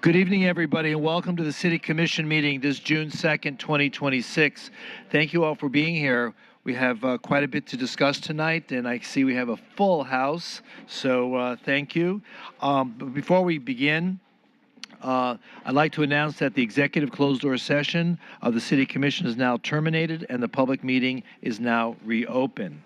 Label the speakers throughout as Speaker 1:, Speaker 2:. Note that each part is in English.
Speaker 1: Good evening, everybody, and welcome to the City Commission meeting this June 2nd, 2026. Thank you all for being here. We have quite a bit to discuss tonight, and I see we have a full house, so thank you. But before we begin, I'd like to announce that the executive closed-door session of the City Commission is now terminated, and the public meeting is now reopened.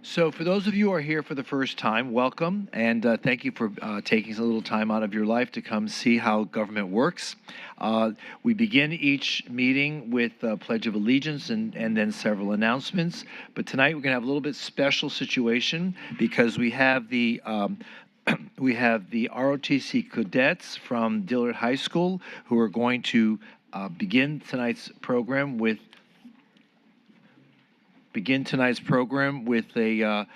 Speaker 1: So for those of you who are here for the first time, welcome, and thank you for taking a little time out of your life to come see how government works. We begin each meeting with a Pledge of Allegiance and then several announcements. But tonight we're going to have a little bit special situation because we have the ROTC cadets from Dillard High School who are going to begin tonight's program with an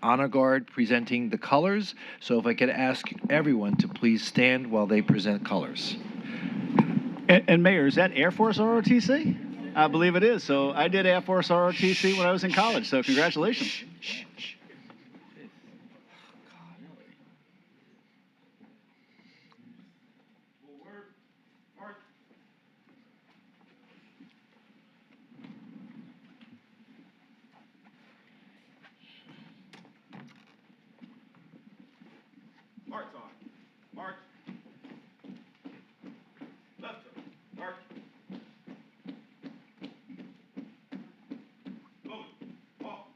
Speaker 1: honor guard presenting the colors. So if I could ask everyone to please stand while they present colors.
Speaker 2: And Mayor, is that Air Force ROTC? I believe it is. So I did Air Force ROTC when I was in college. So congratulations.
Speaker 3: March on. March. Left turn. March. Move. Off.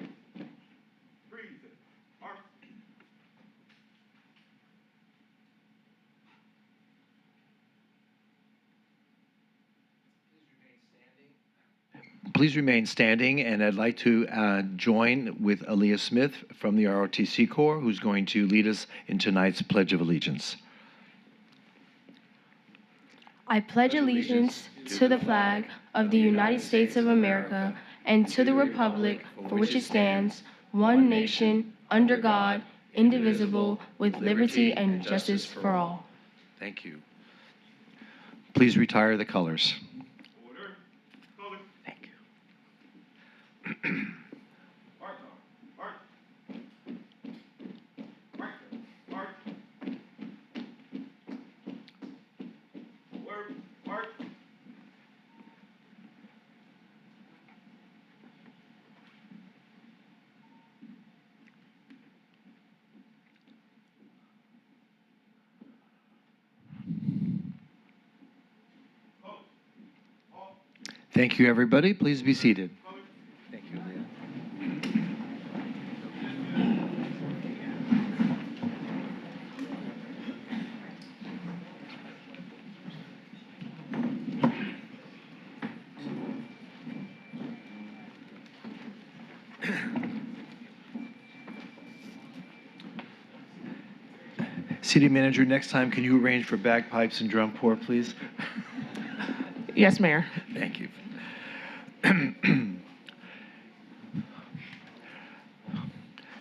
Speaker 3: Freeze it. March.
Speaker 1: Please remain standing, and I'd like to join with Aaliyah Smith from the ROTC Corps, who's going to lead us in tonight's Pledge of Allegiance.
Speaker 4: I pledge allegiance to the flag of the United States of America and to the republic for which it stands, one nation, under God, indivisible, with liberty and justice for all.
Speaker 1: Thank you. Please retire the colors.
Speaker 3: Order. Color.
Speaker 1: Thank you.
Speaker 3: March on. March. March. March. Forward. March. Close. Off.
Speaker 1: Thank you, everybody. Please be seated.
Speaker 3: Color.
Speaker 1: Thank you, Leah. City Manager, next time, can you arrange for bagpipes and drum corps, please?
Speaker 5: Yes, Mayor.
Speaker 1: Thank you.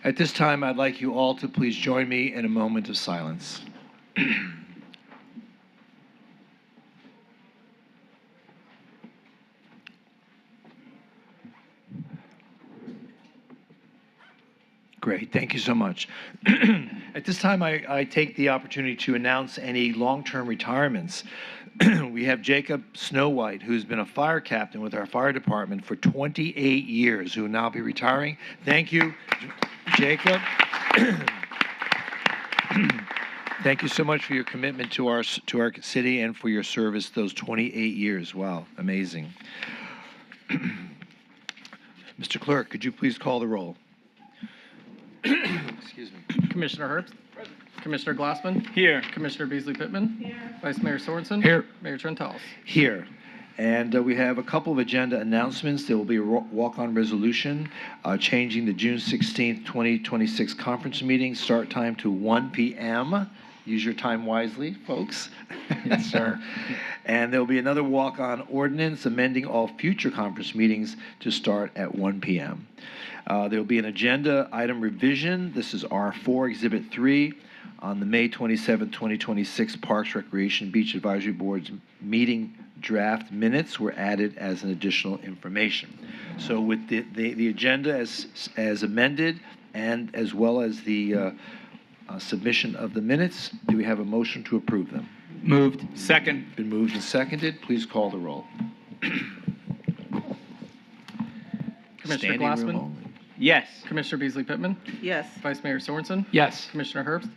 Speaker 1: At this time, I'd like you all to please join me in a moment of silence. Great, thank you so much. At this time, I take the opportunity to announce any long-term retirements. We have Jacob Snowhite, who's been a fire captain with our fire department for 28 years, who will now be retiring. Thank you, Jacob. Thank you so much for your commitment to our city and for your service those 28 years. Wow, amazing. Mr. Clerk, could you please call the roll? Excuse me.
Speaker 5: Commissioner Herbst? Commissioner Glassman?
Speaker 2: Here.
Speaker 5: Commissioner Beasley Pittman? Here. Vice Mayor Sorensen?
Speaker 1: Here.
Speaker 5: Mayor Trentalis?
Speaker 1: Here. And we have a couple of agenda announcements. There will be a walk-on resolution changing the June 16th, 2026 conference meeting start time to 1 p.m. Use your time wisely, folks.
Speaker 5: Yes, sir.
Speaker 1: And there will be another walk-on ordinance amending all future conference meetings to start at 1 p.m. There will be an agenda item revision. This is R4 Exhibit 3 on the May 27, 2026 Parks, Recreation, Beach Advisory Board's meeting draft minutes were added as an additional information. So with the agenda as amended and as well as the submission of the minutes. Do we have a motion to approve them?
Speaker 6: Moved. Second.
Speaker 1: Been moved and seconded. Please call the roll.
Speaker 5: Commissioner
Speaker 1: Standing room
Speaker 5: Glassman?
Speaker 1: only.
Speaker 6: Yes.
Speaker 5: Commissioner Beasley Pittman?
Speaker 7: Yes.
Speaker 5: Vice Mayor Sorensen?
Speaker 6: Yes.
Speaker 5: Commissioner Herbst?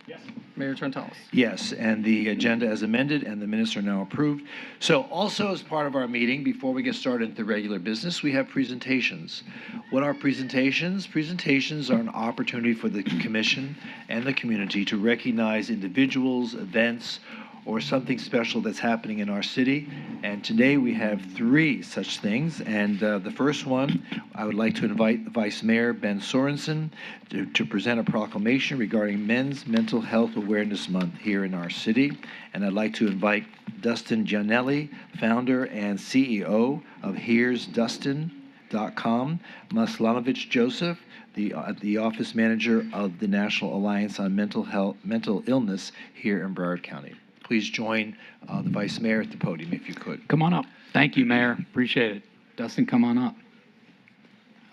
Speaker 2: Yes.
Speaker 5: Mayor Trentalis?
Speaker 1: Yes, and the agenda as amended and the minutes are now approved. So also as part of our meeting, before we get started with the regular business, we have presentations. What are presentations? Presentations are an opportunity for the commission and the community to recognize individuals, events, or something special that's happening in our city. And today we have 3 such things. And the first one, I would like to invite Vice Mayor Ben Sorensen to present a proclamation regarding Men's Mental Health Awareness Month here in our city. And I'd like to invite Dustin Gianelli, founder and CEO of Here'sDustin.com, Maslanovich Joseph, the office manager of the National Alliance on Mental Illness here in Broward County. Please join the Vice Mayor at the podium if you could.
Speaker 6: Come on up. Thank you, Mayor. Appreciate it. Dustin, come on up.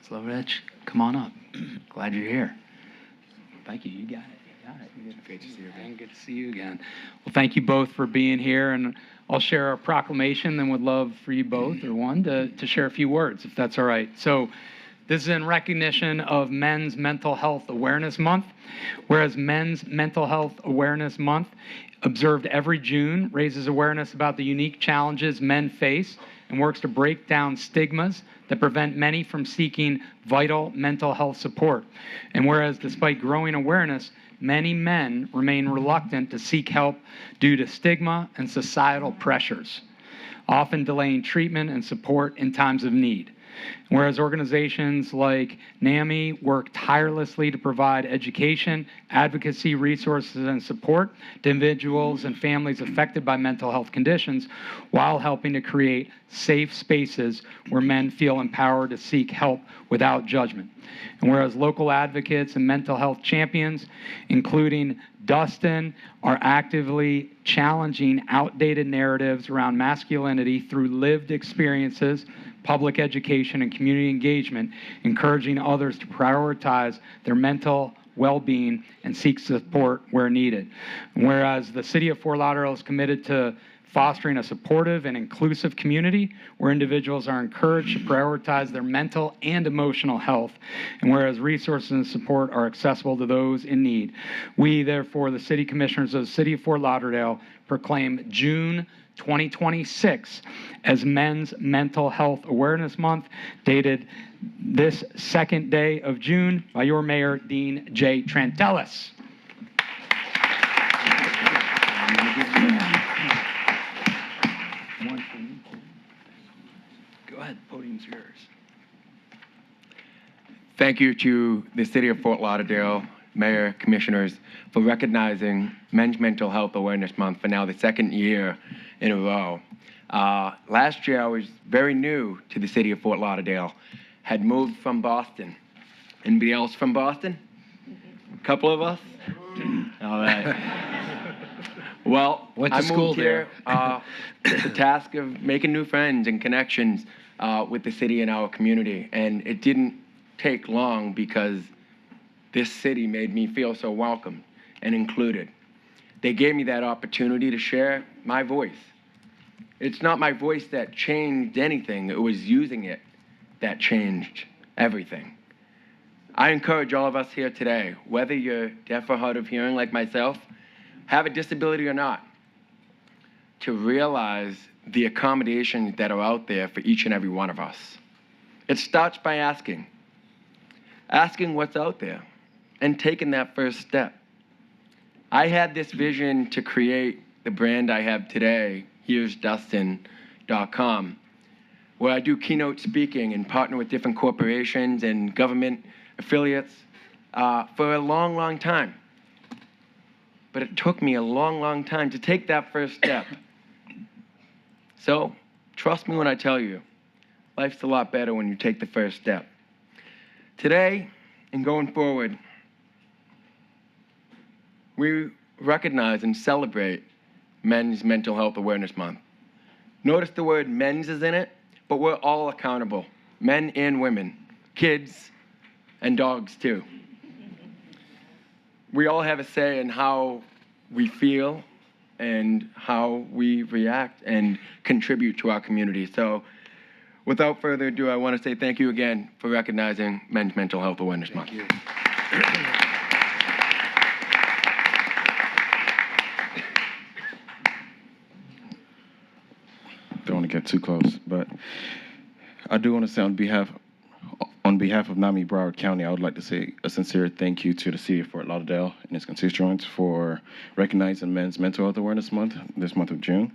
Speaker 6: Slovich, come on up. Glad you're here. Thank you. You got it. Great to see you again. Good to see you again. Well, thank you both for being here, and I'll share a proclamation, then would love for you both, or one, to share a few words, if that's all right. So this is in recognition of Men's Mental Health Awareness Month, whereas Men's Mental Health Awareness Month, observed every June, raises awareness about the unique challenges men face and works to break down stigmas that prevent many from seeking vital mental health support. And whereas despite growing awareness, many men remain reluctant to seek help due to stigma and societal pressures, often delaying treatment and support in times of need. Whereas organizations like NAMI work tirelessly to provide education, advocacy, resources, and support to individuals and families affected by mental health conditions, while helping to create safe spaces where men feel empowered to seek help without judgment. And whereas local advocates and mental health champions, including Dustin, are actively challenging outdated narratives around masculinity through lived experiences, public education, and community engagement, encouraging others to prioritize their mental well-being and seek support where needed. Whereas the City of Fort Lauderdale is committed to fostering a supportive and inclusive community where individuals are encouraged to prioritize their mental and emotional health, and whereas resources and support are accessible to those in need. We, therefore, the City Commissioners of the City of Fort Lauderdale, proclaim June 2026 as Men's Mental Health Awareness Month, dated this second day of June by your Mayor, Dean J. Trentalis. Go ahead, the podium's yours.
Speaker 8: Thank you to the City of Fort Lauderdale, Mayor, Commissioners, for recognizing Men's Mental Health Awareness Month for now the 2nd year in a row. Last year, I was very new to the City of Fort Lauderdale, had moved from Boston. Anybody else from Boston? A couple of us? All right. Well,
Speaker 1: Went to
Speaker 8: I
Speaker 1: school
Speaker 8: moved here with the task of making new friends and connections with the city and our community. And it didn't take long because this city made me feel so welcome and included. They gave me that opportunity to share my voice. It's not my voice that changed anything. It was using it that changed everything. I encourage all of us here today, whether you're deaf or hard of hearing like myself, have a disability or not, to realize the accommodations that are out there for each and every one of us. It starts by asking what's out there and taking that first step. I had this vision to create the brand I have today, Here'sDustin.com, where I do keynote speaking and partner with different corporations and government affiliates for a long, long time. But it took me a long, long time to take that first step. So, trust me when I tell you, life's a lot better when you take the first step. Today, and going forward, we recognize and celebrate Men's Mental Health Awareness Month. Notice the word men's is in it, but we're all accountable, men and women, kids and dogs too. we all have a say in how we feel and how we react and contribute to our community. So without further ado, I want to say thank you again for recognizing Men's Mental Health Awareness Month.
Speaker 3: Don't want to get too close, but I do want to say on behalf of NAMI Broward County, I would like to say a sincere thank you to the city of Fort Lauderdale and its constituents for recognizing Men's Mental Health Awareness Month this month of June.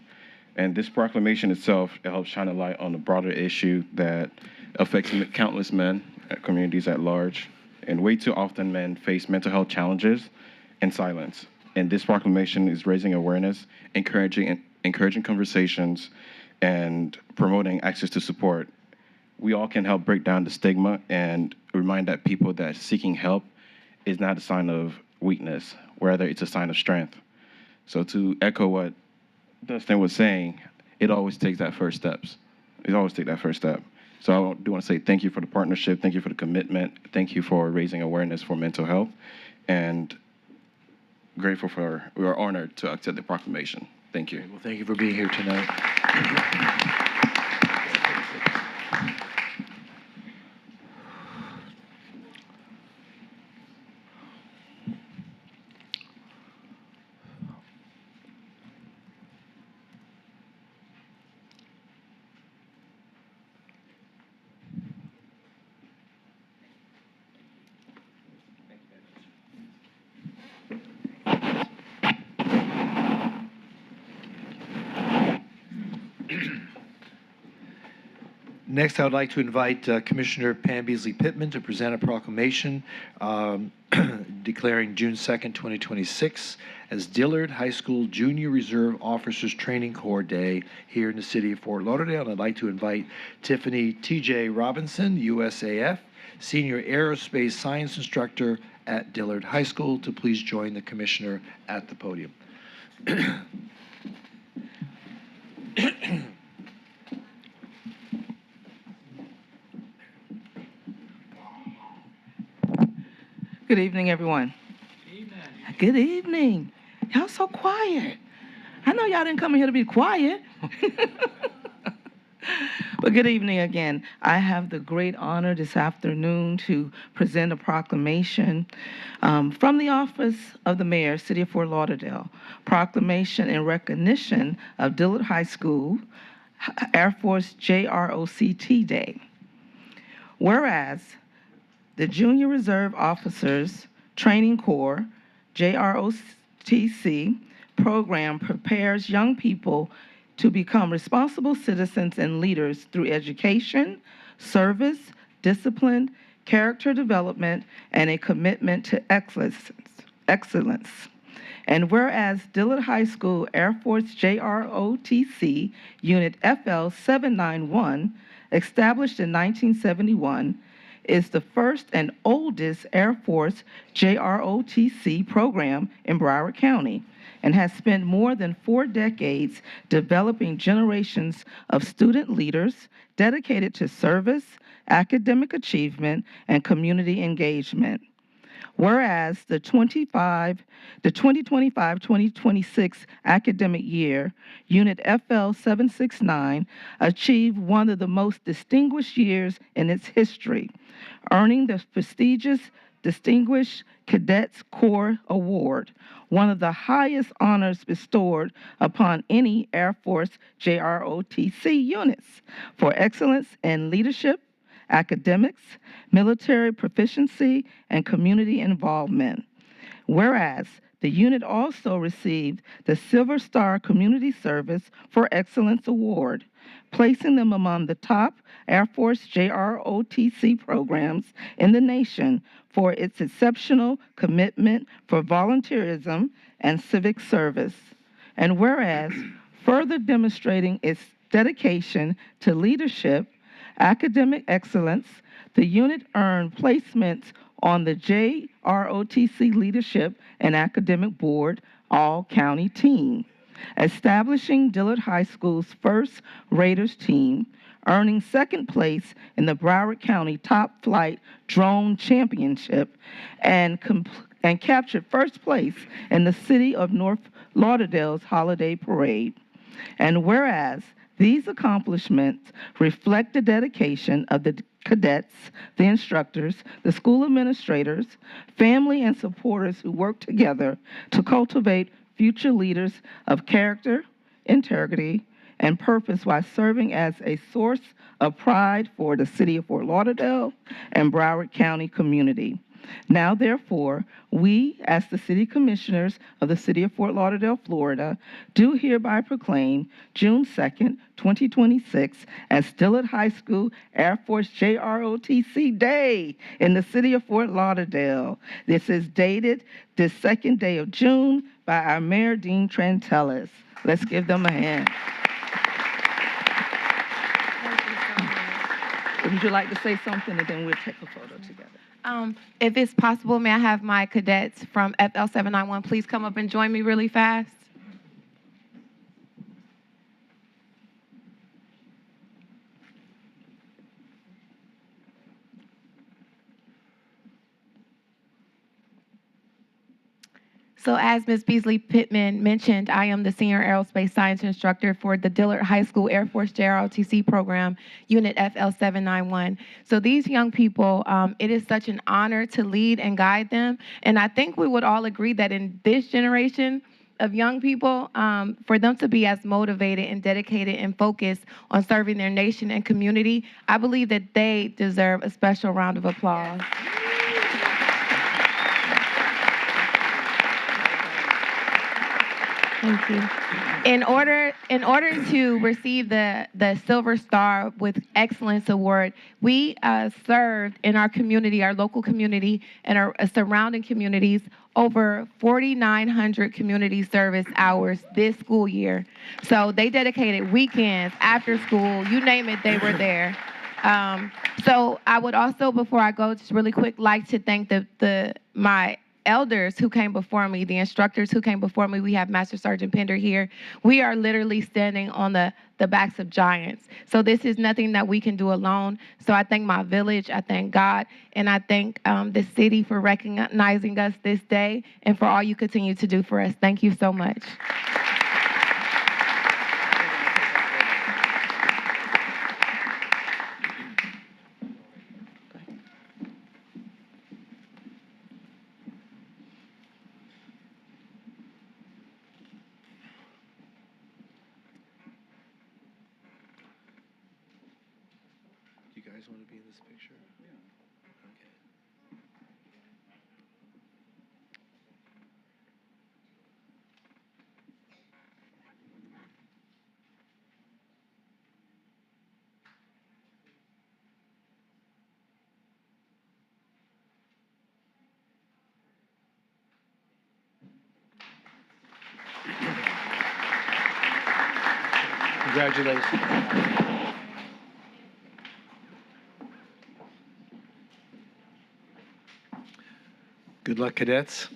Speaker 3: And this proclamation itself, it helps shine a light on the broader issue that affects countless men, communities at large. And way too often men face mental health challenges in silence. And this proclamation is raising awareness, encouraging conversations, and promoting access to support. We all can help break down the stigma and remind that people that seeking help is not a sign of weakness, rather it's a sign of strength. So to echo what Dustin was saying, it always takes that first steps. It always takes that first step. So I do want to say thank you for the partnership, thank you for the commitment, thank you for raising awareness for mental health, and grateful for, we are honored to accept the proclamation. Thank you.
Speaker 1: Well, thank you for being here tonight. Next, I would like to invite Commissioner Pam Beasley Pittman to present a proclamation declaring June 2nd, 2026 as Dillard High School Junior Reserve Officers Training Corps Day here in the city of Fort Lauderdale. And I'd like to invite Tiffany T.J. Robinson, USAF, Senior Aerospace Science Instructor at Dillard High School, to please join the Commissioner at the podium.
Speaker 7: Good evening, everyone. Good evening. Y'all so quiet. I know y'all didn't come in here to be quiet. But good evening again. I have the great honor this afternoon to present a proclamation from the office of the mayor, City of Fort Lauderdale. Proclamation in recognition of Dillard High School Air Force JROCT Day. Whereas the Junior Reserve Officers Training Corps, JROTC, program prepares young people to become responsible citizens and leaders through education, service, discipline, character development, and a commitment to excellence. And whereas Dillard High School Air Force JROTC Unit FL 791, established in 1971, is the first and oldest Air Force JROTC program in Broward County and has spent more than 4 decades developing generations of student leaders dedicated to service, academic achievement, and community engagement. Whereas the 2025-2026 academic year, Unit FL 769 achieved one of the most distinguished years in its history, earning the prestigious Distinguished Cadets Corps Award, one of the highest honors bestowed upon any Air Force JROTC units for excellence in leadership, academics, military proficiency, and community involvement. Whereas the unit also received the Silver Star Community Service for Excellence Award, placing them among the top Air Force JROTC programs in the nation for its exceptional commitment for volunteerism and civic service. And whereas further demonstrating its dedication to leadership, academic excellence, the unit earned placements on the JROTC Leadership and Academic Board All-County Team, establishing Dillard High School's first Raiders team, earning second place in the Broward County Top Flight Drone Championship, and and captured first place in the city of North Lauderdale's holiday parade. And whereas these accomplishments reflect the dedication of the cadets, the instructors, the school administrators, family, and supporters who work together to cultivate future leaders of character, integrity, and purpose while serving as a source of pride for the city of Fort Lauderdale and Broward County community. Now, therefore, we, as the City Commissioners of the City of Fort Lauderdale, Florida, do hereby proclaim June 2nd, 2026 as Dillard High School Air Force JROTC Day in the City of Fort Lauderdale. This is dated this second day of June by our Mayor, Dean Trantellis. Let's give them a hand. Would you like to say something, and then we'll take a photo together?
Speaker 9: If it's possible, may I have my cadets from FL 791 please come up and join me really fast? So as Ms. Beasley Pittman mentioned, I am the Senior Aerospace Science Instructor for the Dillard High School Air Force JROTC program, Unit FL 791. So these young people, it is such an honor to lead and guide them. And I think we would all agree that in this generation of young people, for them to be as motivated and dedicated and focused on serving their nation and community, I believe that they deserve a special round of applause. Thank you. In order to receive the Silver Star with Excellence Award, we served in our community, our local community, and our surrounding communities over 4,900 community service hours this school year. So they dedicated weekends, after school, you name it, they were there. So I would also, before I go, just really quick, like to thank my elders who came before me, the instructors who came before me. We have Master Sergeant Pender here. We are literally standing on the backs of giants. So this is nothing that we can do alone. So I thank my village, I thank God, and I thank the city for recognizing us this day and for all you continue to do for us. Thank you so much.
Speaker 1: You guys want to be in this picture? Yeah. Okay. Congratulations. Good luck, cadets.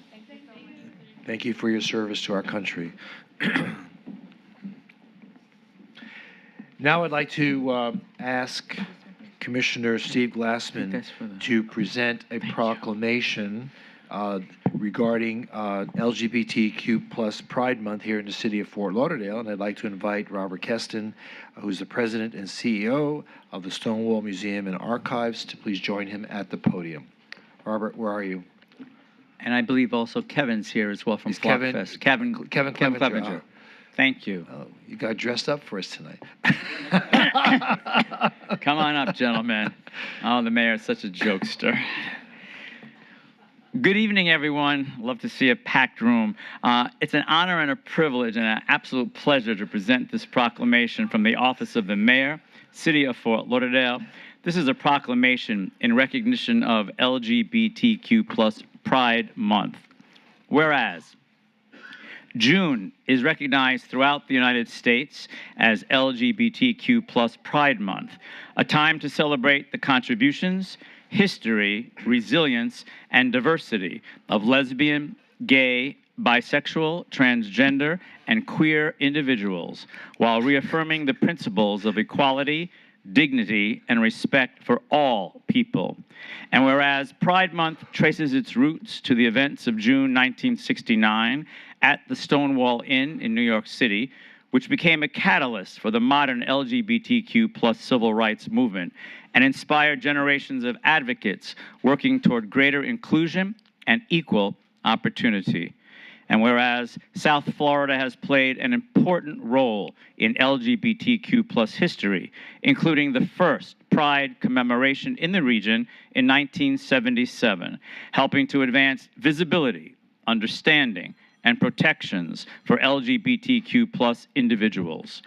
Speaker 1: Thank you for your service to our country. Now I'd like to ask Commissioner Steve Glassman to present a proclamation regarding LGBTQ plus Pride Month here in the city of Fort Lauderdale. And I'd like to invite Robert Keston, who's the president and CEO of the Stonewall Museum and Archives, to please join him at the podium. Robert, where are you?
Speaker 6: And I believe also Kevin's here as well from Blockfest. Kevin Clevenger. Thank you.
Speaker 1: Oh, you got dressed up for us tonight.
Speaker 6: Come on up, gentlemen. Oh, the mayor is such a jokester. Good evening, everyone. Love to see a packed room. It's an honor and a privilege and an absolute pleasure to present this proclamation from the office of the mayor, City of Fort Lauderdale. This is a proclamation in recognition of LGBTQ plus Pride Month. Whereas June is recognized throughout the United States as LGBTQ plus Pride Month, a time to celebrate the contributions, history, resilience, and diversity of lesbian, gay, bisexual, transgender, and queer individuals, while reaffirming the principles of equality, dignity, and respect for all people. And whereas Pride Month traces its roots to the events of June 1969 at the Stonewall Inn in New York City, which became a catalyst for the modern LGBTQ plus civil rights movement and inspired generations of advocates working toward greater inclusion and equal opportunity. And whereas South Florida has played an important role in LGBTQ plus history, including the first Pride commemoration in the region in 1977, helping to advance visibility, understanding, and protections for LGBTQ plus individuals.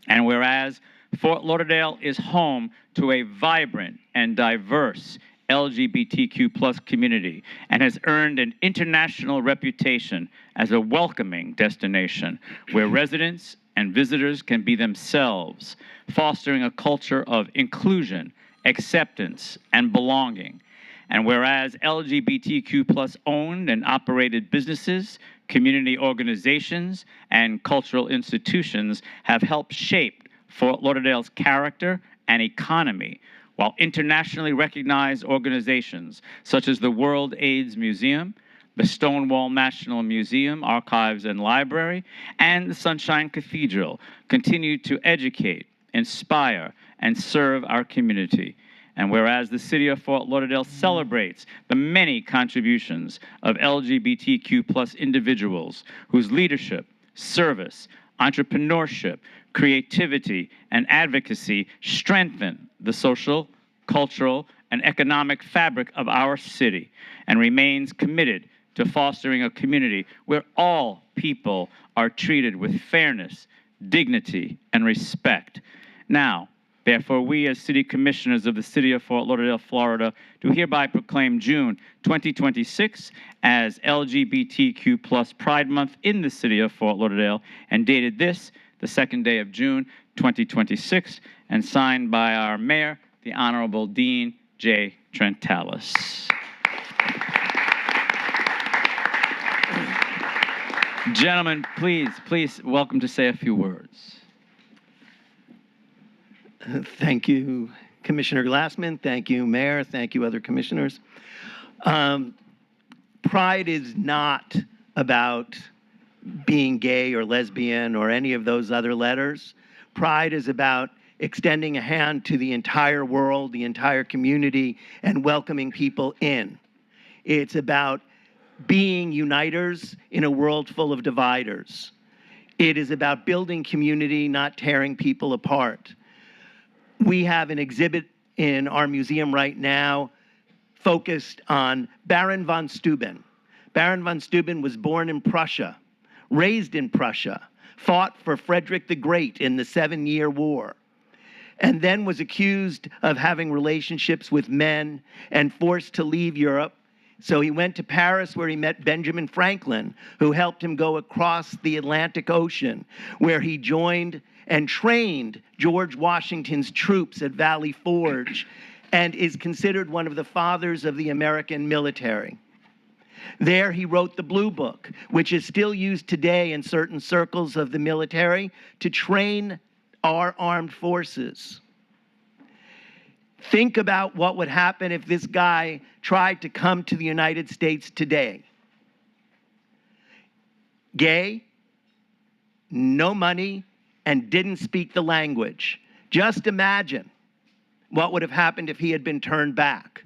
Speaker 6: And whereas Fort Lauderdale is home to a vibrant and diverse LGBTQ plus community and has earned an international reputation as a welcoming destination where residents and visitors can be themselves, fostering a culture of inclusion, acceptance, and belonging. And whereas LGBTQ plus owned and operated businesses, community organizations, and cultural institutions have helped shape Fort Lauderdale's character and economy, while internationally recognized organizations such as the World AIDS Museum, the Stonewall National Museum, Archives and Library, and the Sunshine Cathedral continue to educate, inspire, and serve our community. And whereas the city of Fort Lauderdale celebrates the many contributions of LGBTQ plus individuals whose leadership, service, entrepreneurship, creativity, and advocacy strengthen the social, cultural, and economic fabric of our city, and remains committed to fostering a community where all people are treated with fairness, dignity, and respect. Now, therefore, we as city commissioners of the city of Fort Lauderdale, Florida, do hereby proclaim June 2026 as LGBTQ plus Pride Month in the city of Fort Lauderdale, and dated this, the second day of June 2026, and signed by our mayor, the Honorable Dean J. Trentalis. Gentlemen, please, welcome to say a few words.
Speaker 10: Thank you, Commissioner Glassman. Thank you, Mayor. Thank you, other commissioners. Pride is not about being gay or lesbian or any of those other letters. Pride is about extending a hand to the entire world, the entire community, and welcoming people in. It's about being uniters in a world full of dividers. It is about building community, not tearing people apart. We have an exhibit in our museum right now focused on Baron von Steuben. Baron von Steuben was born in Prussia, raised in Prussia, fought for Frederick the Great in the 7-Year War, and then was accused of having relationships with men and forced to leave Europe. So he went to Paris, where he met Benjamin Franklin, who helped him go across the Atlantic Ocean, where he joined and trained George Washington's troops at Valley Forge, and is considered one of the fathers of the American military. There he wrote the Blue Book, which is still used today in certain circles of the military to train our armed forces. Think about what would happen if this guy tried to come to the United States today. Gay, no money, and didn't speak the language. Just imagine what would have happened if he had been turned back.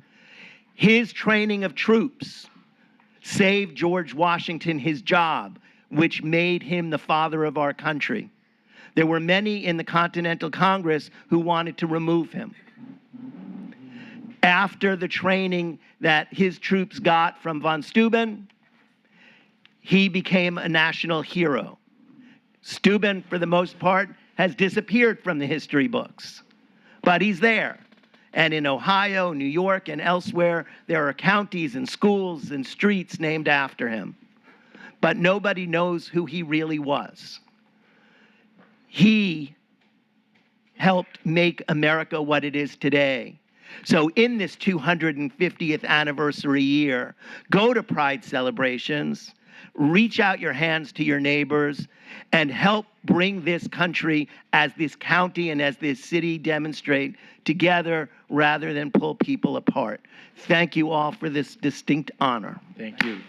Speaker 10: His training of troops saved George Washington his job, which made him the father of our country. There were many in the Continental Congress who wanted to remove him. After the training that his troops got from von Steuben, he became a national hero. Steuben, for the most part, has disappeared from the history books, but he's there. And in Ohio, New York, and elsewhere, there are counties and schools and streets named after him. But nobody knows who he really was. He helped make America what it is today. So in this 250th anniversary year, go to Pride celebrations, reach out your hands to your neighbors and help bring this country, as this county and as this city demonstrate, together rather than pull people apart. Thank you all for this distinct honor.
Speaker 1: Thank you.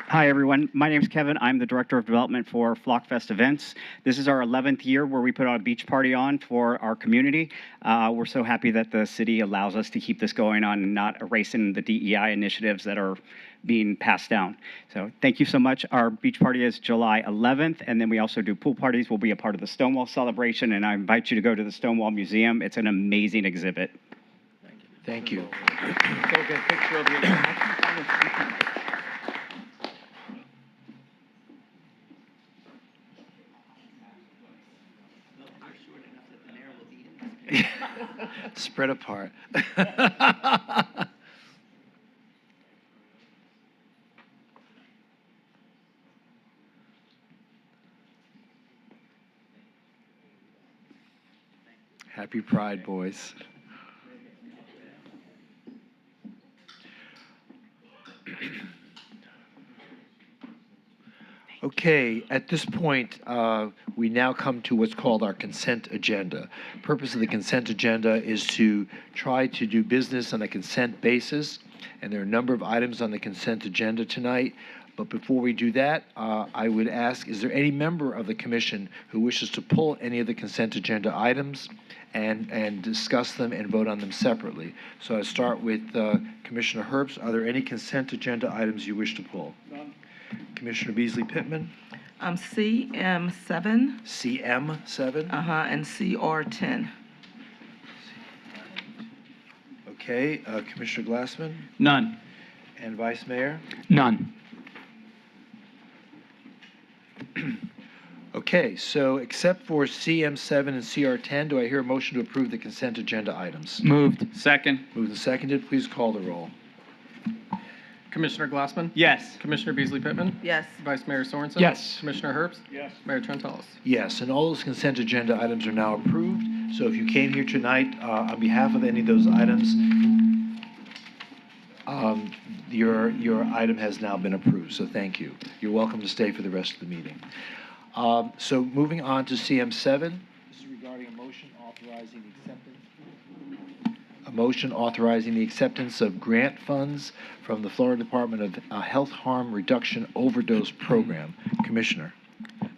Speaker 11: Hi, everyone. My name is Kevin. I'm the Director of Development for Flockfest Events. This is our 11th year where we put a beach party on for our community. We're so happy that the city allows us to keep this going on and not erasing the DEI initiatives that are being passed down. So thank you so much. Our beach party is July 11th, and then we also do pool parties. We'll be a part of the Stonewall celebration, and I invite you to go to the Stonewall Museum. It's an amazing exhibit.
Speaker 1: Thank you.
Speaker 2: Go get a picture of you.
Speaker 1: Spread apart. Happy Pride, boys. Okay, at this point, we now come to what's called our consent agenda. Purpose of the consent agenda is to try to do business on a consent basis, and there are a number of items on the consent agenda tonight. But before we do that, I would ask, is there any member of the commission who wishes to pull any of the consent agenda items and discuss them and vote on them separately? So I'll start with Commissioner Herbst. Are there any consent agenda items you wish to pull?
Speaker 2: None.
Speaker 1: Commissioner Beasley Pittman?
Speaker 7: CM7,
Speaker 1: CM7?
Speaker 7: and CR10.
Speaker 1: Okay, Commissioner Glassman?
Speaker 6: None.
Speaker 1: And Vice Mayor?
Speaker 6: None.
Speaker 1: Okay, so except for CM7 and CR10, do I hear a motion to approve the consent agenda items?
Speaker 6: Moved. Second.
Speaker 1: Moved and seconded. Please call the roll.
Speaker 5: Commissioner Glassman?
Speaker 6: Yes.
Speaker 5: Commissioner Beasley Pittman?
Speaker 7: Yes.
Speaker 5: Vice Mayor Sorensen?
Speaker 6: Yes.
Speaker 5: Commissioner Herbst?
Speaker 2: Yes.
Speaker 5: Mayor Trentalis?
Speaker 1: Yes, and all those consent agenda items are now approved. So if you came here tonight on behalf of any of those items, your item has now been approved, so thank you. You're welcome to stay for the rest of the meeting. So moving on to CM7, this is regarding a motion authorizing the acceptance of grant funds from the Florida Department of Health Harm Reduction Overdose Program. Commissioner.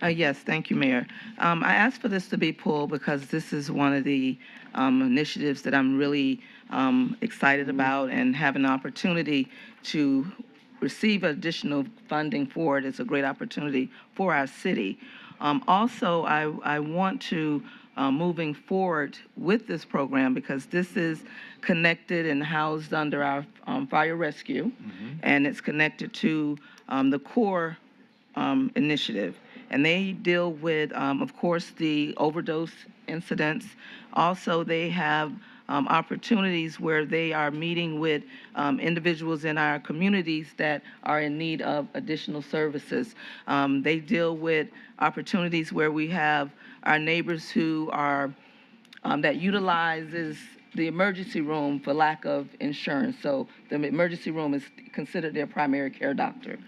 Speaker 7: Yes, thank you, Mayor. I asked for this to be pulled because this is one of the initiatives that I'm really excited about, and having an opportunity to receive additional funding for it is a great opportunity for our city. Also, I want to, moving forward with this program, because this is connected and housed under our fire rescue, and it's connected to the core initiative. And they deal with, of course, the overdose incidents. Also, they have opportunities where they are meeting with individuals in our communities that are in need of additional services. They deal with opportunities where we have our neighbors who are, that utilizes the emergency room for lack of insurance. So the emergency room is considered their primary care doctor.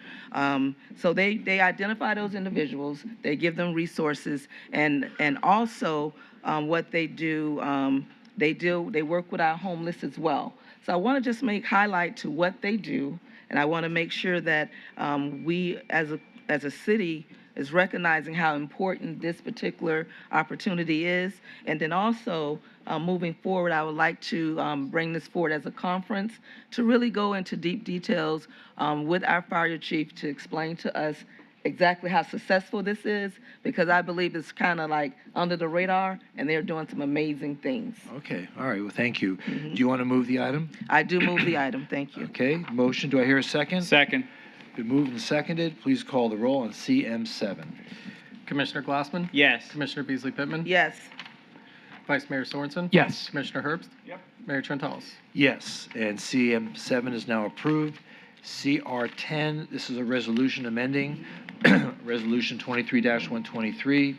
Speaker 7: So they identify those individuals, they give them resources, and also what they do, they work with our homeless as well. So I want to just highlight to what they do, and I want to make sure that we as a city is recognizing how important this particular opportunity is. And then also, moving forward, I would like to bring this forward as a conference to really go into deep details with our fire chief to explain to us exactly how successful this is, because I believe it's kind of like under the radar, and they're doing some amazing things.
Speaker 1: Okay, all right, well, thank you. Do you want to move the item?
Speaker 7: I do move the item, thank you.
Speaker 1: Okay, motion, do I hear a second?
Speaker 6: Second.
Speaker 1: Been moved and seconded. Please call the roll on CM7.
Speaker 5: Commissioner Glassman?
Speaker 6: Yes.
Speaker 5: Commissioner Beasley Pittman?
Speaker 7: Yes.
Speaker 5: Vice Mayor Sorensen?
Speaker 6: Yes.
Speaker 5: Commissioner Herbst?
Speaker 2: Yep.
Speaker 5: Mayor Trentalis?
Speaker 1: Yes, and CM7 is now approved. CR10, this is a resolution amending Resolution 23-123,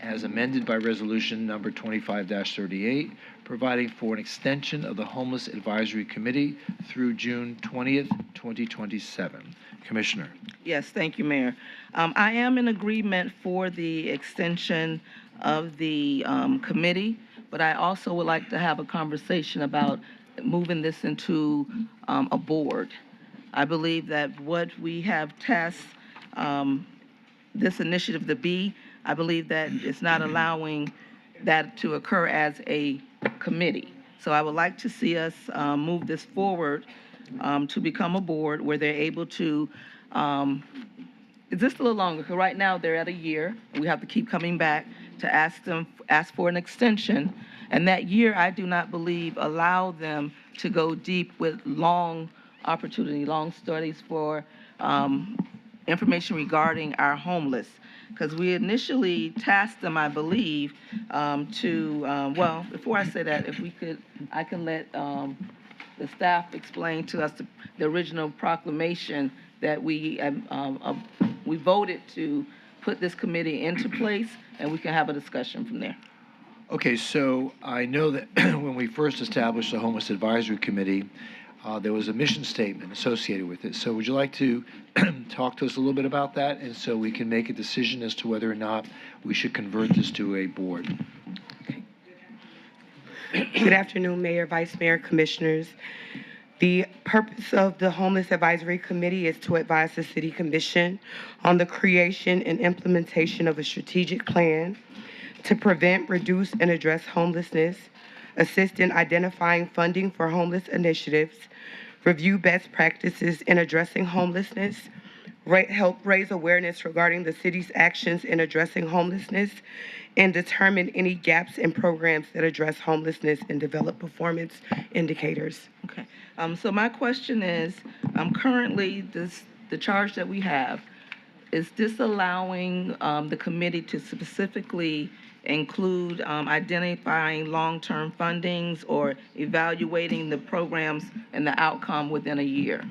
Speaker 1: as amended by resolution number 25-38, providing for an extension of the Homeless Advisory Committee through June 20th, 2027. Commissioner.
Speaker 7: Yes, thank you, Mayor. I am in agreement for the extension of the committee, but I also would like to have a conversation about moving this into a board. I believe that what we have tasked this initiative to be, I believe that it's not allowing that to occur as a committee. So I would like to see us move this forward to become a board where they're able to, just a little longer, because right now they're at a year. We have to keep coming back to ask for an extension. And that year, I do not believe allow them to go deep with long studies for information regarding our homeless. Because we initially tasked them, I believe, well, before I say that, if we could, I can let the staff explain to us the original proclamation that we voted to put this committee into place, and we can have a discussion from there.
Speaker 1: Okay, so I know that when we first established the Homeless Advisory Committee, there was a mission statement associated with it. So would you like to talk to us a little bit about that, and so we can make a decision as to whether or not we should convert this to a board?
Speaker 12: Good afternoon, Mayor, Vice Mayor, Commissioners. The purpose of the Homeless Advisory Committee is to advise the City Commission on the creation and implementation of a strategic plan to prevent, reduce, and address homelessness, assist in identifying funding for homeless initiatives, review best practices in addressing homelessness, help raise awareness regarding the city's actions in addressing homelessness, and determine any gaps in programs that address homelessness and develop performance indicators.
Speaker 7: Okay. So my question is, currently, the charge that we have, is this allowing the committee to specifically include identifying long-term fundings or evaluating the programs and the outcome within a year?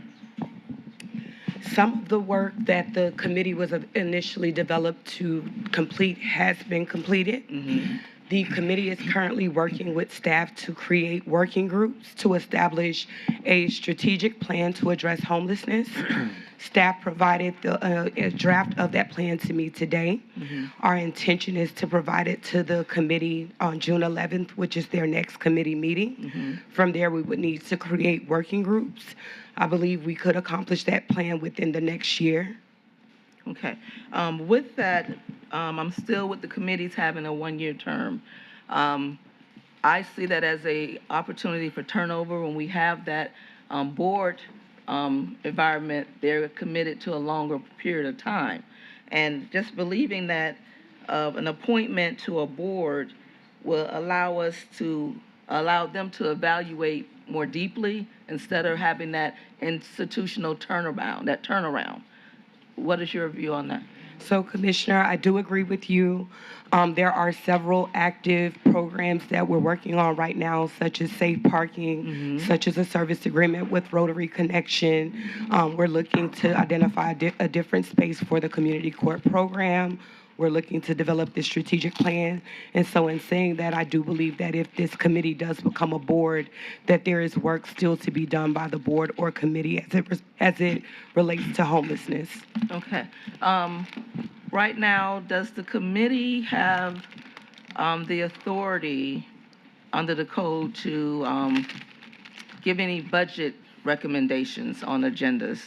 Speaker 12: Some of the work that the committee was initially developed to complete has been completed.
Speaker 7: Mm-hmm.
Speaker 12: The committee is currently working with staff to create working groups to establish a strategic plan to address homelessness. Staff provided a draft of that plan to me today.
Speaker 7: Mm-hmm.
Speaker 12: Our intention is to provide it to the committee on June 11th, which is their next committee meeting.
Speaker 7: Mm-hmm.
Speaker 12: From there, we would need to create working groups. I believe we could accomplish that plan within the next year.
Speaker 7: Okay. With that, I'm still with the committees having a one-year term. I see that as a opportunity for turnover. When we have that board environment, they're committed to a longer period of time. And just believing that an appointment to a board will allow them to evaluate more deeply instead of having that institutional turnaround. What is your view on that?
Speaker 12: So, Commissioner, I do agree with you. There are several active programs that we're working on right now, such as safe parking,
Speaker 7: Mm-hmm.
Speaker 12: such as a service agreement with Rotary Connection. We're looking to identify a different space for the community court program. We're looking to develop this strategic plan. And so in saying that, I do believe that if this committee does become a board, that there is work still to be done by the board or committee as it relates to homelessness.
Speaker 7: Okay. Right now, does the committee have the authority under the code to give any budget recommendations on agendas?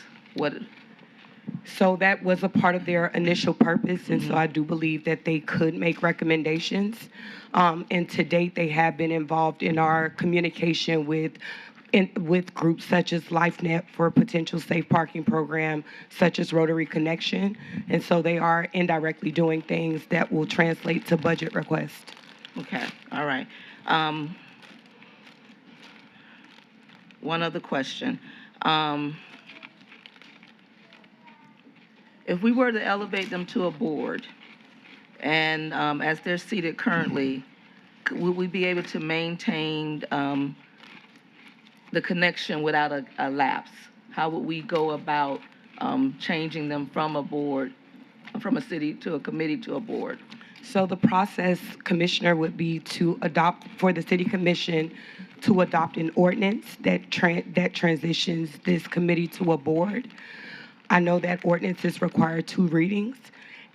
Speaker 12: So that was a part of their initial purpose, and so I do believe that they could make recommendations. And to date, they have been involved in our communication with groups such as LifeNet for a potential safe parking program, such as Rotary Connection. And so they are indirectly doing things that will translate to budget requests.
Speaker 7: Okay, all right. One other question. If we were to elevate them to a board, and as they're seated currently, would we be able to maintain the connection without a lapse? How would we go about changing them from a board from a city to a committee to a board?
Speaker 12: So the process, Commissioner, would be to adopt, for the City Commission, to adopt an ordinance that transitions this committee to a board. I know that ordinances require 2 readings,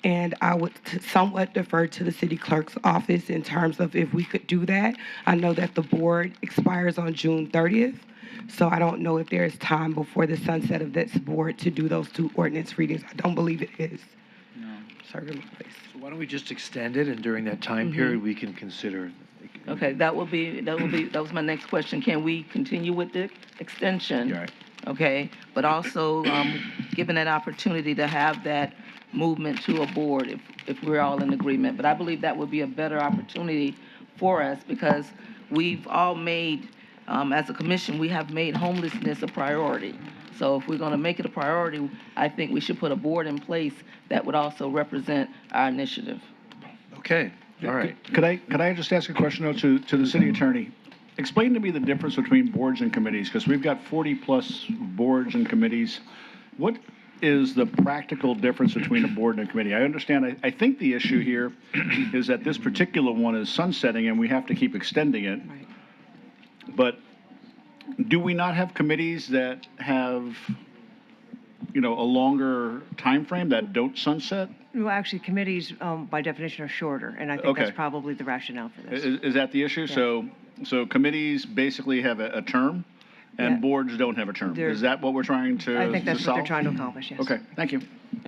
Speaker 12: and I would somewhat defer to the city clerk's office in terms of if we could do that. I know that the board expires on June 30th, so I don't know if there is time before the sunset of this board to do those 2 ordinance readings. I don't believe it is.
Speaker 1: No.
Speaker 12: Certainly.
Speaker 1: So why don't we just extend it, and during that time period, we can consider.
Speaker 7: Okay, that was my next question. Can we continue with the extension?
Speaker 1: You're right.
Speaker 7: Okay, but also, given that opportunity to have that movement to a board if we're all in agreement. But I believe that would be a better opportunity for us because we've all made, as a commission, we have made homelessness a priority. So if we're gonna make it a priority, I think we should put a board in place that would also represent our initiative.
Speaker 1: Okay, all right.
Speaker 2: Could I just ask a question though to the city attorney? Explain to me the difference between boards and committees, because we've got 40-plus boards and committees. What is the practical difference between a board and a committee? I understand, I think the issue here is that this particular one is sunsetting and we have to keep extending it.
Speaker 12: Right.
Speaker 2: But do we not have committees that have, a longer time frame that don't sunset?
Speaker 13: Well, actually, committees, by definition, are shorter, and I think that's probably the rationale for this.
Speaker 2: Is that the issue?
Speaker 13: Yeah.
Speaker 2: So committees basically have a term, and
Speaker 13: Yeah.
Speaker 2: boards don't have a term.
Speaker 13: They're-
Speaker 2: Is that what we're trying to
Speaker 13: I think that's what
Speaker 2: solve?
Speaker 13: they're trying to accomplish, yes.
Speaker 2: Okay, thank you.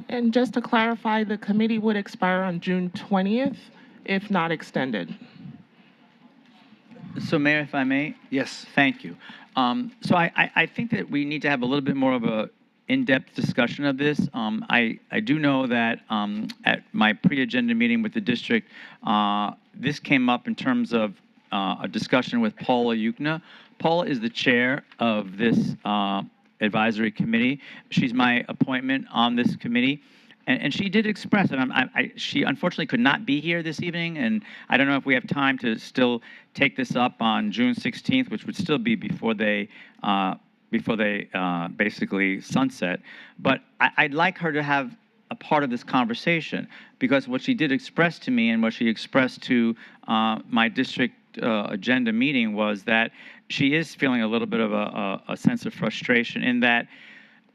Speaker 14: And just to clarify, the committee would expire on June 20th if not extended.
Speaker 6: So, Mayor, if I may?
Speaker 1: Yes.
Speaker 6: Thank you. So I think that we need to have a little bit more of a in-depth discussion of this. I do know that at my pre-agenda meeting with the district, this came up in terms of a discussion with Paula Yukna. Paula is the chair of this advisory committee. She's my appointment on this committee. And she did express, and she unfortunately could not be here this evening, and I don't know if we have time to still take this up on June 16th, which would still be before they basically sunset. But I'd like her to have a part of this conversation, because what she did express to me and what she expressed to my district agenda meeting was that she is feeling a little bit of a sense of frustration in that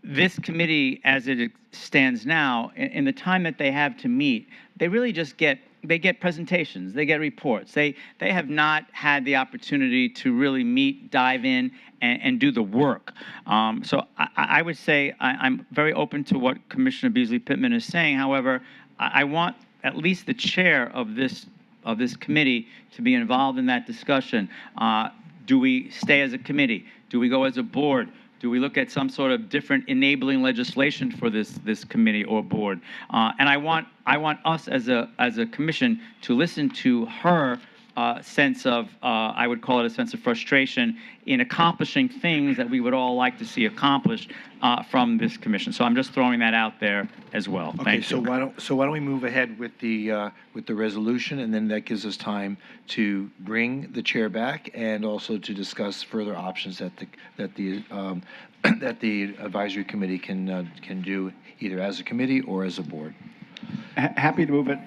Speaker 6: this committee, as it stands now, in the time that they have to meet, they really just get presentations, they get reports. They have not had the opportunity to really meet, dive in, and do the work. So I would say I'm very open to what Commissioner Beasley Pittman is saying. However, I want at least the chair of this committee to be involved in that discussion. Do we stay as a committee? Do we go as a board? Do we look at some sort of different enabling legislation for this committee or board? And I want us as a commission to listen to her sense of, I would call it a sense of frustration in accomplishing things that we would all like to see accomplished from this commission. So I'm just throwing that out there as well.
Speaker 1: Okay,
Speaker 6: Thank
Speaker 1: so
Speaker 6: you.
Speaker 1: why don't we move ahead with the resolution, and then that gives us time to bring the chair back and also to discuss further options that the advisory committee can do either as a committee or as a board.
Speaker 2: Happy to move it.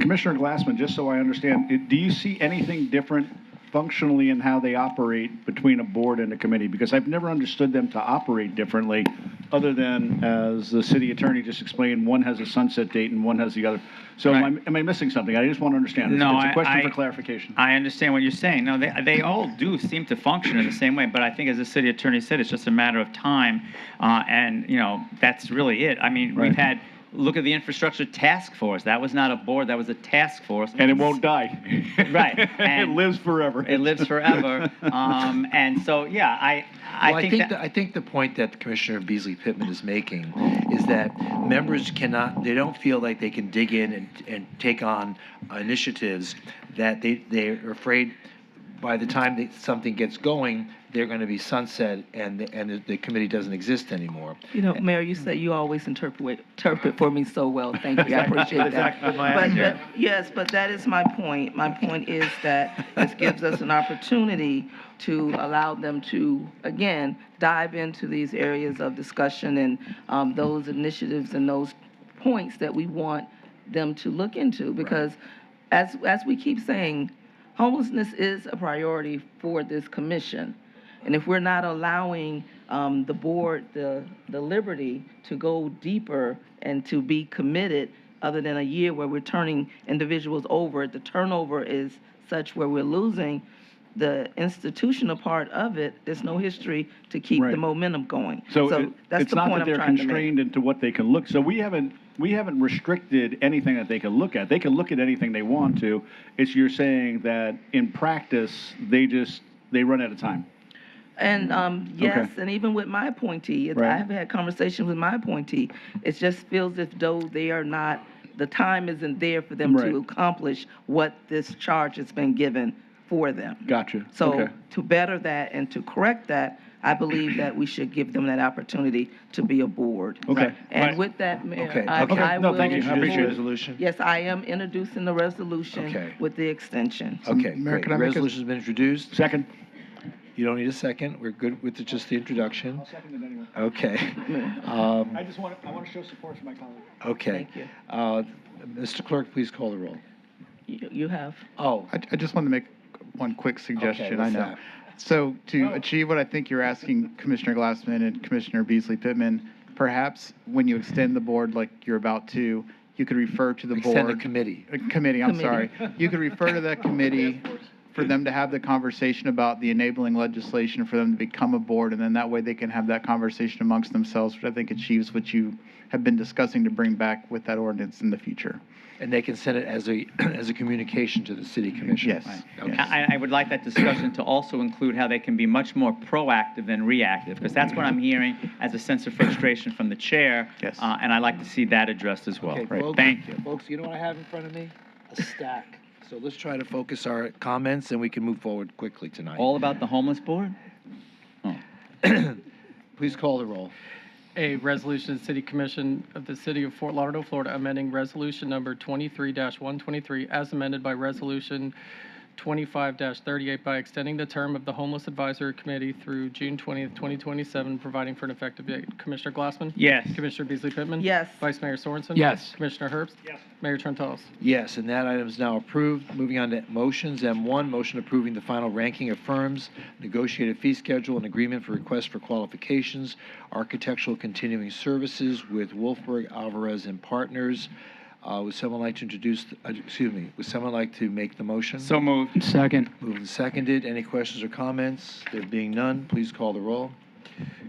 Speaker 2: Commissioner Glassman, just so I understand, do you see anything different functionally in how they operate between a board and a committee? Because I've never understood them to operate differently, other than, as the city attorney just explained, one has a sunset date and one has the other. So
Speaker 6: Right.
Speaker 2: am I missing something? I just want to understand.
Speaker 6: No,
Speaker 2: It's a question
Speaker 6: I-
Speaker 2: for clarification.
Speaker 6: I understand what you're saying. No, they all do seem to function in the same way, but I think, as the city attorney said, it's just a matter of time, and that's really it. I mean, we've had. Look at the infrastructure task force. That was not a board. That was a task force.
Speaker 2: And it won't die.
Speaker 6: Right.
Speaker 2: It
Speaker 6: And
Speaker 2: lives forever.
Speaker 6: it lives forever. And so, yeah, I
Speaker 1: think the point that Commissioner Beasley Pittman is making is that members they don't feel like they can dig in and take on initiatives that they're afraid by the time something gets going, they're going to be sunset and the committee doesn't exist anymore.
Speaker 7: Mayor, you say you always interpret for me so well. Thank you. I appreciate that.
Speaker 2: Exactly my answer.
Speaker 7: Yes, but that is my point. My point is that this gives us an opportunity to allow them to, again, dive into these areas of discussion and those initiatives and those points that we want them to look into, because as we keep saying, homelessness is a priority for this commission. And if we're not allowing the board the liberty to go deeper and to be committed, other than a year where we're turning individuals over, the turnover is such where we're losing the institutional part of it. There's no history to keep the
Speaker 2: Right.
Speaker 7: momentum going.
Speaker 2: So
Speaker 7: That's
Speaker 2: it's
Speaker 7: the
Speaker 2: not
Speaker 7: point
Speaker 2: that
Speaker 7: I'm
Speaker 2: they're
Speaker 7: trying to make.
Speaker 2: constrained into what they can look. So we haven't restricted anything that they can look at. They can look at anything they want to. It's you're saying that in practice, they run out of time.
Speaker 7: And yes,
Speaker 2: Okay.
Speaker 7: and even with my appointee,
Speaker 2: Right.
Speaker 7: I've had conversations with my appointee. It just feels as though they are not, the time isn't there for them
Speaker 2: Right.
Speaker 7: to accomplish what this charge has been given for them.
Speaker 2: Gotcha.
Speaker 7: So
Speaker 2: Okay.
Speaker 7: to better that and to correct that, I believe that we should give them that opportunity to be a board.
Speaker 2: Okay.
Speaker 7: And with that, Mayor,
Speaker 1: Okay,
Speaker 7: I
Speaker 1: okay.
Speaker 2: No,
Speaker 7: will
Speaker 2: thank you. I appreciate it.
Speaker 1: Resolution?
Speaker 7: Yes, I am introducing the resolution
Speaker 1: Okay.
Speaker 7: with the extension.
Speaker 1: Okay,
Speaker 15: Mayor,
Speaker 1: great.
Speaker 15: can I make a-
Speaker 1: Resolution's been introduced.
Speaker 2: Second.
Speaker 1: You don't need a second. We're good with just the introduction.
Speaker 2: I'll second it anyway.
Speaker 1: Okay.
Speaker 2: I want to show support for my colleague.
Speaker 1: Okay.
Speaker 7: Thank you.
Speaker 1: Mr. Clerk, please call the roll.
Speaker 7: You have.
Speaker 1: Oh,
Speaker 15: I just wanted to make one quick suggestion. I
Speaker 1: what's
Speaker 15: know.
Speaker 1: that?
Speaker 15: So to achieve what I think you're asking Commissioner Glassman and Commissioner Beasley Pittman, perhaps when you extend the board like you're about to, you could refer to the
Speaker 1: extend the
Speaker 15: board.
Speaker 1: committee.
Speaker 15: Committee, I'm sorry. You could refer to that committee for them to have the conversation about the enabling legislation for them to become a board, and then that way they can have that conversation amongst themselves, which I think achieves what you have been discussing to bring back with that ordinance in the future.
Speaker 1: And they can send it as a, as a communication to the city commission.
Speaker 15: Yes.
Speaker 1: Okay.
Speaker 16: I would like that discussion to also include how they can be much more proactive than reactive, because that's what I'm hearing as a sense of frustration from the chair.
Speaker 15: Yes.
Speaker 16: And I'd like to see that addressed as well.
Speaker 1: Okay, folks,
Speaker 16: Thank you.
Speaker 1: Folks, you know what I have in front of me? A stack. So let's try to focus our comments and we can move forward quickly tonight.
Speaker 16: All about the homeless board?
Speaker 1: Please call the roll.
Speaker 5: A resolution of the City Commission of the City of Fort Lauderdale, Florida, amending resolution number 23-123 as amended by resolution 25-38 by extending the term of the Homeless Advisory Committee through June 20th, 2027, providing for an effective date. Commissioner Glassman?
Speaker 16: Yes.
Speaker 5: Commissioner Beasley Pittman?
Speaker 7: Yes.
Speaker 5: Vice Mayor Sorensen?
Speaker 6: Yes.
Speaker 5: Commissioner Herbst?
Speaker 2: Yes.
Speaker 5: Mayor Trentalis?
Speaker 1: Yes, and that item is now approved. Moving on to motions. M1, motion approving the final ranking of firms, negotiated fee schedule, and agreement for requests for qualifications, architectural continuing services with Wolfberg, Alvarez, and Partners. Would someone like to introduce, would someone like to make the motion?
Speaker 16: So moved.
Speaker 6: Second.
Speaker 1: Moved and seconded. Any questions or comments? There being none, please call the roll.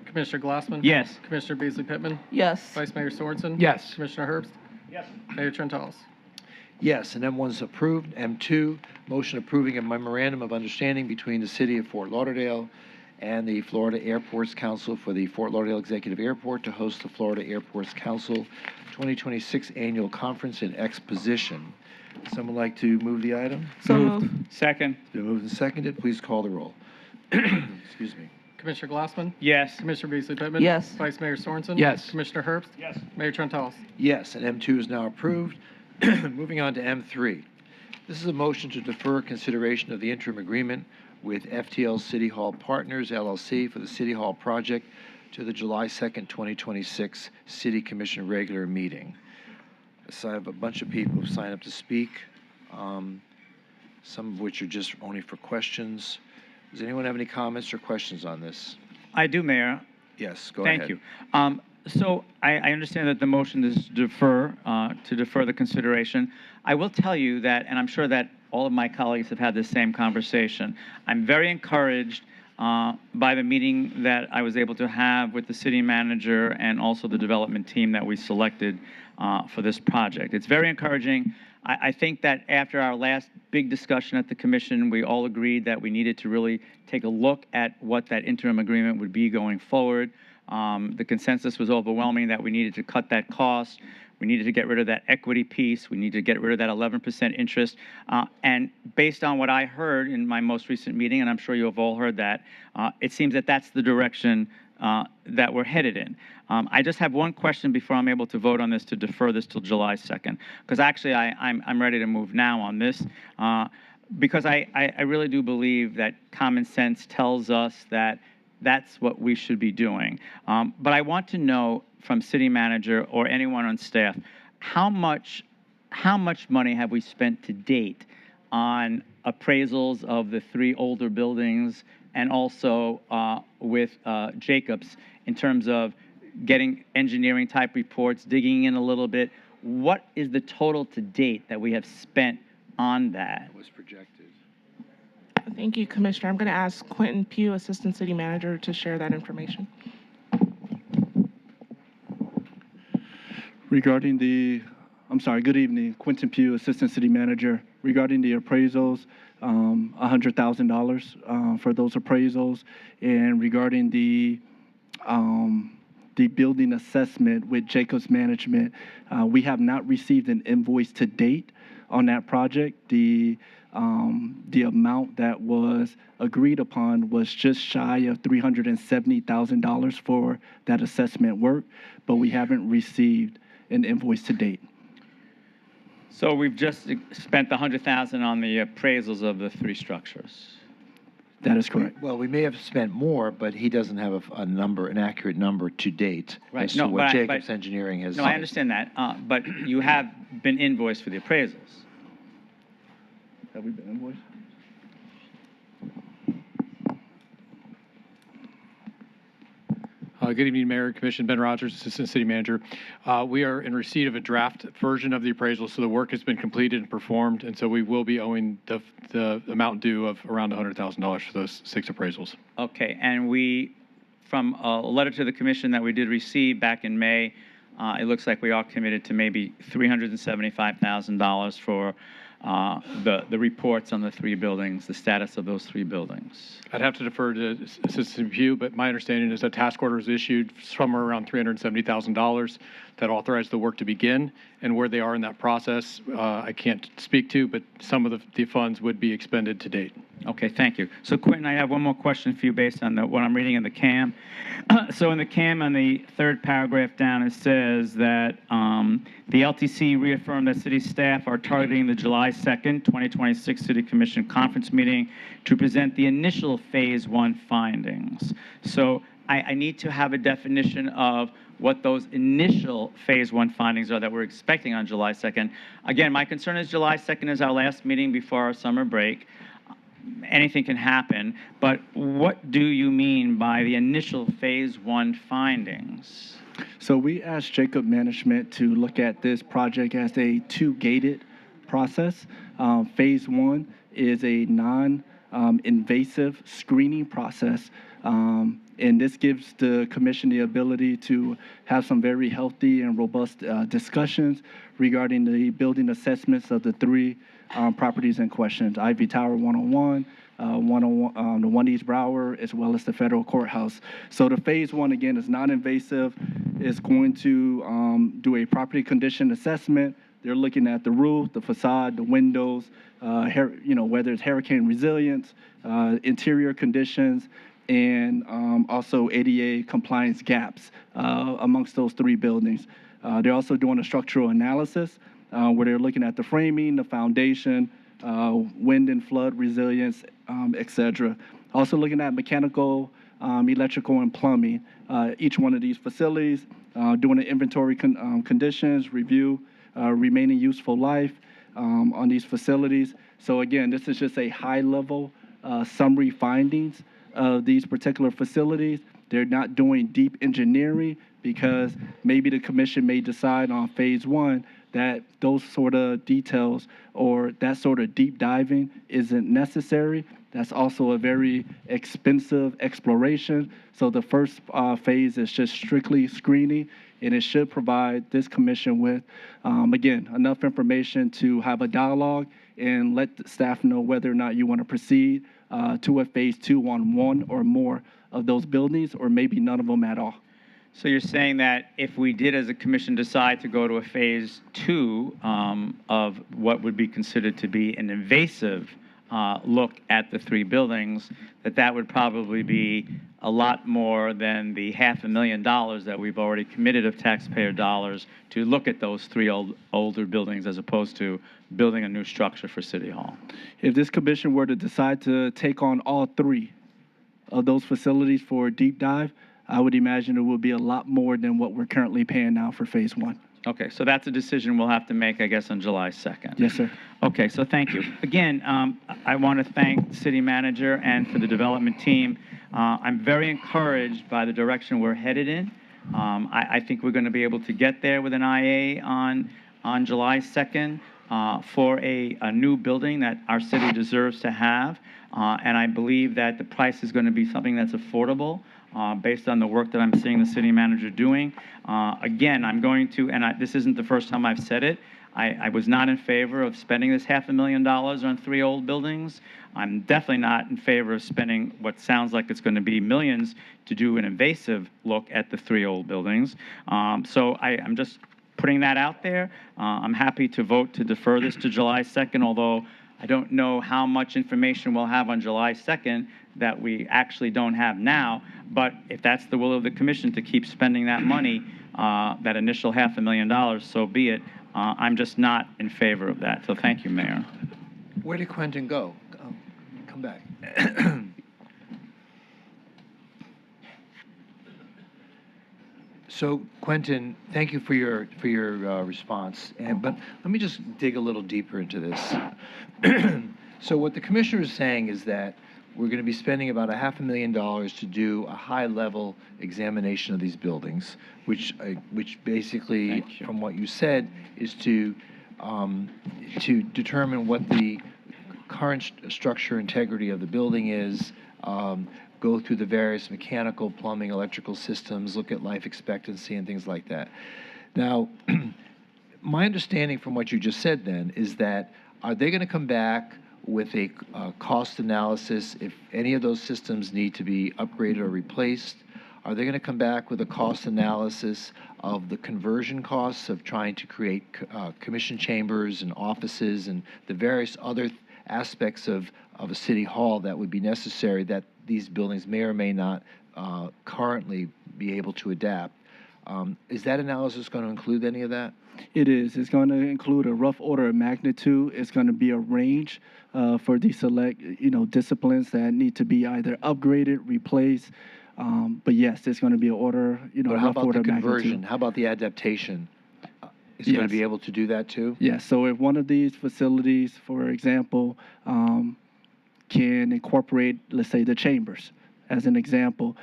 Speaker 5: Commissioner Glassman?
Speaker 16: Yes.
Speaker 5: Commissioner Beasley Pittman?
Speaker 7: Yes.
Speaker 5: Vice Mayor Sorensen?
Speaker 6: Yes.
Speaker 5: Commissioner Herbst?
Speaker 2: Yes.
Speaker 5: Mayor Trentalis?
Speaker 1: Yes, and M1's approved. M2, motion approving a memorandum of understanding between the City of Fort Lauderdale and the Florida Airports Council for the Fort Lauderdale Executive Airport to host the Florida Airports Council 2026 Annual Conference and Exposition. Someone like to move the item?
Speaker 7: So moved.
Speaker 16: Second.
Speaker 1: It's been moved and seconded. Please call the roll. Excuse me.
Speaker 5: Commissioner Glassman?
Speaker 16: Yes.
Speaker 5: Commissioner Beasley Pittman?
Speaker 7: Yes.
Speaker 5: Vice Mayor Sorensen?
Speaker 6: Yes.
Speaker 5: Commissioner Herbst?
Speaker 2: Yes.
Speaker 5: Mayor Trentalis?
Speaker 1: Yes, and M2 is now approved. Moving on to M3. This is a motion to defer consideration of the interim agreement with FTL City Hall Partners, LLC, for the City Hall project to the July 2nd, 2026 City Commission regular meeting. So I have a bunch of people who signed up to speak, some of which are just only for questions. Does anyone have any comments or questions on this?
Speaker 16: I do, Mayor.
Speaker 1: Yes, go ahead.
Speaker 16: Thank you. So I understand that the motion is to defer the consideration. I will tell you that, and I'm sure that all of my colleagues have had the same conversation. I'm very encouraged by the meeting that I was able to have with the city manager and also the development team that we selected for this project. It's very encouraging. I think that after our last big discussion at the commission, we all agreed that we needed to really take a look at what that interim agreement would be going forward. The consensus was overwhelming that we needed to cut that cost. We needed to get rid of that equity piece. We needed to get rid of that 11% interest. And based on what I heard in my most recent meeting, and I'm sure you have all heard that, it seems that that's the direction that we're headed in. I just have one question before I'm able to vote on this to defer this till July 2nd, because actually I'm ready to move now on this, because I really do believe that common sense tells us that that's what we should be doing. But I want to know from city manager or anyone on staff, how much how much money have we spent to date on appraisals of the 3 older buildings and also with Jacobs in terms of getting engineering type reports, digging in a little bit? What is the total to date that we have spent on that?
Speaker 1: Was projected.
Speaker 14: Thank you, Commissioner. I'm going to ask Quentin Pugh, Assistant City Manager, to share that information.
Speaker 17: Regarding good evening, Quentin Pugh, Assistant City Manager. Regarding the appraisals, $100,000 for those appraisals, and regarding the building assessment with Jacobs Management, we have not received an invoice to date on that project. The amount that was agreed upon was just shy of $370,000 for that assessment work, but we haven't received an invoice to date.
Speaker 16: So we've just spent the $100,000 on the appraisals of the 3 structures.
Speaker 17: That is correct.
Speaker 1: Well, we may have spent more, but he doesn't have an accurate number to date
Speaker 16: Right.
Speaker 1: as to what Jacobs Engineering has.
Speaker 16: No, I understand that, but you have been invoiced for the appraisals.
Speaker 17: Have we been invoiced?
Speaker 18: Good evening, Mayor and Commission. Ben Rogers, Assistant City Manager. We are in receipt of a draft version of the appraisal, so the work has been completed and performed, and so we will be owing the amount due of around $100,000 for those 6 appraisals.
Speaker 16: Okay, and from a letter to the commission that we did receive back in May, it looks like we are committed to maybe $375,000 for the reports on the 3 buildings, the status of those 3 buildings.
Speaker 18: I'd have to defer to Assistant Pugh, but my understanding is that task order was issued somewhere around $370,000 that authorized the work to begin, and where they are in that process, I can't speak to, but some of the funds would be expended to date.
Speaker 16: Okay, thank you. So Quentin, I have one more question for you based on what I'm reading in the CAM. So in the CAM, on the 3rd paragraph down, it says that the LTC reaffirmed that city staff are targeting the July 2nd, 2026 City Commission conference meeting to present the initial Phase 1 findings. So I need to have a definition of what those initial Phase 1 findings are that we're expecting on July 2nd. Again, my concern is July 2nd is our last meeting before our summer break. Anything can happen, but what do you mean by the initial Phase 1 findings?
Speaker 17: So we asked Jacob Management to look at this project as a 2-gated process. Phase 1 is a non-invasive screening process, and this gives the commission the ability to have some very healthy and robust discussions regarding the building assessments of the 3 properties in question: Ivy Tower 101, the 1 East Broward, as well as the federal courthouse. So the Phase 1, again, is non-invasive. It's going to do a property condition assessment. They're looking at the roof, the facade, the windows, whether it's hurricane resilience, interior conditions, and also ADA compliance gaps amongst those 3 buildings. They're also doing a structural analysis where they're looking at the framing, the foundation, wind and flood resilience, etc. Also looking at mechanical, electrical, and plumbing. Each one of these facilities, doing an inventory conditions, review remaining useful life on these facilities. So again, this is just a high-level summary findings of these particular facilities. They're not doing deep engineering because maybe the commission may decide on Phase 1 that those sort of details or that sort of deep diving isn't necessary. That's also a very expensive exploration. So the first phase is just strictly screening, and it should provide this commission with, again, enough information to have a dialogue and let the staff know whether or not you want to proceed to a Phase 2 on 1 or more of those buildings, or maybe none of them at all.
Speaker 16: So you're saying that if we did as a commission decide to go to a Phase 2 of what would be considered to be an invasive look at the 3 buildings, that would probably be a lot more than the $500,000 that we've already committed of taxpayer dollars to look at those 3 older buildings as opposed to building a new structure for City Hall.
Speaker 17: If this commission were to decide to take on all 3 of those facilities for a deep dive, I would imagine it would be a lot more than what we're currently paying now for Phase 1.
Speaker 16: Okay, so that's a decision we'll have to make, I guess, on July 2nd.
Speaker 17: Yes, sir.
Speaker 16: Okay, so thank you. Again, I want to thank the city manager and for the development team. I'm very encouraged by the direction we're headed in. I think we're going to be able to get there with an IA on July 2nd for a new building that our city deserves to have. And I believe that the price is going to be something that's affordable based on the work that I'm seeing the city manager doing. Again, I'm going to, and this isn't the first time I've said it, I was not in favor of spending this $500,000 on 3 old buildings. I'm definitely not in favor of spending what sounds like it's going to be millions to do an invasive look at the 3 old buildings. So I'm just putting that out there. I'm happy to vote to defer this to July 2nd, although I don't know how much information we'll have on July 2nd that we actually don't have now. But if that's the will of the commission to keep spending that money, that initial $500,000, so be it. I'm just not in favor of that. So thank you, Mayor.
Speaker 1: Where did Quentin go? Come back. So, Quentin, thank you for your response. But let me just dig a little deeper into this. So, what the commissioner is saying is that we're going to be spending about $500,000 to do a high-level examination of these buildings, which basically, from what you said, is to determine what the current structure integrity of the building is, go through the various mechanical, plumbing, electrical systems, look at life expectancy and things like that. Now, my understanding from what you just said then is that are they going to come back with a cost analysis if any of those systems need to be upgraded or replaced? Are they going to come back with a cost analysis of the conversion costs of trying to create commission chambers and offices and the various other aspects of a city hall that would be necessary that these buildings may or may not currently be able to adapt? Is that analysis going to include any of that?
Speaker 17: It is. It's going to include a rough order of magnitude. It's going to be a range for the select, disciplines that need to be either upgraded, replaced. But yes, it's going to be an order,
Speaker 1: But how
Speaker 17: rough
Speaker 1: about
Speaker 17: order
Speaker 1: the
Speaker 17: of
Speaker 1: conversion?
Speaker 17: magnitude.
Speaker 1: How about the adaptation? Is it going
Speaker 17: Yes.
Speaker 1: to be able to do that too?
Speaker 17: Yes. So if one of these facilities, for example, can incorporate, let's say, the chambers, as an example,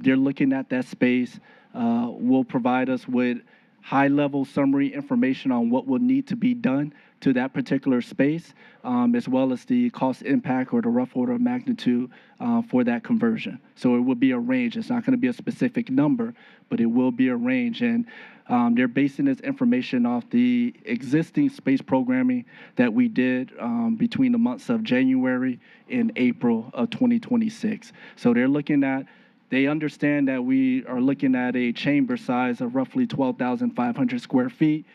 Speaker 17: they're looking at that space, will provide us with high-level summary information on what will need to be done to that particular space, as well as the cost impact or the rough order of magnitude for that conversion. So it will be a range. It's not going to be a specific number, but it will be a range. And they're basing this information off the existing space programming that we did between the months of January and April of 2026. So they're looking at They understand that we are looking at a chamber size of roughly 12,500 square feet.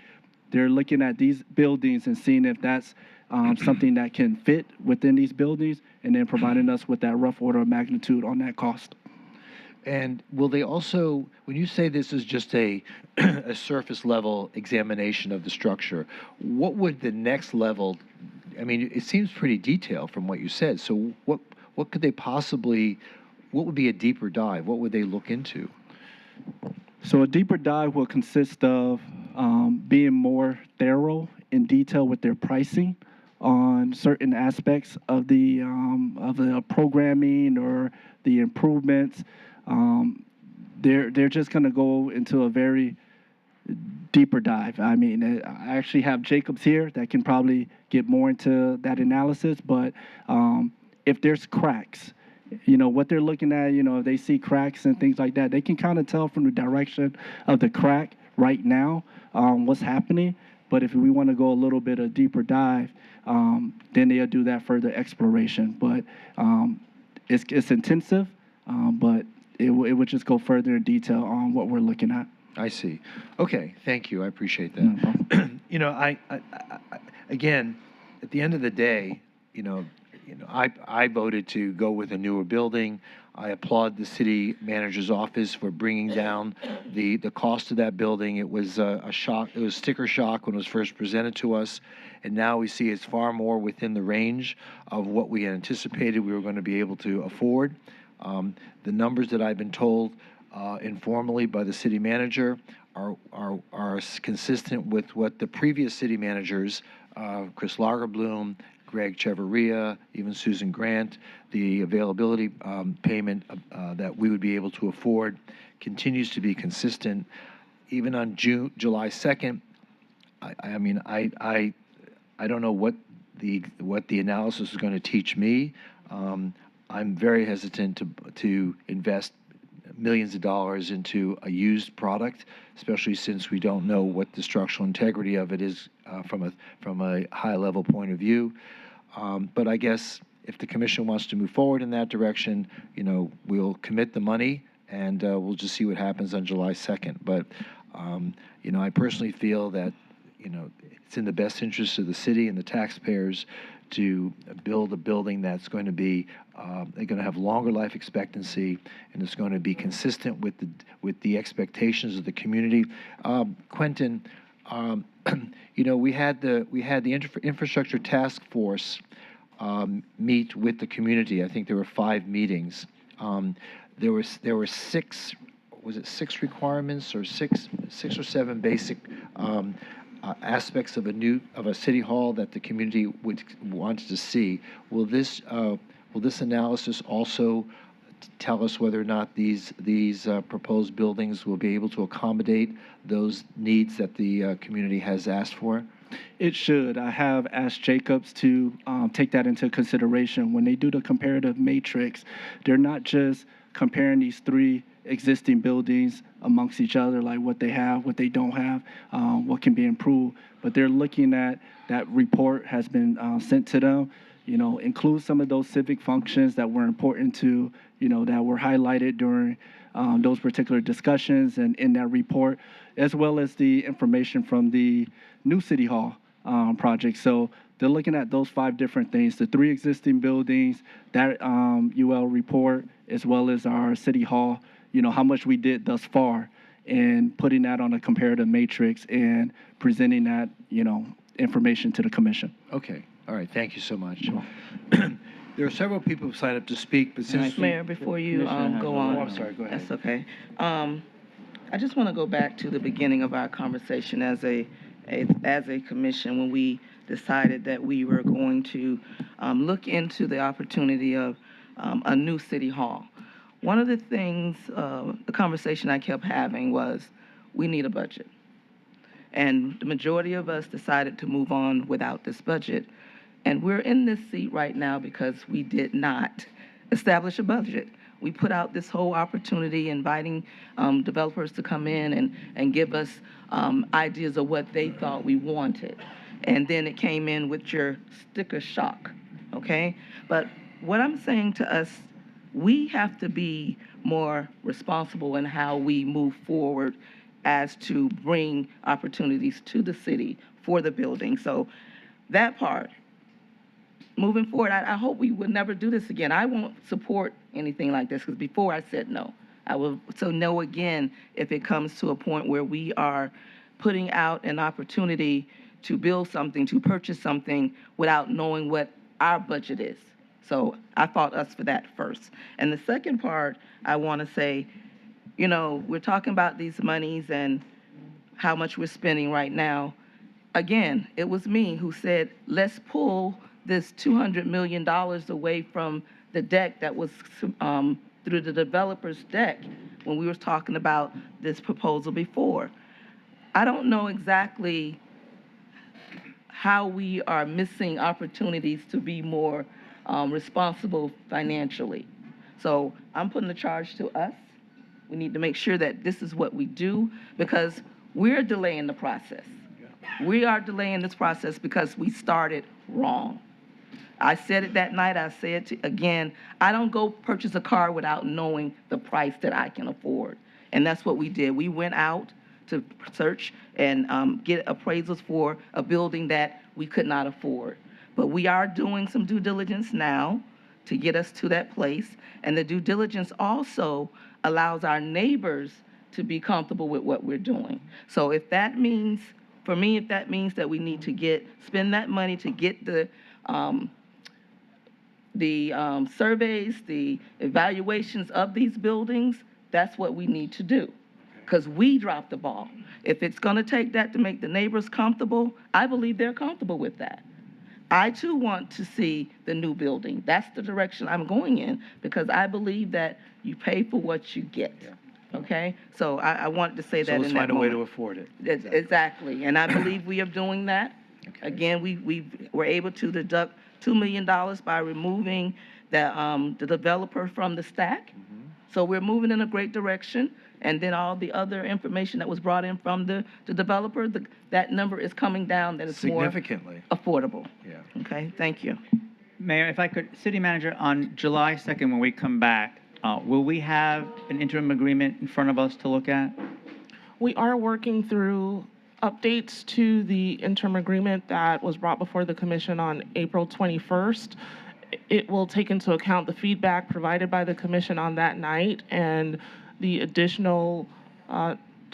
Speaker 17: They're looking at these buildings and seeing if that's something that can fit within these buildings, and then providing us with that rough order of magnitude on that cost.
Speaker 1: And will they also, when you say this is just a surface level examination of the structure, what would the next level, I mean, it seems pretty detailed from what you said. So what could they possibly, what would be a deeper dive? What would they look into?
Speaker 17: So a deeper dive will consist of being more thorough in detail with their pricing on certain aspects of the programming or the improvements. They're just going to go into a very deeper dive. I mean, I actually have Jacobs here that can probably get more into that analysis, but if there's cracks, what they're looking at, if they see cracks and things like that, they can kind of tell from the direction of the crack right now what's happening. But if we want to go a little bit of deeper dive, then they'll do that further exploration. But it's intensive, but it would just go further in detail on what we're looking at.
Speaker 1: I see. Okay, thank you. I appreciate that. I again, at the end of the day, I voted to go with a newer building. I applaud the city manager's office for bringing down the cost of that building. It was a shock. It was sticker shock when it was first presented to us, and now we see it's far more within the range of what we anticipated we were going to be able to afford. The numbers that I've been told informally by the city manager are consistent with what the previous city managers, Chris Lagerbloom, Greg Cheverria, even Susan Grant, the availability payment that we would be able to afford continues to be consistent. Even on July 2nd, I don't know what the analysis is going to teach me. I'm very hesitant to invest millions of dollars into a used product, especially since we don't know what the structural integrity of it is from a high level point of view. But I guess if the commission wants to move forward in that direction, we'll commit the money and we'll just see what happens on July 2nd. But I personally feel that it's in the best interest of the city and the taxpayers to build a building that's going to be going to have longer life expectancy, and it's going to be consistent with the expectations of the community. Quentin, we had the infrastructure task force meet with the community. I think there were 5 meetings. There were 6. Was it 6 requirements or 6 or 7 basic aspects of a city hall that the community wants to see? Will this analysis also tell us whether or not these proposed buildings will be able to accommodate those needs that the community has asked for?
Speaker 17: It should. I have asked Jacobs to take that into consideration. When they do the comparative matrix, they're not just comparing these 3 existing buildings amongst each other, like what they have, what they don't have, what can be improved, but they're looking at that report has been sent to them, include some of those civic functions that were important to, that were highlighted during those particular discussions and in that report, as well as the information from the new City Hall project. So they're looking at those 5 different things, the 3 existing buildings, that UL report, as well as our City Hall, how much we did thus far, and putting that on a comparative matrix and presenting that, information to the commission.
Speaker 1: Okay. All right. Thank you so much. There are several people who signed up to speak, but since
Speaker 7: Mayor, before you go on,
Speaker 1: I'm sorry. Go ahead.
Speaker 7: That's okay. I just want to go back to the beginning of our conversation as a commission when we decided that we were going to look into the opportunity of a new city hall. One of the things, the conversation I kept having was, we need a budget. And the majority of us decided to move on without this budget. And we're in this seat right now because we did not establish a budget. We put out this whole opportunity inviting developers to come in and give us ideas of what they thought we wanted. And then it came in with your sticker shock, okay? But what I'm saying to us, we have to be more responsible in how we move forward as to bring opportunities to the city for the building. So that part, moving forward, I hope we would never do this again. I won't support anything like this because before I said no. I will so no again if it comes to a point where we are putting out an opportunity to build something, to purchase something without knowing what our budget is. So I fought us for that first. And the second part, I want to say, we're talking about these monies and how much we're spending right now. Again, it was me who said, let's pull this $200 million away from the deck that was through the developer's deck when we were talking about this proposal before. I don't know exactly how we are missing opportunities to be more responsible financially. So I'm putting the charge to us. We need to make sure that this is what we do because we're delaying the process. We are delaying this process because we started wrong. I said it that night, I say it again, I don't go purchase a car without knowing the price that I can afford. And that's what we did. We went out to search and get appraisals for a building that we could not afford. But we are doing some due diligence now to get us to that place. And the due diligence also allows our neighbors to be comfortable with what we're doing. So if that means, for me, if that means that we need to spend that money to get the surveys, the evaluations of these buildings, that's what we need to do, because we dropped the ball. If it's going to take that to make the neighbors comfortable, I believe they're comfortable with that. I too want to see the new building. That's the direction I'm going in, because I believe that you pay for what you get. Okay? So I wanted to say that
Speaker 1: So
Speaker 7: in
Speaker 1: let's
Speaker 7: that
Speaker 1: find a way to
Speaker 7: moment.
Speaker 1: afford it.
Speaker 7: Exactly. And I believe we are doing that. Again, we were able to deduct $2 million by removing the developer from the stack. So we're moving in a great direction. And then all the other information that was brought in from the developer, that number is coming down, that it's more
Speaker 1: Significantly.
Speaker 7: affordable.
Speaker 1: Yeah.
Speaker 7: Okay, thank you.
Speaker 16: Mayor, if I could, City Manager, on July 2nd, when we come back, will we have an interim agreement in front of us to look at?
Speaker 14: We are working through updates to the interim agreement that was brought before the commission on April 21st. It will take into account the feedback provided by the commission on that night and the additional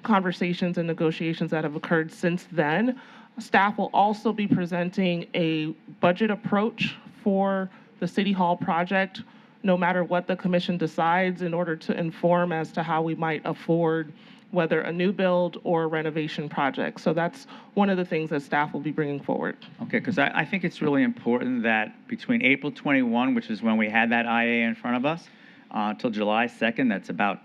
Speaker 14: conversations and negotiations that have occurred since then. Staff will also be presenting a budget approach for the City Hall project, no matter what the commission decides, in order to inform as to how we might afford whether a new build or a renovation project. So that's one of the things that staff will be bringing forward.
Speaker 16: Okay, because I think it's really important that between April 21, which is when we had that IA in front of us, till July 2nd, that's about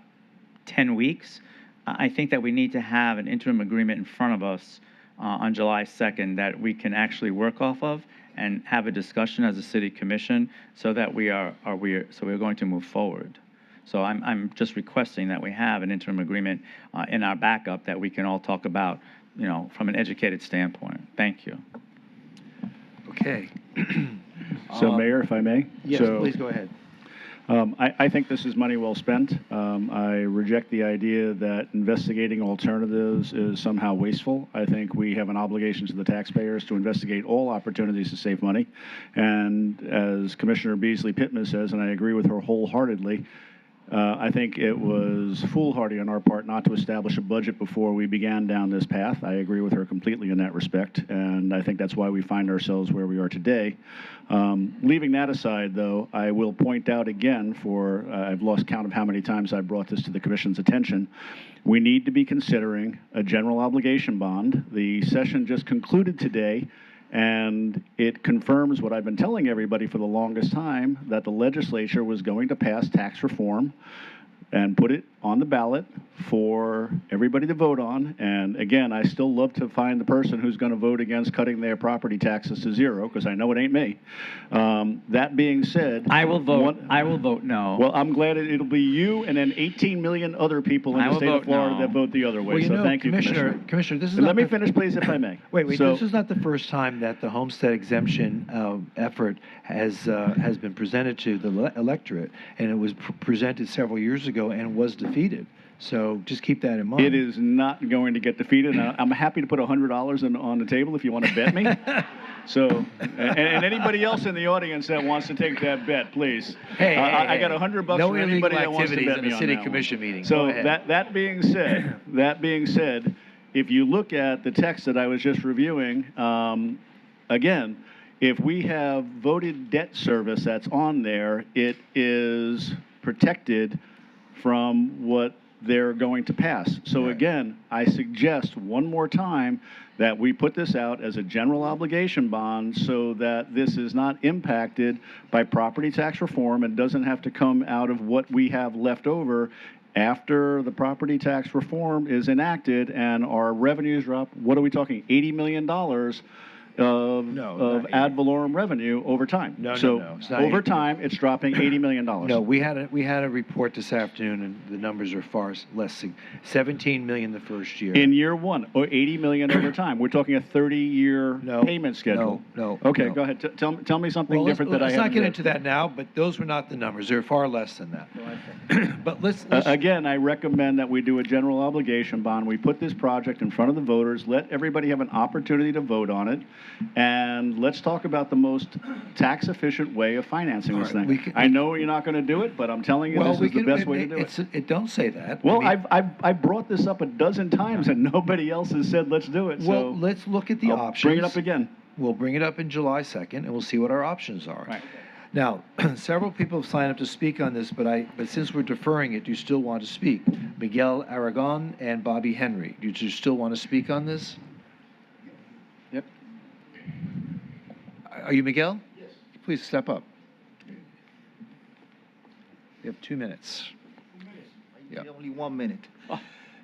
Speaker 16: 10 weeks. I think that we need to have an interim agreement in front of us on July 2nd that we can actually work off of and have a discussion as a city commission so that we're going to move forward. So I'm just requesting that we have an interim agreement in our backup that we can all talk about, from an educated standpoint. Thank you.
Speaker 1: Okay.
Speaker 2: So, Mayor, if I may?
Speaker 1: Yes, please go ahead.
Speaker 2: I think this is money well spent. I reject the idea that investigating alternatives is somehow wasteful. I think we have an obligation to the taxpayers to investigate all opportunities to save money. And as Commissioner Beasley Pittman says, and I agree with her wholeheartedly, I think it was foolhardy on our part not to establish a budget before we began down this path. I agree with her completely in that respect, and I think that's why we find ourselves where we are today. Leaving that aside, though, I will point out again, I've lost count of how many times I've brought this to the Commission's attention, we need to be considering a general obligation bond. The session just concluded today, and it confirms what I've been telling everybody for the longest time, that the legislature was going to pass tax reform and put it on the ballot for everybody to vote on. And again, I still love to find the person who's going to vote against cutting their property taxes to zero, because I know it ain't me. That being said,
Speaker 16: I will vote no.
Speaker 2: Well, I'm glad it'll be you and then 18 million other people in the state of Florida that vote the other way.
Speaker 1: Well,
Speaker 2: so thank you,
Speaker 1: Commissioner, this is
Speaker 2: Let me finish, please, if I may.
Speaker 1: Wait,
Speaker 2: So-
Speaker 1: this is not the first time that the homestead exemption effort has been presented to the electorate, and it was presented several years ago and was defeated. So just keep that in mind.
Speaker 2: It is not going to get defeated. I'm happy to put $100 on the table if you want to bet me. So, and anybody else in the audience that wants to take that bet, please.
Speaker 1: Hey,
Speaker 2: I got $100
Speaker 1: no
Speaker 2: for anybody that wants to
Speaker 1: activities
Speaker 2: bet
Speaker 1: in
Speaker 2: me
Speaker 1: a
Speaker 2: on
Speaker 1: city
Speaker 2: that
Speaker 1: commission
Speaker 2: one.
Speaker 1: meeting.
Speaker 2: So
Speaker 1: Go ahead.
Speaker 2: that being said, if you look at the text that I was just reviewing, again, if we have voted debt service that's on there, it is protected from what they're going to pass. So again, I suggest one more time that we put this out as a general obligation bond so that this is not impacted by property tax reform and doesn't have to come out of what we have left over after the property tax reform is enacted and our revenues drop. What are we talking? $80 million of ad valorem revenue over time.
Speaker 1: No. It's not
Speaker 2: over
Speaker 1: 80.
Speaker 2: time, it's dropping $80 million.
Speaker 1: No, we had a report this afternoon, and the numbers are far less. 17 million the first year.
Speaker 2: In year one, or 80 million over time. We're talking a 30-year payment schedule.
Speaker 1: No.
Speaker 2: Okay, go ahead. Tell me something different that I haven't
Speaker 1: Let's not get
Speaker 2: read.
Speaker 1: into that now, but those were not the numbers. They're far less than that. But let's
Speaker 2: Again, I recommend that we do a general obligation bond. We put this project in front of the voters, let everybody have an opportunity to vote on it, and let's talk about the most tax-efficient way of financing this thing. I know you're not going to do it, but I'm telling you this is the best way to do it.
Speaker 1: It don't say that.
Speaker 2: Well, I've brought this up a dozen times, and nobody else has said let's do it.
Speaker 1: Well,
Speaker 2: So
Speaker 1: let's look at the
Speaker 2: I'll
Speaker 1: options.
Speaker 2: bring it up again.
Speaker 1: We'll bring it up in July 2nd, and we'll see what our options are.
Speaker 2: Right.
Speaker 1: Now, several people have signed up to speak on this, but since we're deferring it, do you still want to speak? Miguel Aragon and Bobby Henry. Do you still want to speak on this?
Speaker 17: Yep.
Speaker 1: Are you Miguel? Yes. Please step up. You have 2 minutes. Yeah.
Speaker 19: Only 1 minute.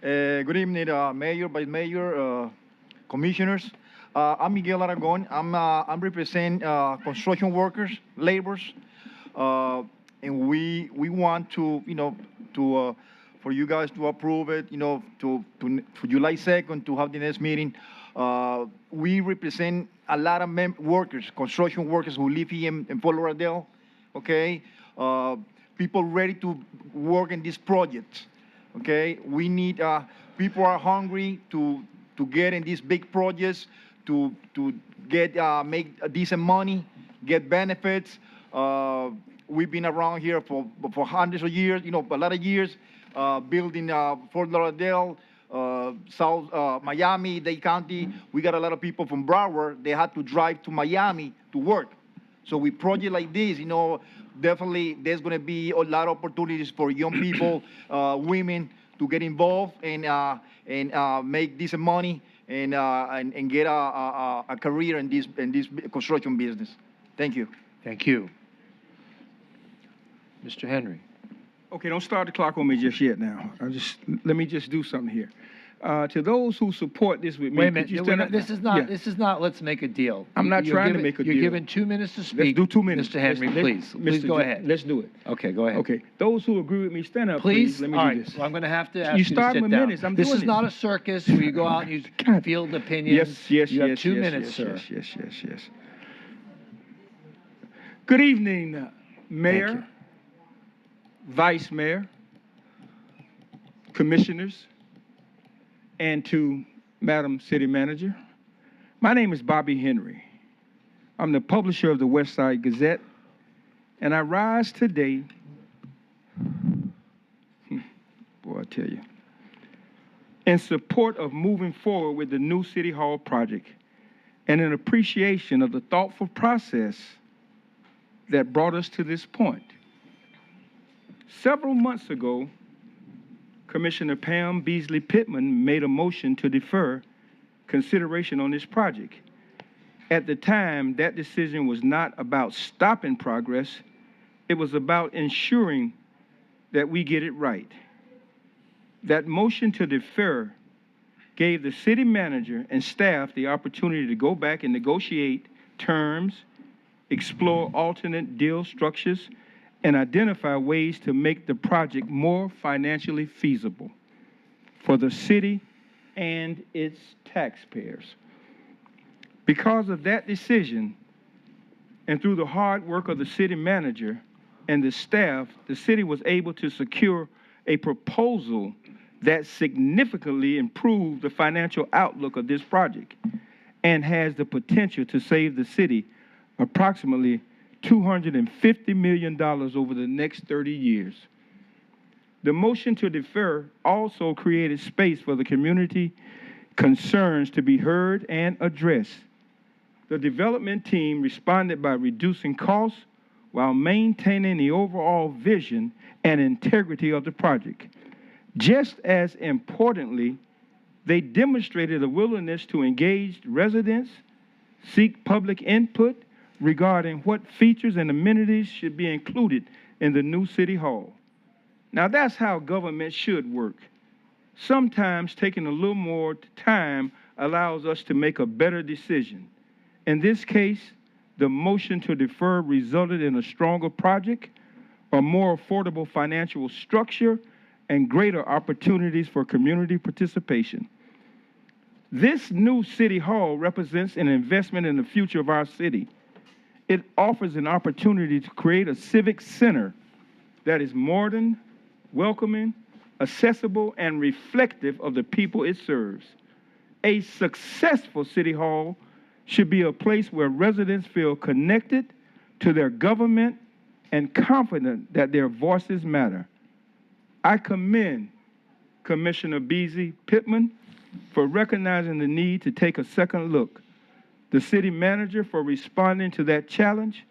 Speaker 19: Good evening, Mayor, Vice Mayor, Commissioners. I'm Miguel Aragon. I'm represent construction workers, laborers, and we want to for you guys to approve it. For July 2nd to have the next meeting. We represent a lot of workers, construction workers who live here in Fort Lauderdale. Okay. People ready to work in this project. Okay, we need people are hungry to get in these big projects, to get make decent money, get benefits. We've been around here for hundreds of years, a lot of years, building Fort Lauderdale, South Miami-Dade County. We got a lot of people from Broward. They had to drive to Miami to work. So with projects like this, definitely there's going to be a lot of opportunities for young people, women to get involved and make decent money and get a career in this construction business. Thank you.
Speaker 1: Thank you. Mr. Henry.
Speaker 20: Okay, don't start the clock on me just yet now. Let me just do something here. To those who support this with me,
Speaker 1: Wait a minute.
Speaker 20: could you stand up?
Speaker 1: This is not.
Speaker 20: Yeah.
Speaker 1: This is not. Let's make a deal.
Speaker 20: I'm not trying to make a deal.
Speaker 1: You're given 2 minutes to speak.
Speaker 20: Let's do 2 minutes.
Speaker 1: Mr. Henry, please. Please go ahead.
Speaker 20: Let's do it.
Speaker 1: Okay, go ahead.
Speaker 20: Okay, those who agree with me, stand up,
Speaker 1: Please.
Speaker 20: Let me
Speaker 1: All
Speaker 20: do
Speaker 1: right.
Speaker 20: this.
Speaker 1: Well, I'm going to have to ask
Speaker 20: You
Speaker 1: to
Speaker 20: start
Speaker 1: sit
Speaker 20: with
Speaker 1: down.
Speaker 20: minutes. I'm
Speaker 1: This
Speaker 20: doing
Speaker 1: is
Speaker 20: it.
Speaker 1: not a circus where you go out and you field opinions.
Speaker 20: Yes.
Speaker 1: You have 2 minutes, sir.
Speaker 20: Yes. Good evening, Mayor, Vice Mayor, Commissioners, and to Madam City Manager. My name is Bobby Henry. I'm the publisher of the West Side Gazette, and I rise today, boy, I tell you, in support of moving forward with the new City Hall project and in appreciation of the thoughtful process that brought us to this point. Several months ago, Commissioner Pam Beasley Pittman made a motion to defer consideration on this project. At the time, that decision was not about stopping progress, it was about ensuring that we get it right. That motion to defer gave the city manager and staff the opportunity to go back and negotiate terms, explore alternate deal structures, and identify ways to make the project more financially feasible for the city and its taxpayers. Because of that decision, and through the hard work of the city manager and the staff, the city was able to secure a proposal that significantly improved the financial outlook of this project and has the potential to save the city approximately $250 million over the next 30 years. The motion to defer also created space for the community concerns to be heard and addressed. The development team responded by reducing costs while maintaining the overall vision and integrity of the project. Just as importantly, they demonstrated a willingness to engage residents, seek public input regarding what features and amenities should be included in the new city hall. Now that's how government should work. Sometimes taking a little more time allows us to make a better decision. In this case, the motion to defer resulted in a stronger project, a more affordable financial structure, and greater opportunities for community participation. This new city hall represents an investment in the future of our city. It offers an opportunity to create a civic center that is modern, welcoming, accessible, and reflective of the people it serves. A successful city hall should be a place where residents feel connected to their government and confident that their voices matter. I commend Commissioner Beasley Pittman for recognizing the need to take a second look, the city manager for responding to that challenge,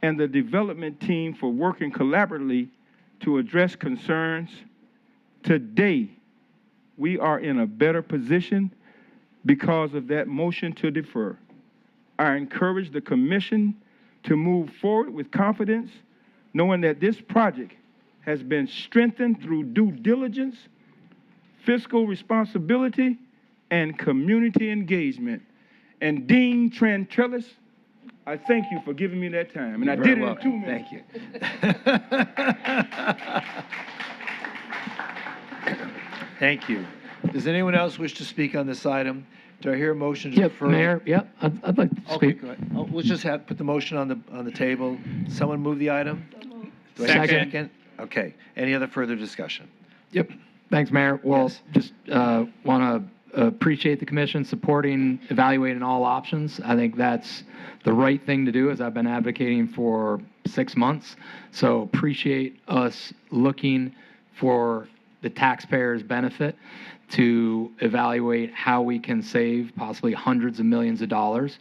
Speaker 20: and the development team for working collaboratively to address concerns. Today, we are in a better position because of that motion to defer. I encourage the commission to move forward with confidence, knowing that this project has been strengthened through due diligence, fiscal responsibility, and community engagement. And Dean Trentrelis, I thank you for giving me that time. And I did it in 2 minutes.
Speaker 1: Thank you. Thank you. Does anyone else wish to speak on this item? Do I hear a motion to defer?
Speaker 6: Mayor, I'd like to
Speaker 1: Okay,
Speaker 6: speak.
Speaker 1: go ahead. Oh, let's just put the motion on the table. Someone move the item? Do I hear a
Speaker 6: Second.
Speaker 1: second? Okay. Any other further discussion?
Speaker 6: Yep. Thanks, Mayor. Well,
Speaker 1: Yes.
Speaker 6: just want to appreciate the commission supporting evaluating all options. I think that's the right thing to do, as I've been advocating for 6 months. So appreciate us looking for the taxpayers' benefit to evaluate how we can save possibly hundreds of millions of dollars.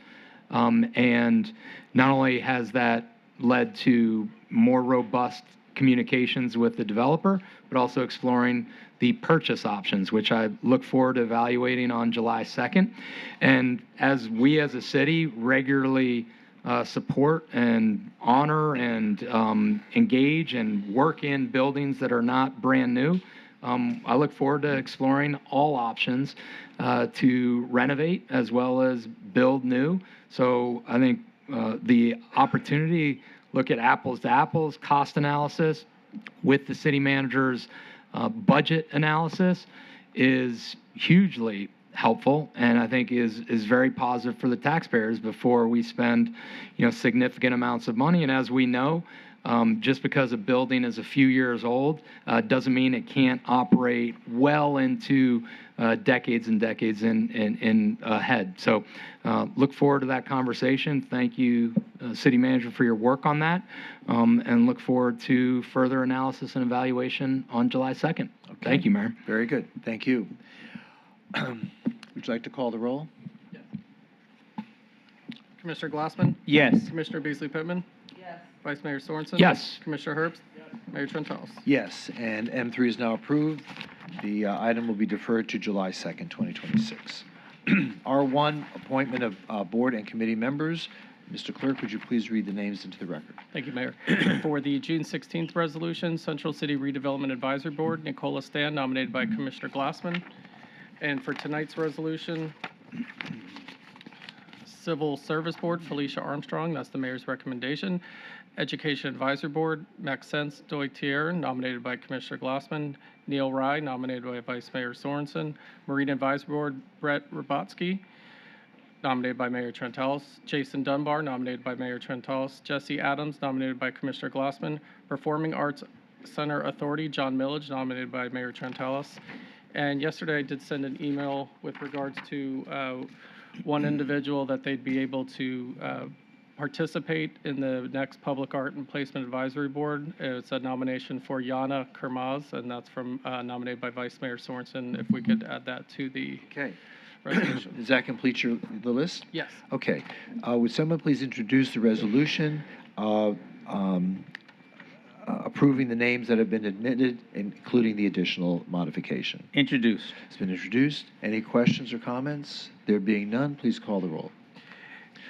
Speaker 6: And not only has that led to more robust communications with the developer, but also exploring the purchase options, which I look forward to evaluating on July 2nd. And as we as a city regularly support and honor and engage and work in buildings that are not brand new, I look forward to exploring all options to renovate as well as build new. So I think the opportunity, look at apples to apples cost analysis with the city manager's budget analysis is hugely helpful, and I think is very positive for the taxpayers before we spend, significant amounts of money. And as we know, just because a building is a few years old doesn't mean it can't operate well into decades and decades in ahead. So look forward to that conversation. Thank you, City Manager, for your work on that, and look forward to further analysis and evaluation on July 2nd. Okay. Thank you, Mayor.
Speaker 1: Very good. Thank you. Would you like to call the roll?
Speaker 5: Commissioner Glassman?
Speaker 16: Yes.
Speaker 5: Commissioner Beasley Pittman? Yes. Vice Mayor Sorensen?
Speaker 6: Yes.
Speaker 5: Commissioner Herbst? Yes. Mayor Trentalis?
Speaker 1: Yes, and M3 is now approved. The item will be deferred to July 2nd, 2026. R1, appointment of board and committee members. Mr. Clerk, would you please read the names into the record?
Speaker 5: Thank you, Mayor. For the June 16th resolution, Central City Redevelopment Advisory Board, Nicola Stan, nominated by Commissioner Glassman. And for tonight's resolution, Civil Service Board, Felicia Armstrong, that's the mayor's recommendation. Education Advisory Board, Maxence Doitier, nominated by Commissioner Glassman. Neil Rye, nominated by Vice Mayor Sorensen. Marine Advisory Board, Brett Rabotsky, nominated by Mayor Trentalis. Jason Dunbar, nominated by Mayor Trentalis. Jesse Adams, nominated by Commissioner Glassman. Performing Arts Center Authority, John Millage, nominated by Mayor Trentalis. And yesterday I did send an email with regards to one individual that they'd be able to participate in the next Public Art and Placement Advisory Board. It's a nomination for Yana Kermaz, and that's from nominated by Vice Mayor Sorensen. If we could add that to the resolution.
Speaker 1: Does that complete the list?
Speaker 5: Yes.
Speaker 1: Okay. Would someone please introduce the resolution approving the names that have been admitted, including the additional modification?
Speaker 16: Introduced.
Speaker 1: It's been introduced. Any questions or comments? There being none, please call the roll.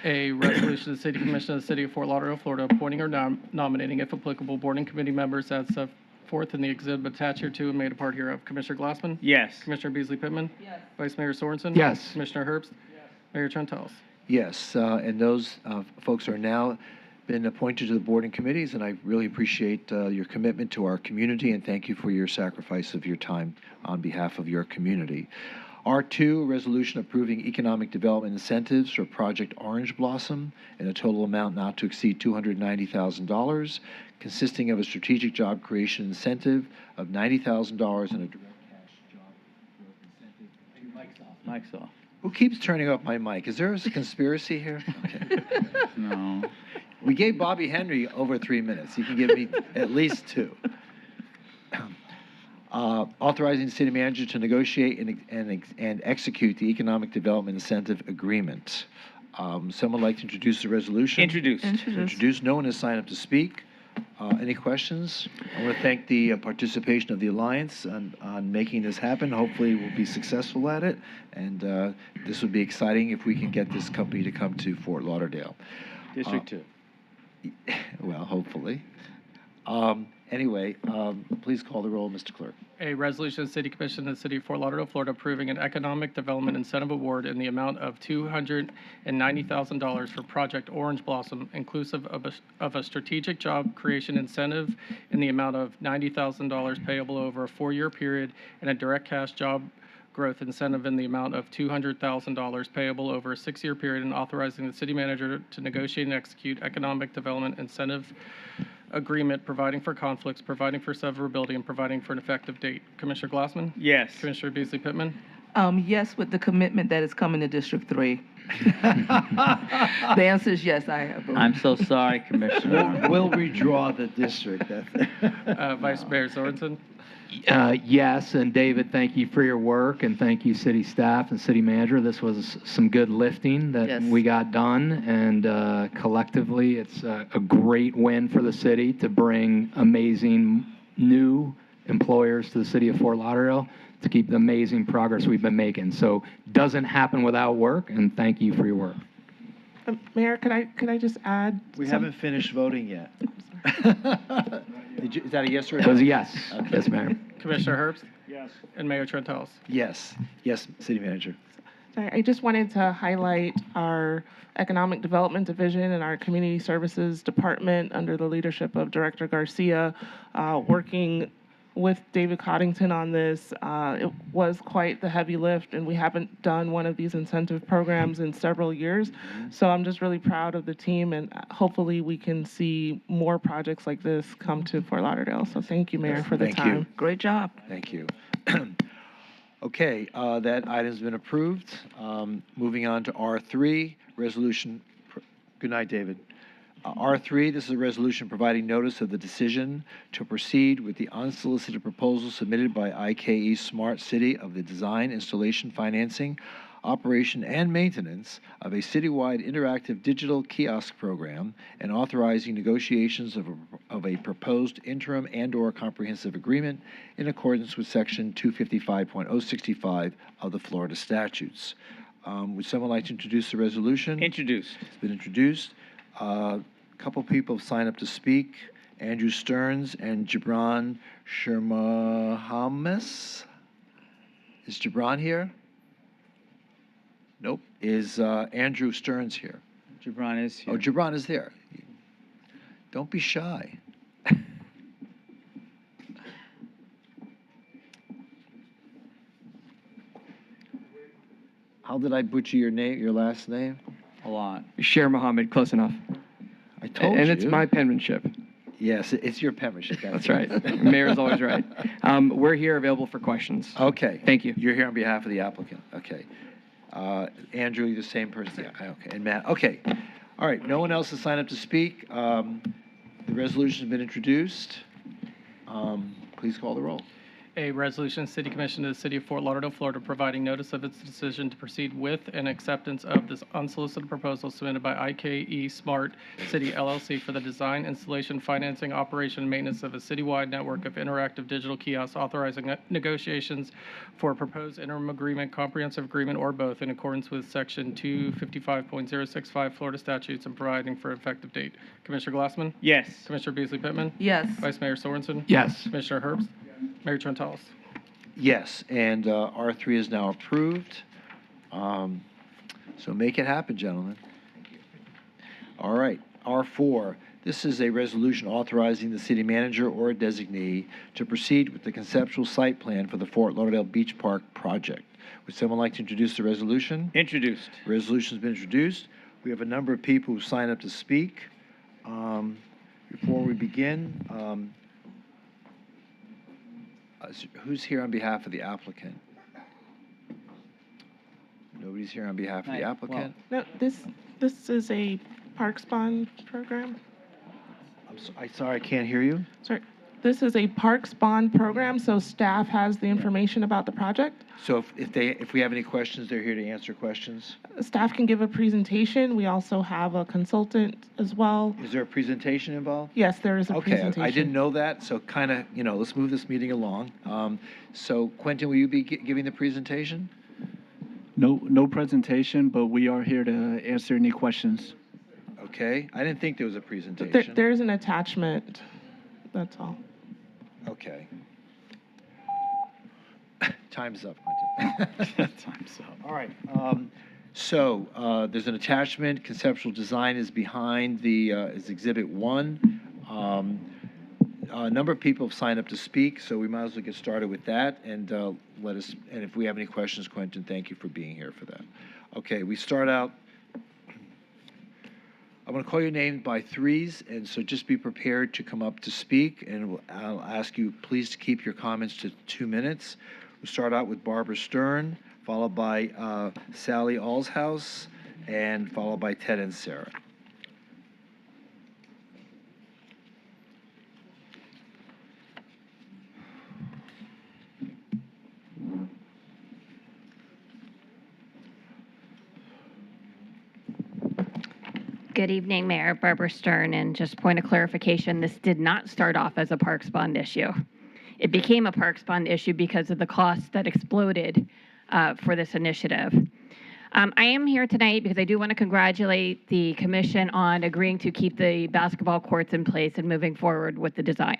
Speaker 5: A resolution of the City Commission of the City of Fort Lauderdale, Florida, appointing or nominating, if applicable, board and committee members as set forth in the exhibit attached here to and made a part hereof. Commissioner Glassman?
Speaker 16: Yes.
Speaker 5: Commissioner Beasley Pittman? Yes. Vice Mayor Sorensen?
Speaker 6: Yes.
Speaker 5: Commissioner Herbst? Yes. Mayor Trentalis?
Speaker 1: Yes, and those folks are now been appointed to the board and committees, and I really appreciate your commitment to our community, and thank you for your sacrifice of your time on behalf of your community. R2, resolution approving economic development incentives for Project Orange Blossom in a total amount not to exceed $290,000, consisting of a strategic job creation incentive of $90,000 and a direct cash job growth incentive.
Speaker 16: Mike's off.
Speaker 1: Who keeps turning off my mic? Is there a conspiracy here? Okay.
Speaker 16: No.
Speaker 1: We gave Bobby Henry over 3 minutes. You can give me at least 2. Authorizing the city manager to negotiate and execute the economic development incentive agreement. Someone like to introduce the resolution?
Speaker 16: Introduced.
Speaker 1: Introduced. No one has signed up to speak. Any questions? I want to thank the participation of the Alliance on making this happen. Hopefully, we'll be successful at it, and this would be exciting if we can get this company to come to Fort Lauderdale.
Speaker 16: District 2.
Speaker 1: Well, hopefully. Anyway, please call the roll, Mr. Clerk.
Speaker 5: A resolution of the City Commission of the City of Fort Lauderdale, Florida, approving an economic development incentive award in the amount of $290,000 for Project Orange Blossom, inclusive of a strategic job creation incentive in the amount of $90,000 payable over a 4-year period, and a direct cash job growth incentive in the amount of $200,000 payable over a 6-year period, and authorizing the city manager to negotiate and execute economic development incentive agreement, providing for conflicts, providing for severability, and providing for an effective date. Commissioner Glassman?
Speaker 16: Yes.
Speaker 5: Commissioner Beasley Pittman?
Speaker 7: Yes, with the commitment that it's coming to District 3. The answer is yes, I approve.
Speaker 16: I'm so sorry, Commissioner.
Speaker 1: We'll redraw the district.
Speaker 5: Vice Mayor Sorensen?
Speaker 6: Yes, and David, thank you for your work, and thank you, city staff and city manager. This was some good lifting that we got done, and collectively, it's a great win for the city to bring amazing new employers to the city of Fort Lauderdale to keep the amazing progress we've been making. So, doesn't happen without work, and thank you for your work.
Speaker 14: Mayor, could I just add?
Speaker 1: We haven't finished voting yet. Is that a yes or a
Speaker 6: It
Speaker 1: no?
Speaker 6: was a yes.
Speaker 1: Okay.
Speaker 6: Yes, Mayor.
Speaker 5: Commissioner Herbst?
Speaker 20: Yes.
Speaker 5: And Mayor Trentalis?
Speaker 1: Yes. Yes, City Manager.
Speaker 14: Sorry, I just wanted to highlight our Economic Development Division and our Community Services Department under the leadership of Director Garcia, working with David Coddington on this. It was quite the heavy lift, and we haven't done one of these incentive programs in several years. So I'm just really proud of the team, and hopefully we can see more projects like this come to Fort Lauderdale. So thank you, Mayor, for the
Speaker 1: Thank
Speaker 14: time.
Speaker 1: you.
Speaker 7: Great job.
Speaker 1: Thank you. Okay, that item's been approved. Moving on to R3, resolution. Good night, David. R3, this is a resolution providing notice of the decision to proceed with the unsolicited proposal submitted by IKE Smart City of the design, installation, financing, operation, and maintenance of a citywide interactive digital kiosk program, and authorizing negotiations of a proposed interim and/or comprehensive agreement in accordance with Section 255.065 of the Florida statutes. Would someone like to introduce the resolution?
Speaker 16: Introduced.
Speaker 1: It's been introduced. A couple people have signed up to speak. Andrew Stearns and Gibran Shermahamis. Is Gibran here? Nope. Is Andrew Stearns here?
Speaker 16: Gibran is here.
Speaker 1: Oh, Gibran is there. Don't be shy. How did I butcher your name, your last name?
Speaker 16: A lot.
Speaker 21: Sher Mohammed, close enough.
Speaker 1: I told you.
Speaker 21: And it's my penmanship.
Speaker 1: Yes, it's your penmanship.
Speaker 21: That's right. Mayor's always right. We're here available for questions.
Speaker 1: Okay.
Speaker 21: Thank you.
Speaker 1: You're here on behalf of the applicant. Okay. Andrew, you're the same person. Yeah. Okay. And Matt. Okay. All right. No one else has signed up to speak. The resolution has been introduced. Please call the roll.
Speaker 5: A resolution, City Commission of the City of Fort Lauderdale, Florida, providing notice of its decision to proceed with and acceptance of this unsolicited proposal submitted by IKE Smart City LLC for the design, installation, financing, operation, and maintenance of a citywide network of interactive digital kiosks, authorizing negotiations for a proposed interim agreement, comprehensive agreement, or both in accordance with Section 255.065 Florida statutes and providing for an effective date. Commissioner Glassman?
Speaker 16: Yes.
Speaker 5: Commissioner Beasley Pittman?
Speaker 7: Yes.
Speaker 5: Vice Mayor Sorensen?
Speaker 21: Yes.
Speaker 5: Commissioner Herbst? Mayor Trentalis?
Speaker 1: Yes, and R3 is now approved. So make it happen, gentlemen. All right, R4. This is a resolution authorizing the city manager or a designee to proceed with the conceptual site plan for the Fort Lauderdale Beach Park project. Would someone like to introduce the resolution?
Speaker 16: Introduced.
Speaker 1: Resolution's been introduced. We have a number of people who signed up to speak. Before we begin, who's here on behalf of the applicant? Nobody's here on behalf of the applicant?
Speaker 14: No, this is a Parks Bond program.
Speaker 1: I'm sorry, I can't hear you.
Speaker 14: Sorry. This is a Parks Bond program, so staff has the information about the project.
Speaker 1: So if we have any questions, they're here to answer questions.
Speaker 14: Staff can give a presentation. We also have a consultant as well.
Speaker 1: Is there a presentation involved?
Speaker 14: Yes, there is a
Speaker 1: Okay,
Speaker 14: presentation.
Speaker 1: I didn't know that, so kind of, let's move this meeting along. So Quentin, will you be giving the presentation?
Speaker 17: No presentation, but we are here to answer any questions.
Speaker 1: Okay, I didn't think there was a presentation.
Speaker 14: There is an attachment, that's all.
Speaker 1: Okay. Time's up, Quentin.
Speaker 17: Time's up.
Speaker 1: All right. So there's an attachment. Conceptual design is behind is Exhibit 1. A number of people have signed up to speak, so we might as well get started with that. And and if we have any questions, Quentin, thank you for being here for that. Okay, we start out. I'm going to call your name by threes, and so just be prepared to come up to speak. And I'll ask you, please, to keep your comments to 2 minutes. We'll start out with Barbara Stern, followed by Sally Allshouse, and followed by Ted and Sarah.
Speaker 4: Good evening, Mayor. Barbara Stern, and just point of clarification, this did not start off as a Parks Bond issue. It became a Parks Bond issue because of the costs that exploded for this initiative. I am here tonight because I do want to congratulate the commission on agreeing to keep the basketball courts in place and moving forward with the design.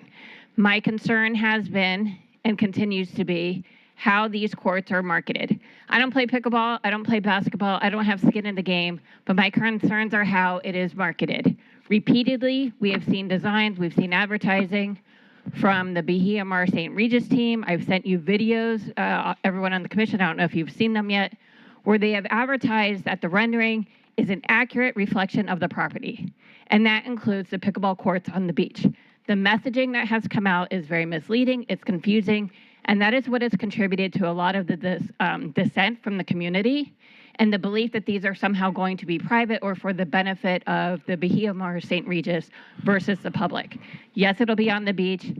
Speaker 4: My concern has been and continues to be how these courts are marketed. I don't play pickleball, I don't play basketball, I don't have skin in the game, but my concerns are how it is marketed. Repeatedly, we have seen designs, we've seen advertising from the BHMR St. Regis team. I've sent you videos, everyone on the commission, I don't know if you've seen them yet, where they have advertised that the rendering is an accurate reflection of the property. And that includes the pickleball courts on the beach. The messaging that has come out is very misleading, it's confusing, and that is what has contributed to a lot of this dissent from the community and the belief that these are somehow going to be private or for the benefit of the BHMR St. Regis versus the public. Yes, it'll be on the beach.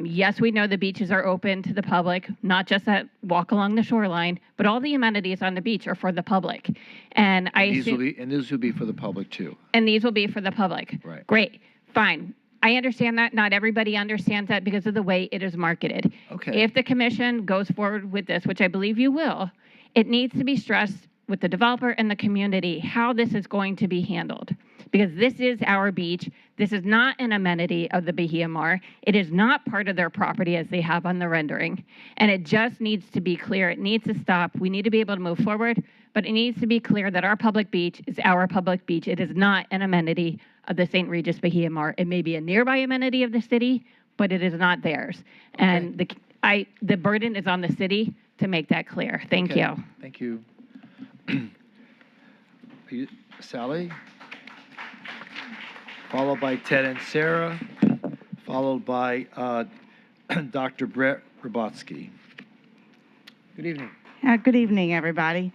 Speaker 4: Yes, we know the beaches are open to the public, not just that walk along the shoreline, but all the amenities on the beach are for the public. And
Speaker 1: these will be for the public too.
Speaker 4: And these will be for the public.
Speaker 1: Right.
Speaker 4: Great, fine. I understand that. Not everybody understands that because of the way it is marketed.
Speaker 1: Okay.
Speaker 4: If the commission goes forward with this, which I believe you will, it needs to be stressed with the developer and the community how this is going to be handled. Because this is our beach. This is not an amenity of the BHMR. It is not part of their property as they have on the rendering. And it just needs to be clear. It needs to stop. We need to be able to move forward, but it needs to be clear that our public beach is our public beach. It is not an amenity of the St. Regis BHMR. It may be a nearby amenity of the city, but it is not theirs. Okay. And the burden is on the city to make that clear. Thank you.
Speaker 1: Thank you. Sally? Followed by Ted and Sarah, followed by Dr. Brett Robotsky. Good evening.
Speaker 22: Good evening, everybody.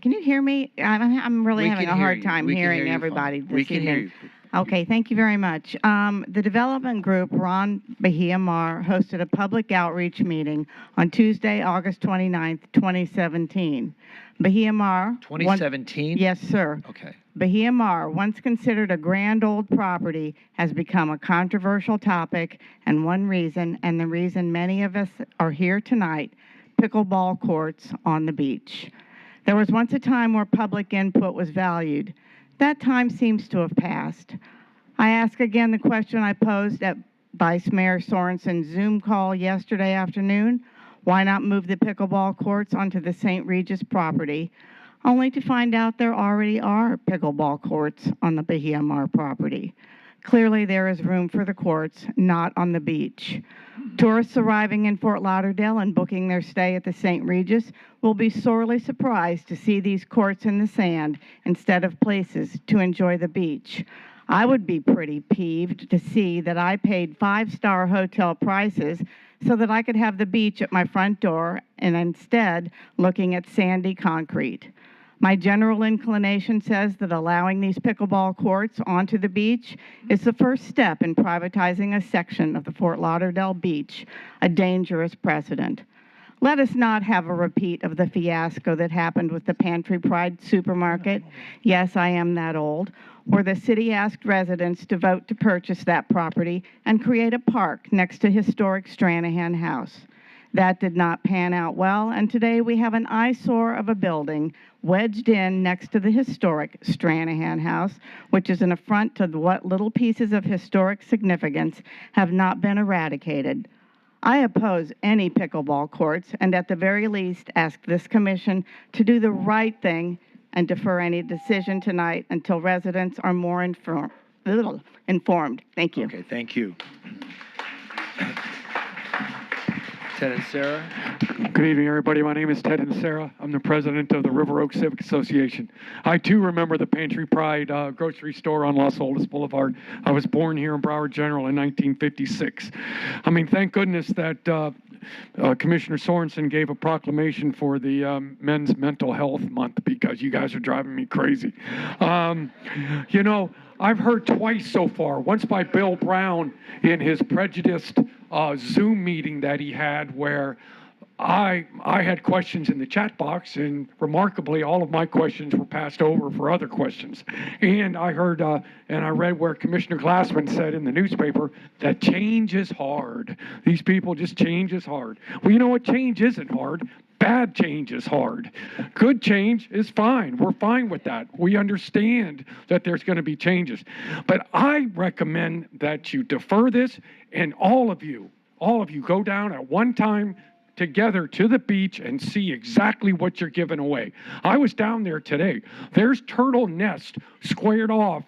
Speaker 22: Can you hear me? I'm really having a hard time hearing everybody this evening. Okay, thank you very much. The development group, Ron BHMR, hosted a public outreach meeting on Tuesday, August 29th, 2017. BHMR...
Speaker 1: 2017?
Speaker 22: Yes, sir.
Speaker 1: Okay.
Speaker 22: BHMR, once considered a grand old property, has become a controversial topic, and the reason many of us are here tonight, pickleball courts on the beach. There was once a time where public input was valued. That time seems to have passed. I ask again the question I posed at Vice Mayor Sorensen's Zoom call yesterday afternoon. Why not move the pickleball courts onto the St. Regis property, only to find out there already are pickleball courts on the BHMR property. Clearly there is room for the courts, not on the beach. Tourists arriving in Fort Lauderdale and booking their stay at the St. Regis will be sorely surprised to see these courts in the sand instead of places to enjoy the beach. I would be pretty peeved to see that I paid 5-star hotel prices so that I could have the beach at my front door and instead looking at sandy concrete. My general inclination says that allowing these pickleball courts onto the beach is the first step in privatizing a section of the Fort Lauderdale beach, a dangerous precedent. Let us not have a repeat of the fiasco that happened with the Pantry Pride supermarket. Yes, I am that old. Where the city asked residents to vote to purchase that property and create a park next to historic Stranahan House. That did not pan out well, and today we have an eyesore of a building wedged in next to the historic Stranahan House, which is an affront to what little pieces of historic significance have not been eradicated. I oppose any pickleball courts, and at the very least ask this commission to do the right thing and defer any decision tonight until residents are more informed. Thank you.
Speaker 1: Okay, thank you. Ted and Sarah.
Speaker 3: Good evening, everybody. My name is Ted and Sarah. I'm the president of the River Oak Civic Association. I, too, remember the Pantry Pride grocery store on Los Olas Boulevard. I was born here in Broward General in 1956. I mean, thank goodness that Commissioner Sorensen gave a proclamation for the Men's Mental Health Month, because you guys are driving me crazy. You know, I've heard twice so far, once by Bill Brown in his prejudiced Zoom meeting that he had, where I had questions in the chat box, and remarkably, all of my questions were passed over for other questions. And I heard and I read where Commissioner Glassman said in the newspaper that change is hard. These people just change is hard. Well, you know what? Change isn't hard. Bad change is hard. Good change is fine. We're fine with that. We understand that there's going to be changes. But I recommend that you defer this, and all of you go down at one time together to the beach and see exactly what you're giving away. I was down there today. There's turtle nest squared off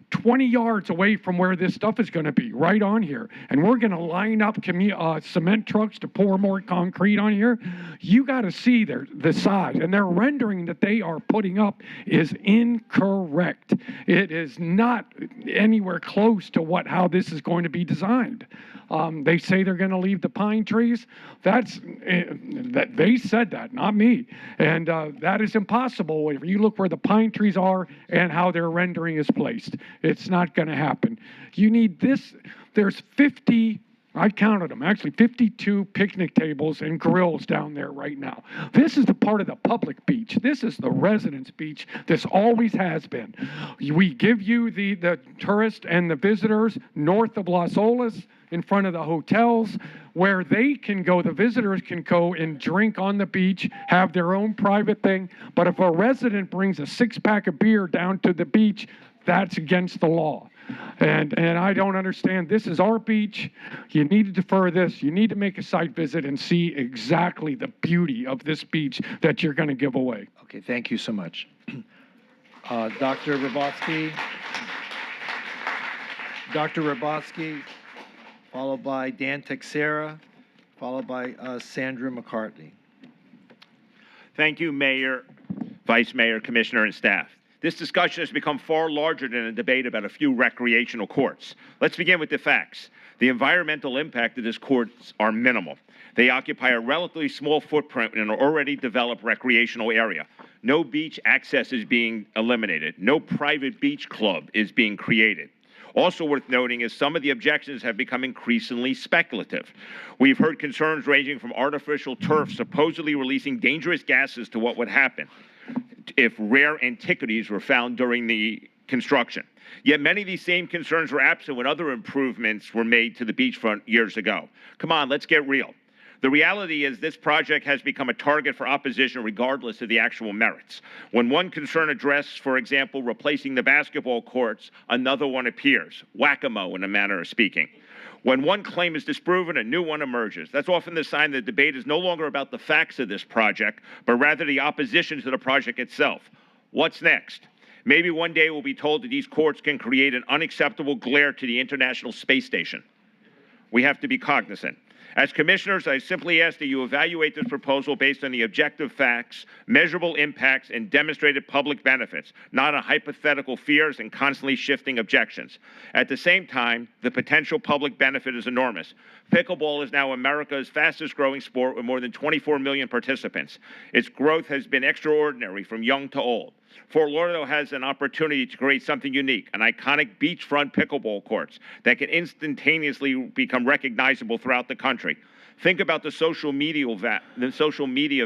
Speaker 3: 20 yards away from where this stuff is going to be, right on here. And we're going to line up cement trucks to pour more concrete on here. You got to see the size. And their rendering that they are putting up is incorrect. It is not anywhere close to how this is going to be designed. They say they're going to leave the pine trees. That they said that, not me. And that is impossible. If you look where the pine trees are and how their rendering is placed, it's not going to happen. You need this. There's 50, I counted them, actually 52 picnic tables and grills down there right now. This is the part of the public beach. This is the residents' beach. This always has been. We give you the tourists and the visitors north of Los Olas, in front of the hotels, where they can go, the visitors can go and drink on the beach, have their own private thing. But if a resident brings a 6-pack of beer down to the beach, that's against the law. And I don't understand. This is our beach. You need to defer this. You need to make a site visit and see exactly the beauty of this beach that you're going to give away.
Speaker 1: Okay, thank you so much. Dr. Rabotsky. Dr. Rabotsky, followed by Dan Texera, followed by Sandra McCartney.
Speaker 8: Thank you, Mayor, Vice Mayor, Commissioner, and staff. This discussion has become far larger than a debate about a few recreational courts. Let's begin with the facts. The environmental impact of these courts are minimal. They occupy a relatively small footprint in an already developed recreational area. No beach access is being eliminated. No private beach club is being created. Also worth noting is some of the objections have become increasingly speculative. We've heard concerns ranging from artificial turf supposedly releasing dangerous gases to what would happen if rare antiquities were found during the construction. Yet many of these same concerns were absent when other improvements were made to the beachfront years ago. Come on, let's get real. The reality is this project has become a target for opposition regardless of the actual merits. When one concern addressed, for example, replacing the basketball courts, another one appears, whack-a-mole in a manner of speaking. When one claim is disproven, a new one emerges. That's often the sign that the debate is no longer about the facts of this project, but rather the opposition to the project itself. What's next? Maybe one day we'll be told that these courts can create an unacceptable glare to the International Space Station. We have to be cognizant. As commissioners, I simply ask that you evaluate this proposal based on the objective facts, measurable impacts, and demonstrated public benefits, not on hypothetical fears and constantly shifting objections. At the same time, the potential public benefit is enormous. Pickleball is now America's fastest growing sport with more than 24 million participants. Its growth has been extraordinary from young to old. Fort Lauderdale has an opportunity to create something unique, an iconic beachfront pickleball courts that can instantaneously become recognizable throughout the country. Think about the social media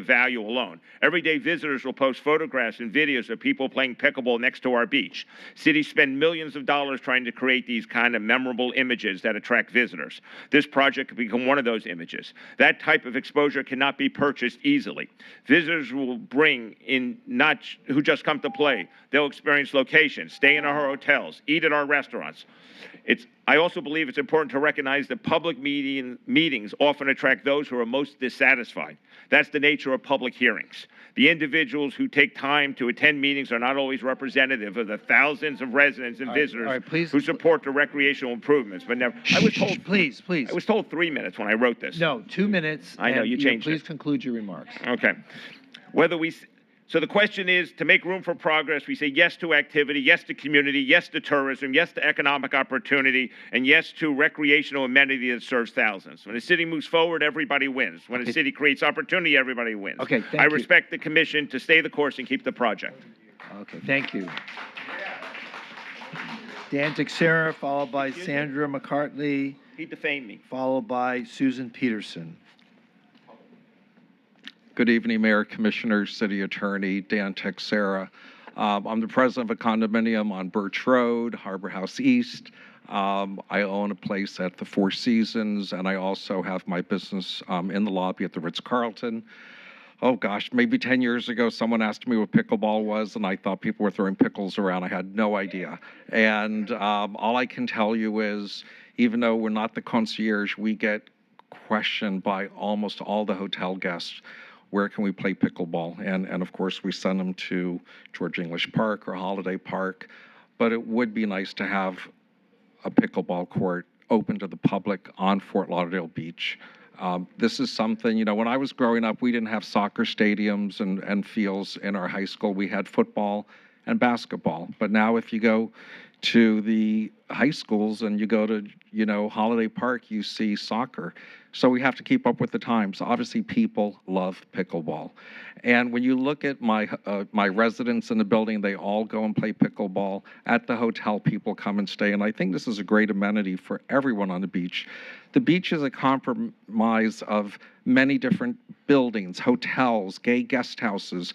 Speaker 8: value alone. Every day, visitors will post photographs and videos of people playing pickleball next to our beach. Cities spend millions of dollars trying to create these kind of memorable images that attract visitors. This project could become one of those images. That type of exposure cannot be purchased easily. Visitors will bring in not who just come to play. They'll experience locations, stay in our hotels, eat at our restaurants. I also believe it's important to recognize that public meetings often attract those who are most dissatisfied. That's the nature of public hearings. The individuals who take time to attend meetings are not always representative of the thousands of residents and visitors who support the recreational improvements. But never, I was told,
Speaker 1: please.
Speaker 8: I was told 3 minutes when I wrote this.
Speaker 1: No, 2 minutes.
Speaker 8: I know, you changed
Speaker 1: Please
Speaker 8: it.
Speaker 1: conclude your remarks.
Speaker 8: Okay. So the question is, to make room for progress, we say yes to activity, yes to community, yes to tourism, yes to economic opportunity, and yes to recreational amenity that serves thousands. When a city moves forward, everybody wins. When a city creates opportunity, everybody wins.
Speaker 1: Okay, thank
Speaker 8: I
Speaker 1: you.
Speaker 8: respect the commission to stay the course and keep the project.
Speaker 1: Okay, thank you. Dan Teixeira, followed by Sandra McCartney,
Speaker 8: He defamed me.
Speaker 1: followed by Susan Peterson.
Speaker 9: Good evening, Mayor, Commissioners, City Attorney, Dan Teixeira. I'm the president of a condominium on Birch Road, Harbor House East. I own a place at the Four Seasons, and I also have my business in the lobby at the Ritz-Carlton. Oh gosh, maybe 10 years ago, someone asked me what pickleball was, and I thought people were throwing pickles around. I had no idea. And all I can tell you is, even though we're not the concierge, we get questioned by almost all the hotel guests. Where can we play pickleball? And of course, we send them to George English Park or Holiday Park. But it would be nice to have a pickleball court open to the public on Fort Lauderdale Beach. This is something, you know, when I was growing up, we didn't have soccer stadiums and fields in our high school. We had football and basketball. But now if you go to the high schools and you go to, you know, Holiday Park, you see soccer. So we have to keep up with the times. Obviously, people love pickleball. And when you look at my residents in the building, they all go and play pickleball. At the hotel, people come and stay. And I think this is a great amenity for everyone on the beach. The beach is a compromise of many different buildings, hotels, gay guest houses,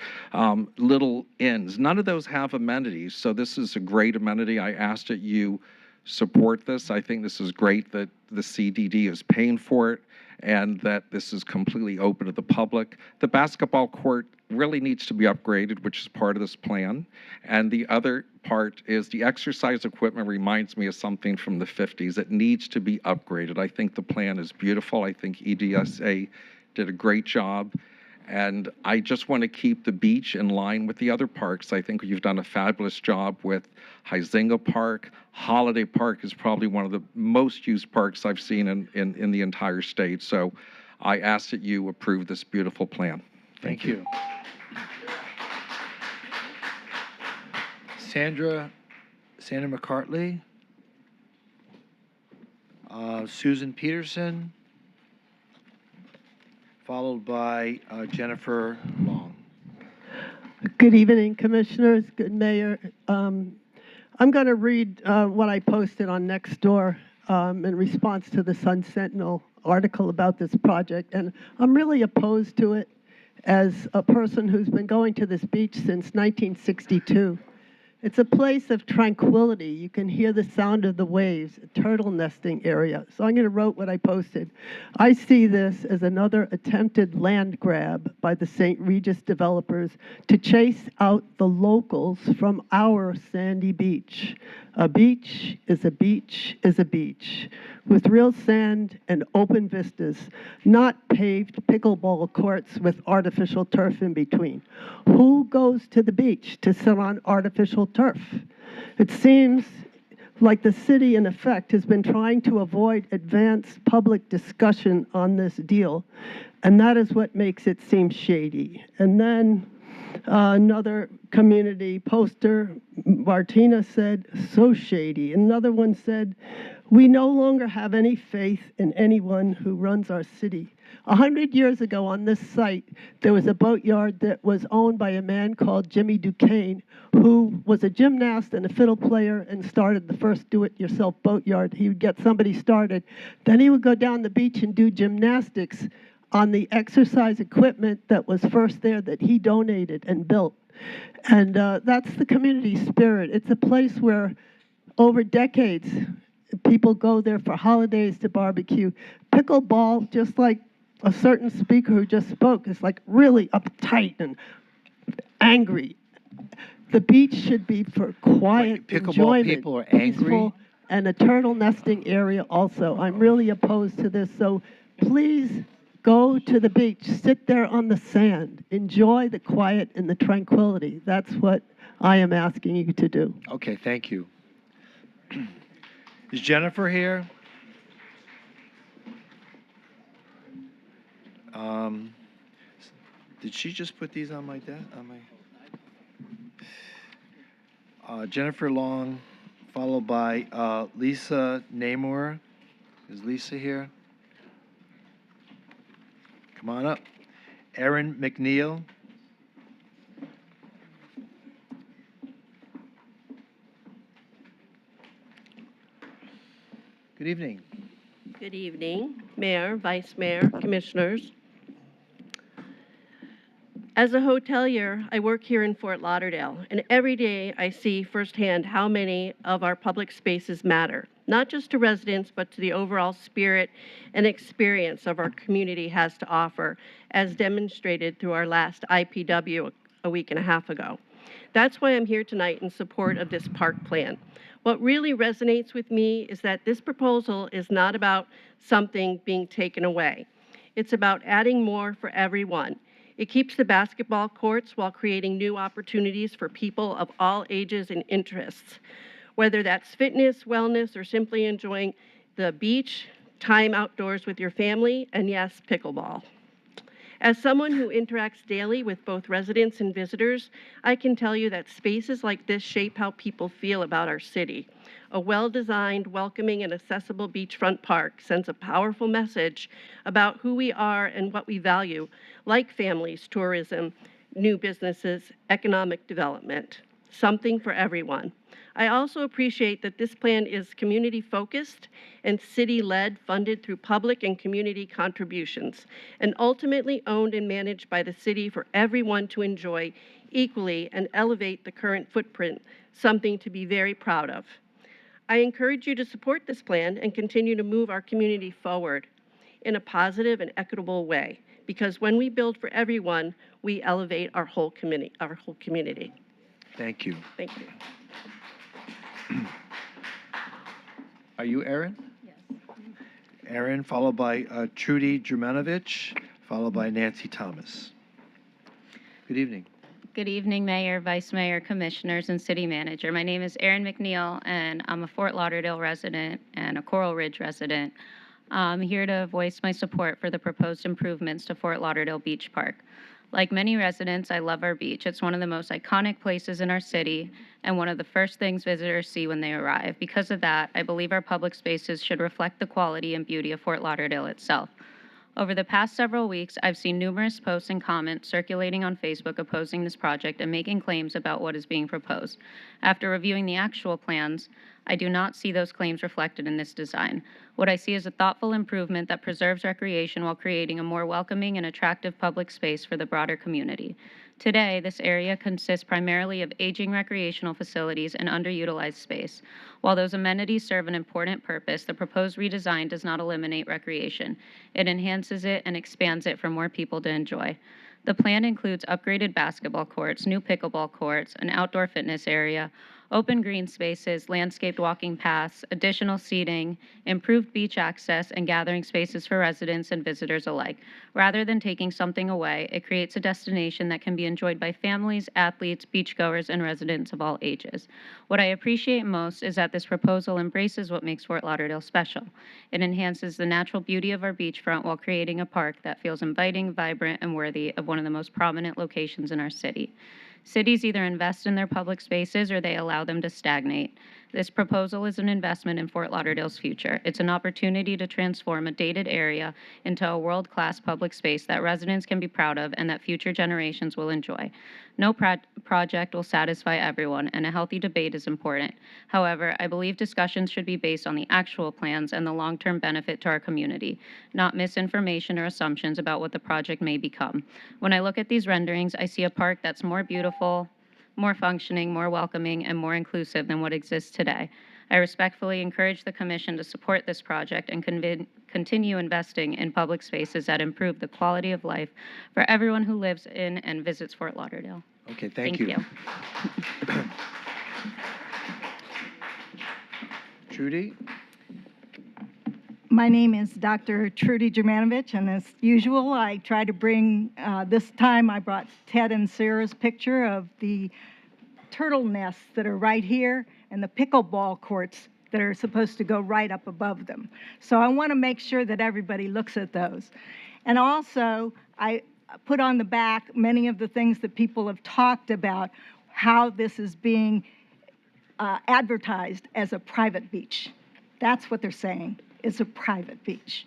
Speaker 9: little inns. None of those have amenities. So this is a great amenity. I ask that you support this. I think this is great that the CDD is paying for it and that this is completely open to the public. The basketball court really needs to be upgraded, which is part of this plan. And the other part is the exercise equipment reminds me of something from the 50s. It needs to be upgraded. I think the plan is beautiful. I think EDSA did a great job. And I just want to keep the beach in line with the other parks. I think you've done a fabulous job with Huizenga Park. Holiday Park is probably one of the most used parks I've seen in the entire state. So I ask that you approve this beautiful plan.
Speaker 1: Thank you. Sandra McCartney, Susan Peterson, followed by Jennifer Long.
Speaker 10: Good evening, Commissioners. Good Mayor. I'm going to read what I posted on Nextdoor in response to the Sun Sentinel article about this project. And I'm really opposed to it as a person who's been going to this beach since 1962. It's a place of tranquility. You can hear the sound of the waves, a turtle nesting area. So I'm going to write what I posted. I see this as another attempted land grab by the St. Regis developers to chase out the locals from our sandy beach. A beach is a beach is a beach with real sand and open vistas, not paved pickleball courts with artificial turf in between. Who goes to the beach to sit on artificial turf? It seems like the city, in effect, has been trying to avoid advanced public discussion on this deal. And that is what makes it seem shady. And then another community poster, Martina, said, so shady. Another one said, we no longer have any faith in anyone who runs our city. 100 years ago on this site, there was a boatyard that was owned by a man called Jimmy Duquesne, who was a gymnast and a fiddle player and started the first do-it-yourself boatyard. He would get somebody started. Then he would go down the beach and do gymnastics on the exercise equipment that was first there that he donated and built. And that's the community spirit. It's a place where over decades, people go there for holidays to barbecue. Pickleball, just like a certain speaker who just spoke, is like really uptight and angry. The beach should be for quiet
Speaker 1: Pickleball
Speaker 10: enjoyment,
Speaker 1: people are angry?
Speaker 10: peaceful, and a turtle nesting area also. I'm really opposed to this, so please go to the beach, sit there on the sand, enjoy the quiet and the tranquility. That's what I am asking you to do.
Speaker 1: Okay, thank you. Is Jennifer here? Did she just put these on my desk? Jennifer Long, followed by Lisa Namur. Is Lisa here? Come on up. Erin McNeil. Good evening.
Speaker 11: Good evening, Mayor, Vice Mayor, Commissioners. As a hotelier, I work here in Fort Lauderdale, and every day I see firsthand how many of our public spaces matter, not just to residents, but to the overall spirit and experience of our community has to offer, as demonstrated through our last IPW a week and a half ago. That's why I'm here tonight in support of this park plan. What really resonates with me is that this proposal is not about something being taken away. It's about adding more for everyone. It keeps the basketball courts while creating new opportunities for people of all ages and interests, whether that's fitness, wellness, or simply enjoying the beach, time outdoors with your family, and yes, pickleball. As someone who interacts daily with both residents and visitors, I can tell you that spaces like this shape how people feel about our city. A well-designed, welcoming, and accessible beachfront park sends a powerful message about who we are and what we value, like families, tourism, new businesses, economic development. Something for everyone. I also appreciate that this plan is community-focused and city-led, funded through public and community contributions, and ultimately owned and managed by the city for everyone to enjoy equally and elevate the current footprint, something to be very proud of. I encourage you to support this plan and continue to move our community forward in a positive and equitable way, because when we build for everyone, we elevate our whole community.
Speaker 1: Thank you.
Speaker 11: Thank you.
Speaker 1: Are you Erin? Yes. Erin, followed by Trudy Germanovich, followed by Nancy Thomas. Good evening.
Speaker 12: Good evening, Mayor, Vice Mayor, Commissioners, and City Manager. My name is Erin McNeil, and I'm a Fort Lauderdale resident and a Coral Ridge resident. I'm here to voice my support for the proposed improvements to Fort Lauderdale Beach Park. Like many residents, I love our beach. It's one of the most iconic places in our city and one of the first things visitors see when they arrive. Because of that, I believe our public spaces should reflect the quality and beauty of Fort Lauderdale itself. Over the past several weeks, I've seen numerous posts and comments circulating on Facebook opposing this project and making claims about what is being proposed. After reviewing the actual plans, I do not see those claims reflected in this design. What I see is a thoughtful improvement that preserves recreation while creating a more welcoming and attractive public space for the broader community. Today, this area consists primarily of aging recreational facilities and underutilized space. While those amenities serve an important purpose, the proposed redesign does not eliminate recreation. It enhances it and expands it for more people to enjoy. The plan includes upgraded basketball courts, new pickleball courts, an outdoor fitness area, open green spaces, landscaped walking paths, additional seating, improved beach access, and gathering spaces for residents and visitors alike. Rather than taking something away, it creates a destination that can be enjoyed by families, athletes, beachgoers, and residents of all ages. What I appreciate most is that this proposal embraces what makes Fort Lauderdale special. It enhances the natural beauty of our beachfront while creating a park that feels inviting, vibrant, and worthy of one of the most prominent locations in our city. Cities either invest in their public spaces or they allow them to stagnate. This proposal is an investment in Fort Lauderdale's future. It's an opportunity to transform a dated area into a world-class public space that residents can be proud of and that future generations will enjoy. No project will satisfy everyone, and a healthy debate is important. However, I believe discussions should be based on the actual plans and the long-term benefit to our community, not misinformation or assumptions about what the project may become. When I look at these renderings, I see a park that's more beautiful, more functioning, more welcoming, and more inclusive than what exists today. I respectfully encourage the Commission to support this project and continue investing in public spaces that improve the quality of life for everyone who lives in and visits Fort Lauderdale.
Speaker 1: Okay, thank you. Trudy?
Speaker 13: My name is Dr. Trudy Germanovich, and as usual, I try to bring, this time I brought Ted and Sarah's picture of the turtle nests that are right here and the pickleball courts that are supposed to go right up above them. So I want to make sure that everybody looks at those. And also, I put on the back many of the things that people have talked about, how this is being advertised as a private beach. That's what they're saying. It's a private beach.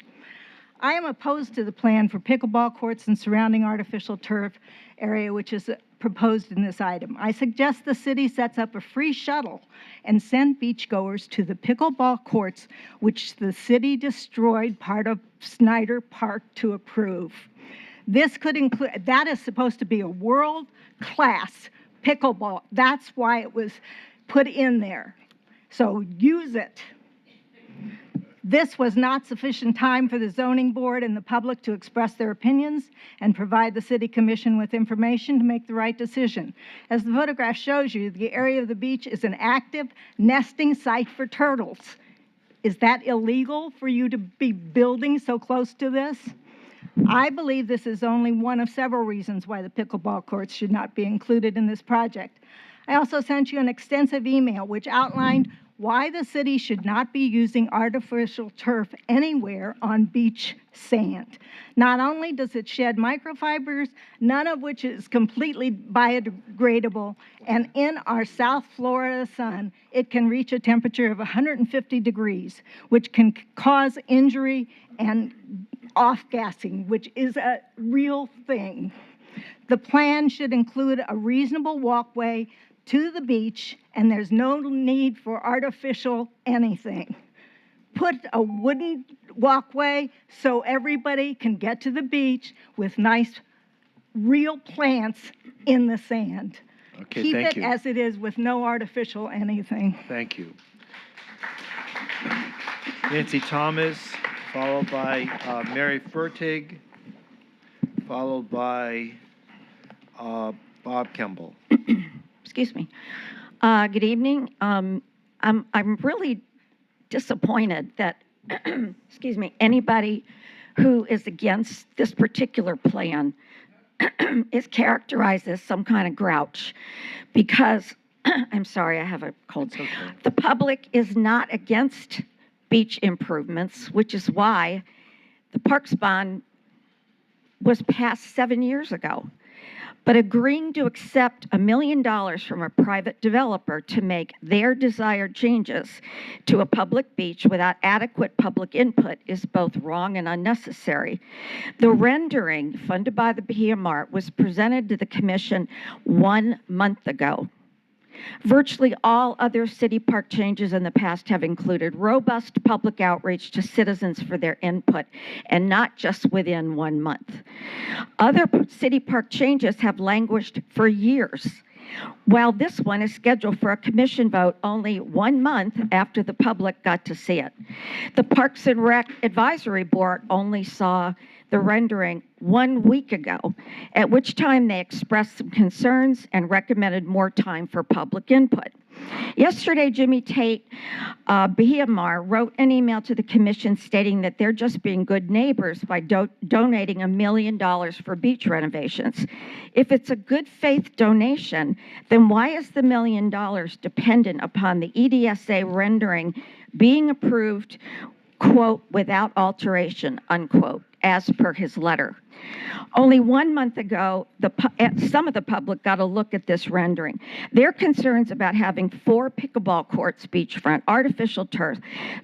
Speaker 13: I am opposed to the plan for pickleball courts and surrounding artificial turf area, which is proposed in this item. I suggest the city sets up a free shuttle and send beachgoers to the pickleball courts, which the city destroyed part of Snyder Park to approve. This could include, that is supposed to be a world-class pickleball. That's why it was put in there. So use it. This was not sufficient time for the zoning board and the public to express their opinions and provide the city commission with information to make the right decision. As the photograph shows you, the area of the beach is an active nesting site for turtles. Is that illegal for you to be building so close to this? I believe this is only one of several reasons why the pickleball courts should not be included in this project. I also sent you an extensive email which outlined why the city should not be using artificial turf anywhere on beach sand. Not only does it shed microfibers, none of which is completely biodegradable, and in our South Florida sun, it can reach a temperature of 150 degrees, which can cause injury and off-gassing, which is a real thing. The plan should include a reasonable walkway to the beach, and there's no need for artificial anything. Put a wooden walkway so everybody can get to the beach with nice, real plants in the sand.
Speaker 1: Okay,
Speaker 13: Keep
Speaker 1: thank
Speaker 13: it
Speaker 1: you.
Speaker 13: as it is with no artificial anything.
Speaker 1: Thank you. Nancy Thomas, followed by Mary Fertig, followed by Bob Kemble.
Speaker 15: Excuse me. Good evening. I'm really disappointed that, excuse me, anybody who is against this particular plan is characterized as some kind of grouch, because I'm sorry, I have a cold.
Speaker 1: Okay.
Speaker 15: The public is not against beach improvements, which is why the Parks bond was passed 7 years ago. But agreeing to accept $1 million from a private developer to make their desired changes to a public beach without adequate public input is both wrong and unnecessary. The rendering funded by the Bahia Mart was presented to the Commission 1 month ago. Virtually all other city park changes in the past have included robust public outreach to citizens for their input, and not just within 1 month. Other city park changes have languished for years, while this one is scheduled for a commission vote only 1 month after the public got to see it. The Parks and Rec Advisory Board only saw the rendering 1 week ago, at which time they expressed some concerns and recommended more time for public input. Yesterday, Jimmy Tate, Bahia Mar, wrote an email to the commission stating that they're just being good neighbors by donating $1 million for beach renovations. If it's a good faith donation, then why is the $1 million dependent upon the EDSA rendering being approved, quote, without alteration, unquote, as per his letter? Only 1 month ago, some of the public got a look at this rendering. Their concerns about having 4 pickleball courts beachfront, artificial turf,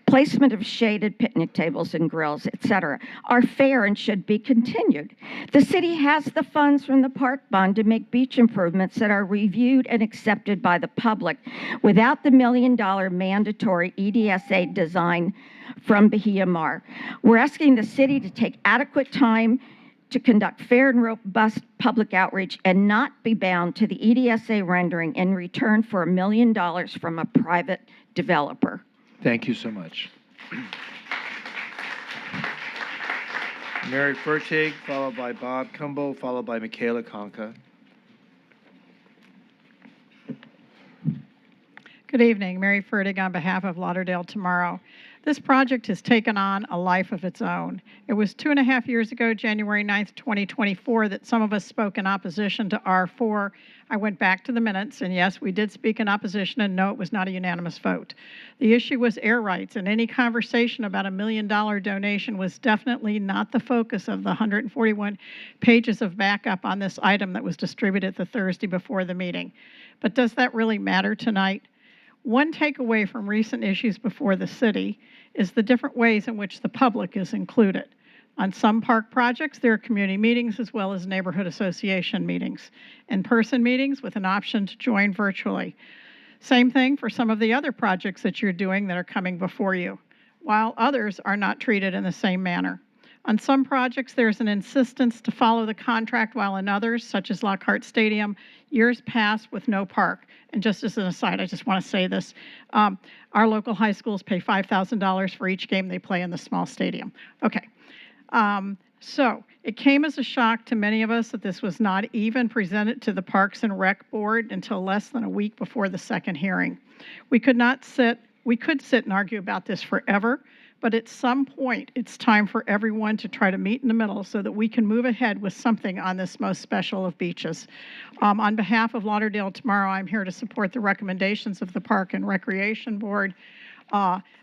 Speaker 15: placement of shaded picnic tables and grills, etc., are fair and should be continued. The city has the funds from the park bond to make beach improvements that are reviewed and accepted by the public without the $1 million mandatory EDSA design from Bahia Mar. We're asking the city to take adequate time to conduct fair and robust public outreach and not be bound to the EDSA rendering in return for $1 million from a private developer.
Speaker 1: Thank you so much. Mary Fertig, followed by Bob Kimball, followed by Michaela Conca.
Speaker 2: Good evening. Mary Fertig on behalf of Lauderdale Tomorrow. This project has taken on a life of its own. It was 2.5 years ago, January 9th, 2024, that some of us spoke in opposition to R4. I went back to the minutes, and yes, we did speak in opposition, and no, it was not a unanimous vote. The issue was air rights, and any conversation about a $1 million donation was definitely not the focus of the 141 pages of backup on this item that was distributed the Thursday before the meeting. But does that really matter tonight? One takeaway from recent issues before the city is the different ways in which the public is included. On some park projects, there are community meetings as well as neighborhood association meetings, in-person meetings with an option to join virtually. Same thing for some of the other projects that you're doing that are coming before you, while others are not treated in the same manner. On some projects, there's an insistence to follow the contract, while in others, such as Lockhart Stadium, years pass with no park. And just as an aside, I just want to say this. Our local high schools pay $5,000 for each game they play in the small stadium. Okay. So it came as a shock to many of us that this was not even presented to the Parks and Rec Board until less than a week before the second hearing. We could sit and argue about this forever, but at some point, it's time for everyone to try to meet in the middle so that we can move ahead with something on this most special of beaches. On behalf of Lauderdale Tomorrow, I'm here to support the recommendations of the Park and Recreation Board.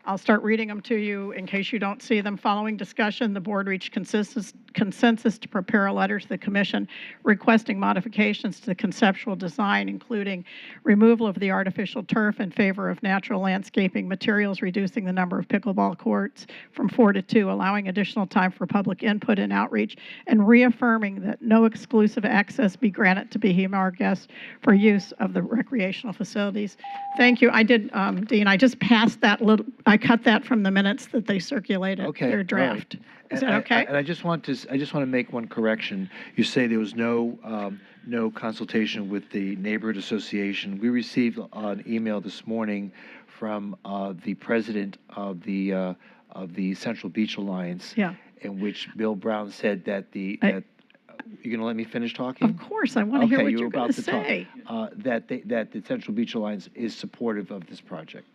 Speaker 2: I'll start reading them to you in case you don't see them. Following discussion, the board reached consensus to prepare a letter to the commission requesting modifications to the conceptual design, including removal of the artificial turf in favor of natural landscaping materials, reducing the number of pickleball courts from 4 to 2, allowing additional time for public input and outreach, and reaffirming that no exclusive access be granted to Bahia Mar guests for use of the recreational facilities. Thank you. I did, Dean, I just passed that little, I cut that from the minutes that they circulated, their draft. Is that okay?
Speaker 1: I just want to make one correction. You say there was no consultation with the neighborhood association. We received an email this morning from the president of the Central Beach Alliance, in which Bill Brown said that you're going to let me finish talking?
Speaker 2: Of course, I want to hear what you're going to say.
Speaker 1: That the Central Beach Alliance is supportive of this project.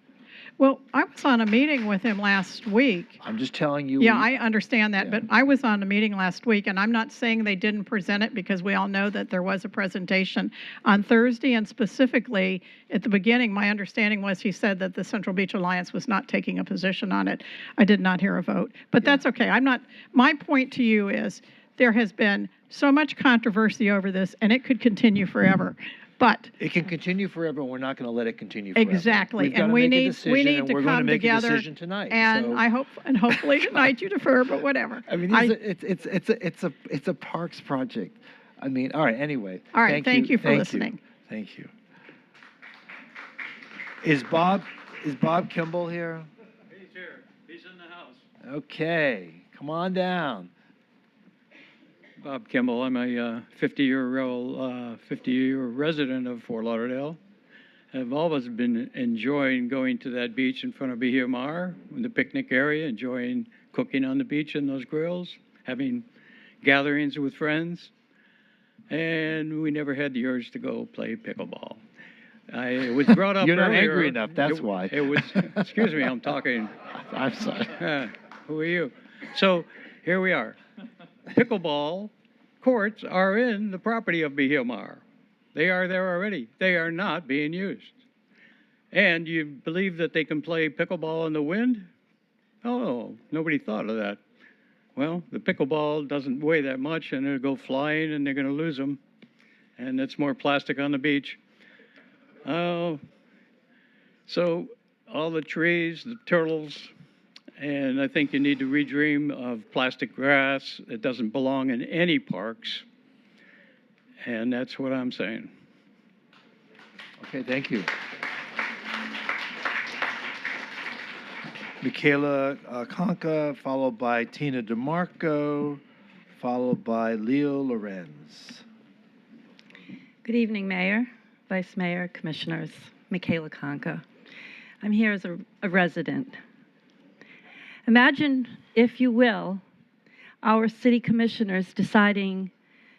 Speaker 2: Well, I was on a meeting with him last week.
Speaker 1: I'm just telling you.
Speaker 2: Yeah, I understand that, but I was on a meeting last week, and I'm not saying they didn't present it because we all know that there was a presentation on Thursday, and specifically at the beginning, my understanding was he said that the Central Beach Alliance was not taking a position on it. I did not hear a vote, but that's okay. My point to you is there has been so much controversy over this, and it could continue forever. But
Speaker 1: it can continue forever, and we're not going to let it continue forever.
Speaker 2: Exactly, and we need to come together. And so. I hope, and hopefully tonight you defer, but whatever.
Speaker 1: I mean, it's a parks project. I mean, all right. Anyway.
Speaker 2: All right. Thank you for listening.
Speaker 1: Thank you. Is Bob Kimball here?
Speaker 18: He's here. He's in the house.
Speaker 1: Okay, come on down.
Speaker 18: Bob Kimball. I'm a 50-year resident of Fort Lauderdale. I've always been enjoying going to that beach in front of Bahia Mar, in the picnic area, enjoying cooking on the beach in those grills, having gatherings with friends, and we never had the urge to go play pickleball. It was brought up
Speaker 1: You're not
Speaker 18: earlier.
Speaker 1: angry enough, that's why.
Speaker 18: It was, excuse me, I'm talking.
Speaker 1: I'm sorry.
Speaker 18: Who are you? So here we are. Pickleball courts are in the property of Behilmar. They are there already. They are not being used. And you believe that they can play pickleball in the wind? Oh, nobody thought of that. Well, the pickleball doesn't weigh that much, and it'll go flying, and they're going to lose them. And it's more plastic on the beach. Oh, so all the trees, the turtles, and I think you need to redream of plastic grass. It doesn't belong in any parks. And that's what I'm saying.
Speaker 1: Okay, thank you. Michaela Conca, followed by Tina DeMarco, followed by Leo Lorenz.
Speaker 6: Good evening, Mayor, Vice Mayor, Commissioners. Michaela Conca. I'm here as a resident. Imagine, if you will, our city commissioners deciding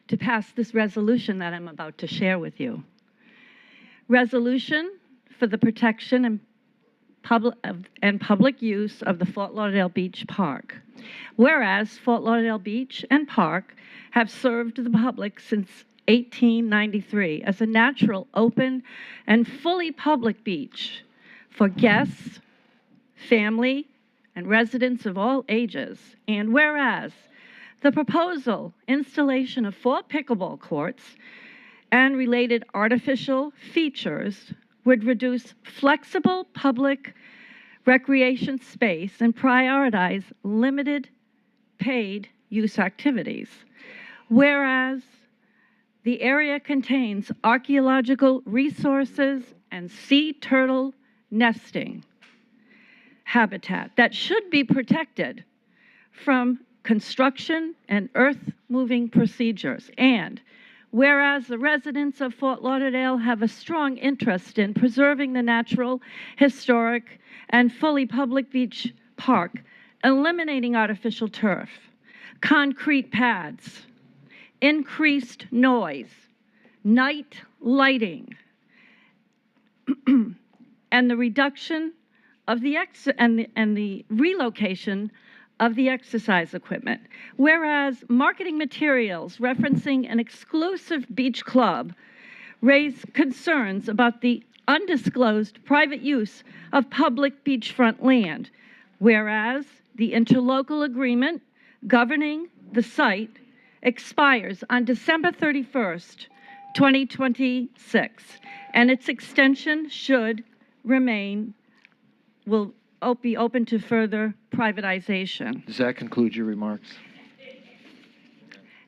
Speaker 6: to pass this resolution that I'm about to share with you. Resolution for the protection and public use of the Fort Lauderdale Beach Park. Whereas Fort Lauderdale Beach and Park have served the public since 1893 as a natural, open, and fully public beach for guests, family, and residents of all ages. And whereas the proposal installation of 4 pickleball courts and related artificial features would reduce flexible public recreation space and prioritize limited paid use activities. Whereas the area contains archaeological resources and sea turtle nesting habitat that should be protected from construction and earth-moving procedures. And whereas the residents of Fort Lauderdale have a strong interest in preserving the natural, historic, and fully public beach park, eliminating artificial turf, concrete pads, increased noise, night lighting, and the reduction of the and the relocation of the exercise equipment. Whereas marketing materials referencing an exclusive beach club raise concerns about the undisclosed private use of public beachfront land. Whereas the interlocal agreement governing the site expires on December 31st, 2026, and its extension should remain, will be open to further privatization.
Speaker 1: Does that conclude your remarks?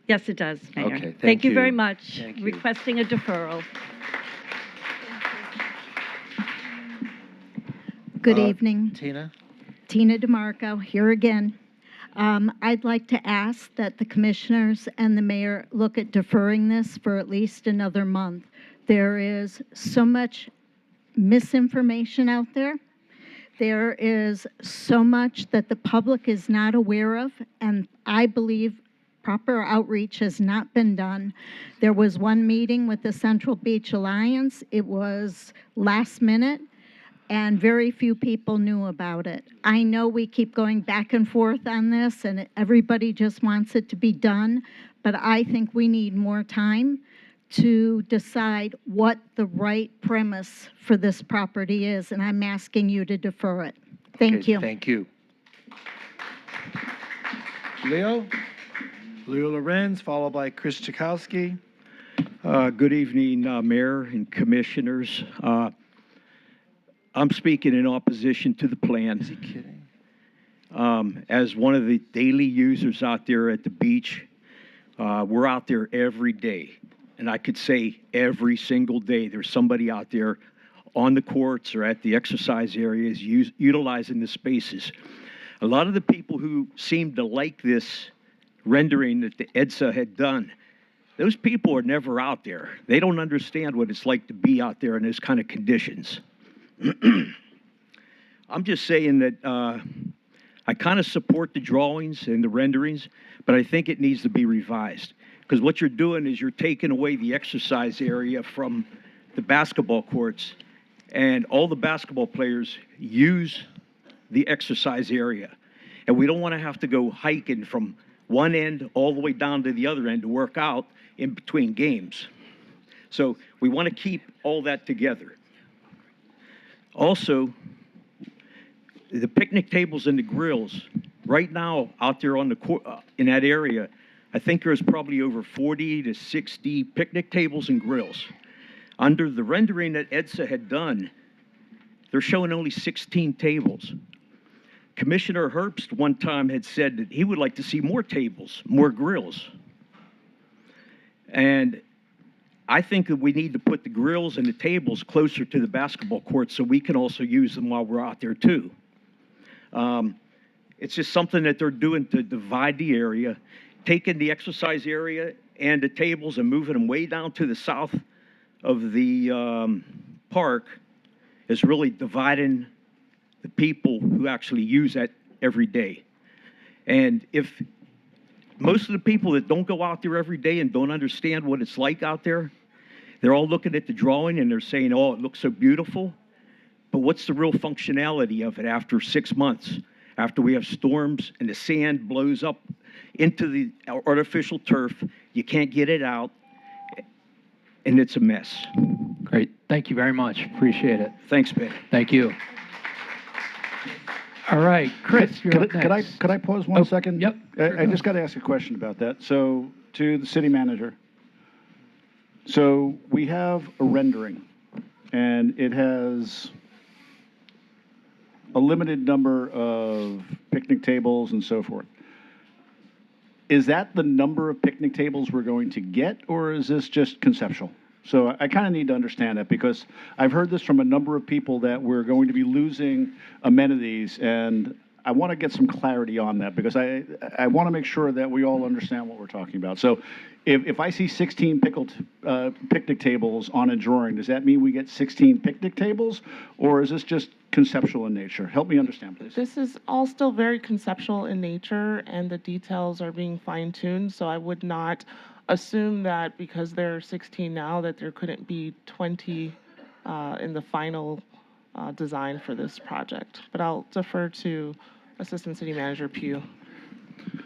Speaker 6: Yes, it does, Mayor.
Speaker 1: Okay,
Speaker 6: thank you
Speaker 1: you.
Speaker 6: very much.
Speaker 1: Thank you.
Speaker 6: Requesting a deferral.
Speaker 19: Good evening.
Speaker 1: Tina?
Speaker 19: Tina DeMarco, here again. I'd like to ask that the commissioners and the mayor look at deferring this for at least another month. There is so much misinformation out there. There is so much that the public is not aware of, and I believe proper outreach has not been done. There was one meeting with the Central Beach Alliance. It was last minute, and very few people knew about it. I know we keep going back and forth on this, and everybody just wants it to be done, but I think we need more time to decide what the right premise for this property is, and I'm asking you to defer it. Thank
Speaker 1: Okay,
Speaker 19: you.
Speaker 1: Thank you. Leo? Leo Lorenz, followed by Chris Chakowski.
Speaker 23: Good evening, Mayor and Commissioners. I'm speaking in opposition to the plan.
Speaker 1: Is he kidding?
Speaker 23: As one of the daily users out there at the beach, we're out there every day. And I could say every single day there's somebody out there on the courts or at the exercise areas utilizing the spaces. A lot of the people who seem to like this rendering that the EDSA had done, those people are never out there. They don't understand what it's like to be out there in those kind of conditions. I'm just saying that I kind of support the drawings and the renderings, but I think it needs to be revised. Because what you're doing is you're taking away the exercise area from the basketball courts, and all the basketball players use the exercise area. And we don't want to have to go hiking from one end all the way down to the other end to work out in between games. So we want to keep all that together. Also, the picnic tables and the grills, right now out there on the in that area, I think there's probably over 40 to 60 picnic tables and grills. Under the rendering that EDSA had done, they're showing only 16 tables. Commissioner Herbst one time had said that he would like to see more tables, more grills. And I think that we need to put the grills and the tables closer to the basketball court so we can also use them while we're out there too. It's just something that they're doing to divide the area, taking the exercise area and the tables and moving them way down to the south of the park is really dividing the people who actually use that every day. And if most of the people that don't go out there every day and don't understand what it's like out there, they're all looking at the drawing and they're saying, oh, it looks so beautiful. But what's the real functionality of it after 6 months? After we have storms and the sand blows up into the artificial turf, you can't get it out, and it's a mess.
Speaker 7: Great. Thank you very much. Appreciate it.
Speaker 23: Thanks, Ben.
Speaker 7: Thank you. All right, Chris, you're up next.
Speaker 20: Could I pause one second?
Speaker 7: Yep.
Speaker 20: I just got to ask a question about that. So, to the city manager. So, we have a rendering, and it has a limited number of picnic tables and so forth. Is that the number of picnic tables we're going to get, or is this just conceptual? So I kind of need to understand that, because I've heard this from a number of people that we're going to be losing amenities, and I want to get some clarity on that, because I want to make sure that we all understand what we're talking about. So if I see 16 picnic tables on a drawing, does that mean we get 16 picnic tables, or is this just conceptual in nature? Help me understand, please.
Speaker 14: This is all still very conceptual in nature, and the details are being fine-tuned, so I would not assume that because there are 16 now that there couldn't be 20 in the final design for this project. But I'll defer to Assistant City Manager Pugh.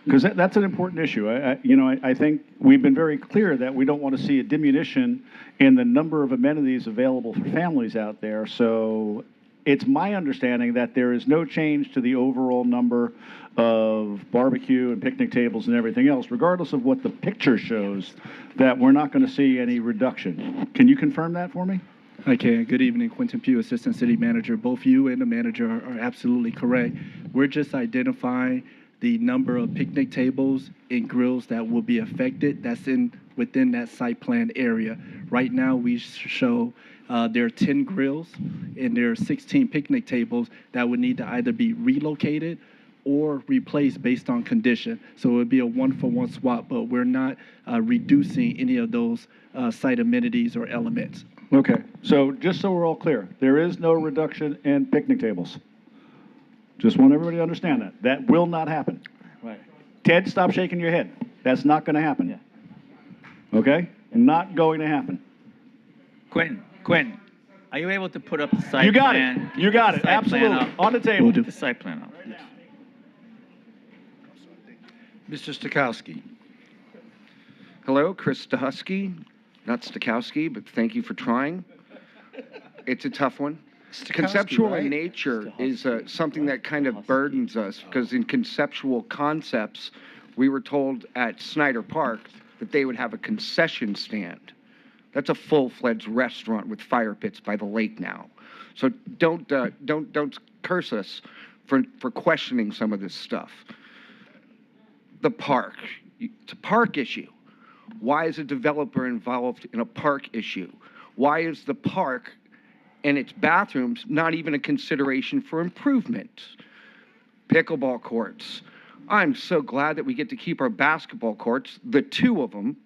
Speaker 20: Because that's an important issue. I think we've been very clear that we don't want to see a diminution in the number of amenities available for families out there. So it's my understanding that there is no change to the overall number of barbecue and picnic tables and everything else, regardless of what the picture shows, that we're not going to see any reduction. Can you confirm that for me?
Speaker 17: I can. Good evening, Quentin Pugh, Assistant City Manager. Both you and the manager are absolutely correct. We're just identifying the number of picnic tables and grills that will be affected. That's within that site plan area. Right now, we show there are 10 grills and there are 16 picnic tables that would need to either be relocated or replaced based on condition. So it would be a one-for-one swap, but we're not reducing any of those site amenities or elements.
Speaker 20: Okay, so just so we're all clear, there is no reduction in picnic tables. Just want everybody to understand that. That will not happen.
Speaker 7: Right.
Speaker 20: Ted, stop shaking your head. That's not going to happen. Yeah. Okay? Not going to happen.
Speaker 16: Quentin, are you able to put up the site plan?
Speaker 20: You got it. You got it. Absolutely. On the table.
Speaker 16: Put the site plan up.
Speaker 21: Mr. Stokowski. Hello, Chris Stahusky. Not Stokowski, but thank you for trying. It's a tough one. Conceptual
Speaker 20: right?
Speaker 21: in nature is something that kind of burdens us, because in conceptual concepts, we were told at Snyder Park that they would have a concession stand. That's a full-fledged restaurant with fire pits by the lake now. So don't curse us for questioning some of this stuff. The park. It's a park issue. Why is a developer involved in a park issue? Why is the park and its bathrooms not even a consideration for improvement? Pickleball courts. I'm so glad that we get to keep our basketball courts, the two of them,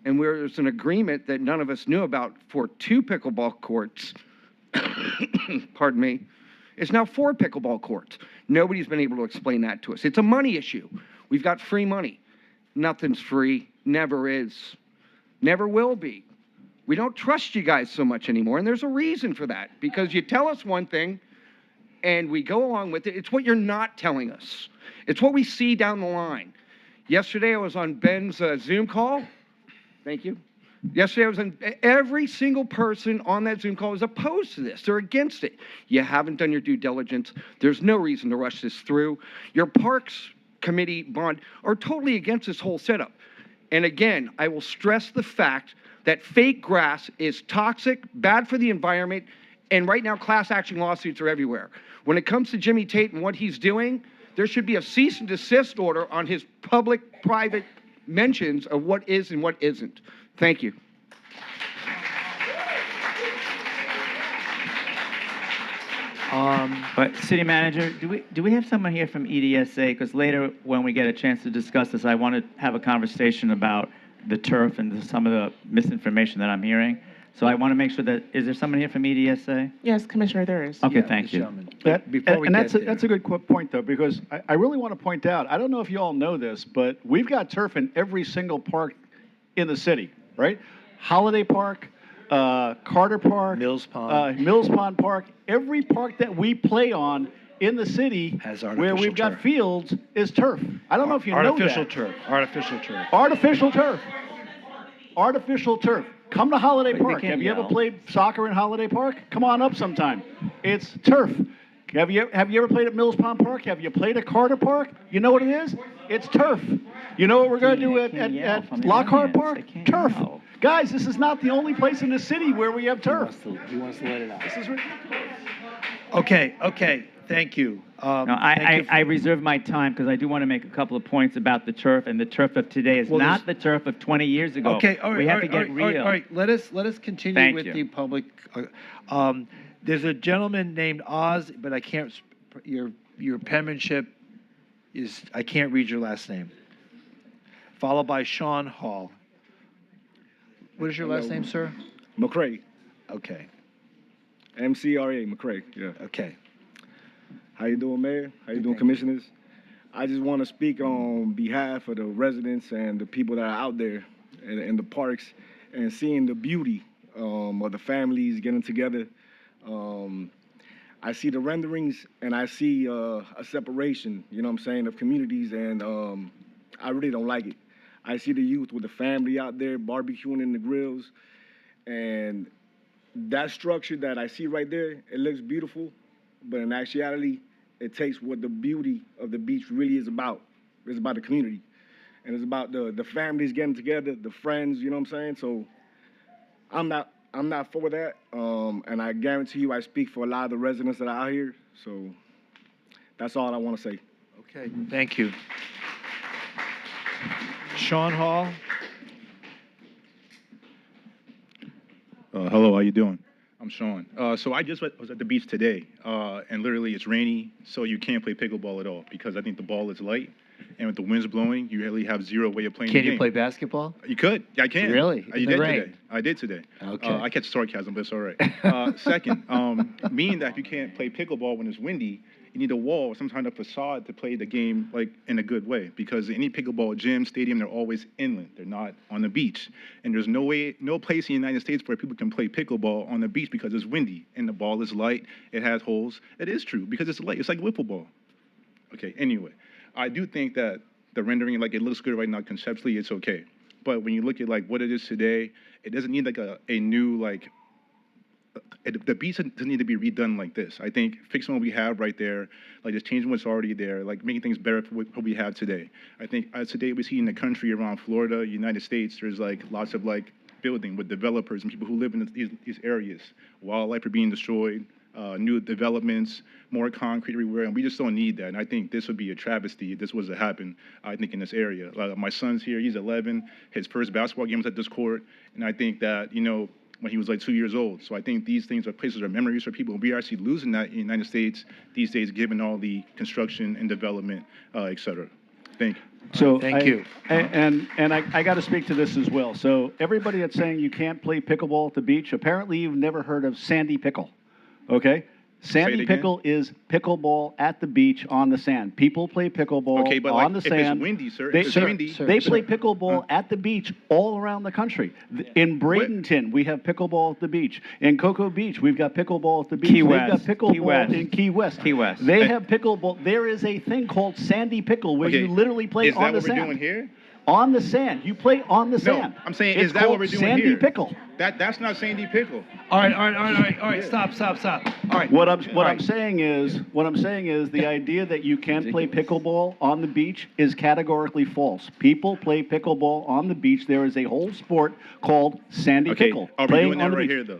Speaker 21: and there's an agreement that none of us knew about for 2 pickleball courts. Pardon me. It's now 4 pickleball courts. Nobody's been able to explain that to us. It's a money issue. We've got free money. Nothing's free. Never is. Never will be. We don't trust you guys so much anymore, and there's a reason for that, because you tell us one thing, and we go along with it. It's what you're not telling us. It's what we see down the line. Yesterday, I was on Ben's Zoom call. Thank you. Yesterday, I was on, every single person on that Zoom call is opposed to this. They're against it. You haven't done your due diligence. There's no reason to rush this through. Your Parks Committee bond are totally against this whole setup. And again, I will stress the fact that fake grass is toxic, bad for the environment, and right now class action lawsuits are everywhere. When it comes to Jimmy Tate and what he's doing, there should be a cease and desist order on his public-private mentions of what is and what isn't. Thank you.
Speaker 16: But City Manager, do we have someone here from EDSA? Because later, when we get a chance to discuss this, I want to have a conversation about the turf and some of the misinformation that I'm hearing. So I want to make sure that, is there someone here from EDSA?
Speaker 14: Yes, Commissioner, there is.
Speaker 16: Okay, thank you.
Speaker 20: That's a good point, though, because I really want to point out, I don't know if you all know this, but we've got turf in every single park in the city, right? Holiday Park, Carter Park,
Speaker 1: Mills Pond
Speaker 20: Park, every park that we play on in the city where we've got fields is turf. I don't know if you know that.
Speaker 1: Artificial turf. Artificial turf.
Speaker 20: Artificial turf. Artificial turf. Come to Holiday Park. Have you ever played soccer in Holiday Park? Come on up sometime. It's turf. Have you ever played at Mills Pond Park? Have you played at Carter Park? You know what it is? It's turf. You know what we're going to do at Lockhart Park? Turf. Guys, this is not the only place in the city where we have turf.
Speaker 1: He wants to let it out.
Speaker 20: This is
Speaker 1: Okay. Thank you.
Speaker 16: I reserve my time because I do want to make a couple of points about the turf, and the turf of today is not the turf of 20 years ago.
Speaker 1: Okay, all right.
Speaker 16: We have to get real.
Speaker 1: All right, let us continue with the public. There's a gentleman named Oz, but I can't. Your penmanship is, I can't read your last name. Followed by Sean Hall. What is your last name, sir?
Speaker 4: McCrae.
Speaker 1: Okay.
Speaker 4: MCRA, McCrae, yeah.
Speaker 1: Okay.
Speaker 4: How you doing, Mayor? How you doing, Commissioners? I just want to speak on behalf of the residents and the people that are out there in the parks and seeing the beauty of the families getting together. I see the renderings and I see a separation, you know what I'm saying, of communities, and I really don't like it. I see the youth with the family out there barbecuing in the grills, and that structure that I see right there, it looks beautiful, but in actuality, it takes what the beauty of the beach really is about. It's about the community, and it's about the families getting together, the friends, you know what I'm saying? So I'm not for that, and I guarantee you I speak for a lot of the residents that are out here, so that's all I want to say.
Speaker 1: Okay, thank you. Sean Hall.
Speaker 5: Hello, how you doing? I'm Sean. So I just was at the beach today, and literally it's rainy, so you can't play pickleball at all because I think the ball is light, and with the winds blowing, you really have zero way of playing the game.
Speaker 1: Can you play basketball?
Speaker 5: You could. I can.
Speaker 1: Really?
Speaker 5: You did today. I did today.
Speaker 1: Okay.
Speaker 5: I catch sarcasm, but it's all right. Second, meaning that if you can't play pickleball when it's windy, you need a wall or some kind of facade to play the game like in a good way, because any pickleball gym, stadium, they're always inland. They're not on the beach. And there's no place in the United States where people can play pickleball on the beach because it's windy and the ball is light, it has holes. It is true because it's light. It's like wiffle ball. Okay, anyway, I do think that the rendering, like, it looks good right now conceptually, it's okay. But when you look at like what it is today, it doesn't need like a new like, the beach doesn't need to be redone like this. I think fixing what we have right there, like just changing what's already there, like making things better for what we have today. I think today we see in the country around Florida, United States, there's like lots of like building with developers and people who live in these areas. Wildlife are being destroyed, new developments, more concrete everywhere, and we just don't need that. And I think this would be a travesty if this was to happen, I think, in this area. My son's here, he's 11, his first basketball game was at this court, and I think that, you know, when he was like 2 years old. So I think these things are places, are memories for people. We are actually losing that in the United States these days, given all the construction and development, et cetera. Thank you.
Speaker 20: So
Speaker 1: Thank you.
Speaker 20: And I got to speak to this as well. So everybody that's saying you can't play pickleball at the beach, apparently you've never heard of Sandy Pickle, okay? Sandy
Speaker 5: again.
Speaker 20: Pickle is pickleball at the beach on the sand. People play pickleball
Speaker 5: Okay, but
Speaker 20: on
Speaker 5: like,
Speaker 20: the
Speaker 5: if
Speaker 20: sand.
Speaker 5: it's windy, sir,
Speaker 20: They,
Speaker 5: if it's
Speaker 20: they-
Speaker 5: windy.
Speaker 20: they play pickleball at the beach all around the country. In Bradenton, we have pickleball at the beach. In Cocoa Beach, we've got pickleball at the beach.
Speaker 16: Key
Speaker 20: They've
Speaker 16: West.
Speaker 20: got pickleball
Speaker 16: Key West.
Speaker 20: in Key West.
Speaker 16: Key West.
Speaker 20: They have pickleball. There is a thing called Sandy Pickle where
Speaker 5: Okay,
Speaker 20: you literally play
Speaker 5: is
Speaker 20: on
Speaker 5: that
Speaker 20: the
Speaker 5: what
Speaker 20: sand.
Speaker 5: we're doing here?
Speaker 20: On the sand. You play on the sand.
Speaker 5: No, I'm saying,
Speaker 20: It's
Speaker 5: is that what
Speaker 20: called
Speaker 5: we're doing
Speaker 20: Sandy
Speaker 5: here?
Speaker 20: Pickle.
Speaker 5: That's not Sandy Pickle.
Speaker 1: All right. Stop. All right.
Speaker 20: What I'm saying is the idea that you can't play pickleball on the beach is categorically false. People play pickleball on the beach. There is a whole sport called Sandy
Speaker 5: Okay,
Speaker 20: Pickle.
Speaker 5: are we
Speaker 20: playing
Speaker 5: doing
Speaker 20: on
Speaker 5: that
Speaker 20: the
Speaker 5: right
Speaker 20: beach.
Speaker 5: here,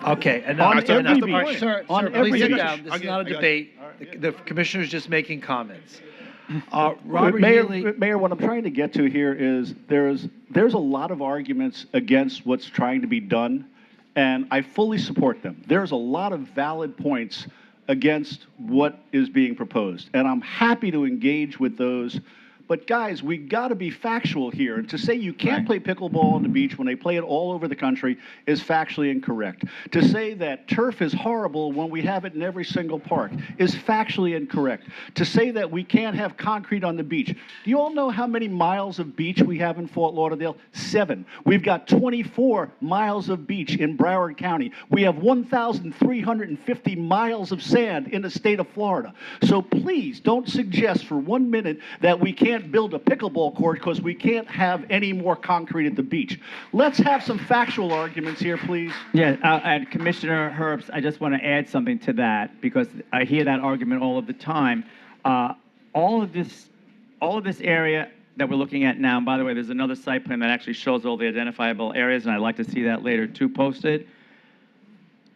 Speaker 5: though?
Speaker 1: Okay, and
Speaker 20: On
Speaker 1: that's
Speaker 20: every
Speaker 1: the
Speaker 20: beach.
Speaker 1: point. Sir,
Speaker 20: On
Speaker 1: please
Speaker 20: every
Speaker 1: sit
Speaker 20: beach.
Speaker 1: down. This is not a
Speaker 5: I got
Speaker 1: debate. The commissioner's just making comments. Robert
Speaker 20: Mayor,
Speaker 1: Healy.
Speaker 20: Mayor, what I'm trying to get to here is there's a lot of arguments against what's trying to be done, and I fully support them. There's a lot of valid points against what is being proposed, and I'm happy to engage with those. But guys, we got to be factual here. And to say you can't play pickleball on the beach when they play it all over the country is factually incorrect. To say that turf is horrible when we have it in every single park is factually incorrect. To say that we can't have concrete on the beach. Do you all know how many miles of beach we have in Fort Lauderdale? 7. We've got 24 miles of beach in Broward County. We have 1,350 miles of sand in the state of Florida. So please don't suggest for 1 minute that we can't build a pickleball court because we can't have any more concrete at the beach. Let's have some factual arguments here, please.
Speaker 16: Yeah, and Commissioner Herbst, I just want to add something to that because I hear that argument all of the time. All of this area that we're looking at now, and by the way, there's another site plan that actually shows all the identifiable areas, and I'd like to see that later too posted.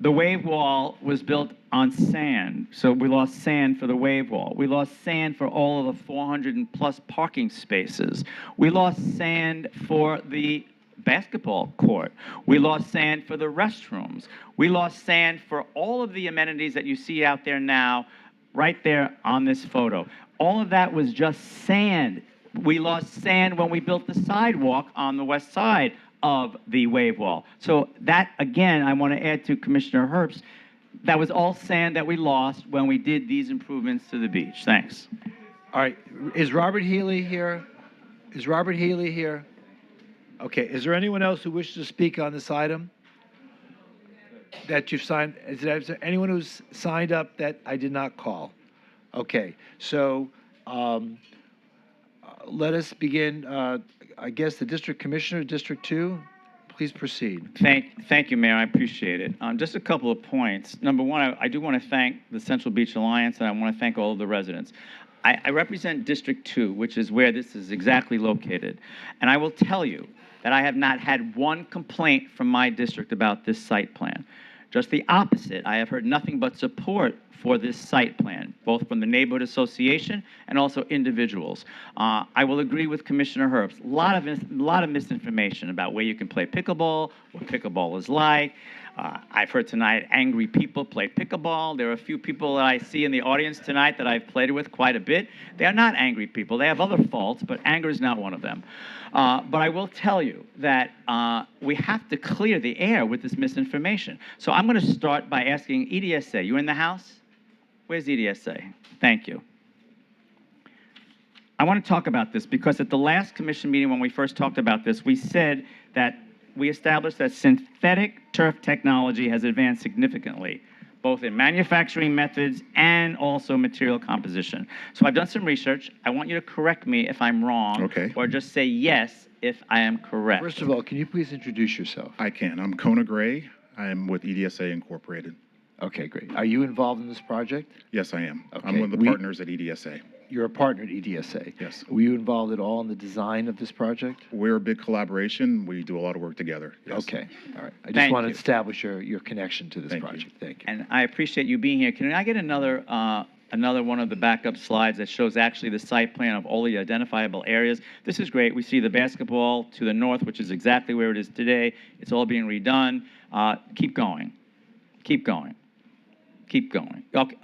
Speaker 16: The wave wall was built on sand, so we lost sand for the wave wall. We lost sand for all of the 400 and plus parking spaces. We lost sand for the basketball court. We lost sand for the restrooms. We lost sand for all of the amenities that you see out there now, right there on this photo. All of that was just sand. We lost sand when we built the sidewalk on the west side of the wave wall. So that, again, I want to add to Commissioner Herbst, that was all sand that we lost when we did these improvements to the beach. Thanks.
Speaker 1: All right. Is Robert Healy here? Okay. Is there anyone else who wishes to speak on this item that you've signed? Is there anyone who's signed up that I did not call? Okay. So let us begin. I guess the District Commissioner, District 2, please proceed.
Speaker 16: Thank you, Mayor. I appreciate it. Just a couple of points. Number one, I do want to thank the Central Beach Alliance, and I want to thank all of the residents. I represent District 2, which is where this is exactly located. And I will tell you that I have not had one complaint from my district about this site plan. Just the opposite. I have heard nothing but support for this site plan, both from the neighborhood association and also individuals. I will agree with Commissioner Herbst. A lot of misinformation about where you can play pickleball, what pickleball is like. I've heard tonight angry people play pickleball. There are a few people that I see in the audience tonight that I've played with quite a bit. They are not angry people. They have other faults, but anger is not one of them. But I will tell you that we have to clear the air with this misinformation. So I'm going to start by asking EDSA. You in the house? Where's EDSA? Thank you. I want to talk about this because at the last commission meeting when we first talked about this, we said that we established that synthetic turf technology has advanced significantly, both in manufacturing methods and also material composition. So I've done some research. I want you to correct me if I'm wrong, or just say yes if I am correct.
Speaker 1: First of all, can you please introduce yourself?
Speaker 5: I can. I'm Kona Gray. I am with EDSA Incorporated.
Speaker 1: Okay, great. Are you involved in this project?
Speaker 5: Yes, I am.
Speaker 1: Okay.
Speaker 5: I'm one of the partners at EDSA.
Speaker 1: You're a partner at EDSA?
Speaker 5: Yes.
Speaker 1: Were you involved at all in the design of this project?
Speaker 5: We're a big collaboration. We do a lot of work together. Yes.
Speaker 1: Okay, all right. I just
Speaker 16: Thank
Speaker 1: want to
Speaker 16: you.
Speaker 1: establish your connection to this project. Thank you.
Speaker 16: And I appreciate you being here. Can I get another one of the backup slides that shows actually the site plan of all the identifiable areas? This is great. We see the basketball to the north, which is exactly where it is today. It's all being redone. Keep going. Keep going. Keep going. Okay,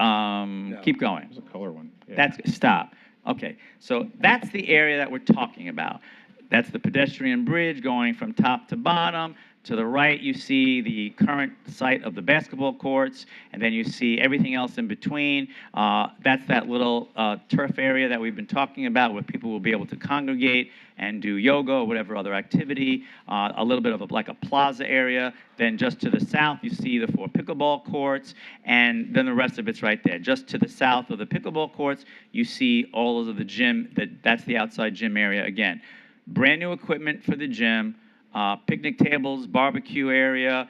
Speaker 16: keep going.
Speaker 5: There's a color one. Yeah.
Speaker 16: That's stop. Okay, so that's the area that we're talking about. That's the pedestrian bridge going from top to bottom. To the right, you see the current site of the basketball courts, and then you see everything else in between. That's that little turf area that we've been talking about where people will be able to congregate and do yoga or whatever other activity. A little bit of like a plaza area. Then just to the south, you see the 4 pickleball courts, and then the rest of it's right there. Just to the south of the pickleball courts, you see all of the gym. That's the outside gym area again. Brand new equipment for the gym. Picnic tables, barbecue area,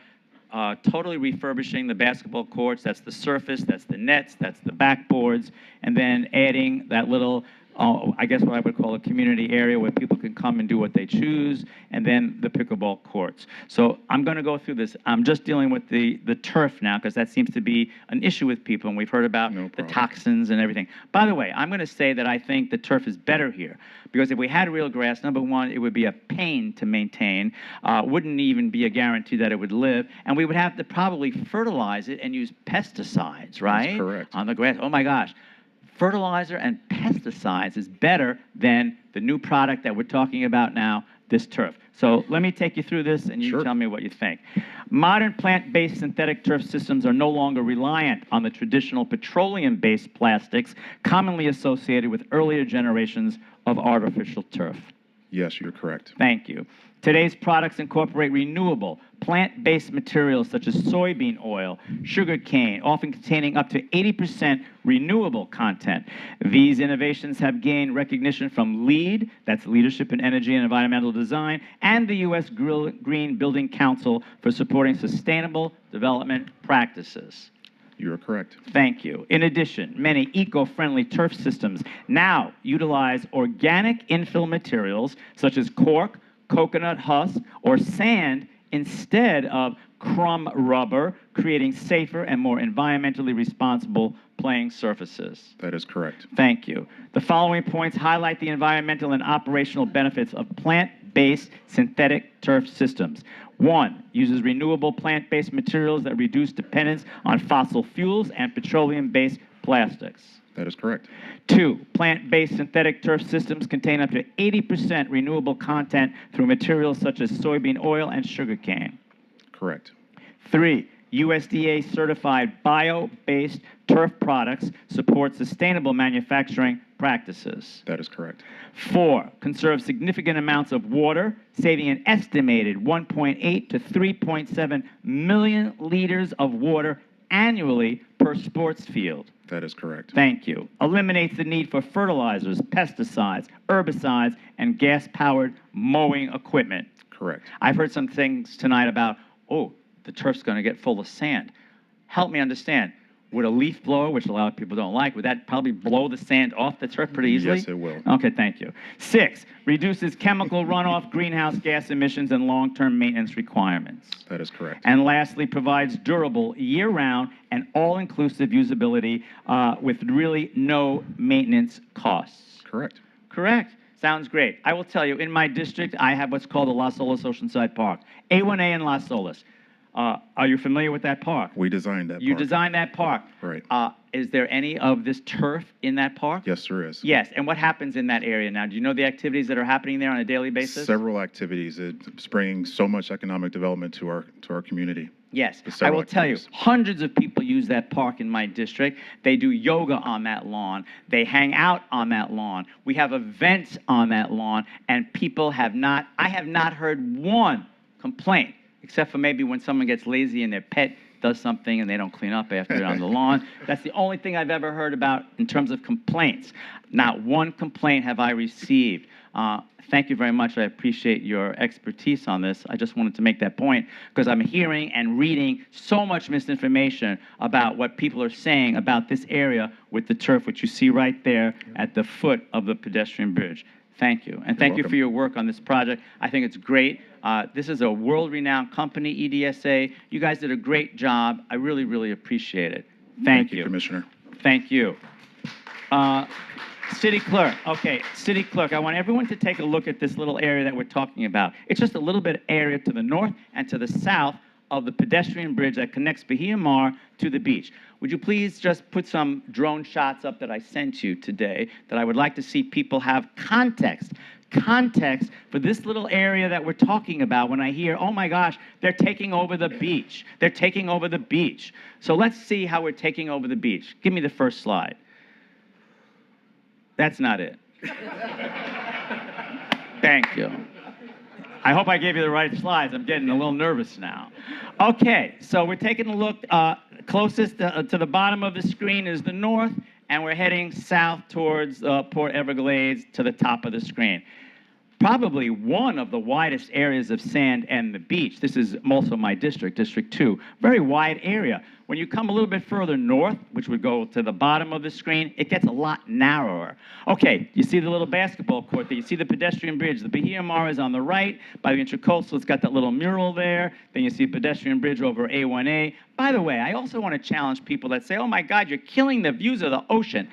Speaker 16: totally refurbishing the basketball courts. That's the surface, that's the nets, that's the backboards, and then adding that little, I guess what I would call a community area where people can come and do what they choose, and then the pickleball courts. So I'm going to go through this. I'm just dealing with the turf now because that seems to be an issue with people, and we've heard about the toxins and everything. By the way, I'm going to say that I think the turf is better here because if we had real grass, number one, it would be a pain to maintain, wouldn't even be a guarantee that it would live, and we would have to probably fertilize it and use pesticides, right?
Speaker 5: That's correct.
Speaker 16: On the grass. Oh my gosh. Fertilizer and pesticides is better than the new product that we're talking about now, this turf. So let me take you through this and you tell me what you think. Modern plant-based synthetic turf systems are no longer reliant on the traditional petroleum-based plastics commonly associated with earlier generations of artificial turf.
Speaker 5: Yes, you're correct.
Speaker 16: Thank you. Today's products incorporate renewable, plant-based materials such as soybean oil, sugar cane, often containing up to 80% renewable content. These innovations have gained recognition from LEED, that's Leadership in Energy and Environmental Design, and the U.S. Green Building Council for supporting sustainable development practices.
Speaker 5: You are correct.
Speaker 16: Thank you. In addition, many eco-friendly turf systems now utilize organic infill materials such as cork, coconut husk, or sand instead of crumb rubber, creating safer and more environmentally responsible playing surfaces.
Speaker 5: That is correct.
Speaker 16: Thank you. The following points highlight the environmental and operational benefits of plant-based synthetic turf systems. 1, uses renewable plant-based materials that reduce dependence on fossil fuels and petroleum-based plastics.
Speaker 5: That is correct.
Speaker 16: 2, plant-based synthetic turf systems contain up to 80% renewable content through materials such as soybean oil and sugarcane.
Speaker 5: Correct.
Speaker 16: 3, USDA-certified bio-based turf products support sustainable manufacturing practices.
Speaker 5: That is correct.
Speaker 16: 4, conserve significant amounts of water, saving an estimated 1.8 to 3.7 million liters of water annually per sports field.
Speaker 5: That is correct.
Speaker 16: Thank you. Eliminates the need for fertilizers, pesticides, herbicides, and gas-powered mowing equipment.
Speaker 5: Correct.
Speaker 16: I've heard some things tonight about, oh, the turf's going to get full of sand. Help me understand. Would a leaf blower, which a lot of people don't like, would that probably blow the sand off the turf pretty easily?
Speaker 5: Yes, it will.
Speaker 16: Okay, thank you. 6, reduces chemical runoff, greenhouse gas emissions, and long-term maintenance requirements.
Speaker 5: That is correct.
Speaker 16: And lastly, provides durable, year-round, and all-inclusive usability with really no maintenance costs.
Speaker 5: Correct.
Speaker 16: Correct. Sounds great. I will tell you, in my district, I have what's called the Las Olas Oceanside Park. A1A in Las Olas. Are you familiar with that park?
Speaker 5: We designed that
Speaker 16: You
Speaker 5: park.
Speaker 16: designed that park.
Speaker 5: Right.
Speaker 16: Is there any of this turf in that park?
Speaker 5: Yes, there is.
Speaker 16: Yes. And what happens in that area now? Do you know the activities that are happening there on a daily basis?
Speaker 5: Several activities. It's bringing so much economic development to our community.
Speaker 16: Yes,
Speaker 5: There's
Speaker 16: I
Speaker 5: several
Speaker 16: will tell you,
Speaker 5: activities.
Speaker 16: hundreds of people use that park in my district. They do yoga on that lawn. They hang out on that lawn. We have events on that lawn, and people I have not heard one complaint, except for maybe when someone gets lazy and their pet does something and they don't clean up after it on the lawn. That's the only thing I've ever heard about in terms of complaints. Not one complaint have I received. Thank you very much. I appreciate your expertise on this. I just wanted to make that point because I'm hearing and reading so much misinformation about what people are saying about this area with the turf, which you see right there at the foot of the pedestrian bridge. Thank you. And thank you for your work on this project. I think it's great. This is a world-renowned company, EDSA. You guys did a great job. I really, really appreciate it. Thank you.
Speaker 5: Commissioner.
Speaker 16: Thank you. City Clerk. Okay, City Clerk, I want everyone to take a look at this little area that we're talking about. It's just a little bit of area to the north and to the south of the pedestrian bridge that connects Bahia Mar to the beach. Would you please just put some drone shots up that I sent you today that I would like to see people have context. context for this little area that we're talking about when I hear, oh my gosh, they're taking over the beach. They're taking over the beach. So let's see how we're taking over the beach. Give me the first slide. That's not it. Thank you. I hope I gave you the right slides. I'm getting a little nervous now. Okay, so we're taking a look. Closest to the bottom of the screen is the north, and we're heading south towards Port Everglades to the top of the screen. Probably one of the widest areas of sand and the beach. This is also my district, District 2. Very wide area. When you come a little bit further north, which would go to the bottom of the screen, it gets a lot narrower. Okay, you see the little basketball court there. You see the pedestrian bridge. The Bahia Mar is on the right. By the Intracoastal, it's got that little mural there. Then you see a pedestrian bridge over A1A. By the way, I also want to challenge people that say, oh my God, you're killing the views of the ocean.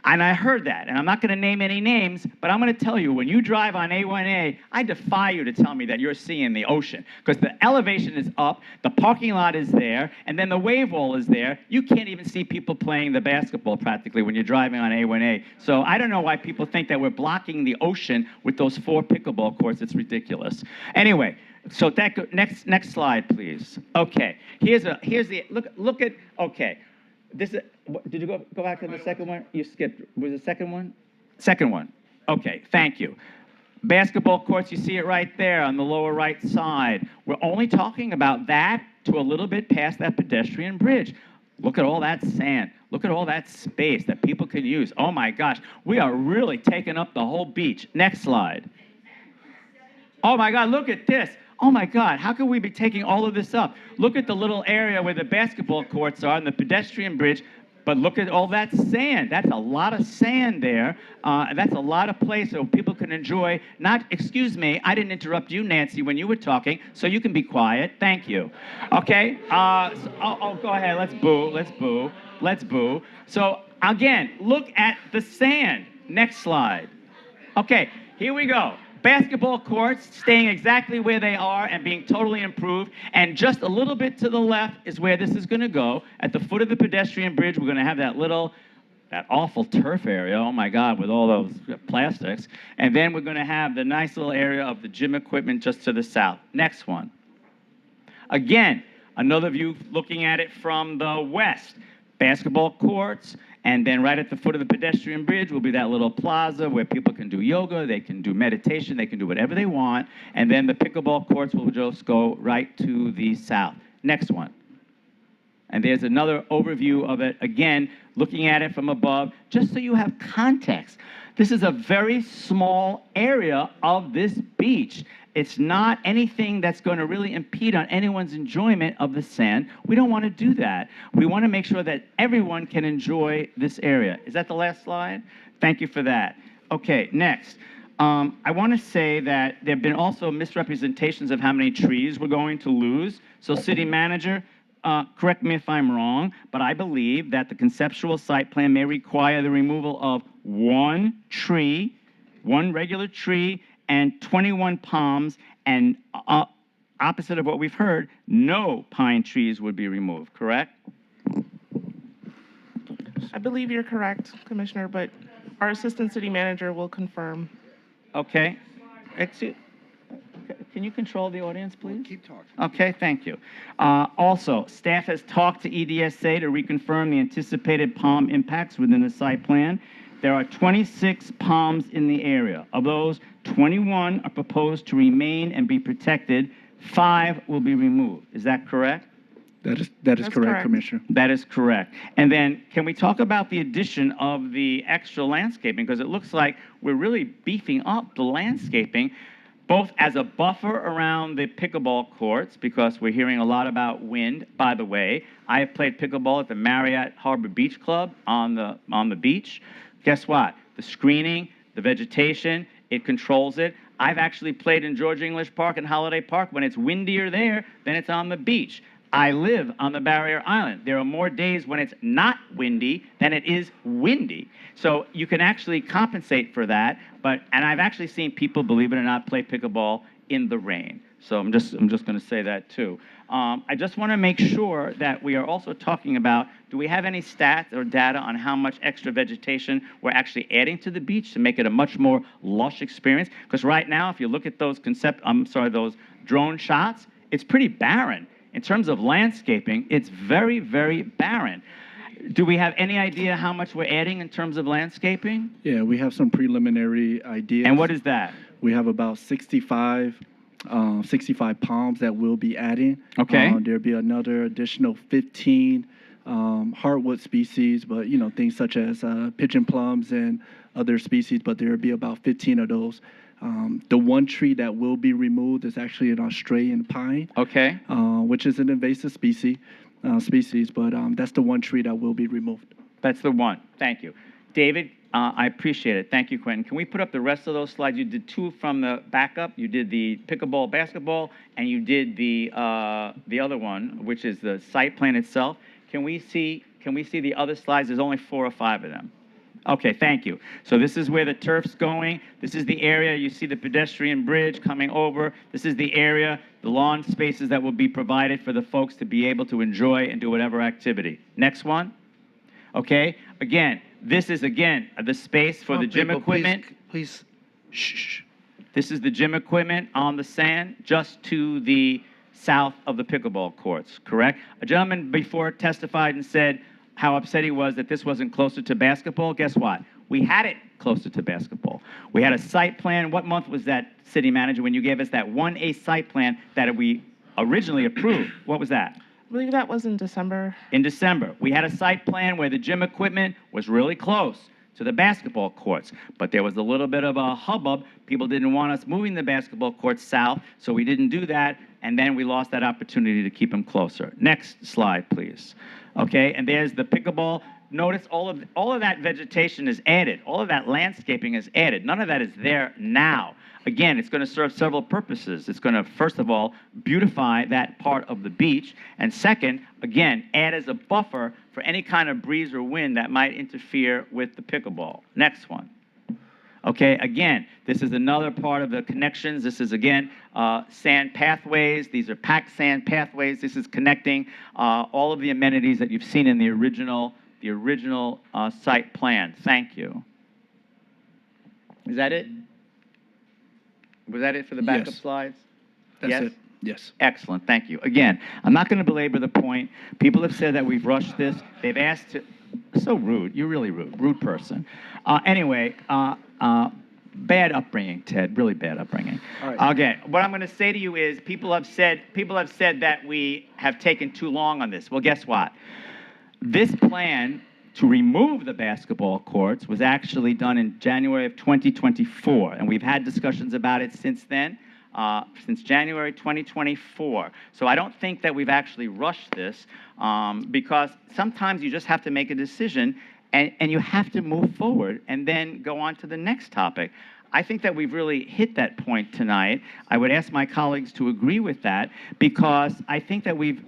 Speaker 16: And I heard that, and I'm not going to name any names, but I'm going to tell you, when you drive on A1A, I defy you to tell me that you're seeing the ocean, because the elevation is up, the parking lot is there, and then the wave wall is there. You can't even see people playing the basketball practically when you're driving on A1A. So I don't know why people think that we're blocking the ocean with those 4 pickleball courts. It's ridiculous. Anyway, so next slide, please. Okay, here's the look at. Okay. This is, did you go back to the second one? You skipped. Was the second one? Second one. Okay, thank you. Basketball courts, you see it right there on the lower right side. We're only talking about that to a little bit past that pedestrian bridge. Look at all that sand. Look at all that space that people can use. Oh my gosh, we are really taking up the whole beach. Next slide. Oh my God, look at this. Oh my God, how could we be taking all of this up? Look at the little area where the basketball courts are and the pedestrian bridge, but look at all that sand. That's a lot of sand there. That's a lot of place so people can enjoy. Excuse me, I didn't interrupt you, Nancy, when you were talking, so you can be quiet. Thank you. Okay, go ahead, let's boo. So again, look at the sand. Next slide. Okay, here we go. Basketball courts staying exactly where they are and being totally improved. And just a little bit to the left is where this is going to go. At the foot of the pedestrian bridge, we're going to have that awful turf area, oh my God, with all those plastics. And then we're going to have the nice little area of the gym equipment just to the south. Next one. Again, another view looking at it from the west. Basketball courts, and then right at the foot of the pedestrian bridge will be that little plaza where people can do yoga, they can do meditation, they can do whatever they want, and then the pickleball courts will just go right to the south. Next one. And there's another overview of it, again, looking at it from above, just so you have context. This is a very small area of this beach. It's not anything that's going to really impede on anyone's enjoyment of the sand. We don't want to do that. We want to make sure that everyone can enjoy this area. Is that the last slide? Thank you for that. Okay, next. I want to say that there have been also misrepresentations of how many trees we're going to lose. So, City Manager, correct me if I'm wrong, but I believe that the conceptual site plan may require the removal of 1 tree, 1 regular tree, and 21 palms, and opposite of what we've heard, no pine trees would be removed, correct?
Speaker 14: I believe you're correct, Commissioner, but our Assistant City Manager will confirm.
Speaker 16: Okay. Can you control the audience, please?
Speaker 21: Keep talking.
Speaker 16: Okay, thank you. Also, staff has talked to EDSA to reconfirm the anticipated palm impacts within the site plan. There are 26 palms in the area. Of those, 21 are proposed to remain and be protected. 5 will be removed. Is that correct?
Speaker 20: That is correct, Commissioner.
Speaker 16: That is correct. And then, can we talk about the addition of the extra landscaping? Because it looks like we're really beefing up the landscaping, both as a buffer around the pickleball courts, because we're hearing a lot about wind. By the way, I have played pickleball at the Marriott Harbor Beach Club on the beach. Guess what? The screening, the vegetation, it controls it. I've actually played in George English Park and Holiday Park when it's windier there than it's on the beach. I live on the Barrier Island. There are more days when it's not windy than it is windy. So you can actually compensate for that. And I've actually seen people, believe it or not, play pickleball in the rain. So I'm just going to say that too. I just want to make sure that we are also talking about, do we have any stats or data on how much extra vegetation we're actually adding to the beach to make it a much more lush experience? Because right now, if you look at those those drone shots, it's pretty barren. In terms of landscaping, it's very, very barren. Do we have any idea how much we're adding in terms of landscaping?
Speaker 17: Yeah, we have some preliminary ideas.
Speaker 16: And what is that?
Speaker 17: We have about 65 palms that we'll be adding.
Speaker 16: Okay.
Speaker 17: There'll be another additional 15 hardwood species, but things such as pigeon plums and other species, but there'll be about 15 of those. The one tree that will be removed is actually an Australian pine.
Speaker 16: Okay.
Speaker 17: Which is an invasive species, but that's the one tree that will be removed.
Speaker 16: That's the one. Thank you. David, I appreciate it. Thank you, Quentin. Can we put up the rest of those slides? You did two from the backup. You did the pickleball basketball, and you did the other one, which is the site plan itself. Can we see the other slides? There's only 4 or 5 of them. Okay, thank you. So this is where the turf's going. This is the area. You see the pedestrian bridge coming over. This is the area, the lawn spaces that will be provided for the folks to be able to enjoy and do whatever activity. Next one. Okay, again, this is, the space for the gym equipment.
Speaker 1: Please, shh.
Speaker 16: This is the gym equipment on the sand, just to the south of the pickleball courts, correct? A gentleman before testified and said how upset he was that this wasn't closer to basketball. Guess what? We had it closer to basketball. We had a site plan. What month was that, city manager, when you gave us that 1A site plan that we originally approved? What was that?
Speaker 14: I believe that was in December.
Speaker 16: In December. We had a site plan where the gym equipment was really close to the basketball courts, but there was a little bit of a hubbub. People didn't want us moving the basketball courts south, so we didn't do that, and then we lost that opportunity to keep them closer. Next slide, please. Okay, and there's the pickleball. Notice all of that vegetation is added. All of that landscaping is added. None of that is there now. Again, it's going to serve several purposes. It's going to, first of all, beautify that part of the beach. And second, again, add as a buffer for any kind of breeze or wind that might interfere with the pickleball. Next one. Okay, again, this is another part of the connections. This is, again, sand pathways. These are packed sand pathways. This is connecting all of the amenities that you've seen in the original site plan. Thank you. Is that it? Was that it for the backup slides?
Speaker 17: That's it. Yes.
Speaker 16: Excellent. Thank you. Again, I'm not going to belabor the point. People have said that we've rushed this. They've asked to... So rude. You're really rude. Rude person. Anyway, bad upbringing, Ted. Really bad upbringing.
Speaker 4: All right.
Speaker 16: Okay. What I'm going to say to you is people have said that we have taken too long on this. Well, guess what? This plan to remove the basketball courts was actually done in January of 2024, and we've had discussions about it since then, since January 2024. So I don't think that we've actually rushed this because sometimes you just have to make a decision and you have to move forward and then go on to the next topic. I think that we've really hit that point tonight. I would ask my colleagues to agree with that because I think that we've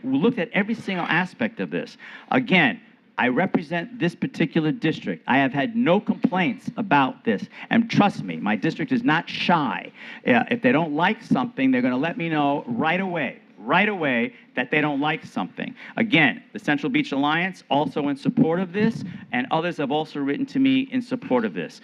Speaker 16: looked at every single aspect of this. Again, I represent this particular district. I have had no complaints about this. And trust me, my district is not shy. If they don't like something, they're going to let me know right away that they don't like something. Again, the Central Beach Alliance also in support of this, and others have also written to me in support of this.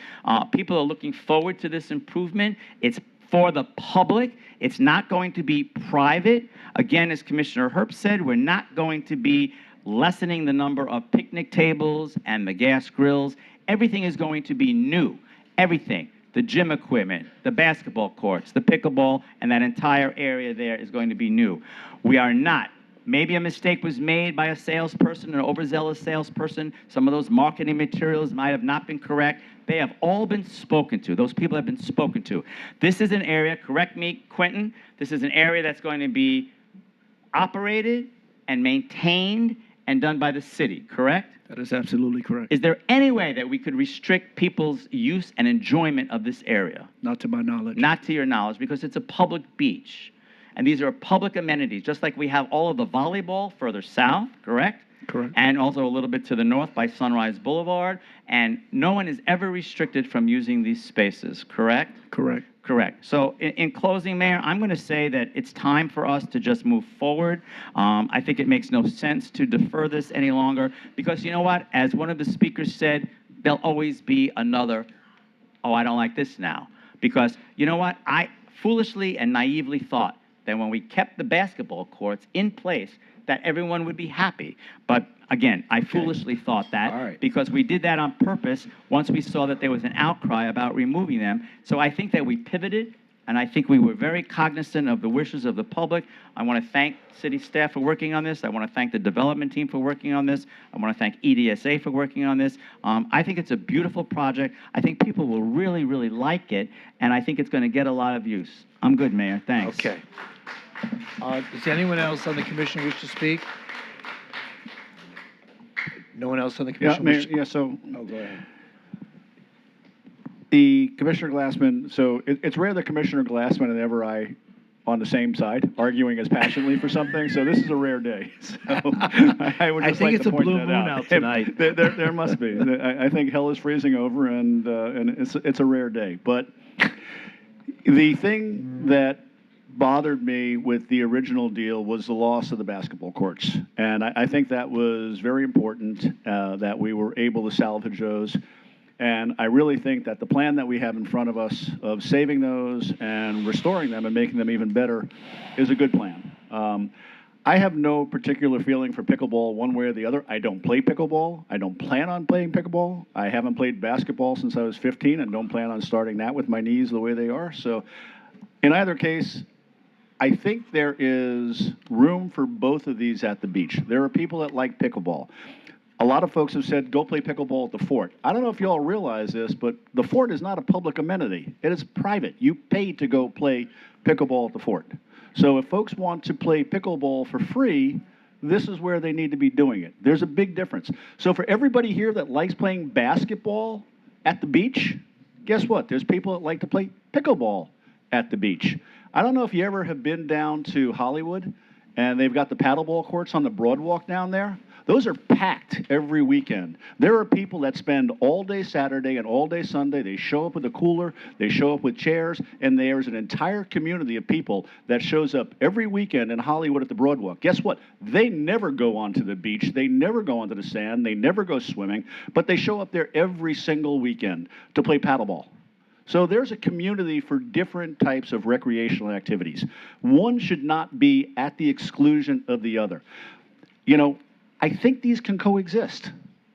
Speaker 16: People are looking forward to this improvement. It's for the public. It's not going to be private. Again, as Commissioner Herbst said, we're not going to be lessening the number of picnic tables and the gas grills. Everything is going to be new. Everything. The gym equipment, the basketball courts, the pickleball, and that entire area there is going to be new. We are not. Maybe a mistake was made by a salesperson, an overzealous salesperson. Some of those marketing materials might have not been correct. They have all been spoken to. Those people have been spoken to. This is an area, correct me, Quentin, this is an area that's going to be operated and maintained and done by the city, correct?
Speaker 17: That is absolutely correct.
Speaker 16: Is there any way that we could restrict people's use and enjoyment of this area?
Speaker 17: Not to my knowledge.
Speaker 16: Not to your knowledge, because it's a public beach. And these are public amenities, just like we have all of the volleyball further south, correct?
Speaker 20: Correct.
Speaker 16: And also a little bit to the north by Sunrise Boulevard. And no one is ever restricted from using these spaces, correct?
Speaker 20: Correct.
Speaker 16: Correct. So in closing, Mayor, I'm going to say that it's time for us to just move forward. I think it makes no sense to defer this any longer because you know what? As one of the speakers said, there'll always be another, oh, I don't like this now. Because you know what? I foolishly and naively thought that when we kept the basketball courts in place, that everyone would be happy. But again, I foolishly thought that because we did that on purpose once we saw that there was an outcry about removing them. So I think that we pivoted, and I think we were very cognizant of the wishes of the public. I want to thank city staff for working on this. I want to thank the development team for working on this. I want to thank EDSA for working on this. I think it's a beautiful project. I think people will really, really like it, and I think it's going to get a lot of use. I'm good, Mayor. Thanks.
Speaker 1: Okay. Does anyone else on the commission wish to speak? No one else on the
Speaker 20: Yeah,
Speaker 1: commission
Speaker 20: Mayor,
Speaker 1: wish to...
Speaker 20: yeah, so
Speaker 1: Oh, go ahead.
Speaker 20: the Commissioner Glassman, so it's rare that Commissioner Glassman and ever I on the same side, arguing as passionately for something, so this is a rare day. So I would
Speaker 1: I
Speaker 20: just
Speaker 1: think
Speaker 20: like
Speaker 1: it's
Speaker 20: to
Speaker 1: a
Speaker 20: point
Speaker 1: blue
Speaker 20: that
Speaker 1: moon out tonight.
Speaker 20: There must be. I think hell is freezing over, and it's a rare day. But the thing that bothered me with the original deal was the loss of the basketball courts. And I think that was very important that we were able to salvage those. And I really think that the plan that we have in front of us of saving those and restoring them and making them even better is a good plan. I have no particular feeling for pickleball one way or the other. I don't play pickleball. I don't plan on playing pickleball. I haven't played basketball since I was 15 and don't plan on starting that with my knees the way they are. So in either case, I think there is room for both of these at the beach. There are people that like pickleball. A lot of folks have said, go play pickleball at the Fort. I don't know if you all realize this, but the Fort is not a public amenity. It is private. You pay to go play pickleball at the Fort. So if folks want to play pickleball for free, this is where they need to be doing it. There's a big difference. So for everybody here that likes playing basketball at the beach, guess what? There's people that like to play pickleball at the beach. I don't know if you ever have been down to Hollywood and they've got the paddleball courts on the Broadwalk down there. Those are packed every weekend. There are people that spend all day Saturday and all day Sunday. They show up with a cooler, they show up with chairs, and there's an entire community of people that shows up every weekend in Hollywood at the Broadwalk. Guess what? They never go onto the beach. They never go onto the sand. They never go swimming, but they show up there every single weekend to play paddleball. So there's a community for different types of recreational activities. One should not be at the exclusion of the other. You know, I think these can coexist.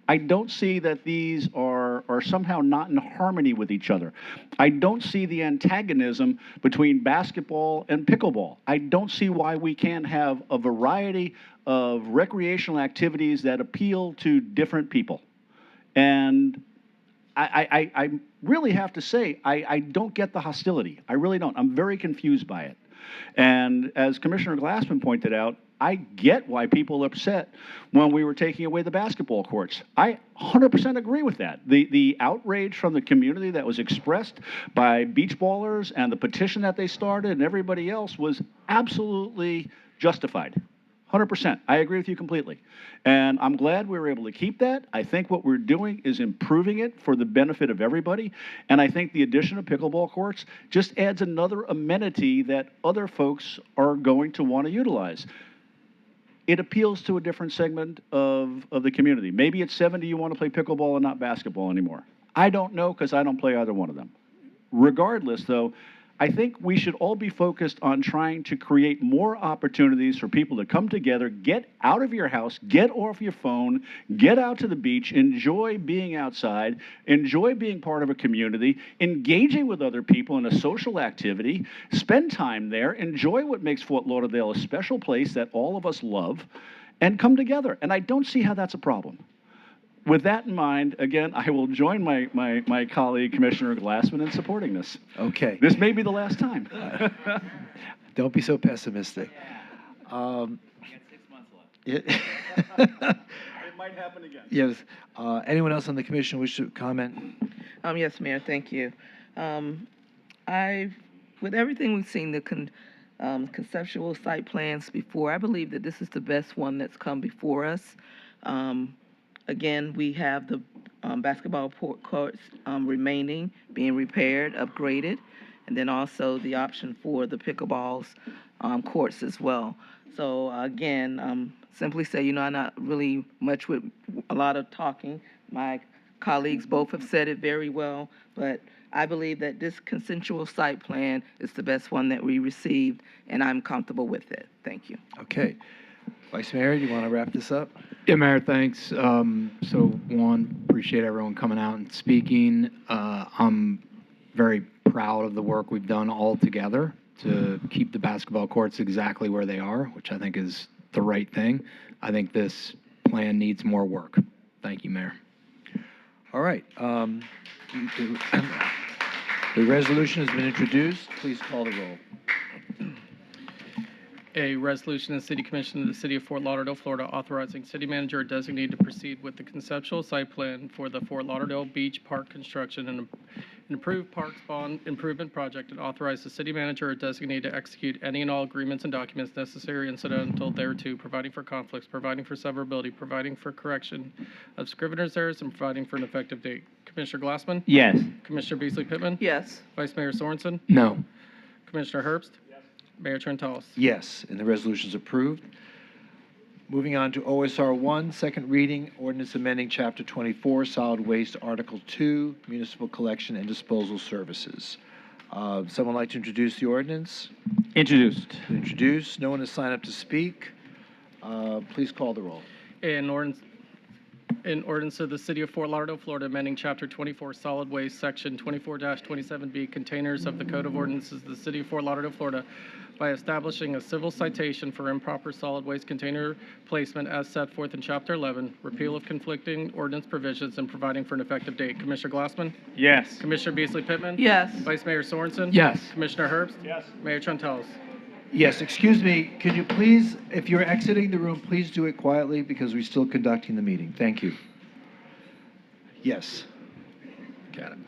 Speaker 20: I don't see that these are somehow not in harmony with each other. I don't see the antagonism between basketball and pickleball. I don't see why we can't have a variety of recreational activities that appeal to different people. And I really have to say, I don't get the hostility. I really don't. I'm very confused by it. And as Commissioner Glassman pointed out, I get why people are upset when we were taking away the basketball courts. I 100% agree with that. The outrage from the community that was expressed by beach ballers and the petition that they started and everybody else was absolutely justified. 100%. I agree with you completely. And I'm glad we were able to keep that. I think what we're doing is improving it for the benefit of everybody. And I think the addition of pickleball courts just adds another amenity that other folks are going to want to utilize. It appeals to a different segment of the community. Maybe at 70 you want to play pickleball and not basketball anymore. I don't know because I don't play either one of them. Regardless, though, I think we should all be focused on trying to create more opportunities for people to come together, get out of your house, get off your phone, get out to the beach, enjoy being outside, enjoy being part of a community, engaging with other people in a social activity, spend time there, enjoy what makes Fort Lauderdale a special place that all of us love, and come together. And I don't see how that's a problem. With that in mind, again, I will join my colleague, Commissioner Glassman, in supporting this.
Speaker 1: Okay.
Speaker 20: This may be the last time.
Speaker 1: Don't be so pessimistic.
Speaker 20: It might happen again.
Speaker 1: Yes. Anyone else on the commission wish to comment?
Speaker 3: Yes, Mayor, thank you. With everything we've seen, the conceptual site plans before. I believe that this is the best one that's come before us. Again, we have the basketball courts remaining, being repaired, upgraded, and then also the option for the pickleballs courts as well. So again, simply say, I'm not really much with a lot of talking. My colleagues both have said it very well, but I believe that this consensual site plan is the best one that we received, and I'm comfortable with it. Thank you.
Speaker 1: Okay. Vice Mayor, do you want to wrap this up?
Speaker 7: Yeah, Mayor, thanks. One, appreciate everyone coming out and speaking. I'm very proud of the work we've done all together to keep the basketball courts exactly where they are, which I think is the right thing. I think this plan needs more work. Thank you, Mayor.
Speaker 1: All right. The resolution has been introduced. Please call the roll.
Speaker 8: A resolution of the City Commission of the City of Fort Lauderdale, Florida, authorizing city manager or designee to proceed with the conceptual site plan for the Fort Lauderdale Beach Park construction and an approved parks bond improvement project, and authorize the city manager or designee to execute any and all agreements and documents necessary incidental thereto, providing for conflicts, providing for severability, providing for correction of scrivener's errors, and providing for an effective date. Commissioner Glassman?
Speaker 16: Yes.
Speaker 8: Commissioner Beasley Pittman?
Speaker 3: Yes.
Speaker 8: Vice Mayor Sorensen?
Speaker 7: No.
Speaker 8: Commissioner Herbst? Mayor Trentalis?
Speaker 1: Yes, and the resolution is approved. Moving on to OSR 1, second reading, ordinance amending Chapter 24, Solid Waste, Article 2, Municipal Collection and Disposal Services. Someone like to introduce the ordinance?
Speaker 16: Introduced.
Speaker 1: Introduced. No one has signed up to speak. Please call the roll.
Speaker 8: In ordinance of the City of Fort Lauderdale, Florida, amending Chapter 24, Solid Waste, Section 24-27B, Containers of the Code of Ordinances of the City of Fort Lauderdale, Florida, by establishing a civil citation for improper solid waste container placement as set forth in Chapter 11, repeal of conflicting ordinance provisions, and providing for an effective date. Commissioner Glassman?
Speaker 16: Yes.
Speaker 8: Commissioner Beasley Pittman?
Speaker 3: Yes.
Speaker 8: Vice Mayor Sorensen?
Speaker 7: Yes.
Speaker 8: Commissioner Herbst?
Speaker 3: Yes.
Speaker 8: Mayor Trentalis?
Speaker 1: Yes, excuse me. Can you please, if you're exiting the room, please do it quietly because we're still conducting the meeting. Thank you. Yes. Got it.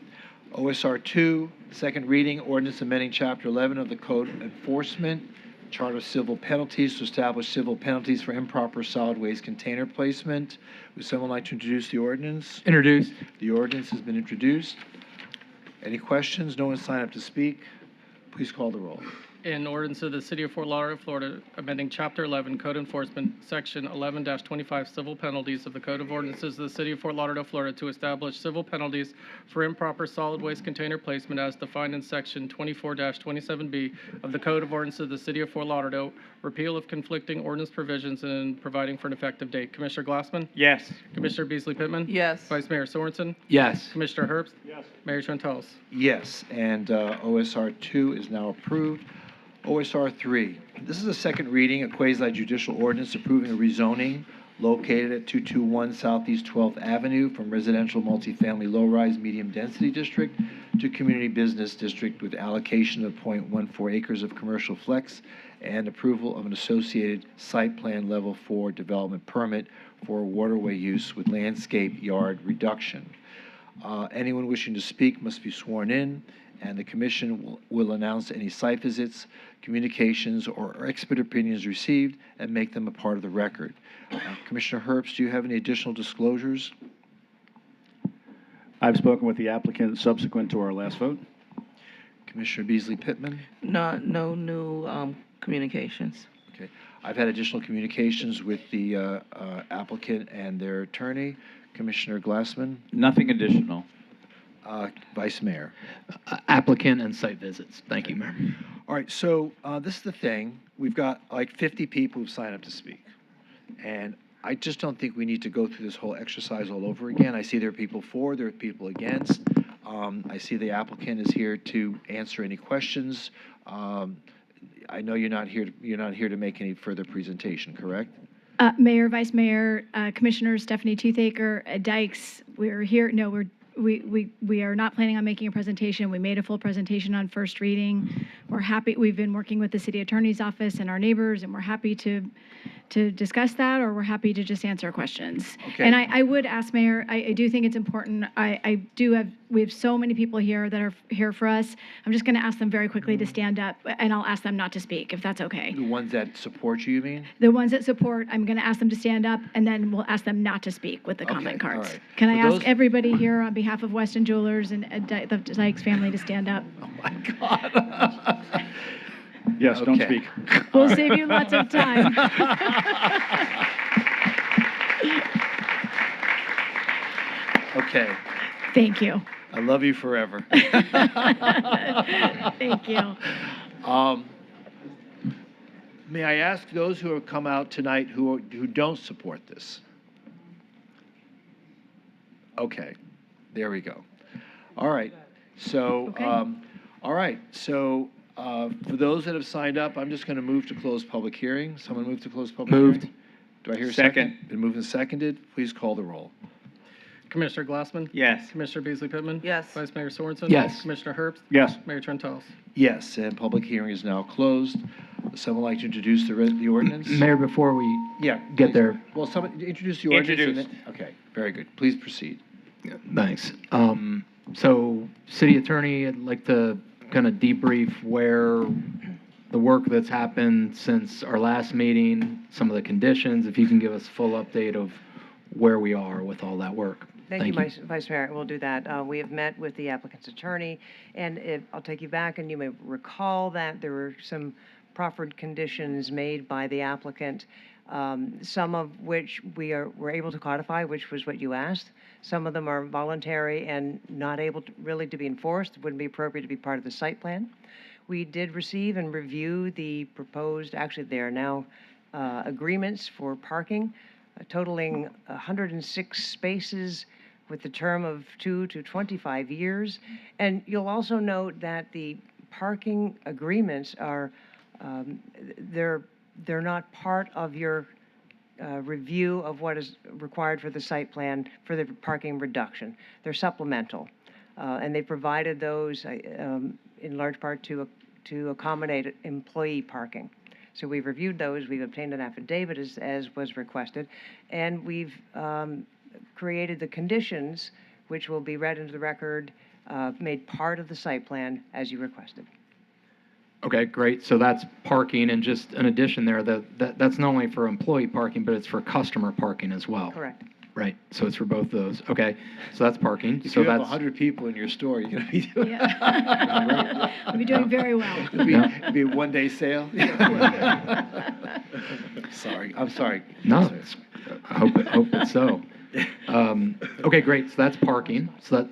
Speaker 1: OSR 2, second reading, ordinance amending Chapter 11 of the Code Enforcement, Chart of Civil Penalties to establish civil penalties for improper solid waste container placement. Would someone like to introduce the ordinance?
Speaker 7: Introduced.
Speaker 1: The ordinance has been introduced. Any questions? No one signed up to speak. Please call the roll.
Speaker 8: In ordinance of the City of Fort Lauderdale, Florida, amending Chapter 11, Code Enforcement, Section 11-25, Civil Penalties of the Code of Ordinances of the City of Fort Lauderdale, Florida, to establish civil penalties for improper solid waste container placement as defined in Section 24-27B of the Code of Ordinances of the City of Fort Lauderdale, repeal of conflicting ordinance provisions, and providing for an effective date. Commissioner Glassman?
Speaker 16: Yes.
Speaker 8: Commissioner Beasley Pittman?
Speaker 3: Yes.
Speaker 8: Vice Mayor Sorensen?
Speaker 7: Yes.
Speaker 8: Commissioner Herbst? Yes. Mayor Trentalis?
Speaker 1: Yes, and OSR 2 is now approved. OSR 3. This is a second reading, a quasi-judicial ordinance approving a rezoning located at 221 Southeast 12th Avenue from residential multifamily low-rise medium-density district to community business district with allocation of 0.14 acres of commercial flex and approval of an associated site plan level 4 development permit for waterway use with landscape yard reduction. Anyone wishing to speak must be sworn in, and the commission will announce any site visits, communications, or expert opinions received and make them a part of the record. Commissioner Herbst, do you have any additional disclosures?
Speaker 20: I've spoken with the applicant subsequent to our last vote.
Speaker 1: Commissioner Beasley Pittman?
Speaker 3: No new communications.
Speaker 1: Okay. I've had additional communications with the applicant and their attorney. Commissioner Glassman?
Speaker 16: Nothing additional.
Speaker 1: Vice Mayor?
Speaker 7: Applicant and site visits. Thank you, Mayor.
Speaker 1: All right, so this is the thing. We've got like 50 people who've signed up to speak. And I just don't think we need to go through this whole exercise all over again. I see there are people for, there are people against. I see the applicant is here to answer any questions. I know you're not here to make any further presentation, correct?
Speaker 22: Mayor, Vice Mayor, Commissioner Stephanie Toothaker, Dykes, we're here. No, we are not planning on making a presentation. We made a full presentation on first reading. We're happy. We've been working with the city attorney's office and our neighbors, and we're happy to to discuss that, or we're happy to just answer questions.
Speaker 1: Okay.
Speaker 22: And I would ask, Mayor, I do think it's important. We have so many people here that are here for us. I'm just going to ask them very quickly to stand up, and I'll ask them not to speak, if that's okay.
Speaker 1: The ones that support you mean?
Speaker 22: The ones that support, I'm going to ask them to stand up, and then we'll ask them not to speak with the
Speaker 1: Okay,
Speaker 22: comment
Speaker 1: all
Speaker 22: cards.
Speaker 1: right.
Speaker 22: Can I
Speaker 1: For
Speaker 22: ask
Speaker 1: those-
Speaker 22: everybody here on behalf of Weston Jewelers and the Dykes family to stand up?
Speaker 20: Yes, don't
Speaker 1: Okay.
Speaker 20: speak.
Speaker 22: We'll save you lots of time.
Speaker 1: Okay.
Speaker 22: Thank you.
Speaker 1: I love you forever.
Speaker 22: Thank you.
Speaker 1: May I ask those who have come out tonight who don't support this? Okay, there we go. All right, so,
Speaker 22: Okay.
Speaker 1: all right, so for those that have signed up, I'm just going to move to close public hearing. Someone move to close public
Speaker 16: Moved.
Speaker 1: hearing? Do I hear a
Speaker 16: Second.
Speaker 1: second? Been moved and seconded. Please call the roll.
Speaker 8: Commissioner Glassman?
Speaker 16: Yes.
Speaker 8: Commissioner Beasley Pittman?
Speaker 3: Yes.
Speaker 8: Vice Mayor Sorensen?
Speaker 7: Yes.
Speaker 8: Commissioner Herbst?
Speaker 20: Yes.
Speaker 8: Mayor Trentalles?
Speaker 1: Yes, and public hearing is now closed. Would someone like to introduce the ordinance?
Speaker 7: Mayor, before we
Speaker 1: Yeah.
Speaker 7: get
Speaker 1: please.
Speaker 7: there,
Speaker 1: Well, someone introduce the ordinance. and
Speaker 16: Introduced.
Speaker 1: then- Okay, very good. Please proceed.
Speaker 7: thanks. So, City Attorney, I'd like to kind of debrief where the work that's happened since our last meeting, some of the conditions, if you can give us a full update of where we are with all that work.
Speaker 9: Thank you, Vice Mayor. We'll do that. We have met with the applicant's attorney, and I'll take you back, and you may recall that there were some proffered conditions made by the applicant, some of which were able to codify, which was what you asked. Some of them are voluntary and not able to really to be enforced, wouldn't be appropriate to be part of the site plan. We did receive and review the proposed, actually, they are now agreements for parking, totaling 106 spaces with the term of 2 to 25 years. And you'll also note that the parking agreements are, they're not part of your review of what is required for the site plan for the parking reduction. They're supplemental. And they provided those in large part to accommodate employee parking. So we've reviewed those, we've obtained an affidavit as was requested, and we've created the conditions, which will be read into the record, made part of the site plan as you requested.
Speaker 7: Okay, great. So that's parking, and just an addition there, that's not only for employee parking, but it's for customer parking as well.
Speaker 9: Correct.
Speaker 7: Right, so it's for both those. Okay, so that's parking.
Speaker 1: If
Speaker 7: So
Speaker 1: you have
Speaker 7: that's
Speaker 1: 100 people in your store, you're going to be doing
Speaker 22: We'll be doing very well.
Speaker 1: it'll be a one-day sale. Sorry, I'm sorry.
Speaker 7: No, I hope it's so. Okay, great. So that's parking. So that.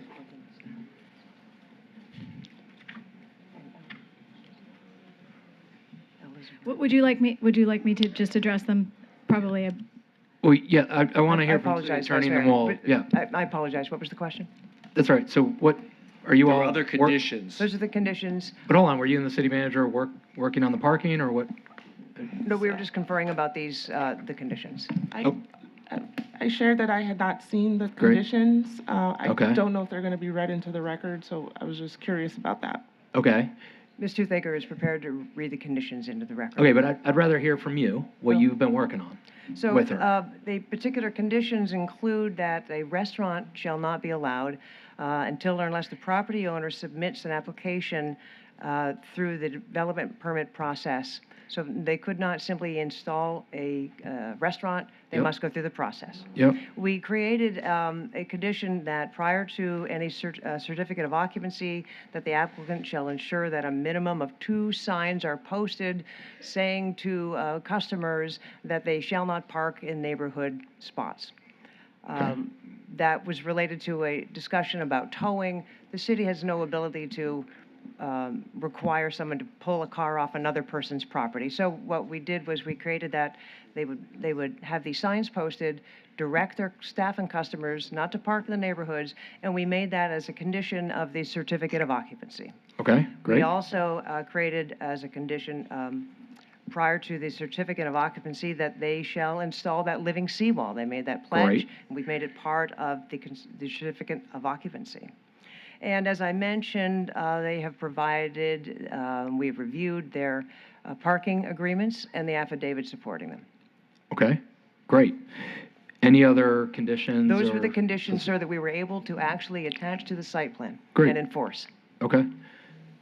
Speaker 22: Would you like me to just address them? Probably a
Speaker 7: Well, yeah, I want to hear from the
Speaker 9: apologize,
Speaker 7: attorney,
Speaker 9: Vice
Speaker 7: and then
Speaker 9: Mayor,
Speaker 7: we'll.
Speaker 9: but
Speaker 7: Yeah,
Speaker 9: I apologize. What was the question?
Speaker 7: that's right. So what are you
Speaker 1: There
Speaker 7: all?
Speaker 1: are other conditions.
Speaker 9: Those are the conditions.
Speaker 7: But hold on, were you and the city manager working on the parking, or what?
Speaker 9: No, we were just conferring about these, the conditions.
Speaker 14: I shared that I had not seen the
Speaker 7: Great.
Speaker 14: conditions. I
Speaker 7: Okay.
Speaker 14: don't know if they're going to be read into the record, so I was just curious about that.
Speaker 7: Okay.
Speaker 9: Ms. Toothaker is prepared to read the conditions into the record.
Speaker 7: Okay, but I'd rather hear from you what you've been working on
Speaker 9: So,
Speaker 7: with her.
Speaker 9: the particular conditions include that a restaurant shall not be allowed until or unless the property owner submits an application through the development permit process. So they could not simply install a restaurant, they
Speaker 7: Yep.
Speaker 9: must go through the process.
Speaker 7: Yep.
Speaker 9: We created a condition that prior to any certificate of occupancy, that the applicant shall ensure that a minimum of 2 signs are posted saying to customers that they shall not park in neighborhood spots. That was related to a discussion about towing. The city has no ability to require someone to pull a car off another person's property. So what we did was we created that they would have these signs posted, direct their staff and customers not to park in the neighborhoods, and we made that as a condition of the certificate of occupancy.
Speaker 7: Okay, great.
Speaker 9: We also created as a condition prior to the certificate of occupancy that they shall install that living seawall. They made that pledge,
Speaker 7: Great.
Speaker 9: and we've made it part of the certificate of occupancy. And as I mentioned, they have provided, we've reviewed their parking agreements and the affidavit supporting them.
Speaker 7: Okay, great. Any other conditions?
Speaker 9: Those were
Speaker 7: or-
Speaker 9: the conditions, sir, that we were able to actually attach to the site plan
Speaker 7: Great.
Speaker 9: and enforce.
Speaker 7: Okay,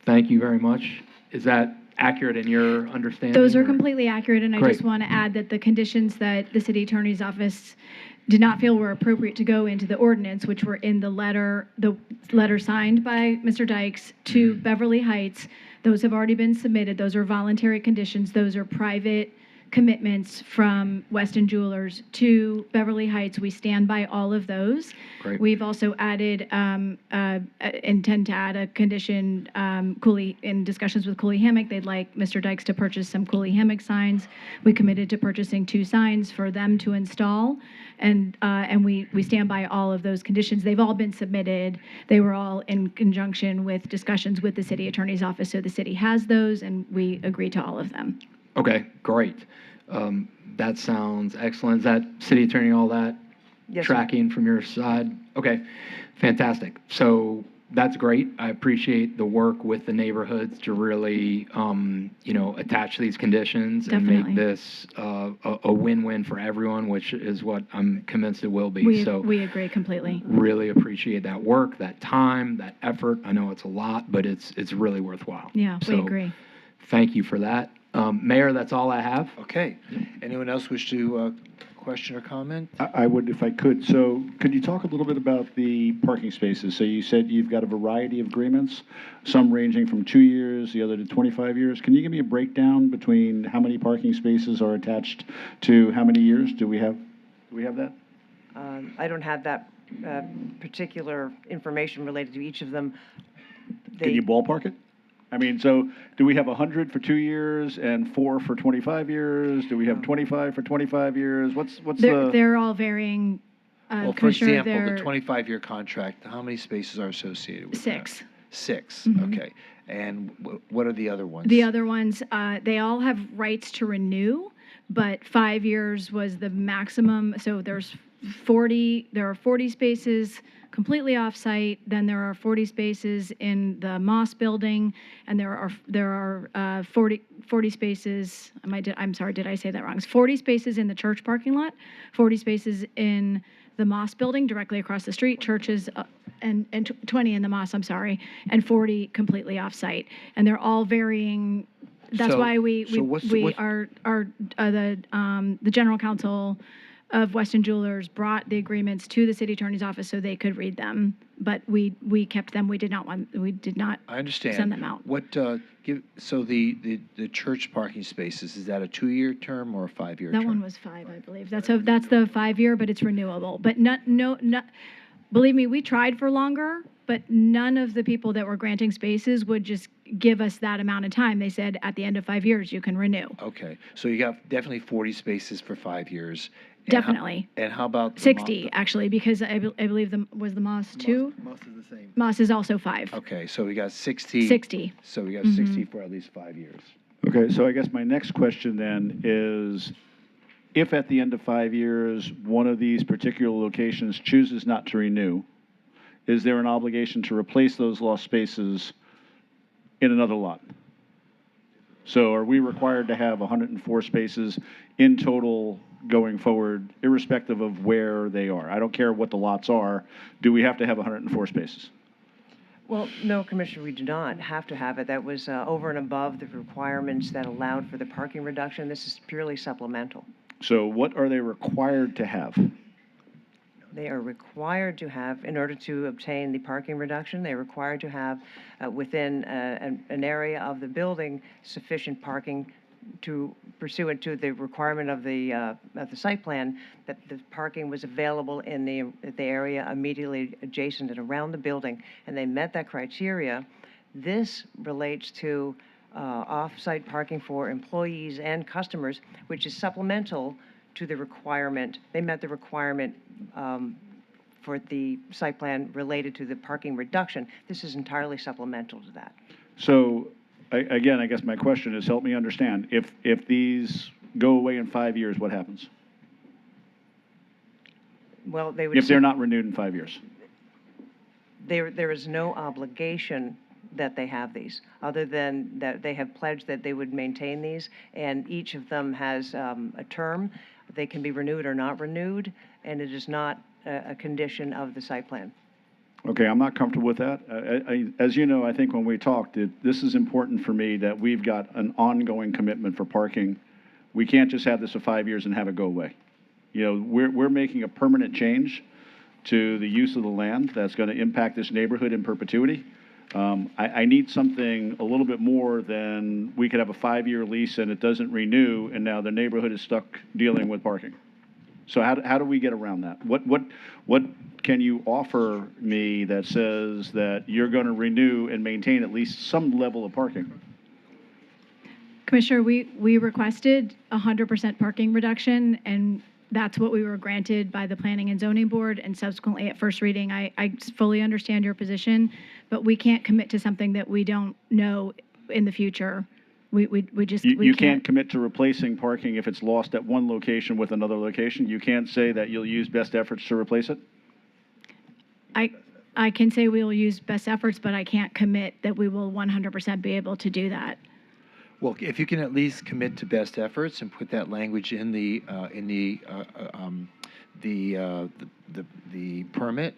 Speaker 7: thank you very much. Is that accurate in your understanding?
Speaker 22: Those are
Speaker 7: or-
Speaker 22: completely accurate, and I
Speaker 7: Great.
Speaker 22: just want to add that the conditions that the city attorney's office did not feel were appropriate to go into the ordinance, which were in the letter signed by Mr. Dykes to Beverly Heights. Those have already been submitted. Those are voluntary conditions. Those are private commitments from Weston Jewelers to Beverly Heights. We stand by all of those.
Speaker 7: Great.
Speaker 22: We've also added, intend to add a condition, Cooley, in discussions with Cooley Hammock, they'd like Mr. Dykes to purchase some Cooley Hammock signs. We committed to purchasing 2 signs for them to install, and we stand by all of those conditions. They've all been submitted. They were all in conjunction with discussions with the city attorney's office, so the city has those, and we agree to all of them.
Speaker 7: Okay, great. That sounds excellent. Is that city attorney, all that?
Speaker 9: Yes, sir.
Speaker 7: Tracking from your side? Okay, fantastic. So that's great. I appreciate the work with the neighborhoods to really, attach these conditions and
Speaker 22: Definitely.
Speaker 7: make this a win-win for everyone, which is what I'm convinced it will be. So
Speaker 22: We agree completely.
Speaker 7: really appreciate that work, that time, that effort. I know it's a lot, but it's really worthwhile.
Speaker 22: Yeah, we
Speaker 7: So
Speaker 22: agree.
Speaker 7: Thank you for that. Mayor, that's all I have.
Speaker 1: Okay. Anyone else wish to question or comment?
Speaker 20: I would if I could. So could you talk a little bit about the parking spaces? So you said you've got a variety of agreements, some ranging from 2 years, the other to 25 years. Can you give me a breakdown between how many parking spaces are attached to how many years? Do we have that?
Speaker 9: I don't have that particular information related to each of them.
Speaker 20: Can you ballpark it? I mean, so do we have 100 for 2 years and 4 for 25 years? Do we have 25 for 25 years? What's the?
Speaker 22: They're all varying,
Speaker 1: Well, for
Speaker 22: Commissioner,
Speaker 1: example, the
Speaker 22: they're
Speaker 1: 25-year contract, how many spaces are associated with that?
Speaker 22: 6.
Speaker 1: 6,
Speaker 22: Mhm.
Speaker 1: okay. And what are the other ones?
Speaker 22: The other ones, they all have rights to renew, but 5 years was the maximum. So there are 40 spaces completely off-site, then there are 40 spaces in the Moss building, and there are 40 spaces, I'm sorry, did I say that wrong? It's 40 spaces in the church parking lot, 40 spaces in the Moss building directly across the street, churches, and 20 in the Moss, I'm sorry, and 40 completely off-site. And they're all varying. That's why the general counsel of Weston Jewelers brought the agreements to the city attorney's office so they could read them, but we kept them. We did not
Speaker 1: I understand.
Speaker 22: send them out.
Speaker 1: What, so the church parking spaces, is that a 2-year term or a 5-year term?
Speaker 22: That one was 5, I believe. That's the 5-year, but it's renewable. But believe me, we tried for longer, but none of the people that were granting spaces would just give us that amount of time. They said at the end of 5 years, you can renew.
Speaker 1: Okay, so you got definitely 40 spaces for 5 years.
Speaker 22: Definitely.
Speaker 1: And how about?
Speaker 22: 60, actually, because I believe was the Moss 2?
Speaker 1: Moss is the same.
Speaker 22: Moss is also 5.
Speaker 1: Okay, so we got 60.
Speaker 22: 60.
Speaker 1: So we got
Speaker 22: Mhm.
Speaker 1: 60 for at least 5 years.
Speaker 20: Okay, so I guess my next question then is, if at the end of 5 years, one of these particular locations chooses not to renew, is there an obligation to replace those lost spaces in another lot? So are we required to have 104 spaces in total going forward, irrespective of where they are? I don't care what the lots are. Do we have to have 104 spaces?
Speaker 9: Well, no, Commissioner, we do not have to have it. That was over and above the requirements that allowed for the parking reduction. This is purely supplemental.
Speaker 20: So what are they required to have?
Speaker 9: They are required to have, in order to obtain the parking reduction, they're required to have within an area of the building sufficient parking to pursuant to the requirement of the site plan, that the parking was available in the area immediately adjacent and around the building, and they met that criteria. This relates to off-site parking for employees and customers, which is supplemental to the requirement. They met the requirement for the site plan related to the parking reduction. This is entirely supplemental to that.
Speaker 20: So, again, I guess my question is, help me understand. If these go away in 5 years, what happens?
Speaker 9: Well, they would.
Speaker 20: If they're not renewed in 5 years?
Speaker 9: There is no obligation that they have these, other than that they have pledged that they would maintain these, and each of them has a term. They can be renewed or not renewed, and it is not a condition of the site plan.
Speaker 20: Okay, I'm not comfortable with that. As you know, I think when we talked, this is important for me that we've got an ongoing commitment for parking. We can't just have this for 5 years and have it go away. You know, we're making a permanent change to the use of the land that's going to impact this neighborhood in perpetuity. I need something a little bit more than we could have a 5-year lease and it doesn't renew, and now the neighborhood is stuck dealing with parking. So how do we get around that? What can you offer me that says that you're going to renew and maintain at least some level of parking?
Speaker 22: Commissioner, we requested 100% parking reduction, and that's what we were granted by the Planning and Zoning Board, and subsequently at first reading. I fully understand your position, but we can't commit to something that we don't know in the future.
Speaker 20: You can't commit to replacing parking if it's lost at one location with another location? You can't say that you'll use best efforts to replace it?
Speaker 22: I can say we will use best efforts, but I can't commit that we will 100% be able to do that.
Speaker 1: Well, if you can at least commit to best efforts and put that language in the permit,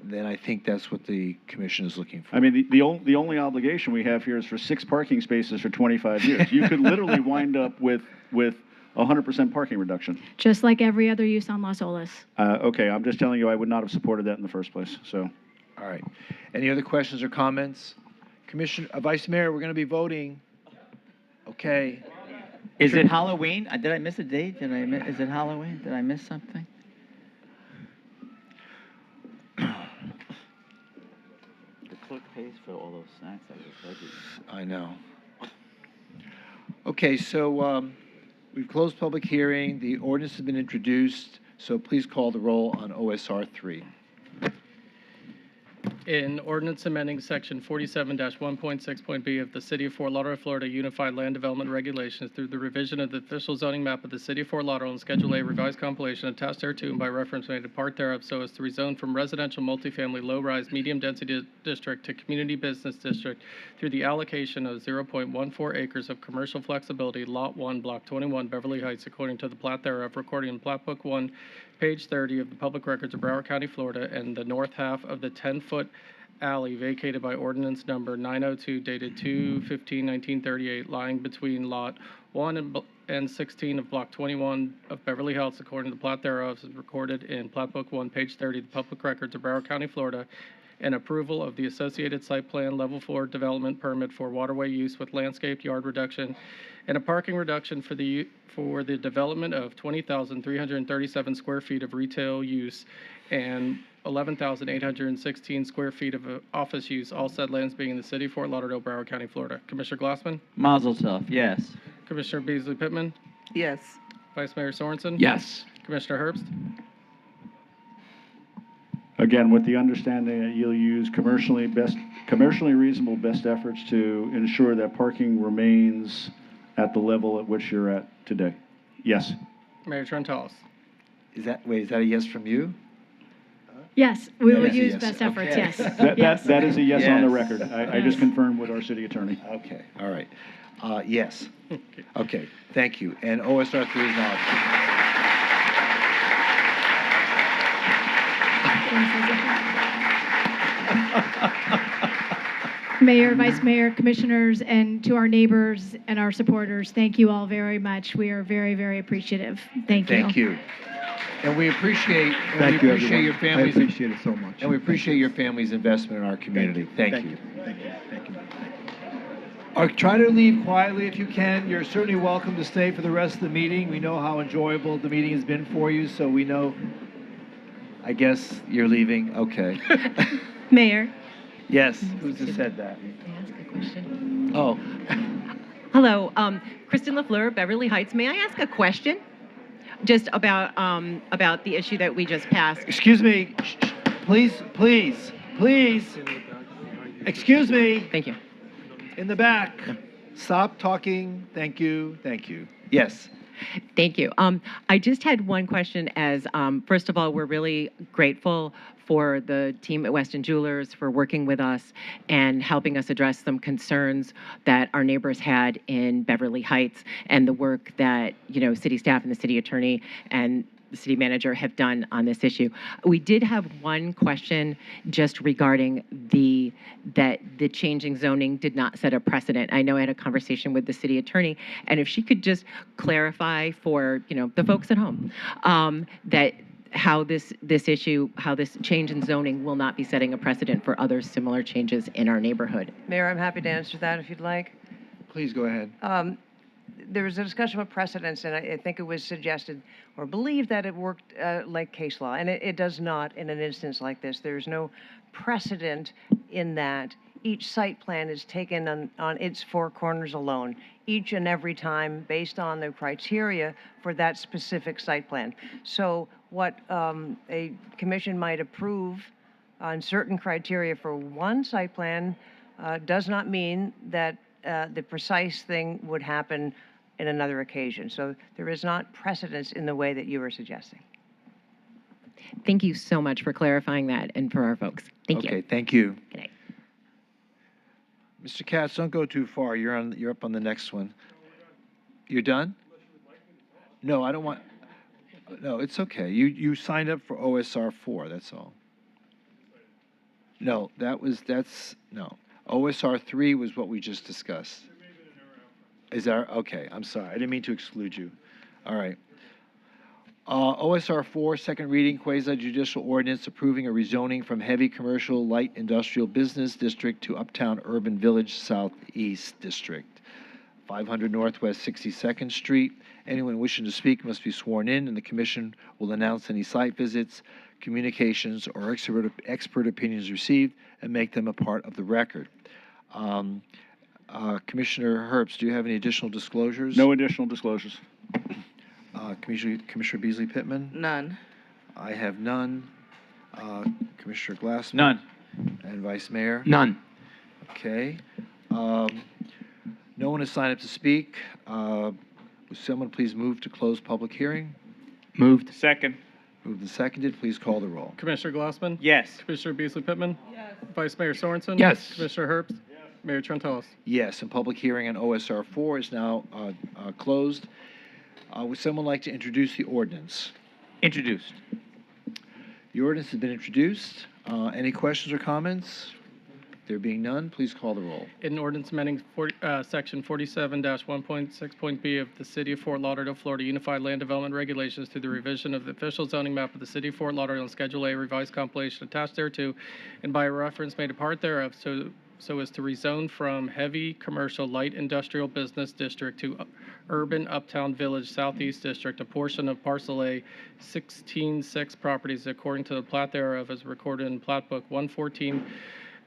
Speaker 1: then I think that's what the commission is looking for.
Speaker 20: I mean, the only obligation we have here is for 6 parking spaces for 25 years. You could literally wind up with 100% parking reduction.
Speaker 22: Just like every other use on Las Olas.
Speaker 20: Okay, I'm just telling you, I would not have supported that in the first place, so.
Speaker 1: All right. Any other questions or comments? Vice Mayor, we're going to be voting. Okay.
Speaker 16: Is it Halloween? Did I miss a date? Is it Halloween? Did I miss something? The clerk pays for all those snacks I was budgeting.
Speaker 1: I know. Okay, so we've closed public hearing. The ordinance has been introduced, so please call the roll on OSR 3.
Speaker 8: In ordinance amending section 47-1.6.b of the City of Fort Lauderdale, Florida Unified Land Development Regulations through the revision of the official zoning map of the City of Fort Lauderdale and Schedule A revised compilation attached thereto and by reference made to part thereof so as to rezone from residential multifamily low-rise medium density district to community business district through the allocation of 0.14 acres of commercial flexibility, Lot 1, Block 21, Beverly Heights, according to the plat thereof, recorded in Plat Book 1, page 30 of the Public Records of Broward County, Florida, and the north half of the 10-foot alley vacated by ordinance number 902 dated 2/15/1938, lying between Lot 1 and 16 of Block 21 of Beverly Hills, according to the plat thereof, is recorded in Plat Book 1, page 30 of the Public Records of Broward County, Florida, and approval of the associated site plan level 4 development permit for waterway use with landscaped yard reduction and a parking reduction for the development of 20,337 square feet of retail use and 11,816 square feet of office use, all said lands being in the city of Fort Lauderdale, Broward County, Florida. Commissioner Glassman?
Speaker 16: Mazel tov, yes.
Speaker 8: Commissioner Beasley Pittman?
Speaker 3: Yes.
Speaker 8: Vice Mayor Sorensen?
Speaker 7: Yes.
Speaker 8: Commissioner Herbst?
Speaker 20: Again, with the understanding that you'll use commercially reasonable best efforts to ensure that parking remains at the level at which you're at today. Yes.
Speaker 8: Mayor Trentalis?
Speaker 1: Is that a yes from you?
Speaker 22: Yes, we will
Speaker 1: That's a
Speaker 22: use
Speaker 1: yes.
Speaker 22: best efforts,
Speaker 1: Okay.
Speaker 22: yes.
Speaker 20: That is a yes on the
Speaker 1: Yes.
Speaker 20: record. I just confirmed with our city attorney.
Speaker 1: Okay, all right. Yes. Okay, thank you. And OSR 3 is now.
Speaker 22: Mayor, Vice Mayor, Commissioners, and to our neighbors and our supporters, thank you all very much. We are very, very appreciative. Thank you.
Speaker 1: Thank you. And we appreciate,
Speaker 17: Thank you,
Speaker 1: your
Speaker 17: everyone.
Speaker 1: families.
Speaker 17: I appreciate it so much.
Speaker 1: And we appreciate your family's investment in our community. Thank you.
Speaker 17: Thank you. Thank you.
Speaker 1: Try to leave quietly if you can. You're certainly welcome to stay for the rest of the meeting. We know how enjoyable the meeting has been for you, so we know. I guess you're leaving. Okay.
Speaker 10: Mayor.
Speaker 1: Yes. Who just said that?
Speaker 10: May I ask a question?
Speaker 1: Oh.
Speaker 10: Hello, Kristen LaFleur, Beverly Heights. May I ask a question? Just about the issue that we just passed.
Speaker 1: Excuse me. Please. Excuse me.
Speaker 10: Thank you.
Speaker 1: In the back. Stop talking. Thank you. Yes.
Speaker 10: Thank you. I just had one question as, first of all, we're really grateful for the team at Weston Jewelers for working with us and helping us address some concerns that our neighbors had in Beverly Heights and the work that, city staff and the city attorney and the city manager have done on this issue. We did have one question just regarding that the changing zoning did not set a precedent. I know I had a conversation with the city attorney, and if she could just clarify for the folks at home that how this change in zoning will not be setting a precedent for other similar changes in our neighborhood.
Speaker 9: Mayor, I'm happy to answer that if you'd like.
Speaker 1: Please go ahead.
Speaker 9: There was a discussion of precedents, and I think it was suggested or believed that it worked like case law, and it does not in an instance like this. There's no precedent in that each site plan is taken on its four corners alone, each and every time based on the criteria for that specific site plan. So what a commission might approve on certain criteria for one site plan does not mean that the precise thing would happen in another occasion. So there is not precedence in the way that you were suggesting.
Speaker 10: Thank you so much for clarifying that and for our folks. Thank you.
Speaker 1: Okay, thank you.
Speaker 10: Good night.
Speaker 1: Mr. Katz, don't go too far. You're up on the next one. You're done? No, I don't want. No, it's okay. You signed up for OSR 4. That's all. No, that's no. OSR 3 was what we just discussed. Is that okay? I'm sorry. I didn't mean to exclude you. All right. OSR 4, second reading, quasi-judicial ordinance approving a rezoning from heavy commercial light industrial business district to uptown urban village southeast district. 500 Northwest 62nd Street. Anyone wishing to speak must be sworn in, and the commission will announce any site visits, communications, or expert opinions received and make them a part of the record. Commissioner Herbst, do you have any additional disclosures?
Speaker 20: No additional disclosures.
Speaker 1: Commissioner Beasley Pittman?
Speaker 3: None.
Speaker 1: I have none. Commissioner Glassman?
Speaker 16: None.
Speaker 1: And Vice Mayor?
Speaker 7: None.
Speaker 1: Okay. No one has signed up to speak. Would someone please move to close public hearing?
Speaker 7: Moved.
Speaker 16: Second.
Speaker 1: Moved and seconded. Please call the roll.
Speaker 8: Commissioner Glassman?
Speaker 16: Yes.
Speaker 8: Commissioner Beasley Pittman? Yes. Vice Mayor Sorensen?
Speaker 7: Yes.
Speaker 8: Commissioner Herbst? Yes. Mayor Trentalles?
Speaker 1: Yes, and public hearing on OSR 4 is now closed. Would someone like to introduce the ordinance?
Speaker 16: Introduced.
Speaker 1: The ordinance has been introduced. Any questions or comments? There being none, please call the roll.
Speaker 8: In ordinance amending section 47-1.6.b of the City of Fort Lauderdale, Florida Unified Land Development Regulations through the revision of the official zoning map of the City of Fort Lauderdale and Schedule A revised compilation attached thereto, and by reference made a part thereof, so as to rezone from heavy commercial light industrial business district to urban uptown village southeast district, a portion of parcel A 16-6 properties according to the plat thereof as recorded in plat book 114,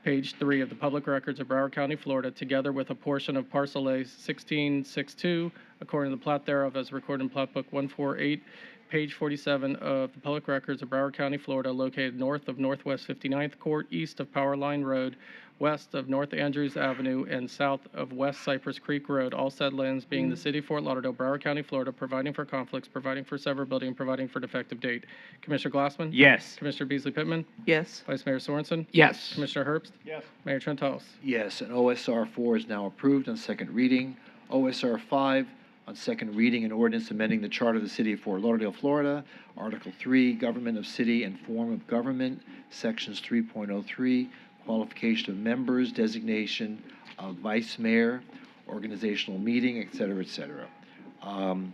Speaker 8: page 3 of the public records of Broward County, Florida, together with a portion of parcel A 1662 according to the plat thereof as recorded in plat book 148, page 47 of the public records of Broward County, Florida, located north of Northwest 59th Court, east of Power Line Road, west of North Andrews Avenue, and south of West Cypress Creek Road, all said lands being the City of Fort Lauderdale, Broward County, Florida, providing for conflicts, providing for severability, and providing for defective date. Commissioner Glassman?
Speaker 16: Yes.
Speaker 8: Commissioner Beasley Pittman?
Speaker 3: Yes.
Speaker 8: Vice Mayor Sorensen?
Speaker 7: Yes.
Speaker 8: Commissioner Herbst?
Speaker 20: Yes.
Speaker 8: Mayor Trentalles?
Speaker 1: Yes, and OSR 4 is now approved on second reading. OSR 5 on second reading, an ordinance amending the charter of the City of Fort Lauderdale, Florida, Article 3, Government of City and Form of Government, Sections 3.03, qualification of members, designation of vice mayor, organizational meeting, et cetera, et cetera.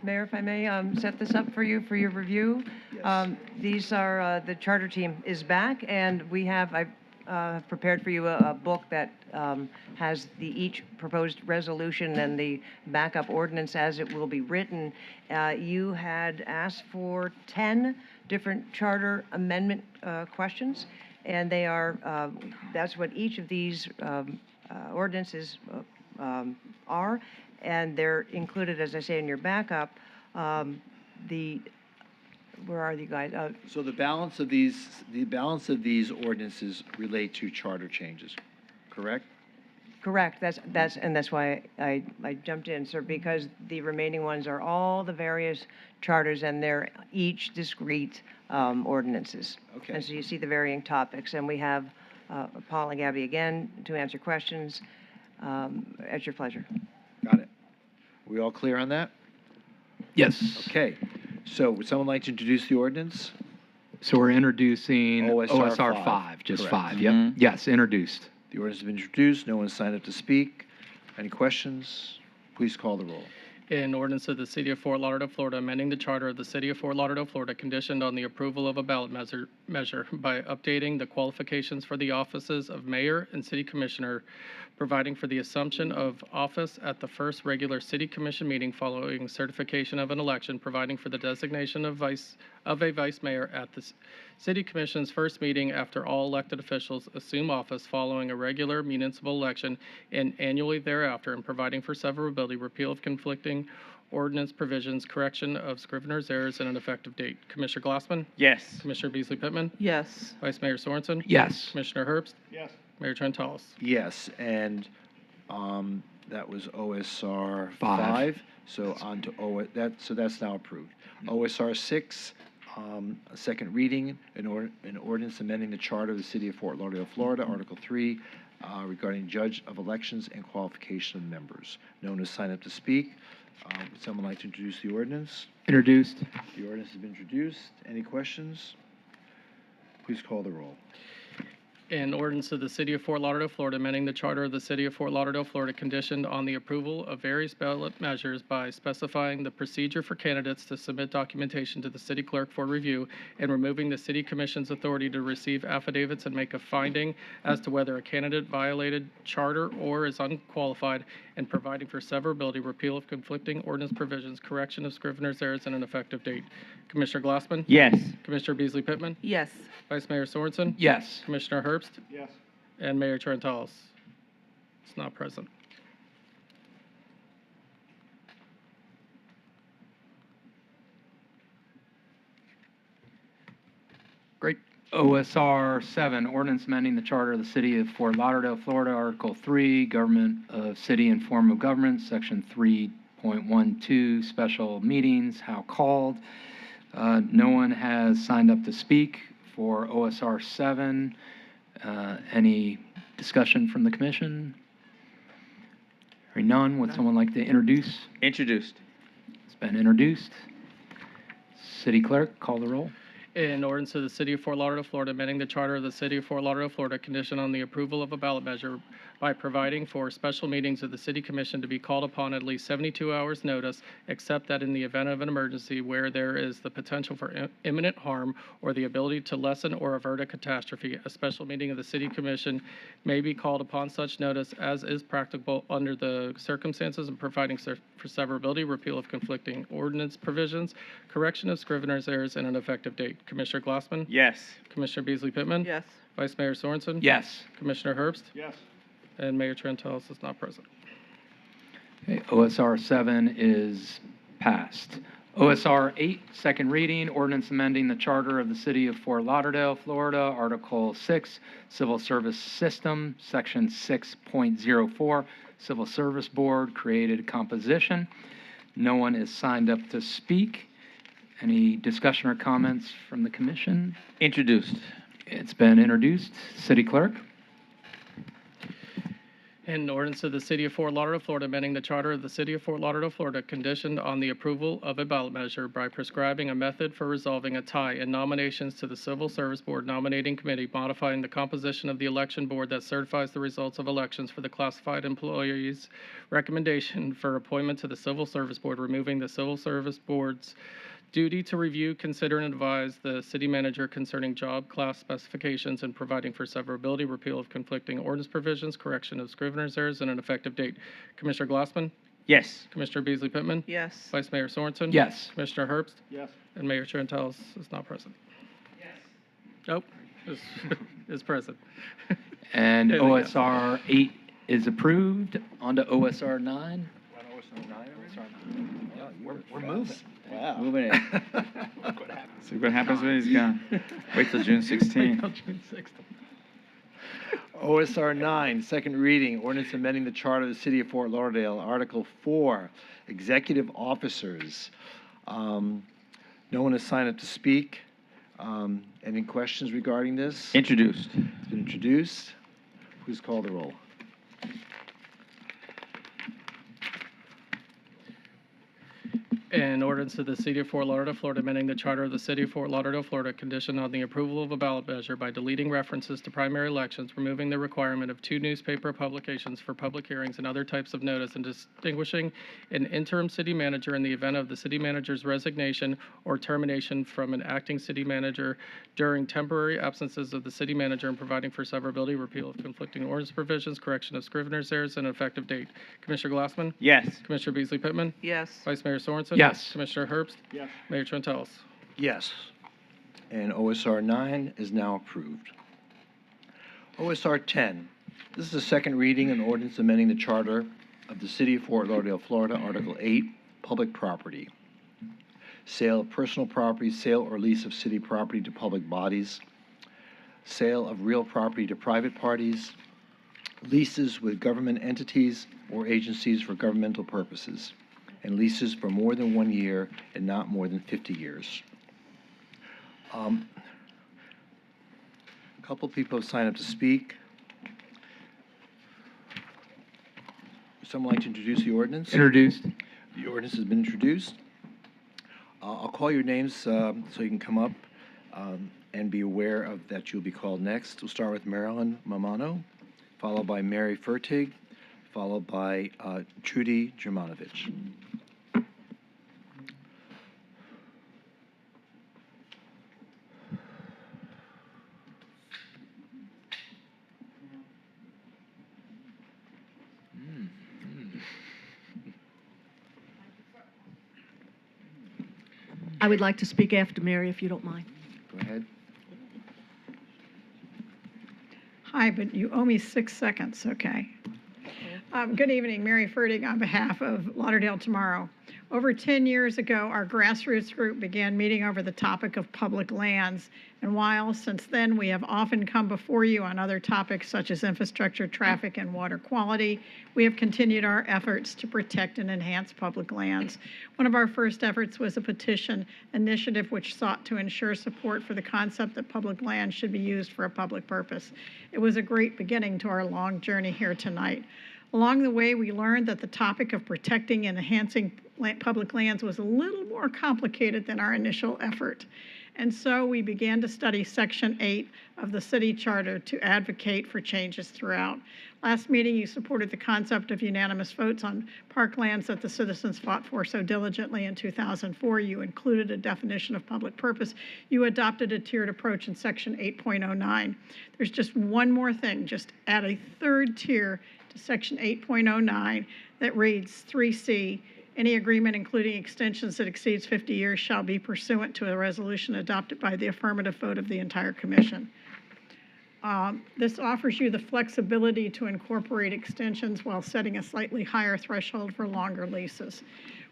Speaker 9: Mayor, if I may set this up for you for your review.
Speaker 1: Yes.
Speaker 9: These are, the charter team is back, and I've prepared for you a book that has each proposed resolution and the backup ordinance as it will be written. You had asked for 10 different charter amendment questions, and they are, that's what each of these ordinances are, and they're included, as I say, in your backup. Where are you guys?
Speaker 1: So the balance of these ordinances relate to charter changes, correct?
Speaker 9: Correct. That's why I jumped in, sir, because the remaining ones are all the various charters and they're each discrete ordinances.
Speaker 1: Okay.
Speaker 9: And so you see the varying topics, and we have Paul and Gabby again to answer questions at your pleasure.
Speaker 1: Got it. We all clear on that?
Speaker 7: Yes.
Speaker 1: Okay. So would someone like to introduce the ordinance?
Speaker 7: So we're introducing
Speaker 1: OSR
Speaker 7: OSR 5, just
Speaker 1: Correct.
Speaker 7: 5. Yep. Yes, introduced.
Speaker 1: The ordinance has been introduced. No one signed up to speak. Any questions? Please call the roll.
Speaker 8: An ordinance of the City of Fort Lauderdale, Florida, amending the charter of the City of Fort Lauderdale, Florida, conditioned on the approval of a ballot measure by updating the qualifications for the offices of mayor and city commissioner, providing for the assumption of office at the first regular city commission meeting following certification of an election, providing for the designation of a vice mayor at the city commission's first meeting after all elected officials assume office following a regular municipal election and annually thereafter, and providing for severability, repeal of conflicting ordinance provisions, correction of scrivener's errors, and an effective date. Commissioner Glassman?
Speaker 16: Yes.
Speaker 8: Commissioner Beasley Pittman?
Speaker 3: Yes.
Speaker 8: Vice Mayor Sorensen?
Speaker 7: Yes.
Speaker 8: Commissioner Herbst?
Speaker 20: Yes.
Speaker 8: Mayor Trentalis?
Speaker 1: Yes, and that was OSR
Speaker 7: 5.
Speaker 1: 5. So on to so that's now approved. OSR 6, a second reading, an ordinance amending the charter of the City of Fort Lauderdale, Florida, Article 3, regarding judge of elections and qualification of members. No one has signed up to speak. Would someone like to introduce the ordinance?
Speaker 7: Introduced.
Speaker 1: The ordinance has been introduced. Any questions? Please call the roll.
Speaker 8: An ordinance of the City of Fort Lauderdale, Florida, amending the charter of the City of Fort Lauderdale, Florida, conditioned on the approval of various ballot measures by specifying the procedure for candidates to submit documentation to the city clerk for review and removing the city commission's authority to receive affidavits and make a finding as to whether a candidate violated charter or is unqualified, and providing for severability, repeal of conflicting ordinance provisions, correction of scrivener's errors, and an effective date. Commissioner Glassman?
Speaker 16: Yes.
Speaker 8: Commissioner Beasley Pittman?
Speaker 3: Yes.
Speaker 8: Vice Mayor Sorensen?
Speaker 7: Yes.
Speaker 8: Commissioner Herbst?
Speaker 20: Yes.
Speaker 8: And Mayor Trentalis is not present.
Speaker 7: Great. OSR 7, ordinance amending the charter of the City of Fort Lauderdale, Florida, Article 3, government of city and form of government, Section 3.12, special meetings, how called. No one has signed up to speak for OSR 7. Any discussion from the commission? Hearing none, would someone like to introduce?
Speaker 16: Introduced.
Speaker 7: It's been introduced. City clerk, call the roll.
Speaker 8: In ordinance of the City of Fort Lauderdale, Florida, amending the charter of the City of Fort Lauderdale, Florida, conditioned on the approval of a ballot measure by providing for special meetings of the City Commission to be called upon at least 72 hours' notice, except that in the event of an emergency where there is the potential for imminent harm or the ability to lessen or avert a catastrophe, a special meeting of the City Commission may be called upon such notice as is practicable under the circumstances, and providing for severability, repeal of conflicting ordinance provisions, correction of scrivener's errors, and an effective date. Commissioner Glassman?
Speaker 16: Yes.
Speaker 8: Commissioner Beasley Pittman?
Speaker 3: Yes.
Speaker 8: Vice Mayor Sorensen?
Speaker 7: Yes.
Speaker 8: Commissioner Herbst?
Speaker 20: Yes.
Speaker 8: And Mayor Trentalis is not present.
Speaker 7: Okay, OSR 7 is passed. OSR 8, second reading, ordinance amending the charter of the City of Fort Lauderdale, Florida, Article 6, Civil Service System, Section 6.04, Civil Service Board, created composition. No one is signed up to speak. Any discussion or comments from the commission?
Speaker 16: Introduced.
Speaker 7: It's been introduced. City clerk?
Speaker 8: An ordinance of the City of Fort Lauderdale, Florida, amending the charter of the City of Fort Lauderdale, Florida, conditioned on the approval of a ballot measure by prescribing a method for resolving a tie in nominations to the Civil Service Board Nominating Committee, modifying the composition of the election board that certifies the results of elections for the classified employees, recommendation for appointment to the Civil Service Board, removing the Civil Service Board's duty to review, consider, and advise the city manager concerning job class specifications, and providing for severability, repeal of conflicting ordinance provisions, correction of scrivener's errors, and an effective date. Commissioner Glassman?
Speaker 16: Yes.
Speaker 8: Commissioner Beasley Pittman?
Speaker 3: Yes.
Speaker 8: Vice Mayor Sorensen?
Speaker 7: Yes.
Speaker 8: Commissioner Herbst?
Speaker 20: Yes.
Speaker 8: And Mayor Trentalis is not present. Yes. Nope, is present.
Speaker 7: And
Speaker 8: There we go.
Speaker 7: OSR 8 is approved. On to OSR 9. We're moving.
Speaker 1: Wow.
Speaker 16: Moving it. See what happens when he's gone. Wait till June 16.
Speaker 8: Wait till June 16.
Speaker 1: OSR 9, second reading, ordinance amending the charter of the city of Fort Lauderdale, Article 4, executive officers. No one has signed up to speak. Any questions regarding this?
Speaker 16: Introduced.
Speaker 1: It's been introduced. Please call the roll.
Speaker 8: An ordinance of the City of Fort Lauderdale, Florida, amending the charter of the City of Fort Lauderdale, Florida, conditioned on the approval of a ballot measure by deleting references to primary elections, removing the requirement of 2 newspaper publications for public hearings and other types of notice, and distinguishing an interim city manager in the event of the city manager's resignation or termination from an acting city manager during temporary absences of the city manager, and providing for severability, repeal of conflicting ordinance provisions, correction of scrivener's errors, and effective date. Commissioner Glassman?
Speaker 16: Yes.
Speaker 8: Commissioner Beasley Pittman?
Speaker 3: Yes.
Speaker 8: Vice Mayor Sorensen?
Speaker 1: Yes.
Speaker 8: Commissioner Herbst?
Speaker 20: Yes.
Speaker 8: Mayor Trentalis?
Speaker 1: Yes. And OSR 9 is now approved. OSR 10. This is a second reading and ordinance amending the charter of the City of Fort Lauderdale, Florida, Article 8, public property. Sale of personal property, sale or lease of city property to public bodies, sale of real property to private parties, leases with government entities or agencies for governmental purposes, and leases for more than 1 year and not more than 50 years. A couple people have signed up to speak. Would someone like to introduce the ordinance?
Speaker 7: Introduced.
Speaker 1: The ordinance has been introduced. I'll call your names so you can come up and be aware of that you'll be called next. We'll start with Marilyn Mamano, followed by Mary Fertig, followed by Trudy Germanovich.
Speaker 11: I would like to speak after Mary, if you don't mind.
Speaker 1: Go ahead.
Speaker 2: Hi, but you owe me 6 seconds, okay? Good evening, Mary Fertig on behalf of Lauderdale Tomorrow. Over 10 years ago, our grassroots group began meeting over the topic of public lands. And while since then we have often come before you on other topics such as infrastructure, traffic, and water quality, we have continued our efforts to protect and enhance public lands. One of our first efforts was a petition initiative which sought to ensure support for the concept that public land should be used for a public purpose. It was a great beginning to our long journey here tonight. Along the way, we learned that the topic of protecting and enhancing public lands was a little more complicated than our initial effort. And so we began to study Section 8 of the city charter to advocate for changes throughout. Last meeting, you supported the concept of unanimous votes on parklands that the citizens fought for so diligently in 2004. You included a definition of public purpose. You adopted a tiered approach in Section 8.09. There's just one more thing, just add a third tier to Section 8.09 that reads 3C. Any agreement, including extensions that exceeds 50 years, shall be pursuant to a resolution adopted by the affirmative vote of the entire commission. This offers you the flexibility to incorporate extensions while setting a slightly higher threshold for longer leases.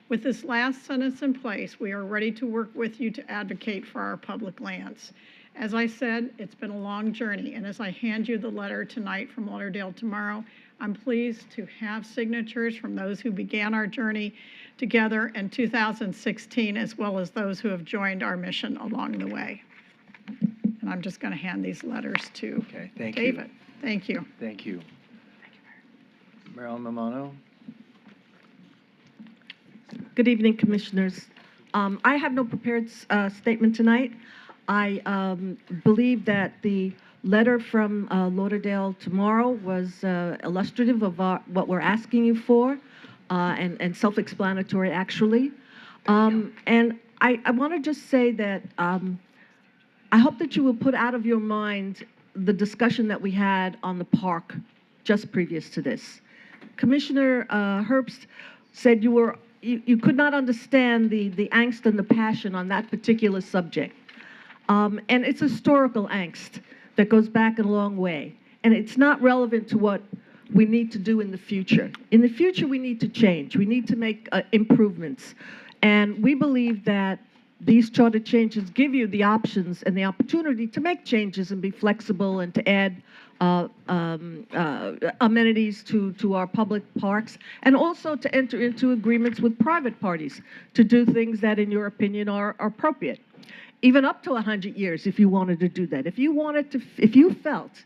Speaker 2: With this last sentence in place, we are ready to work with you to advocate for our public lands. As I said, it's been a long journey, and as I hand you the letter tonight from Lauderdale Tomorrow, I'm pleased to have signatures from those who began our journey together in 2016, as well as those who have joined our mission along the way. And I'm just going to hand these letters to David. Thank you.
Speaker 1: Thank you. Marilyn Mamano.
Speaker 11: Good evening, Commissioners. I have no prepared statement tonight. I believe that the letter from Lauderdale Tomorrow was illustrative of what we're asking you for and self-explanatory, actually. And I want to just say that I hope that you will put out of your mind the discussion that we had on the park just previous to this. Commissioner Herbst said you could not understand the angst and the passion on that particular subject. And it's historical angst that goes back a long way. And it's not relevant to what we need to do in the future. In the future, we need to change. We need to make improvements. And we believe that these charter changes give you the options and the opportunity to make changes and be flexible and to add amenities to our public parks, and also to enter into agreements with private parties to do things that, in your opinion, are appropriate. Even up to 100 years, if you wanted to do that. If you felt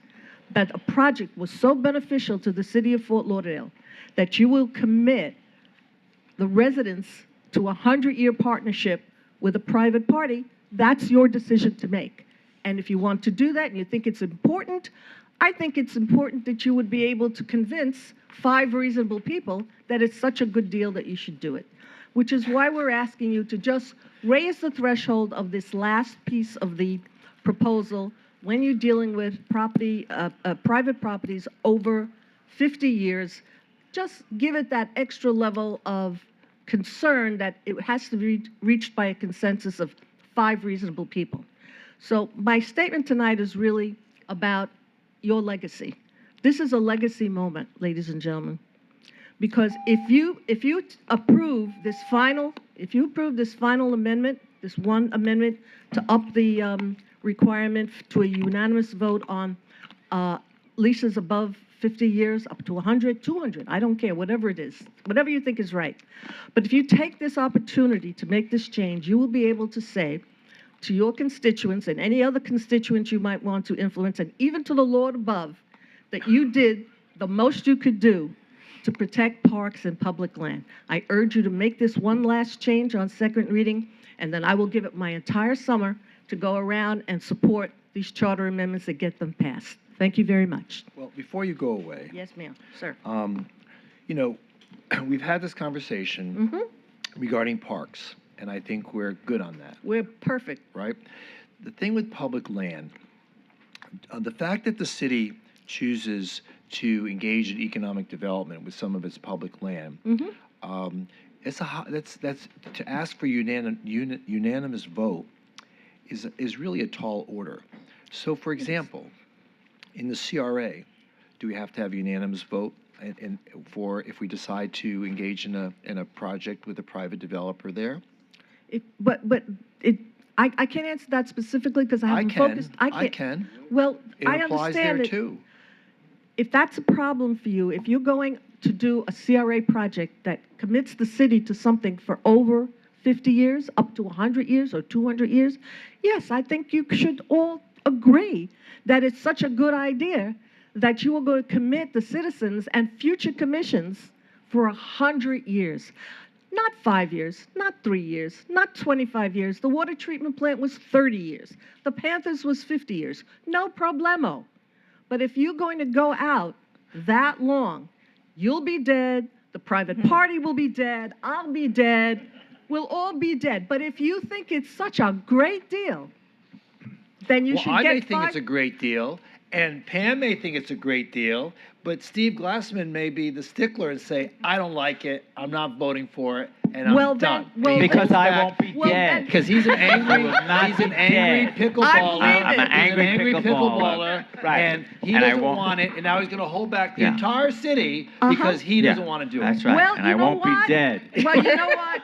Speaker 11: that a project was so beneficial to the city of Fort Lauderdale that you will commit the residents to a 100-year partnership with a private party, that's your decision to make. And if you want to do that and you think it's important, I think it's important that you would be able to convince 5 reasonable people that it's such a good deal that you should do it, which is why we're asking you to just raise the threshold of this last piece of the proposal when you're dealing with property, private properties over 50 years. Just give it that extra level of concern that it has to be reached by a consensus of 5 reasonable people. So my statement tonight is really about your legacy. This is a legacy moment, ladies and gentlemen, because if you approve this final amendment, this one amendment to up the requirement to a unanimous vote on leases above 50 years, up to 100, 200, I don't care, whatever it is, whatever you think is right. But if you take this opportunity to make this change, you will be able to say to your constituents and any other constituents you might want to influence, and even to the Lord above, that you did the most you could do to protect parks and public land. I urge you to make this one last change on second reading, and then I will give it my entire summer to go around and support these charter amendments that get them passed. Thank you very much.
Speaker 1: Well, before you go away,
Speaker 11: Yes, ma'am. Sir.
Speaker 1: you know, we've had this conversation regarding parks, and I think we're good on that,
Speaker 11: We're perfect.
Speaker 1: right? The thing with public land, the fact that the city chooses to engage in economic development with some of its public land, that's to ask for unanimous vote is really a tall order. So, for example, in the CRA, do we have to have unanimous vote for if we decide to engage in a project with a private developer there?
Speaker 11: I can't answer that specifically because I haven't focused.
Speaker 1: I can.
Speaker 11: Well,
Speaker 1: It
Speaker 11: I
Speaker 1: applies
Speaker 11: understand
Speaker 1: there
Speaker 11: it.
Speaker 1: too.
Speaker 11: If that's a problem for you, if you're going to do a CRA project that commits the city to something for over 50 years, up to 100 years or 200 years, yes, I think you should all agree that it's such a good idea that you are going to commit the citizens and future commissions for 100 years. Not 5 years, not 3 years, not 25 years. The water treatment plant was 30 years. The Panthers was 50 years. No problemo. But if you're going to go out that long, you'll be dead, the private party will be dead, I'll be dead, we'll all be dead. But if you think it's such a great deal, then you should
Speaker 1: I
Speaker 11: get
Speaker 1: may think it's a great deal, and Pam may think it's a great deal, but Steve Glassman may be the stickler and say, I don't like it, I'm not voting for it, and I'm done.
Speaker 16: Because I won't be dead.
Speaker 1: Because he's an angry,
Speaker 16: not be dead.
Speaker 1: pickleballer.
Speaker 16: I'm an
Speaker 1: He's
Speaker 16: angry
Speaker 1: pickleballer,
Speaker 16: Right.
Speaker 1: and he
Speaker 16: And I
Speaker 1: doesn't
Speaker 16: won't-
Speaker 1: want it, and now he's going to hold back the
Speaker 16: Yeah.
Speaker 1: entire city because he doesn't want to do it.
Speaker 16: That's right.
Speaker 11: Well,
Speaker 16: and
Speaker 11: you
Speaker 16: I
Speaker 11: know
Speaker 16: won't
Speaker 11: what?
Speaker 16: be dead.
Speaker 11: Well, you know what?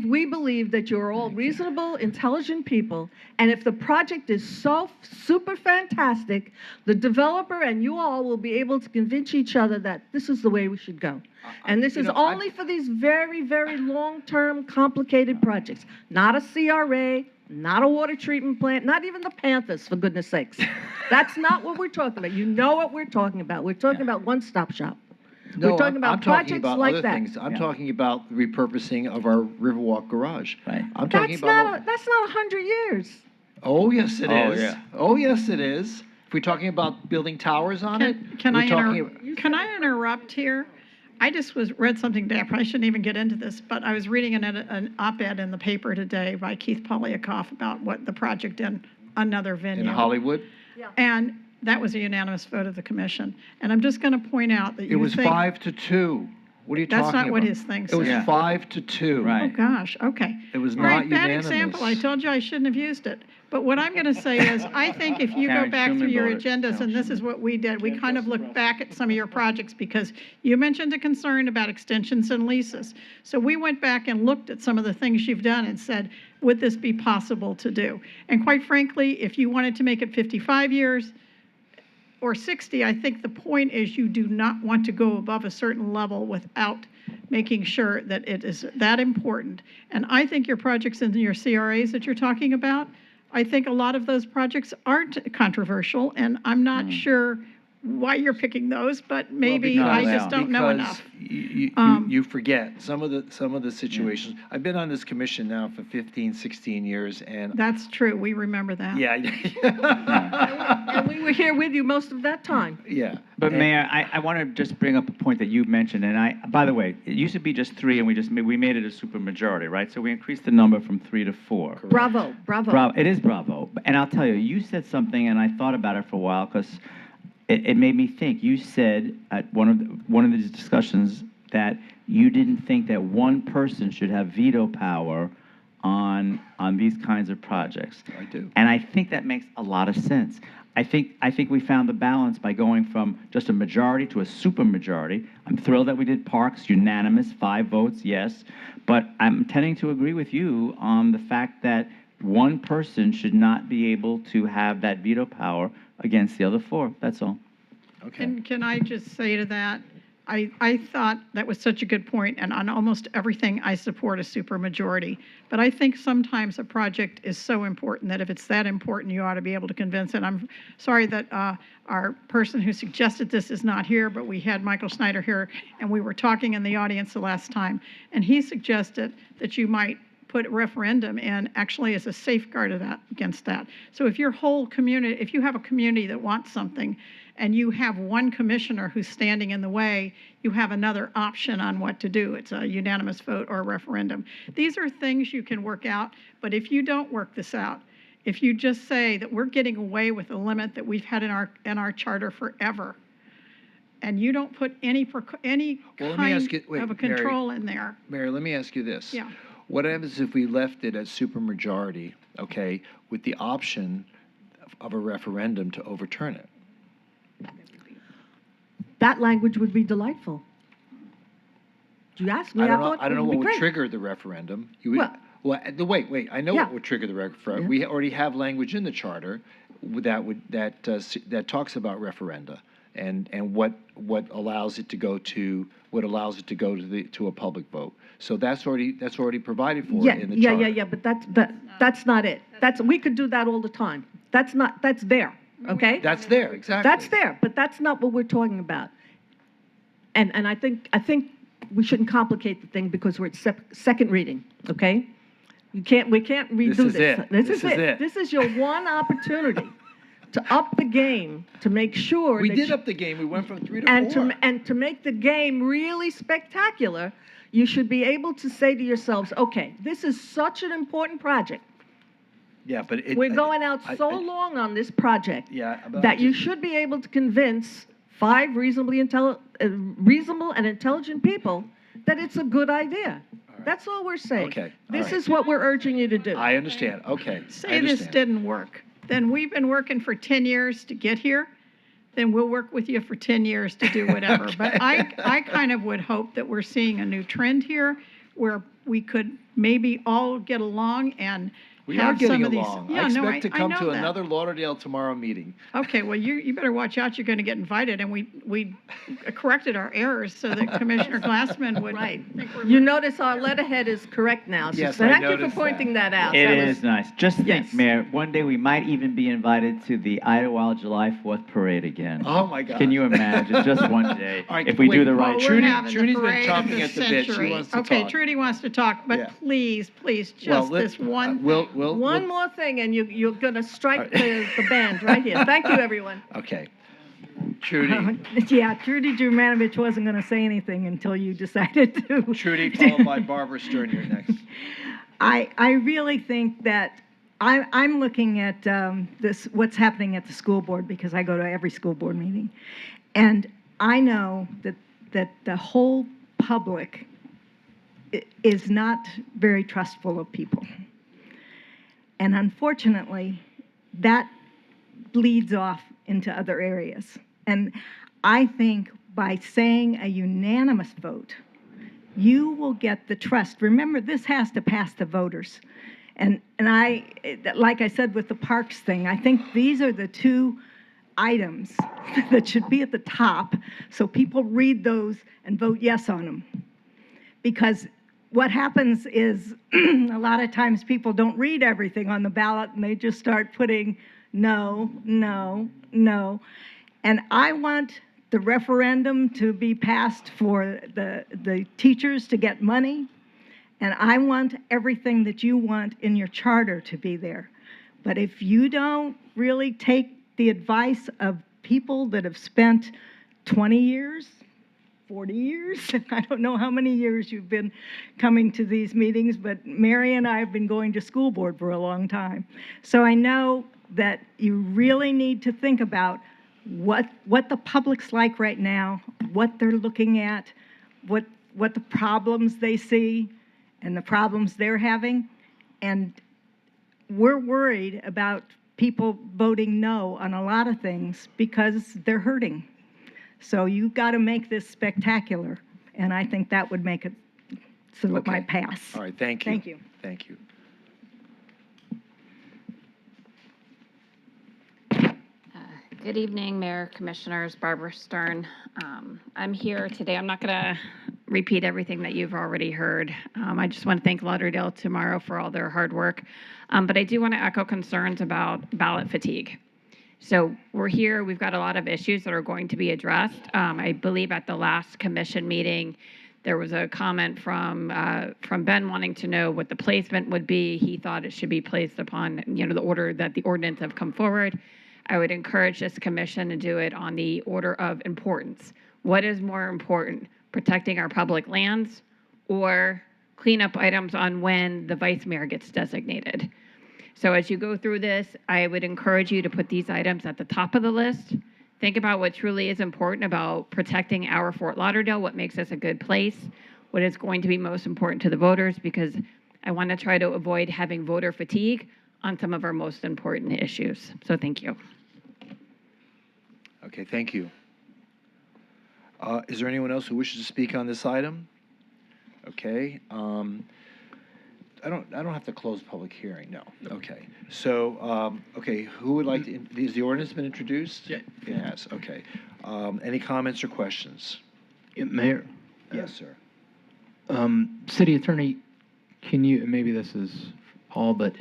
Speaker 11: We believe that you're all reasonable, intelligent people, and if the project is so super fantastic, the developer and you all will be able to convince each other that this is the way we should go. And this is only for these very, very long-term, complicated projects. Not a CRA, not a water treatment plant, not even the Panthers, for goodness sakes. That's not what we're talking about. You know what we're talking about. We're talking about one-stop shop.
Speaker 1: No,
Speaker 11: we're talking about
Speaker 1: I'm
Speaker 11: projects
Speaker 1: talking about
Speaker 11: like
Speaker 1: other
Speaker 11: that.
Speaker 1: things. I'm talking about repurposing of our Riverwalk garage.
Speaker 16: Right.
Speaker 1: I'm talking
Speaker 11: That's
Speaker 1: about.
Speaker 11: that's not 100 years.
Speaker 1: Oh, yes, it is.
Speaker 16: Oh, yeah.
Speaker 1: Oh, yes, it is. If we're talking about building towers on it,
Speaker 2: Can
Speaker 1: we're
Speaker 2: I
Speaker 1: talking
Speaker 2: can I interrupt here? I just read something today. I probably shouldn't even get into this, but I was reading an op-ed in the paper today by Keith Polyakoff about what the project in another venue.
Speaker 1: in Hollywood.
Speaker 2: And that was a unanimous vote of the commission. And I'm just going to point out that
Speaker 1: It
Speaker 2: you
Speaker 1: was
Speaker 2: think
Speaker 1: 5-2. What are you
Speaker 2: that's
Speaker 1: talking about?
Speaker 2: not what his thing
Speaker 1: It was
Speaker 2: said.
Speaker 1: 5-2.
Speaker 2: Oh, gosh, okay.
Speaker 1: It was
Speaker 2: All
Speaker 1: not
Speaker 2: right, bad
Speaker 1: unanimous.
Speaker 2: example. I told you I shouldn't have used it. But what I'm going to say is, I think if you go
Speaker 16: Karen
Speaker 2: back through
Speaker 16: Schumann
Speaker 2: your
Speaker 16: voted.
Speaker 2: agendas, and this is what we did, we kind of looked back at some of your projects because you mentioned a concern about extensions and leases. So we went back and looked at some of the things you've done and said, would this be possible to do? And quite frankly, if you wanted to make it 55 years, or 60, I think the point is you do not want to go above a certain level without making sure that it is that important. And I think your projects in your CRAs that you're talking about, I think a lot of those projects aren't controversial, and I'm not sure why you're picking those, but maybe I just don't know enough.
Speaker 1: You forget some of the situations. I've been on this commission now for 15, 16 years, and
Speaker 2: That's true. We remember that.
Speaker 1: yeah,
Speaker 11: And we were here with you most of that time.
Speaker 1: yeah.
Speaker 16: But Mayor, I want to just bring up a point that you mentioned, and by the way, it used to be just 3, and we made it a supermajority, right? So we increased the number from 3 to 4.
Speaker 11: Bravo, bravo.
Speaker 16: Bravo, it is bravo. And I'll tell you, you said something, and I thought about it for a while because it made me think. You said at one of these discussions that you didn't think that one person should have veto power on these kinds of projects.
Speaker 1: I do.
Speaker 16: And I think that makes a lot of sense. I think we found the balance by going from just a majority to a supermajority. I'm thrilled that we did parks, unanimous, 5 votes, yes. But I'm tending to agree with you on the fact that one person should not be able to have that veto power against the other 4. That's all.
Speaker 1: Okay.
Speaker 2: And can I just say to that, I thought that was such a good point, and on almost everything, I support a supermajority. But I think sometimes a project is so important that if it's that important, you ought to be able to convince it. I'm sorry that our person who suggested this is not here, but we had Michael Snyder here, and we were talking in the audience the last time, and he suggested that you might put a referendum in actually as a safeguard of that, against that. So if your whole community, if you have a community that wants something and you have one commissioner who's standing in the way, you have another option on what to do. It's a unanimous vote or a referendum. These are things you can work out, but if you don't work this out, if you just say that we're getting away with a limit that we've had in our charter forever, and you don't put any
Speaker 1: Well, let me ask you-
Speaker 2: kind
Speaker 1: wait,
Speaker 2: of a control in there.
Speaker 1: Mary, let me ask you this.
Speaker 2: Yeah.
Speaker 1: What happens if we left it at supermajority, okay, with the option of a referendum to overturn it?
Speaker 11: That language would be delightful. You asked me, I thought
Speaker 1: I don't know
Speaker 11: it
Speaker 1: what
Speaker 11: would be
Speaker 1: would
Speaker 11: great.
Speaker 1: trigger the referendum. You would, wait. I know
Speaker 11: Yeah.
Speaker 1: what would trigger the referendum.
Speaker 11: Yeah.
Speaker 1: We already have language in the charter that talks about referenda and what allows it to go to to a public vote. So that's already provided for in the charter.
Speaker 11: Yeah, but that's not it. We could do that all the time. That's there, okay?
Speaker 1: That's there, exactly.
Speaker 11: That's there, but that's not what we're talking about. And I think we shouldn't complicate the thing because we're at second reading, okay? We can't redo this.
Speaker 1: This is it.
Speaker 11: This is it. This is your one opportunity to up the game, to make sure
Speaker 1: We
Speaker 11: that
Speaker 1: did
Speaker 11: you-
Speaker 1: up the game. We went from 3 to 4.
Speaker 11: and to make the game really spectacular, you should be able to say to yourselves, okay, this is such an important project.
Speaker 1: Yeah, but
Speaker 11: We're going out so long on this project that you should be able to convince 5 reasonable and intelligent people that it's a good idea. That's all we're saying.
Speaker 1: Okay, all
Speaker 11: This
Speaker 1: right.
Speaker 11: is what we're urging you to do.
Speaker 1: I understand. Okay. I
Speaker 2: Say this
Speaker 1: understand.
Speaker 2: didn't work, then we've been working for 10 years to get here, then we'll work with you for 10 years to do whatever. But I kind of would hope that we're seeing a new trend here where we could maybe all get along and
Speaker 1: We are
Speaker 2: have
Speaker 1: getting
Speaker 2: some of these.
Speaker 1: along.
Speaker 2: Yeah,
Speaker 1: I
Speaker 2: no,
Speaker 1: expect to come
Speaker 2: know
Speaker 1: to
Speaker 2: that.
Speaker 1: another Lauderdale tomorrow meeting.
Speaker 2: Okay, well, you better watch out. You're going to get invited, and we corrected our errors so that Commissioner Glassman would
Speaker 11: Right.
Speaker 2: think we're.
Speaker 11: You notice our letterhead is correct now. So
Speaker 1: Yes, I
Speaker 11: thank you for
Speaker 1: noticed
Speaker 11: pointing that out.
Speaker 16: It
Speaker 11: That
Speaker 16: is
Speaker 11: was-
Speaker 16: nice. Just think,
Speaker 11: Yes.
Speaker 16: Mayor, one day we might even be invited to the Idlewild July 4th parade again.
Speaker 1: Oh, my God.
Speaker 16: Can you imagine? Just one day,
Speaker 1: All right,
Speaker 16: if we do
Speaker 1: wait,
Speaker 16: the
Speaker 1: well,
Speaker 16: right
Speaker 2: We're
Speaker 1: Trudy-
Speaker 16: thing.
Speaker 2: having
Speaker 1: Trudy's
Speaker 2: the
Speaker 1: been
Speaker 2: parade
Speaker 1: chomping
Speaker 2: of the
Speaker 1: at the bit. She
Speaker 2: century.
Speaker 1: wants to
Speaker 2: Okay,
Speaker 1: talk.
Speaker 2: Trudy wants to talk, but
Speaker 1: Yeah.
Speaker 2: please, just
Speaker 1: Well,
Speaker 2: this one.
Speaker 11: One more thing, and you're going to strike the band right here. Thank you, everyone.
Speaker 1: Okay. Trudy.
Speaker 12: Yeah, Trudy Drumanovich wasn't going to say anything until you decided to.
Speaker 1: Trudy, followed by Barbara Stern. You're next.
Speaker 12: I really think that I'm looking at what's happening at the school board because I go to every school board meeting, and I know that the whole public is not very trustful of people, and unfortunately, that bleeds off into other areas. And I think by saying a unanimous vote, you will get the trust. Remember, this has to pass the voters. And I, like I said with the parks thing, I think these are the two items that should be at the top so people read those and vote yes on them. Because what happens is a lot of times people don't read everything on the ballot and they just start putting no, no, no. And I want the referendum to be passed for the teachers to get money. And I want everything that you want in your charter to be there. But if you don't really take the advice of people that have spent 20 years, 40 years, I don't know how many years you've been coming to these meetings, but Mary and I have been going to school board for a long time. So I know that you really need to think about what the public's like right now, what they're looking at, what the problems they see, and the problems they're having. And we're worried about people voting no on a lot of things because they're hurting. So you've got to make this spectacular, and I think that would make it so it might pass.
Speaker 1: All right, thank you.
Speaker 12: Thank you.
Speaker 1: Thank you.
Speaker 13: Good evening, Mayor, Commissioners, Barbara Stern. I'm here today. I'm not going to repeat everything that you've already heard. I just want to thank Lauderdale tomorrow for all their hard work. But I do want to echo concerns about ballot fatigue. So we're here. We've got a lot of issues that are going to be addressed. I believe at the last commission meeting, there was a comment from Ben wanting to know what the placement would be. He thought it should be placed upon, the order that the ordinance have come forward. I would encourage this commission to do it on the order of importance. What is more important, protecting our public lands or cleanup items on when the vice mayor gets designated? So as you go through this, I would encourage you to put these items at the top of the list. Think about what truly is important about protecting our Fort Lauderdale, what makes us a good place, what is going to be most important to the voters, because I want to try to avoid having voter fatigue on some of our most important issues. So thank you.
Speaker 1: Okay, thank you. Is there anyone else who wishes to speak on this item? Okay. I don't have to close public hearing, no. Okay. So, okay, who would like to, has the ordinance been introduced?
Speaker 8: Yeah.
Speaker 1: It has, okay. Any comments or questions?
Speaker 7: Yeah, Mayor,
Speaker 1: Yes, sir.
Speaker 7: City Attorney, can you, maybe this is all, but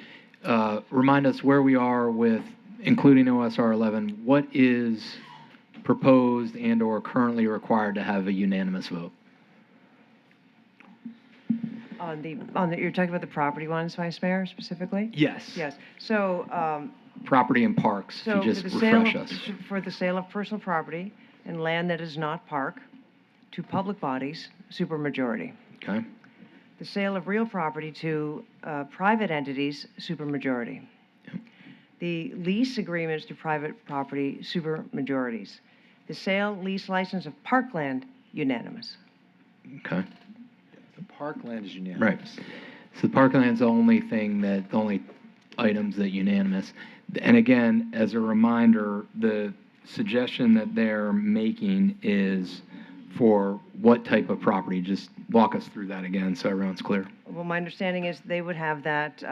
Speaker 7: remind us where we are with, including OSR 11, what is proposed and or currently required to have a unanimous vote?
Speaker 9: You're talking about the property ones, Vice Mayor, specifically?
Speaker 7: Yes.
Speaker 9: Yes. So,
Speaker 7: Property and parks,
Speaker 9: so
Speaker 7: if you just
Speaker 9: for the sale
Speaker 7: refresh
Speaker 9: of,
Speaker 7: us.
Speaker 9: for the sale of personal property and land that is not park to public bodies, supermajority.
Speaker 7: Okay.
Speaker 9: The sale of real property to private entities, supermajority. The lease agreements to private property, supermajorities. The sale, lease, license of parkland, unanimous.
Speaker 7: Okay.
Speaker 1: The parkland is unanimous.
Speaker 7: Right. So the parkland's the only items that unanimous. And again, as a reminder, the suggestion that they're making is for what type of property? Just walk us through that again so everyone's clear.
Speaker 9: Well, my understanding is they would have that,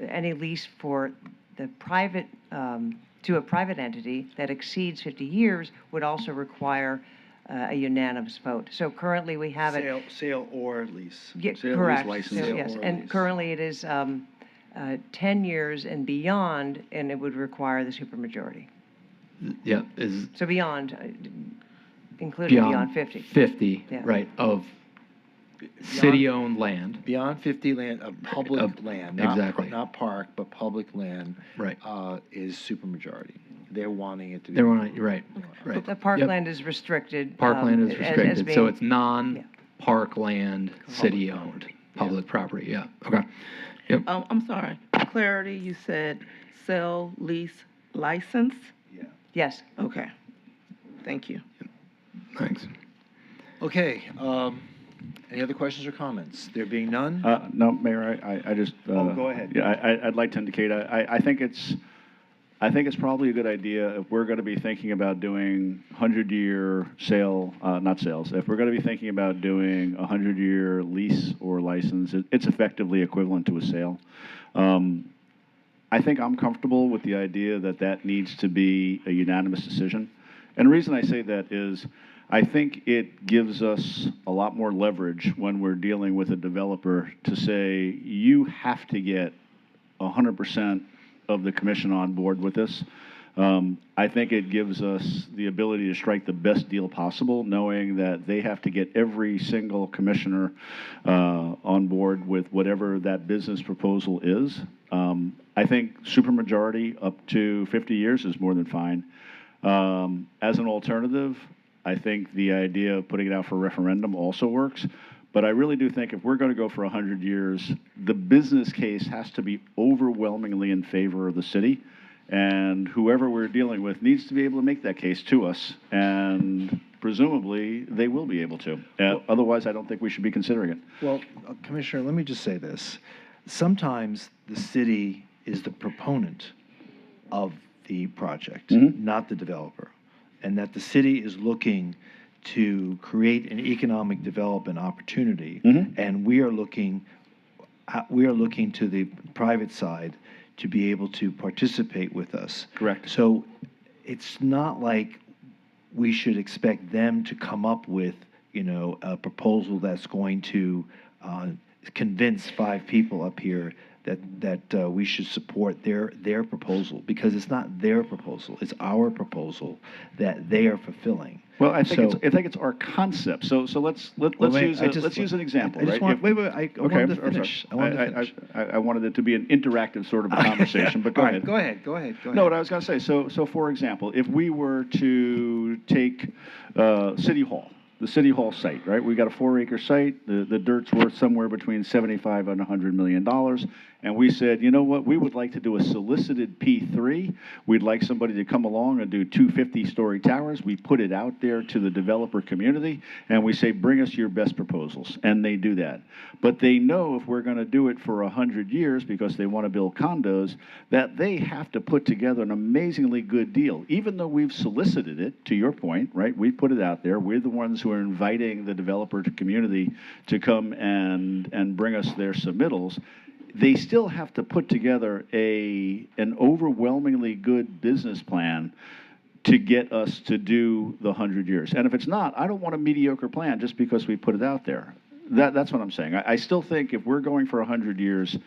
Speaker 9: any lease for the private, to a private entity that exceeds 50 years would also require a unanimous vote. So currently we have it.
Speaker 1: Sale or lease.
Speaker 9: Yeah,
Speaker 1: Sale,
Speaker 9: correct.
Speaker 1: lease, license.
Speaker 9: So,
Speaker 1: Sale
Speaker 9: yes,
Speaker 1: or
Speaker 9: and
Speaker 1: lease.
Speaker 9: currently it is 10 years and beyond, and it would require the supermajority.
Speaker 7: Yeah,
Speaker 9: So beyond, including beyond 50.
Speaker 7: 50,
Speaker 9: Yeah.
Speaker 7: right, of city-owned land.
Speaker 1: Beyond 50 land, public land, not,
Speaker 7: exactly.
Speaker 1: not park, but public land,
Speaker 7: Right.
Speaker 1: is supermajority. They're wanting it to be.
Speaker 7: They're wanting, right, right.
Speaker 9: The parkland is restricted.
Speaker 7: Parkland is
Speaker 9: as
Speaker 7: restricted, so
Speaker 9: being-
Speaker 7: it's non-parkland, city-owned, public property, yeah, okay. Yep.
Speaker 3: I'm sorry. For clarity, you said sell, lease, license?
Speaker 9: Yes.
Speaker 3: Okay. Thank you.
Speaker 7: Thanks.
Speaker 1: Okay, any other questions or comments? There being none?
Speaker 20: No, Mayor, I just.
Speaker 1: Go ahead.
Speaker 20: Yeah, I'd like to indicate, I think it's probably a good idea if we're going to be thinking about doing 100-year sale, not sales, if we're going to be thinking about doing a 100-year lease or license, it's effectively equivalent to a sale. I think I'm comfortable with the idea that that needs to be a unanimous decision. And the reason I say that is I think it gives us a lot more leverage when we're dealing with a developer to say, you have to get 100% of the commission on board with this. I think it gives us the ability to strike the best deal possible, knowing that they have to get every single commissioner on board with whatever that business proposal is. I think supermajority up to 50 years is more than fine. As an alternative, I think the idea of putting it out for referendum also works. But I really do think if we're going to go for 100 years, the business case has to be overwhelmingly in favor of the city. And whoever we're dealing with needs to be able to make that case to us. And presumably, they will be able to. Otherwise, I don't think we should be considering it.
Speaker 1: Well, Commissioner, let me just say this. Sometimes the city is the proponent of the project, not the developer, and that the city is looking to create an economic development opportunity, and we are looking to the private side to be able to participate with us.
Speaker 20: Correct.
Speaker 1: So it's not like we should expect them to come up with, a proposal that's going to convince 5 people up here that we should support their proposal, because it's not their proposal, it's our proposal that they are fulfilling.
Speaker 20: Well, I think it's our concept. So let's use an example.
Speaker 1: I wanted to finish.
Speaker 20: I wanted it to be an interactive sort of a conversation, but go ahead.
Speaker 1: Go ahead.
Speaker 20: No, what I was going to say. So for example, if we were to take City Hall. The City Hall site, right? We got a 4-acre site. The dirt's worth somewhere between $75 and $100 million. And we said, you know what? We would like to do a solicited P3. We'd like somebody to come along and do 2 50-story towers. We put it out there to the developer community, and we say, bring us your best proposals. And they do that. But they know if we're going to do it for 100 years because they want to build condos, that they have to put together an amazingly good deal. Even though we've solicited it, to your point, right? We put it out there. We're the ones who are inviting the developer community to come and bring us their submittals. They still have to put together an overwhelmingly good business plan to get us to do the 100 years. And if it's not, I don't want a mediocre plan just because we put it out there. That's what I'm saying. I still think if we're going for 100 years,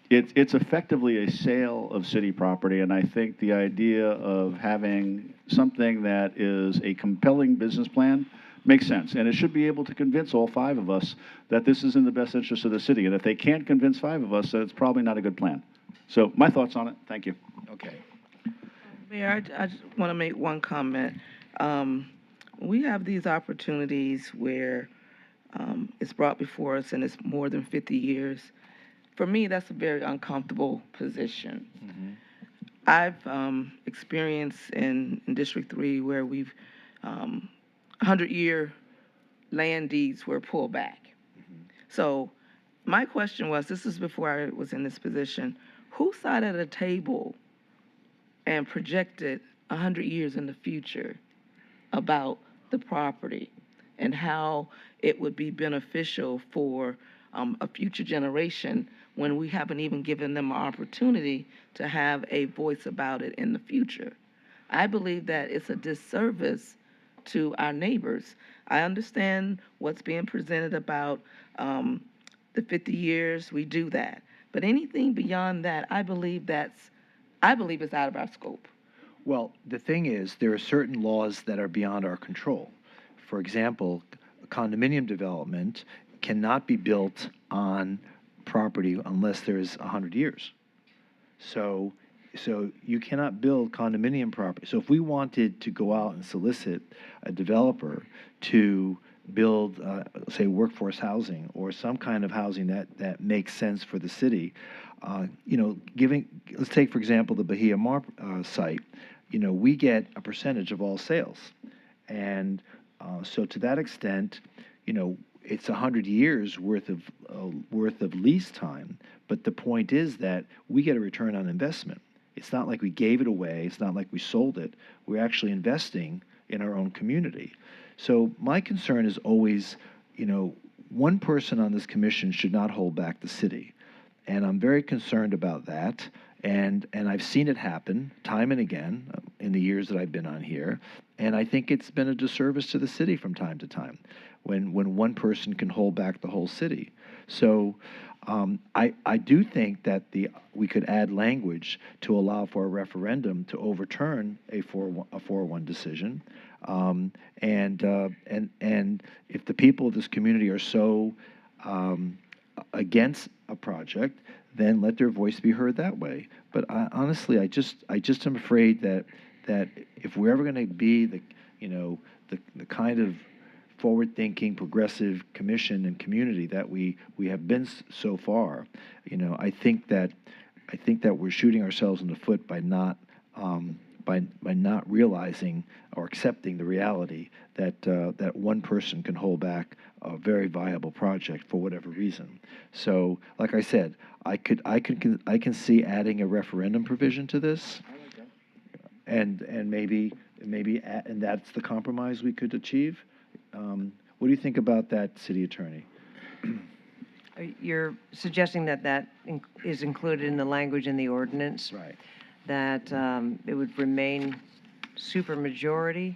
Speaker 20: it's effectively a sale of city property, and I think the idea of having something that is a compelling business plan makes sense, and it should be able to convince all 5 of us that this is in the best interest of the city. And if they can't convince 5 of us, then it's probably not a good plan. So my thoughts on it. Thank you.
Speaker 1: Okay.
Speaker 3: Mayor, I just want to make one comment. We have these opportunities where it's brought before us and it's more than 50 years. For me, that's a very uncomfortable position. I've experienced in District 3 where we've 100-year land deeds were pulled back. So my question was, this is before I was in this position, who sat at a table and projected 100 years in the future about the property and how it would be beneficial for a future generation when we haven't even given them an opportunity to have a voice about it in the future? I believe that it's a disservice to our neighbors. I understand what's being presented about the 50 years, we do that. But anything beyond that, I believe it's out of our scope.
Speaker 1: Well, the thing is, there are certain laws that are beyond our control. For example, condominium development cannot be built on property unless there's 100 years. So you cannot build condominium property. So if we wanted to go out and solicit a developer to build, say, workforce housing or some kind of housing that makes sense for the city, let's take, for example, the Bahia Mar site. We get a percentage of all sales. And so to that extent, it's 100 years worth of lease time. But the point is that we get a return on investment. It's not like we gave it away. It's not like we sold it. We're actually investing in our own community. So my concern is always, one person on this commission should not hold back the city. And I'm very concerned about that. And I've seen it happen time and again in the years that I've been on here. And I think it's been a disservice to the city from time to time when one person can hold back the whole city. So I do think that we could add language to allow for a referendum to overturn a 4-1 decision. And if the people of this community are so against a project, then let their voice be heard that way. But honestly, I just am afraid that if we're ever going to be the kind of forward-thinking, progressive commission and community that we have been so far, I think that we're shooting ourselves in the foot by not realizing or accepting the reality that one person can hold back a very viable project for whatever reason. So, like I said, I can see adding a referendum provision to this, and maybe and that's the compromise we could achieve. What do you think about that, City Attorney?
Speaker 9: You're suggesting that is included in the language in the ordinance?
Speaker 1: Right.
Speaker 9: That it would remain supermajority,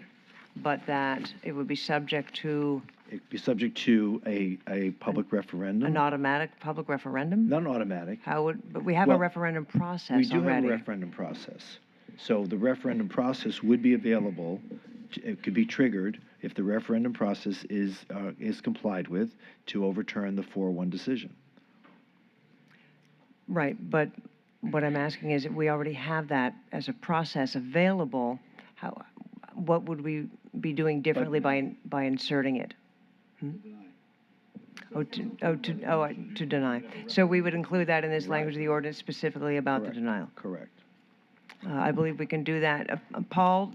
Speaker 9: but that it would be subject to
Speaker 1: It'd be subject to a public referendum.
Speaker 9: an automatic public referendum?
Speaker 1: Not an automatic.
Speaker 9: But we have a referendum process
Speaker 1: We do
Speaker 9: already.
Speaker 1: have a referendum process. So the referendum process would be available. It could be triggered if the referendum process is complied with to overturn the 4-1 decision.
Speaker 9: Right, but what I'm asking is, if we already have that as a process available, what would we be doing differently by inserting it? To deny. So we would include that in this language of the ordinance specifically about the denial.
Speaker 1: Correct.
Speaker 9: I believe we can do that. Paul,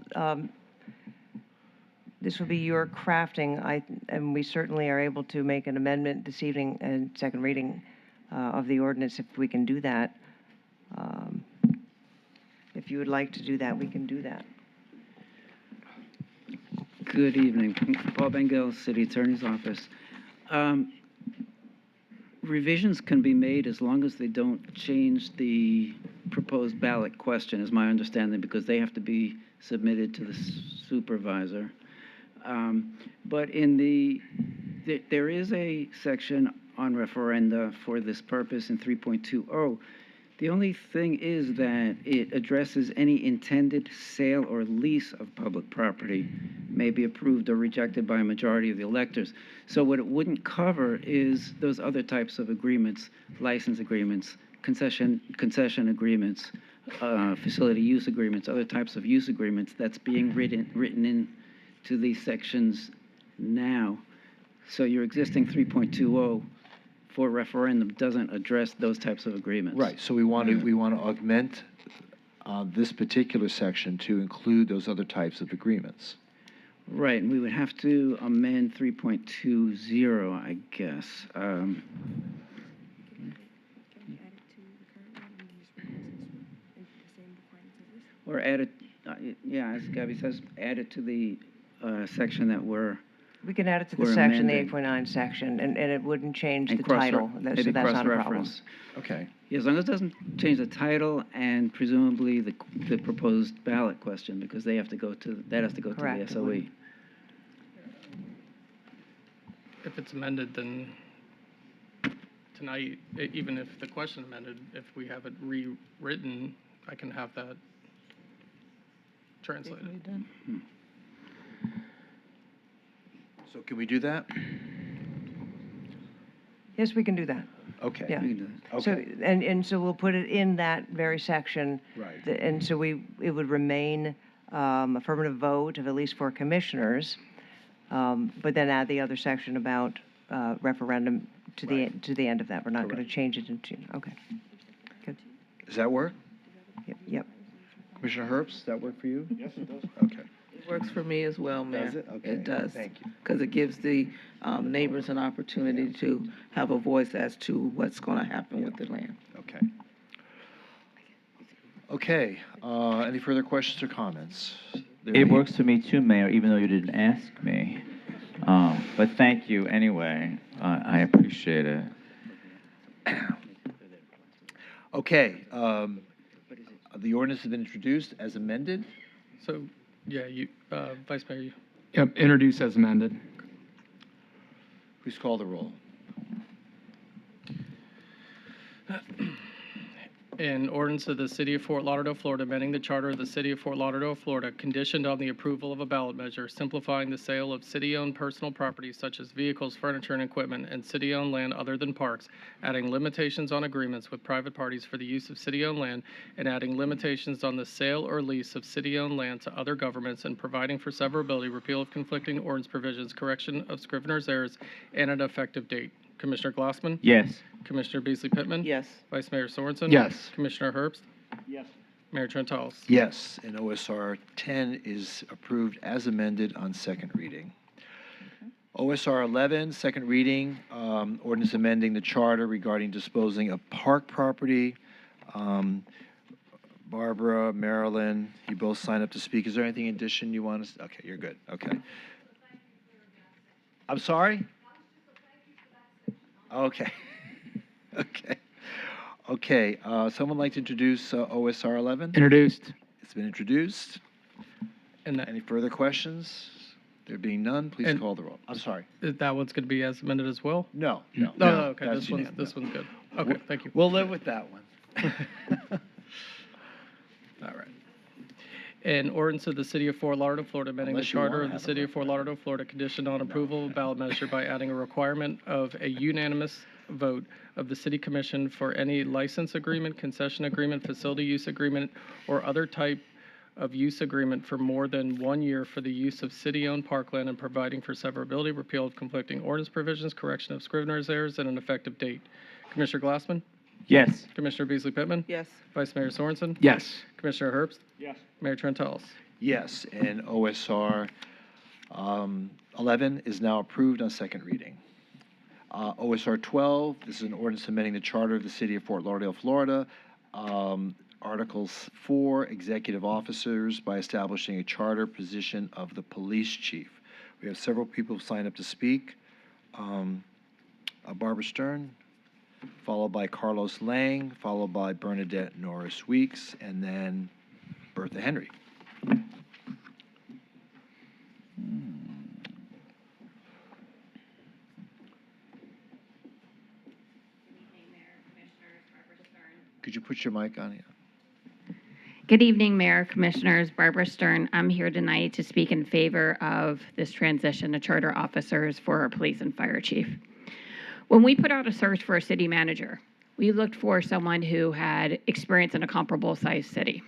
Speaker 9: this will be your crafting, and we certainly are able to make an amendment this evening and second reading of the ordinance if we can do that. If you would like to do that, we can do that.
Speaker 6: Good evening. Paul Bengal, City Attorney's Office. Revisions can be made as long as they don't change the proposed ballot question, is my understanding, because they have to be submitted to the supervisor. But there is a section on referenda for this purpose in 3.20. The only thing is that it addresses any intended sale or lease of public property may be approved or rejected by a majority of the electors. So what it wouldn't cover is those other types of agreements, license agreements, concession agreements, facility use agreements, other types of use agreements that's being written in to these sections now. So your existing 3.20 for referendum doesn't address those types of agreements.
Speaker 1: Right. So we want to augment this particular section to include those other types of agreements.
Speaker 6: Right, and we would have to amend 3.20, I guess. Or add it, yeah, as Gabby says, add it to the section that
Speaker 9: we can add it to the section, the 8.9 section, and it wouldn't change the title. So that's not a problem.
Speaker 1: Okay.
Speaker 6: Yeah, as long as it doesn't change the title and presumably the proposed ballot question, because that has to go to the SOE.
Speaker 8: If it's amended, then tonight, even if the question amended, if we have it rewritten, I can have that translated.
Speaker 1: So can we do that?
Speaker 9: Yes, we can do that.
Speaker 1: Okay.
Speaker 9: Yeah.
Speaker 6: We can do that.
Speaker 1: Okay.
Speaker 9: So we'll put it in that very section.
Speaker 1: Right.
Speaker 9: And so it would remain affirmative vote of at least 4 commissioners, but then add the other section about referendum to the end of that. We're not going to change it into, okay. Good.
Speaker 1: Does that work?
Speaker 9: Yep.
Speaker 1: Commissioner Herbst, does that work for you?
Speaker 3: Yes, it does.
Speaker 1: Okay.
Speaker 3: It works for me as well, Mayor.
Speaker 1: Does it? Okay.
Speaker 3: It does.
Speaker 1: Thank you.
Speaker 3: Because it gives the neighbors an opportunity to have a voice as to what's going to happen with the land.
Speaker 1: Okay. Okay. Any further questions or comments?
Speaker 15: It works for me too, Mayor, even though you didn't ask me. But thank you anyway. I appreciate it.
Speaker 1: Okay, the ordinance has been introduced as amended.
Speaker 8: So, yeah, Vice Mayor,
Speaker 7: Yep, introduced as amended.
Speaker 1: Please call the roll.
Speaker 8: An ordinance of the City of Fort Lauderdale, Florida, amending the charter of the City of Fort Lauderdale, Florida, conditioned on the approval of a ballot measure, simplifying the sale of city-owned personal property such as vehicles, furniture, and equipment, and city-owned land other than parks, adding limitations on agreements with private parties for the use of city-owned land, and adding limitations on the sale or lease of city-owned land to other governments, and providing for severability, repeal of conflicting ordinance provisions, correction of scrivener's errors, and an effective date. Commissioner Glassman?
Speaker 15: Yes.
Speaker 8: Commissioner Beasley Pittman?
Speaker 3: Yes.
Speaker 8: Vice Mayor Sorensen?
Speaker 7: Yes.
Speaker 8: Commissioner Herbst?
Speaker 20: Yes.
Speaker 8: Mayor Trentalis?
Speaker 1: Yes, and OSR 10 is approved as amended on second reading. OSR 11, second reading, ordinance amending the charter regarding disposing of park property. Barbara, Marilyn, you both signed up to speak. Is there anything in addition you want to? Okay, you're good. Okay. I'm sorry? Okay. Okay. Okay. Someone like to introduce OSR 11?
Speaker 7: Introduced.
Speaker 1: It's been introduced.
Speaker 8: And
Speaker 1: Any further questions? There being none, please
Speaker 8: And-
Speaker 1: call the roll. I'm sorry.
Speaker 8: that one's going to be as amended as well?
Speaker 1: No.
Speaker 8: No, okay,
Speaker 1: that's
Speaker 8: this one's good. Okay, thank you.
Speaker 1: We'll live with that one.
Speaker 8: All right. An ordinance of the City of Fort Lauderdale, Florida, amending the
Speaker 1: Unless you
Speaker 8: charter
Speaker 1: wanna
Speaker 8: of the
Speaker 1: have a
Speaker 8: City of Fort Lauderdale, Florida, conditioned on approval of a ballot measure by adding a requirement of a unanimous vote of the City Commission for any license agreement, concession agreement, facility use agreement, or other type of use agreement for more than 1 year for the use of city-owned parkland, and providing for severability, repeal of conflicting ordinance provisions, correction of scrivener's errors, and an effective date. Commissioner Glassman?
Speaker 15: Yes.
Speaker 8: Commissioner Beasley Pittman?
Speaker 3: Yes.
Speaker 8: Vice Mayor Sorensen?
Speaker 7: Yes.
Speaker 8: Commissioner Herbst?
Speaker 20: Yes.
Speaker 8: Mayor Trentalis?
Speaker 1: Yes, and OSR 11 is now approved on second reading. OSR 12, this is an ordinance amending the charter of the City of Fort Lauderdale, Florida. Articles 4, executive officers, by establishing a charter position of the police chief. We have several people signed up to speak. Barbara Stern, followed by Carlos Lang, followed by Bernadette Norris Weeks, and then Bertha Henry. Could you put your mic on here?
Speaker 13: Good evening, Mayor, Commissioners. Barbara Stern. I'm here tonight to speak in favor of this transition to charter officers for our police and fire chief. When we put out a search for a city manager, we looked for someone who had experience in a comparable sized city.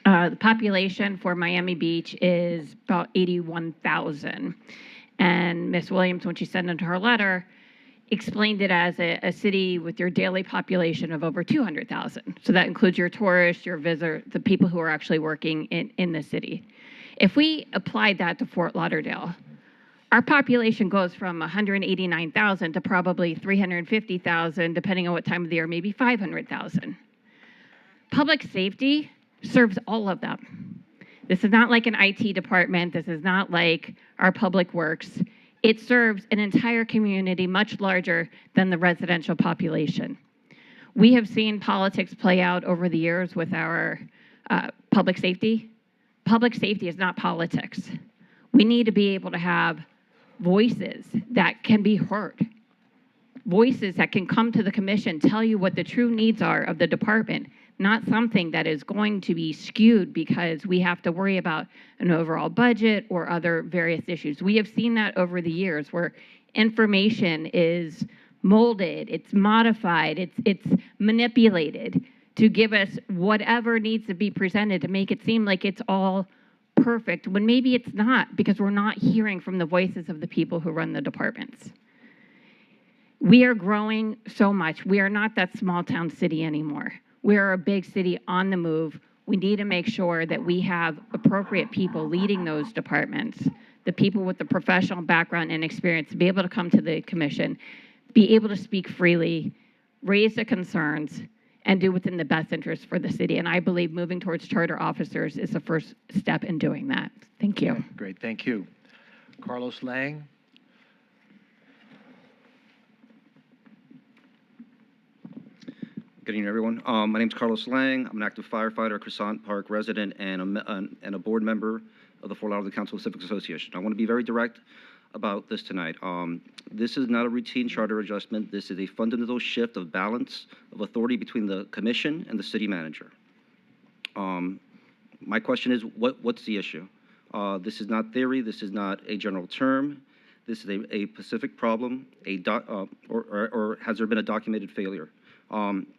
Speaker 13: The population for Miami Beach is about 81,000. And Ms. Williams, when she sent into her letter, explained it as a city with your daily population of over 200,000. So that includes your tourists, your visitors, the people who are actually working in the city. If we applied that to Fort Lauderdale, our population goes from 189,000 to probably 350,000, depending on what time of the year, maybe 500,000. Public safety serves all of them. This is not like an IT department. This is not like our public works. It serves an entire community much larger than the residential population. We have seen politics play out over the years with our public safety. Public safety is not politics. We need to be able to have voices that can be heard, voices that can come to the commission, tell you what the true needs are of the department, not something that is going to be skewed because we have to worry about an overall budget or other various issues. We have seen that over the years where information is molded, it's modified, it's manipulated to give us whatever needs to be presented to make it seem like it's all perfect, when maybe it's not, because we're not hearing from the voices of the people who run the departments. We are growing so much. We are not that small town city anymore. We are a big city on the move. We need to make sure that we have appropriate people leading those departments, the people with the professional background and experience to be able to come to the commission, be able to speak freely, raise the concerns, and do what's in the best interest for the city. And I believe moving towards charter officers is the first step in doing that. Thank you.
Speaker 1: Okay, great, thank you. Carlos Lang.
Speaker 18: Good evening, everyone. My name's Carlos Lang. I'm an active firefighter, a Crescent Park resident, and a board member of the Fort Lauderdale Council of Civic Association. I want to be very direct about this tonight. This is not a routine charter adjustment. This is a fundamental shift of balance of authority between the commission and the city manager. My question is, what's the issue? This is not theory. This is not a general term. This is a specific problem, or has there been a documented failure?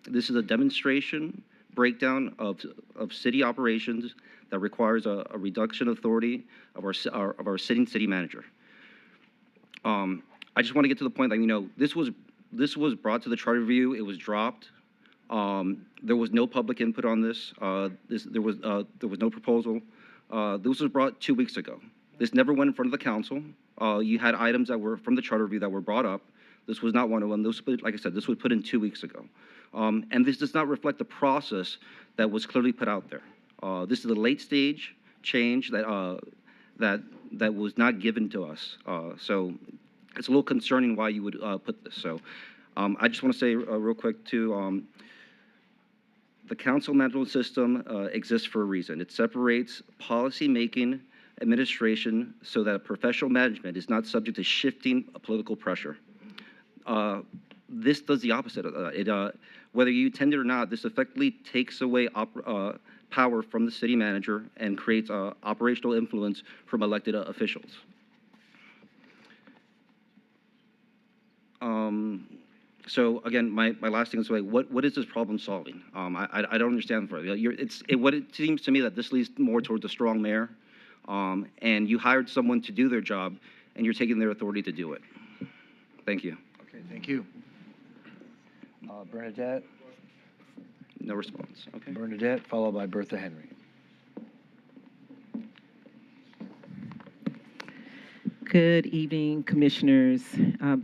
Speaker 18: This is a demonstration breakdown of city operations that requires a reduction of authority of our sitting city manager. I just want to get to the point that, you know, this was brought to the charter review. It was dropped. There was no public input on this. There was no proposal. This was brought 2 weeks ago. This never went in front of the council. You had items that were from the charter review that were brought up. This was not one of them. This, like I said, this was put in 2 weeks ago. And this does not reflect the process that was clearly put out there. This is a late stage change that was not given to us. So it's a little concerning why you would put this. So I just want to say real quick too, the council management system exists for a reason. It separates policy making, administration, so that professional management is not subject to shifting political pressure. This does the opposite of that. Whether you intend it or not, this effectively takes away power from the city manager and creates operational influence from elected officials. So again, my last thing is, what is this problem solving? I don't understand. What it seems to me that this leads more towards a strong mayor, and you hired someone to do their job, and you're taking their authority to do it. Thank you.
Speaker 1: Okay, thank you. Bernadette?
Speaker 18: No response. Okay.
Speaker 1: Bernadette, followed by Bertha Henry.
Speaker 19: Good evening, Commissioners.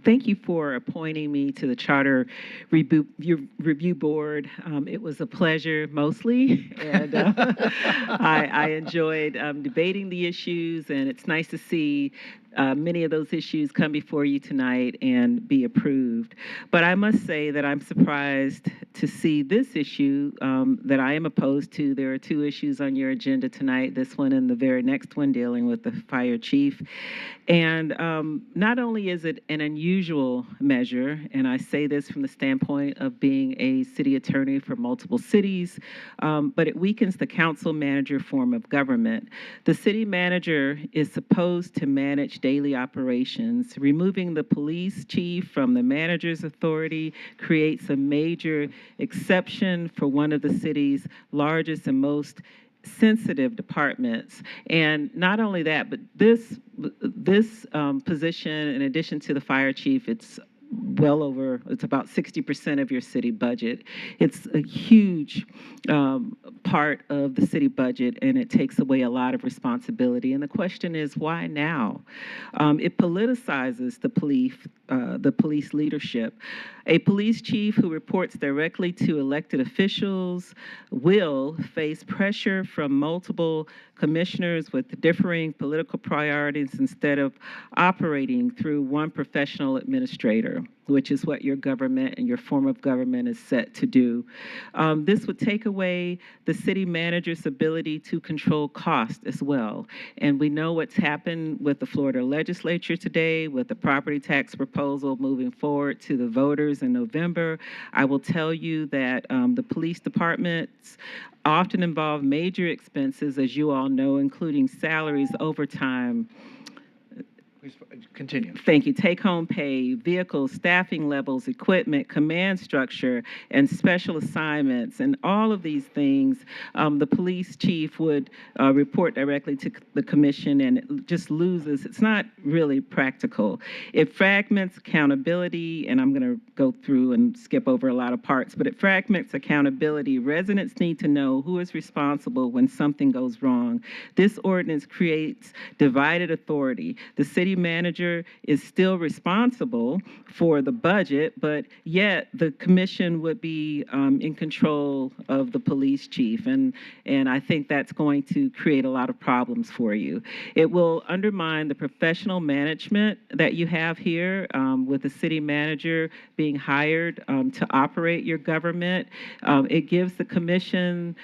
Speaker 19: Thank you for appointing me to the Charter Review Board. It was a pleasure, mostly, and I enjoyed debating the issues, and it's nice to see many of those issues come before you tonight and be approved. But I must say that I'm surprised to see this issue that I am opposed to. There are two issues on your agenda tonight, this one and the very next one dealing with the fire chief. And not only is it an unusual measure, and I say this from the standpoint of being a city attorney for multiple cities, but it weakens the council manager form of government. The city manager is supposed to manage daily operations. Removing the police chief from the manager's authority creates a major exception for one of the city's largest and most sensitive departments. And not only that, but this position, in addition to the fire chief, it's about 60% of your city budget. It's a huge part of the city budget, and it takes away a lot of responsibility. And the question is, why now? It politicizes the police leadership. A police chief who reports directly to elected officials will face pressure from multiple commissioners with differing political priorities instead of operating through one professional administrator, which is what your government and your form of government is set to do. This would take away the city manager's ability to control cost as well. And we know what's happened with the Florida legislature today, with the property tax proposal moving forward to the voters in November. I will tell you that the police departments often involve major expenses, as you all know, including salaries, overtime.
Speaker 1: Please continue.
Speaker 19: Thank you. Take-home pay, vehicles, staffing levels, equipment, command structure, and special assignments. And all of these things, the police chief would report directly to the commission, and it just loses. It's not really practical. It fragments accountability, and I'm going to go through and skip over a lot of parts, but it fragments accountability. Residents need to know who is responsible when something goes wrong. This ordinance creates divided authority. The city manager is still responsible for the budget, but yet the commission would be in control of the police chief. And I think that's going to create a lot of problems for you. It will undermine the professional management that you have here with the city manager being hired to operate your government. It gives the commission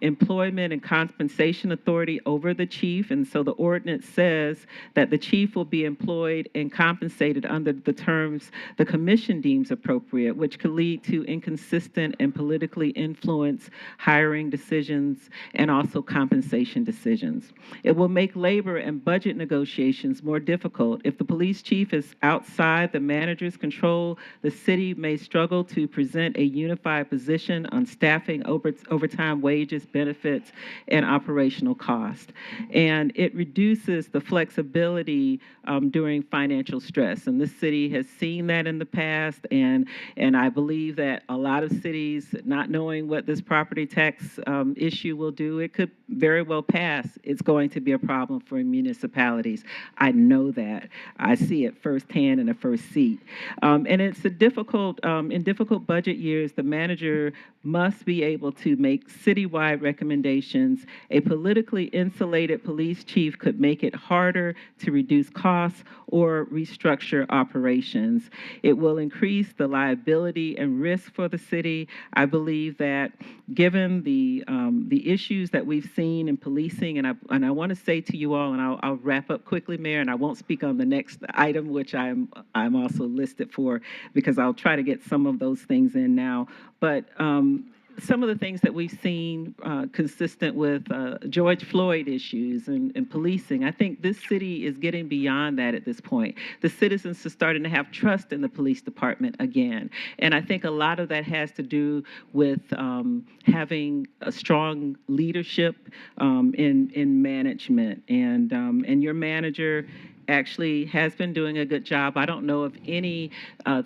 Speaker 19: employment and compensation authority over the chief. And so the ordinance says that the chief will be employed and compensated under the terms the commission deems appropriate, which could lead to inconsistent and politically influenced hiring decisions and also compensation decisions. It will make labor and budget negotiations more difficult. If the police chief is outside the manager's control, the city may struggle to present a unified position on staffing, overtime wages, benefits, and operational cost. And it reduces the flexibility during financial stress. And this city has seen that in the past, and I believe that a lot of cities, not knowing what this property tax issue will do, it could very well pass. It's going to be a problem for municipalities. I know that. I see it firsthand in a first seat. And it's a difficult, in difficult budget years, the manager must be able to make citywide recommendations. A politically insulated police chief could make it harder to reduce costs or restructure operations. It will increase the liability and risk for the city. I believe that given the issues that we've seen in policing, and I want to say to you all, and I'll wrap up quickly, Mayor, and I won't speak on the next item, which I'm also listed for, because I'll try to get some of those things in now. But some of the things that we've seen consistent with George Floyd issues and policing, I think this city is getting beyond that at this point. The citizens are starting to have trust in the police department again. And I think a lot of that has to do with having a strong leadership in management. And your manager actually has been doing a good job. I don't know of any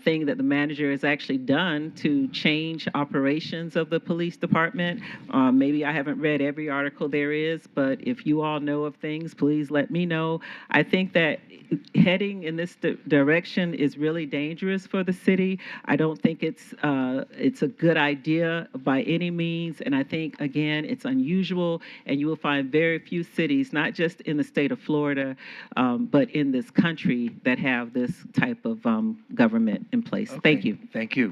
Speaker 19: thing that the manager has actually done to change operations of the police department. Maybe I haven't read every article there is, but if you all know of things, please let me know. I think that heading in this direction is really dangerous for the city. I don't think it's a good idea by any means, and I think, again, it's unusual, and you will find very few cities, not just in the state of Florida, but in this country that have this type of government in place.
Speaker 1: Okay.
Speaker 19: Thank you.
Speaker 1: Thank you.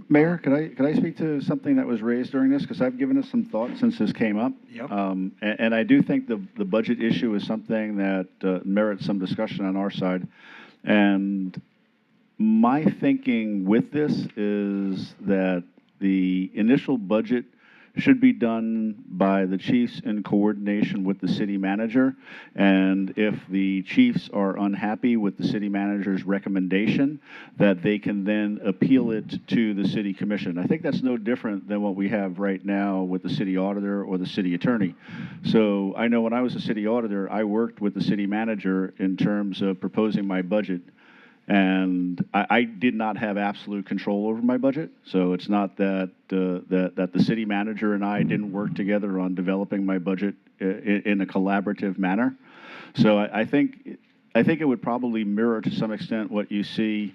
Speaker 20: Mayor, could I speak to something that was raised during this? Because I've given us some thought since this came up.
Speaker 1: Yep.
Speaker 20: And I do think the budget issue is something that merits some discussion on our side. And my thinking with this is that the initial budget should be done by the chiefs in coordination with the city manager. And if the chiefs are unhappy with the city manager's recommendation, that they can then appeal it to the city commission. I think that's no different than what we have right now with the city auditor or the city attorney. So I know when I was a city auditor, I worked with the city manager in terms of proposing my budget. And I did not have absolute control over my budget, so it's not that that the city manager and I didn't work together on developing my budget in a collaborative manner. So I think it would probably mirror to some extent what you see,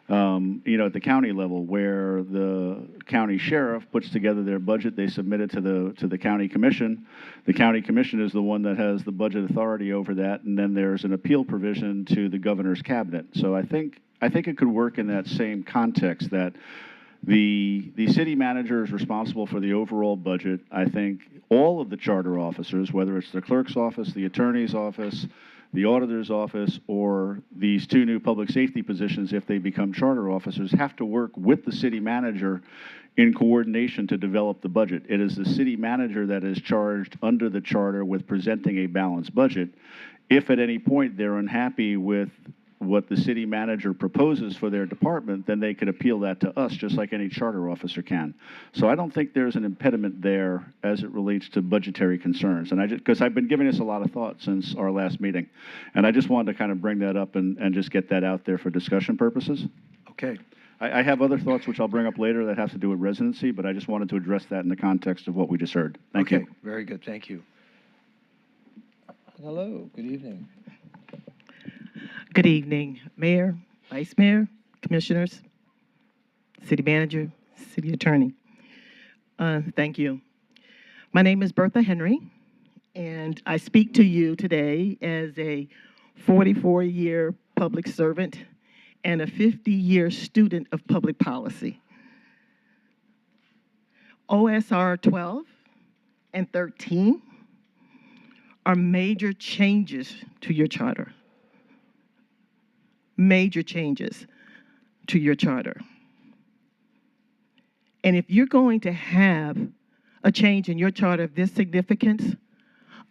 Speaker 20: at the county level, where the county sheriff puts together their budget, they submit it to the county commission. The county commission is the one that has the budget authority over that, and then there's an appeal provision to the governor's cabinet. So I think it could work in that same context, that the city manager is responsible for the overall budget. I think all of the charter officers, whether it's the clerk's office, the attorney's office, the auditor's office, or these two new public safety positions, if they become charter officers, have to work with the city manager in coordination to develop the budget. It is the city manager that is charged under the charter with presenting a balanced budget. If at any point they're unhappy with what the city manager proposes for their department, then they could appeal that to us, just like any charter officer can. So I don't think there's an impediment there as it relates to budgetary concerns. And because I've been giving this a lot of thought since our last meeting, and I just wanted to kind of bring that up and just get that out there for discussion purposes.
Speaker 1: Okay.
Speaker 20: I have other thoughts which I'll bring up later that have to do with residency, but I just wanted to address that in the context of what we just heard. Thank you.
Speaker 1: Very good. Thank you. Hello, good evening.
Speaker 5: Good evening, Mayor, Vice Mayor, Commissioners, City Manager, City Attorney. Thank you. My name is Bertha Henry, and I speak to you today as a 44-year public servant and a 50-year student of public policy. OSR 12 and 13 are major changes to your charter. Major changes to your charter. And if you're going to have a change in your charter of this significance,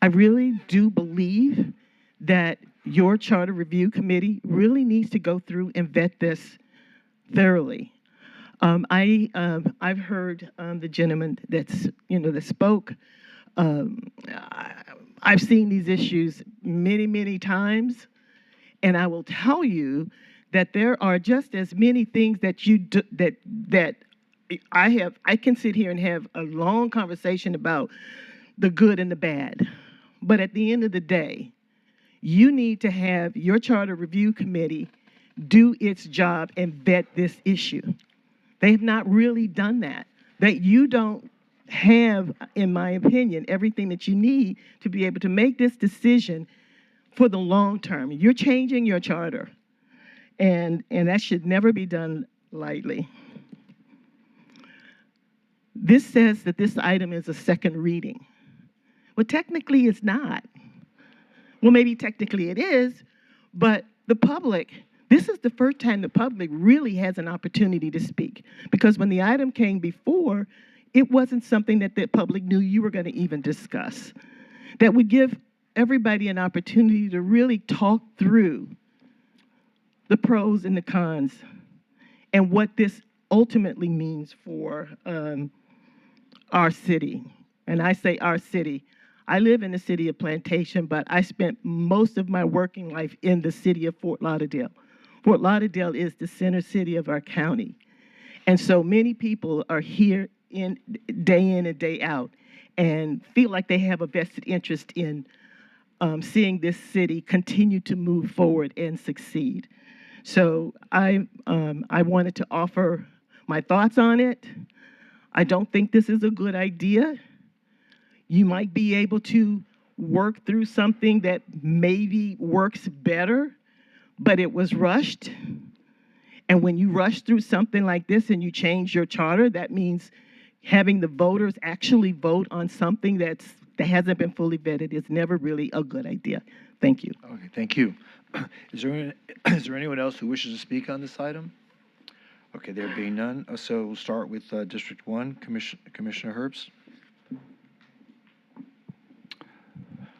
Speaker 5: I really do believe that your charter review committee really needs to go through and vet this thoroughly. I've heard the gentleman that spoke. I've seen these issues many, many times, and I will tell you that there are just as many things that you do, that I can sit here and have a long conversation about the good and the bad. But at the end of the day, you need to have your charter review committee do its job and vet this issue. They have not really done that. That you don't have, in my opinion, everything that you need to be able to make this decision for the long term. You're changing your charter, and that should never be done lightly. This says that this item is a second reading. Well, technically it's not. Well, maybe technically it is, but the public, this is the first time the public really has an opportunity to speak. Because when the item came before, it wasn't something that the public knew you were going to even discuss. That would give everybody an opportunity to really talk through the pros and the cons and what this ultimately means for our city. And I say our city. I live in the city of Plantation, but I spent most of my working life in the city of Fort Lauderdale. Fort Lauderdale is the center city of our county. And so many people are here in and day out and feel like they have a vested interest in seeing this city continue to move forward and succeed. So I wanted to offer my thoughts on it. I don't think this is a good idea. You might be able to work through something that maybe works better, but it was rushed. And when you rush through something like this and you change your charter, that means having the voters actually vote on something that hasn't been fully vetted is never really a good idea. Thank you.
Speaker 1: Okay, thank you. Is there anyone else who wishes to speak on this item? Okay, there being none, so we'll start with District 1, Commissioner Herbst.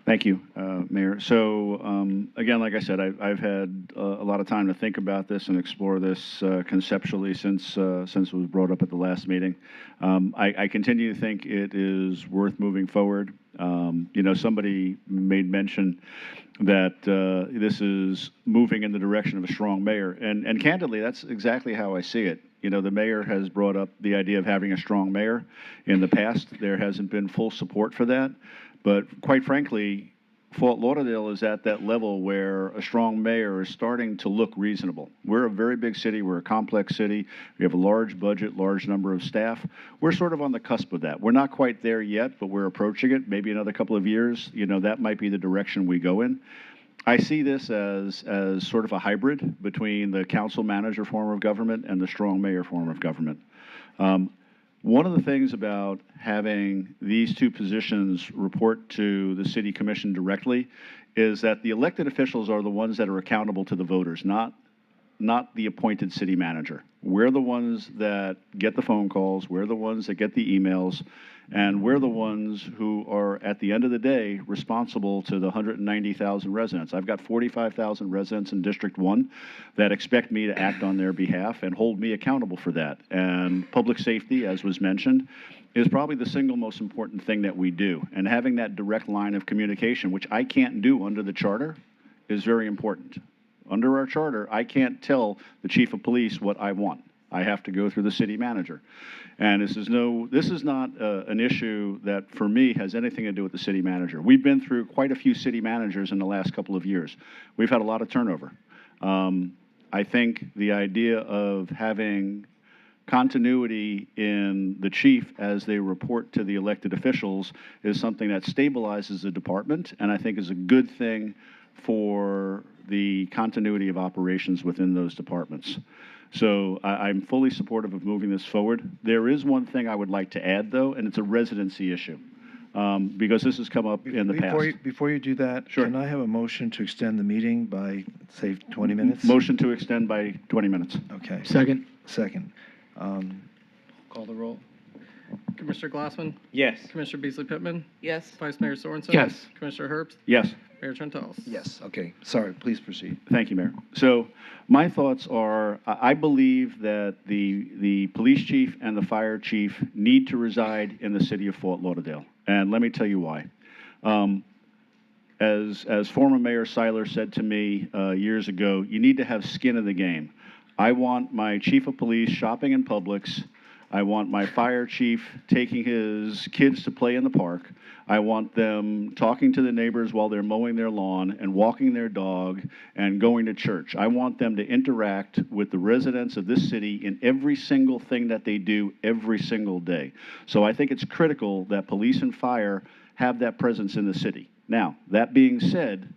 Speaker 20: Thank you, Mayor. So again, like I said, I've had a lot of time to think about this and explore this conceptually since it was brought up at the last meeting. I continue to think it is worth moving forward. Somebody made mention that this is moving in the direction of a strong mayor, and candidly, that's exactly how I see it. The mayor has brought up the idea of having a strong mayor. In the past, there hasn't been full support for that. But quite frankly, Fort Lauderdale is at that level where a strong mayor is starting to look reasonable. We're a very big city. We're a complex city. We have a large budget, large number of staff. We're sort of on the cusp of that. We're not quite there yet, but we're approaching it. Maybe another couple of years, that might be the direction we go in. I see this as sort of a hybrid between the council manager form of government and the strong mayor form of government. One of the things about having these two positions report to the city commission directly is that the elected officials are the ones that are accountable to the voters, not the appointed city manager. We're the ones that get the phone calls, we're the ones that get the emails, and we're the ones who are, at the end of the day, responsible to the 190,000 residents. I've got 45,000 residents in District 1 that expect me to act on their behalf and hold me accountable for that. And public safety, as was mentioned, is probably the single most important thing that we do. And having that direct line of communication, which I can't do under the charter, is very important. Under our charter, I can't tell the chief of police what I want. I have to go through the city manager. And this is not an issue that, for me, has anything to do with the city manager. We've been through quite a few city managers in the last couple of years. We've had a lot of turnover. I think the idea of having continuity in the chief as they report to the elected officials is something that stabilizes the department, and I think is a good thing for the continuity of operations within those departments. So I'm fully supportive of moving this forward. There is one thing I would like to add, though, and it's a residency issue, because this has come up in the past.
Speaker 1: Before you do that,
Speaker 20: Sure.
Speaker 1: can I have a motion to extend the meeting by, say, 20 minutes?
Speaker 20: Motion to extend by 20 minutes.
Speaker 1: Okay.
Speaker 7: Second.
Speaker 1: Second. Call the roll.
Speaker 8: Commissioner Glassman?
Speaker 16: Yes.
Speaker 8: Commissioner Beasley Pittman?
Speaker 3: Yes.
Speaker 8: Vice Mayor Sorensen?
Speaker 7: Yes.
Speaker 8: Commissioner Herbst?
Speaker 20: Yes.
Speaker 8: Mayor Trentalis?
Speaker 1: Yes, okay. Sorry, please proceed.
Speaker 20: Thank you, Mayor. So my thoughts are, I believe that the police chief and the fire chief need to reside in the city of Fort Lauderdale. And let me tell you why. As former Mayor Seiler said to me years ago, you need to have skin in the game. I want my chief of police shopping in Publix. I want my fire chief taking his kids to play in the park. I want them talking to the neighbors while they're mowing their lawn and walking their dog and going to church. I want them to interact with the residents of this city in every single thing that they do every single day. So I think it's critical that police and fire have that presence in the city. Now, that being said,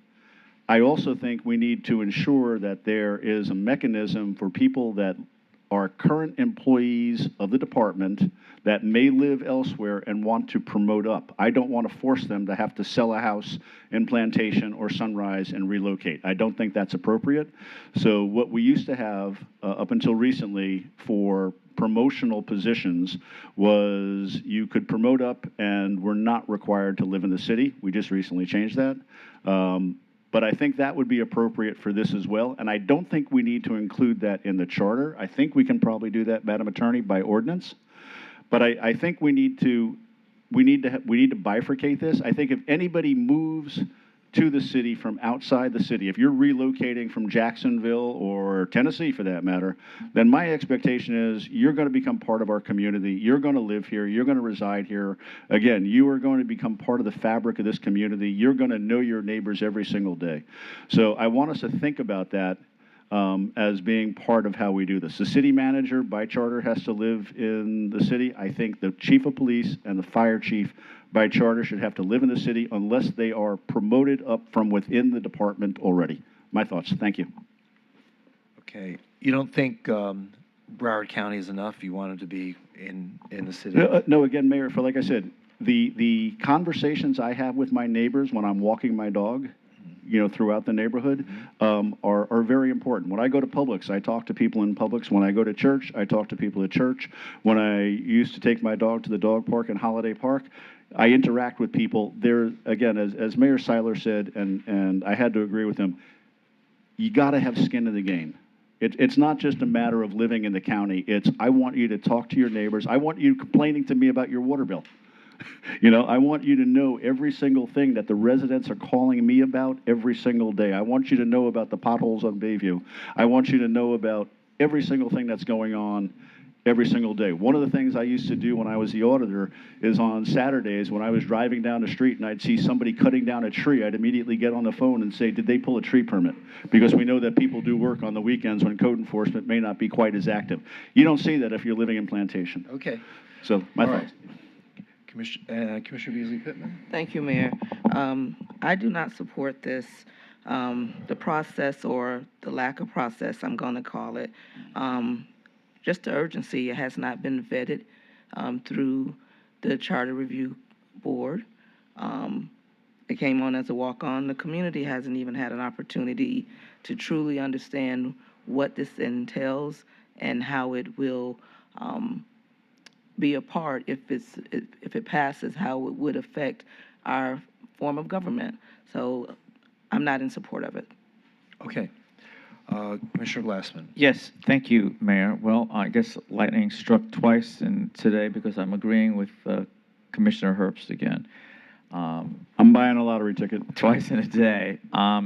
Speaker 20: I also think we need to ensure that there is a mechanism for people that are current employees of the department that may live elsewhere and want to promote up. I don't want to force them to have to sell a house in Plantation or Sunrise and relocate. I don't think that's appropriate. So what we used to have up until recently for promotional positions was you could promote up and were not required to live in the city. We just recently changed that. But I think that would be appropriate for this as well, and I don't think we need to include that in the charter. I think we can probably do that, Madam Attorney, by ordinance. But I think we need to bifurcate this. I think if anybody moves to the city from outside the city, if you're relocating from Jacksonville or Tennessee for that matter, then my expectation is you're going to become part of our community. You're going to live here. You're going to reside here. Again, you are going to become part of the fabric of this community. You're going to know your neighbors every single day. So I want us to think about that as being part of how we do this. The city manager by charter has to live in the city. I think the chief of police and the fire chief by charter should have to live in the city unless they are promoted up from within the department already. My thoughts. Thank you.
Speaker 1: Okay. You don't think Broward County is enough? You want it to be in the city?
Speaker 20: No, again, Mayor, for like I said, the conversations I have with my neighbors when I'm walking my dog, throughout the neighborhood, are very important. When I go to Publix, I talk to people in Publix. When I go to church, I talk to people at church. When I used to take my dog to the dog park in Holiday Park, I interact with people. There, again, as Mayor Seiler said, and I had to agree with him, you got to have skin in the game. It's not just a matter of living in the county. It's, I want you to talk to your neighbors. I want you complaining to me about your water bill. I want you to know every single thing that the residents are calling me about every single day. I want you to know about the potholes on Bayview. I want you to know about every single thing that's going on every single day. One of the things I used to do when I was the auditor is on Saturdays when I was driving down the street and I'd see somebody cutting down a tree, I'd immediately get on the phone and say, did they pull a tree permit? Because we know that people do work on the weekends when code enforcement may not be quite as active. You don't see that if you're living in Plantation.
Speaker 1: Okay.
Speaker 20: So my
Speaker 1: All
Speaker 20: thoughts.
Speaker 1: Commissioner Beasley Pittman?
Speaker 3: Thank you, Mayor. I do not support this, the process or the lack of process, I'm going to call it. Just the urgency, it has not been vetted through the Charter Review Board. It came on as a walk-on. The community hasn't even had an opportunity to truly understand what this entails and how it will be a part, if it passes, how it would affect our form of government. So I'm not in support of it.
Speaker 1: Okay. Commissioner Glassman.
Speaker 16: Yes, thank you, Mayor. Well, I guess lightning struck twice today because I'm agreeing with Commissioner Herbst again.
Speaker 20: I'm buying a lottery ticket.
Speaker 16: Twice in a day.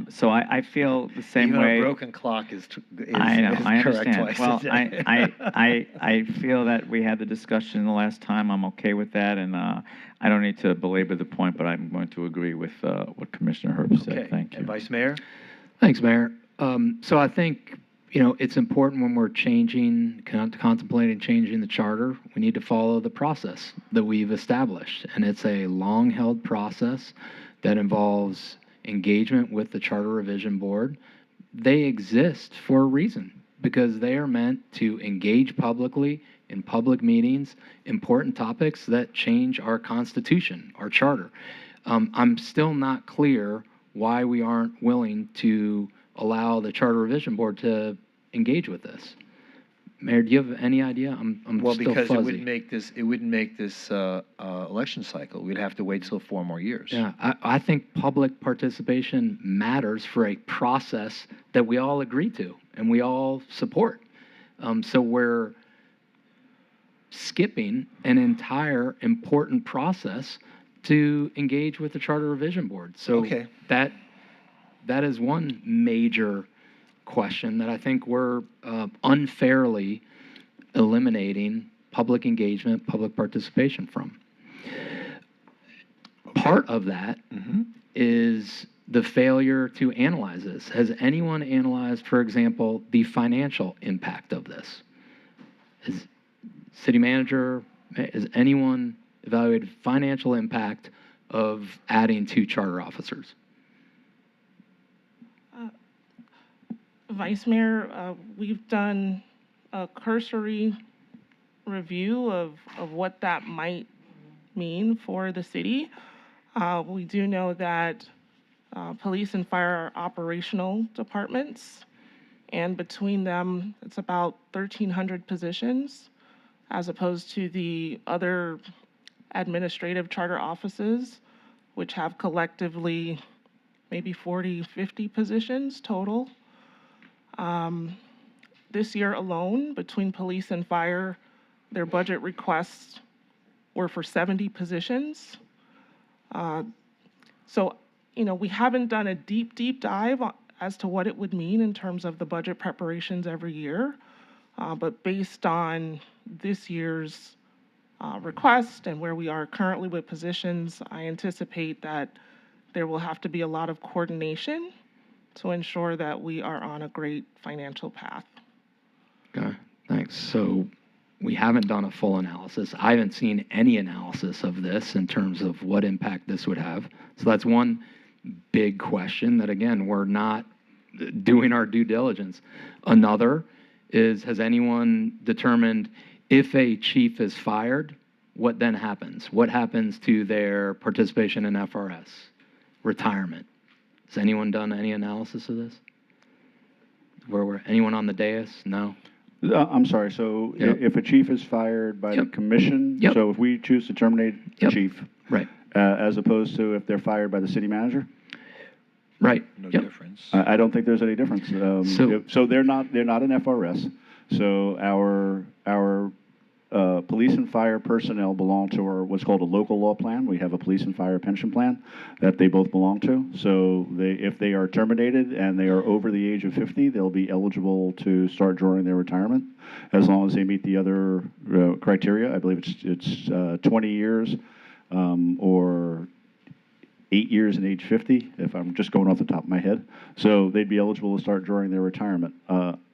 Speaker 16: So I feel the same
Speaker 1: Even
Speaker 16: way.
Speaker 1: a broken clock is
Speaker 16: I know,
Speaker 1: is
Speaker 16: I
Speaker 1: correct
Speaker 16: understand.
Speaker 1: twice
Speaker 16: Well,
Speaker 1: a day.
Speaker 16: I feel that we had the discussion the last time. I'm okay with that, and I don't need to belabor the point, but I'm going to agree with what Commissioner Herbst said.
Speaker 1: Okay.
Speaker 16: Thank you.
Speaker 1: And Vice Mayor?
Speaker 7: Thanks, Mayor. So I think, it's important when we're contemplating changing the charter, we need to follow the process that we've established. And it's a long-held process that involves engagement with the Charter Revision Board. They exist for a reason, because they are meant to engage publicly in public meetings, important topics that change our Constitution, our charter. I'm still not clear why we aren't willing to allow the Charter Revision Board to engage with this. Mayor, do you have any idea? I'm
Speaker 1: Well,
Speaker 7: still
Speaker 1: because
Speaker 7: fuzzy.
Speaker 1: it wouldn't make this election cycle. We'd have to wait till 4 more years.
Speaker 7: Yeah, I think public participation matters for a process that we all agree to and we all support. So we're skipping an entire important process to engage with the Charter Revision Board. So
Speaker 1: Okay.
Speaker 7: that is one major question that I think we're unfairly eliminating public engagement, public participation from. Part of that is the failure to analyze this. Has anyone analyzed, for example, the financial impact of this? Is city manager, has anyone evaluated financial impact of adding 2 charter officers?
Speaker 14: Vice Mayor, we've done a cursory review of what that might mean for the city. We do know that police and fire are operational departments, and between them, it's about 1,300 positions, as opposed to the other administrative charter offices, which have collectively maybe 40, 50 positions total. This year alone, between police and fire, their budget requests were for 70 positions. So, we haven't done a deep dive as to what it would mean in terms of the budget preparations every year. But based on this year's request and where we are currently with positions, I anticipate that there will have to be a lot of coordination to ensure that we are on a great financial path.
Speaker 7: Okay, thanks. So we haven't done a full analysis. I haven't seen any analysis of this in terms of what impact this would have. So that's one big question that, again, we're not doing our due diligence. Another is, has anyone determined if a chief is fired, what then happens? What happens to their participation in FRS? Retirement. Has anyone done any analysis of this? Anyone on the dais? No?
Speaker 20: I'm sorry, so
Speaker 7: Yep.
Speaker 20: if a chief is fired by the commission,
Speaker 7: Yep.
Speaker 20: so if we choose to terminate the
Speaker 7: Yep.
Speaker 20: chief,
Speaker 7: Right.
Speaker 20: As opposed to if they're fired by the city manager?
Speaker 7: Right.
Speaker 1: No
Speaker 7: Yep.
Speaker 1: difference.
Speaker 20: I don't think there's any difference. So they're not an FRS. So our police and fire personnel belong to what's called a local law plan. We have a police and fire pension plan that they both belong to. So if they are terminated and they are over the age of 50, they'll be eligible to start drawing their retirement as long as they meet the other criteria. I believe it's 20 years or 8 years and age 50, if I'm just going off the top of my head. So they'd be eligible to start drawing their retirement.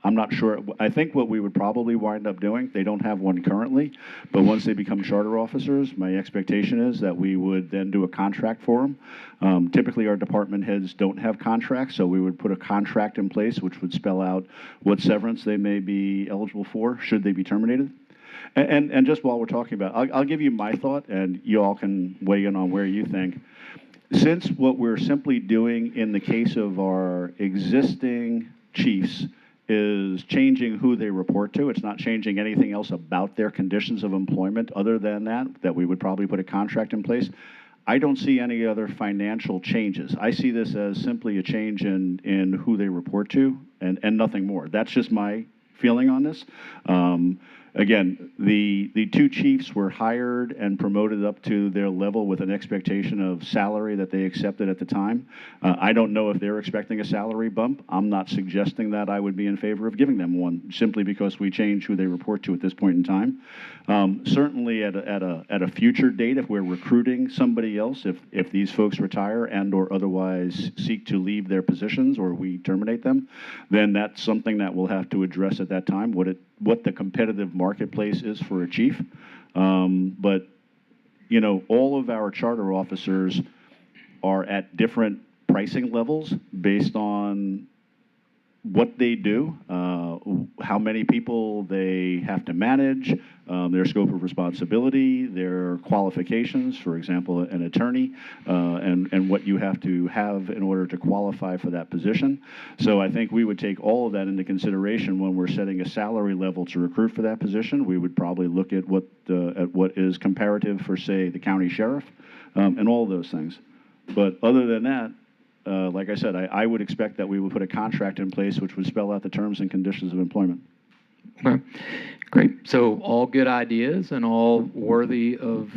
Speaker 20: I'm not sure. I think what we would probably wind up doing, they don't have one currently, but once they become charter officers, my expectation is that we would then do a contract for them. Typically, our department heads don't have contracts, so we would put a contract in place which would spell out what severance they may be eligible for should they be terminated. And just while we're talking about it, I'll give you my thought, and you all can weigh in on where you think. Since what we're simply doing in the case of our existing chiefs is changing who they report to, it's not changing anything else about their conditions of employment other than that we would probably put a contract in place. I don't see any other financial changes. I see this as simply a change in who they report to and nothing more. That's just my feeling on this. again, the two chiefs were hired and promoted up to their level with an expectation of salary that they accepted at the time. I don't know if they're expecting a salary bump. I'm not suggesting that I would be in favor of giving them one, simply because we change who they report to at this point in time. Certainly at a future date, if we're recruiting somebody else, if these folks retire and or otherwise seek to leave their positions or we terminate them, then that's something that we'll have to address at that time, what the competitive marketplace is for a chief. But, you know, all of our charter officers are at different pricing levels based on what they do, how many people they have to manage, their scope of responsibility, their qualifications, for example, an attorney, and what you have to have in order to qualify for that position. So I think we would take all of that into consideration when we're setting a salary level to recruit for that position. We would probably look at what is comparative for, say, the county sheriff, and all of those things. But other than that, like I said, I would expect that we would put a contract in place which would spell out the terms and conditions of employment.
Speaker 7: Okay, great. So all good ideas and all worthy of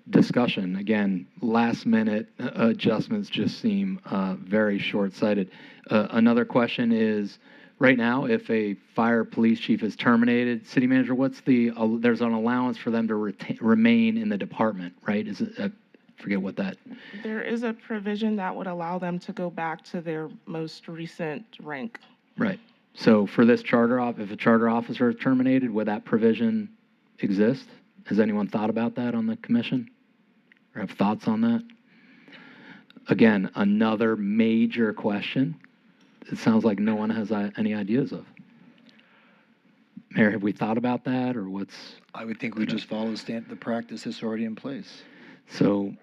Speaker 7: discussion. Again, last minute adjustments just seem very short-sighted. Another question is, right now, if a fire police chief is terminated, city manager, what's there's an allowance for them to remain in the department, right? Is it, forget what that.
Speaker 14: There is a provision that would allow them to go back to their most recent rank.
Speaker 7: Right. So for this if a charter officer is terminated, would that provision exist? Has anyone thought about that on the commission? Or have thoughts on that? Again, another major question. It sounds like no one has any ideas of. Mayor, have we thought about that, or what's?
Speaker 1: I would think we just follow the practice that's already in place.
Speaker 7: So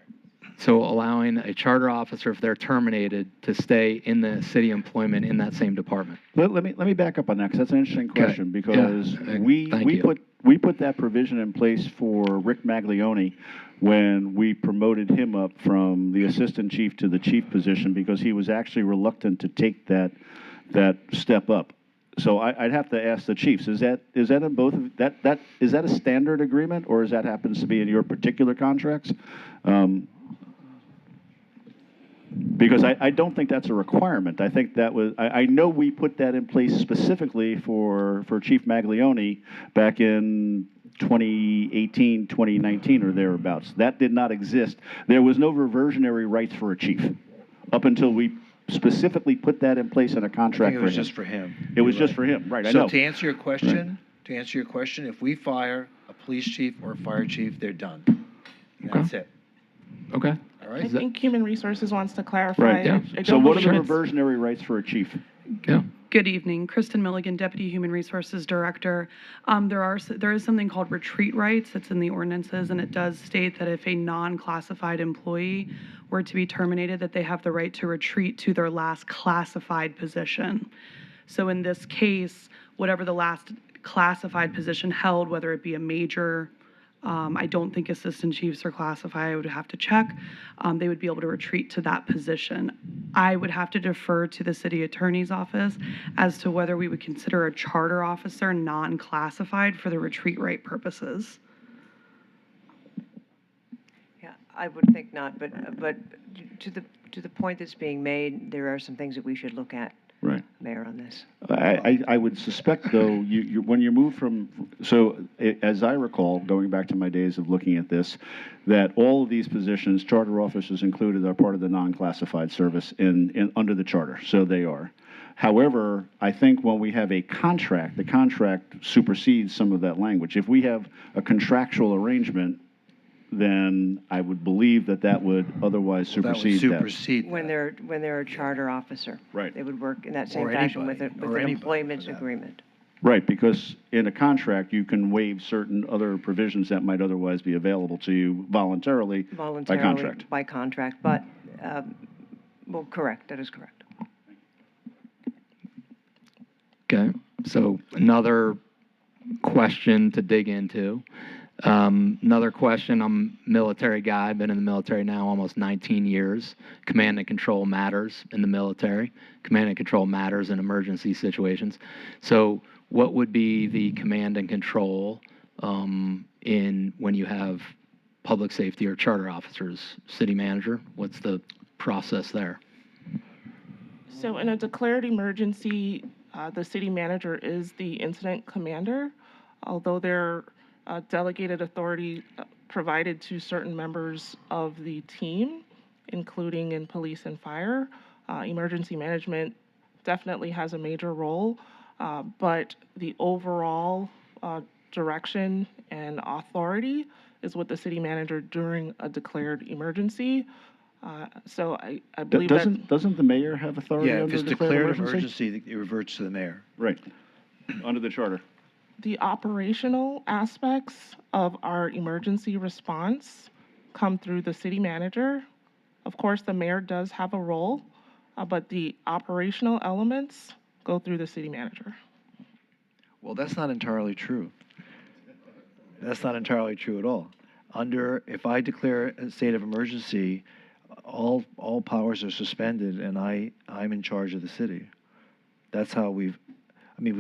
Speaker 7: allowing a charter officer, if they're terminated, to stay in the city employment in that same department.
Speaker 20: Let me back up on that, because that's an interesting question. Because
Speaker 7: Yeah.
Speaker 20: we put that provision in place for Rick Maglione when we promoted him up from the assistant chief to the chief position, because he was actually reluctant to take that step up. So I'd have to ask the chiefs, is that in both of that is that a standard agreement, or is that happens to be in your particular contracts? Because I don't think that's a requirement. I think that was, I know we put that in place specifically for Chief Maglione back in 2018, 2019, or thereabouts. That did not exist. There was no reversionary rights for a chief up until we specifically put that in place in a contract.
Speaker 1: I think it was just for him.
Speaker 20: It was just for him, right? I
Speaker 1: So
Speaker 20: know.
Speaker 1: to answer your question, if we fire a police chief or a fire chief, they're done. That's it.
Speaker 7: Okay.
Speaker 1: All right.
Speaker 14: I think Human Resources wants to clarify.
Speaker 20: Right.
Speaker 7: Yeah.
Speaker 20: So what are the reversionary rights for a chief?
Speaker 7: Yeah.
Speaker 4: Good evening. Kristen Milligan, Deputy Human Resources Director. There is something called retreat rights that's in the ordinances, and it does state that if a non-classified employee were to be terminated, that they have the right to retreat to their last classified position. So in this case, whatever the last classified position held, whether it be a major, I don't think assistant chiefs are classified. I would have to check. They would be able to retreat to that position. I would have to defer to the city attorney's office as to whether we would consider a charter officer non-classified for the retreat right purposes.
Speaker 9: Yeah, I would think not, but to the point that's being made, there are some things that we should look at.
Speaker 20: Right.
Speaker 9: Mayor, on this.
Speaker 20: I would suspect, though, when you move from, as I recall, going back to my days of looking at this, that all of these positions, charter officers included, are part of the non-classified service under the charter, so they are. However, I think when we have a contract, the contract supersedes some of that language. If we have a contractual arrangement, then I would believe that would otherwise supersede that.
Speaker 9: When they're a charter officer.
Speaker 20: Right.
Speaker 9: They would work in that same
Speaker 1: Or
Speaker 9: fashion
Speaker 1: anybody,
Speaker 9: with
Speaker 1: or
Speaker 9: an
Speaker 1: anybody
Speaker 9: employment agreement.
Speaker 20: Right, because in a contract, you can waive certain other provisions that might otherwise be available to you voluntarily by contract.
Speaker 9: By contract, but, well, correct, that is correct.
Speaker 7: Okay. So another question to dig into. Another question, I'm a military guy, been in the military now almost 19 years. Command and control matters in the military. Command and control matters in emergency situations. So what would be the command and control in when you have public safety or charter officers? City manager, what's the process there?
Speaker 14: So in a declared emergency, the city manager is the incident commander, although there are delegated authority provided to certain members of the team, including in police and fire. Emergency management definitely has a major role, but the overall direction and authority is with the city manager during a declared emergency. So I believe that
Speaker 20: Doesn't the mayor have authority
Speaker 1: Yeah, if
Speaker 20: under
Speaker 1: it's
Speaker 20: a declared
Speaker 1: declared
Speaker 20: emergency?
Speaker 1: emergency, it reverts to the mayor.
Speaker 20: Right, under the charter.
Speaker 14: the operational aspects of our emergency response come through the city manager. Of course, the mayor does have a role, but the operational elements go through the city manager.
Speaker 1: Well, that's not entirely true. That's not entirely true at all. If I declare a state of emergency, all powers are suspended, and I'm in charge of the city. That's how we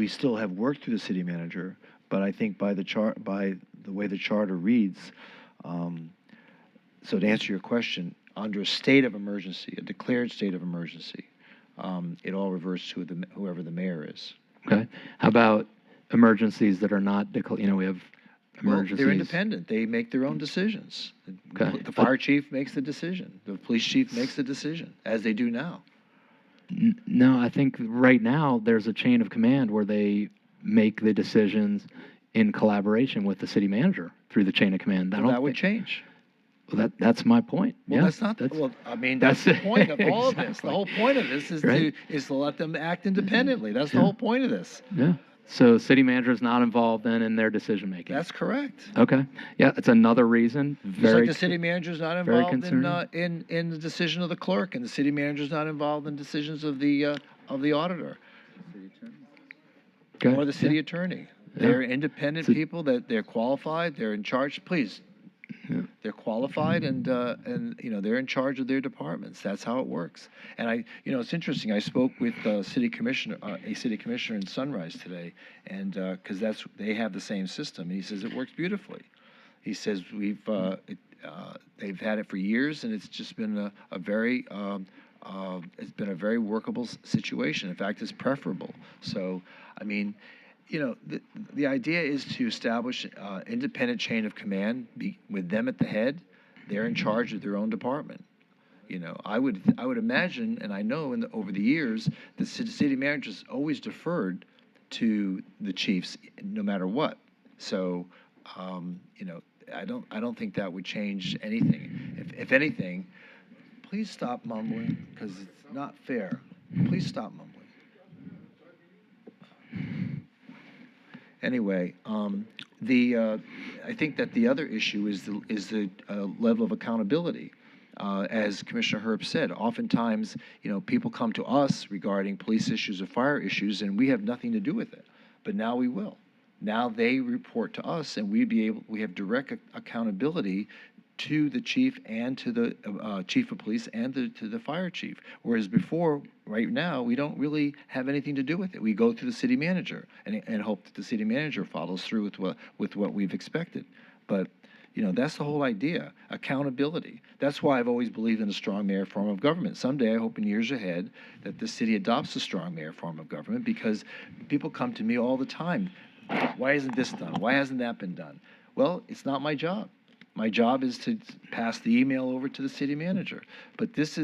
Speaker 1: still have work through the city manager, but I think by the way the charter reads, so to answer your question, under a state of emergency, a declared state of emergency, it all reverts to whoever the mayor is.
Speaker 7: Okay. How about emergencies that are not declared? We have emergencies.
Speaker 1: Well, they're independent. They make their own decisions.
Speaker 7: Okay.
Speaker 1: The fire chief makes the decision. The police chief makes the decision, as they do now.
Speaker 7: No, I think right now there's a chain of command where they make the decisions in collaboration with the city manager through the chain of command.
Speaker 1: Well, that would change.
Speaker 7: Well, that's my point.
Speaker 1: Well,
Speaker 7: yeah,
Speaker 1: that's not. That's the point of all of this.
Speaker 7: Exactly.
Speaker 1: The whole point of this is
Speaker 7: Right.
Speaker 1: to let them act independently. That's the whole point of this.
Speaker 7: Yeah. So city manager is not involved then in their decision making.
Speaker 1: That's correct.
Speaker 7: Okay. Yeah, it's another reason.
Speaker 1: Just like the city manager is not
Speaker 7: very
Speaker 1: involved
Speaker 7: concerning.
Speaker 1: in the decision of the clerk, and the city manager is not involved in decisions of the auditor
Speaker 7: Okay.
Speaker 1: or the city attorney. They're independent
Speaker 7: So-
Speaker 1: people. That they're qualified. They're in charge. Please.
Speaker 7: Yeah.
Speaker 1: They're qualified and they're in charge of their departments. That's how it works. And it's interesting. I spoke with a city commissioner in Sunrise today, and because they have the same system. And he says it works beautifully. He says they've had it for years, and it's just been a very workable situation. In fact, it's preferable. So, the idea is to establish independent chain of command with them at the head. They're in charge of their own department. I would imagine, and I know over the years, the city managers always deferred to the chiefs no matter what. So, I don't think that would change anything. If anything, please stop mumbling because it's not fair. Please stop mumbling. Anyway, I think that the other issue is the level of accountability. As Commissioner Herb said, oftentimes, people come to us regarding police issues or fire issues, and we have nothing to do with it. But now we will. Now they report to us, and we have direct accountability to the chief and to the chief of police and to the fire chief. Whereas before, right now, we don't really have anything to do with it. We go through the city manager and hope that the city manager follows through with what we've expected. But that's the whole idea, accountability. That's why I've always believed in a strong mayor form of government. Someday, I hope in years ahead, that the city adopts a strong mayor form of government, because people come to me all the time. Why isn't this done? Why hasn't that been done? Well, it's not my job. My job is to pass the email over to the city manager. But this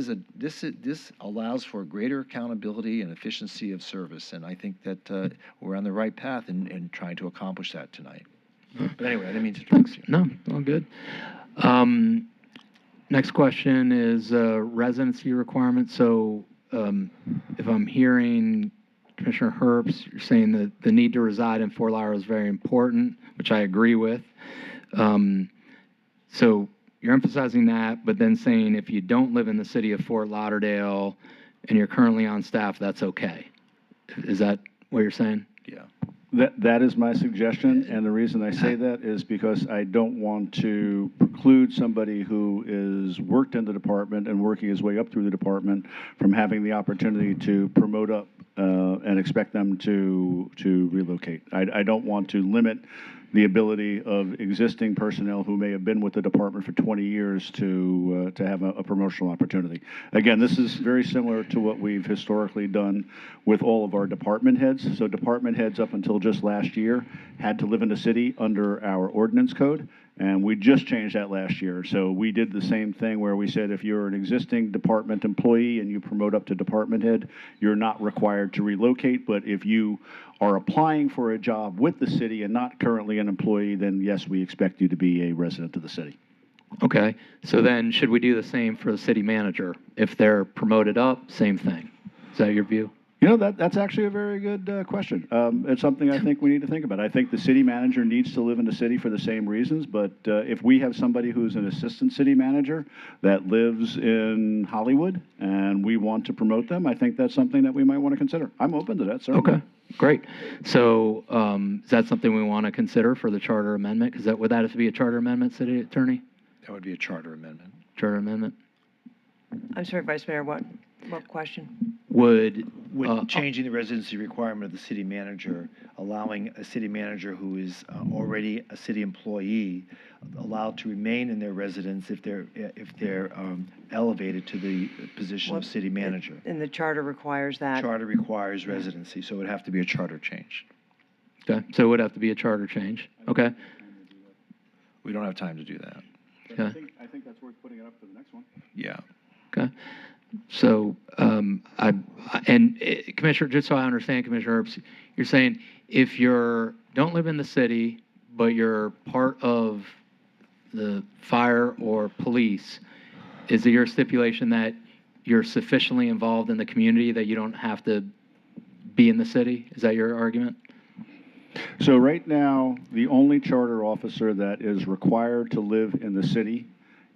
Speaker 1: allows for greater accountability and efficiency of service, and I think that we're on the right path in trying to accomplish that tonight. But anyway, I didn't mean to interrupt you.
Speaker 7: No, all good. Next question is residency requirements. So if I'm hearing Commissioner Herbst, you're saying that the need to reside in Fort Lauderdale is very important, which I agree with. So you're emphasizing that, but then saying if you don't live in the city of Fort Lauderdale and you're currently on staff, that's okay. Is that what you're saying?
Speaker 1: Yeah.
Speaker 20: That is my suggestion, and the reason I say that is because I don't want to preclude somebody who is worked in the department and working his way up through the department from having the opportunity to promote up and expect them to relocate. I don't want to limit the ability of existing personnel who may have been with the department for 20 years to have a promotional opportunity. Again, this is very similar to what we've historically done with all of our department heads. So department heads up until just last year had to live in the city under our ordinance code, and we just changed that last year. So we did the same thing where we said if you're an existing department employee and you promote up to department head, you're not required to relocate, but if you are applying for a job with the city and not currently an employee, then yes, we expect you to be a resident of the city.
Speaker 7: Okay, so then should we do the same for the city manager? If they're promoted up, same thing. Is that your view?
Speaker 20: You know, that's actually a very good question. It's something I think we need to think about. I think the city manager needs to live in the city for the same reasons, but if we have somebody who's an assistant city manager that lives in Hollywood and we want to promote them, I think that's something that we might want to consider. I'm open to that, certainly.
Speaker 7: Okay, great. So is that something we want to consider for the charter amendment? Because would that have to be a charter amendment, city attorney?
Speaker 1: That would be a charter amendment.
Speaker 7: Charter amendment?
Speaker 9: I'm sorry, Vice Mayor, what question?
Speaker 7: Would
Speaker 1: Changing the residency requirement of the city manager, allowing a city manager who is already a city employee allowed to remain in their residence if they're elevated to the position of city manager.
Speaker 9: And the charter requires that?
Speaker 1: Charter requires residency, so it would have to be a charter change.
Speaker 7: Okay, so it would have to be a charter change. Okay.
Speaker 1: We don't have time to do that.
Speaker 7: Okay.
Speaker 20: I think that's worth putting it up for the next one.
Speaker 1: Yeah.
Speaker 7: Okay. So, Commissioner, just so I understand, Commissioner Herbst, you're saying if don't live in the city, but you're part of the fire or police, is it your stipulation that you're sufficiently involved in the community that you don't have to be in the city? Is that your argument?
Speaker 20: So right now, the only charter officer that is required to live in the city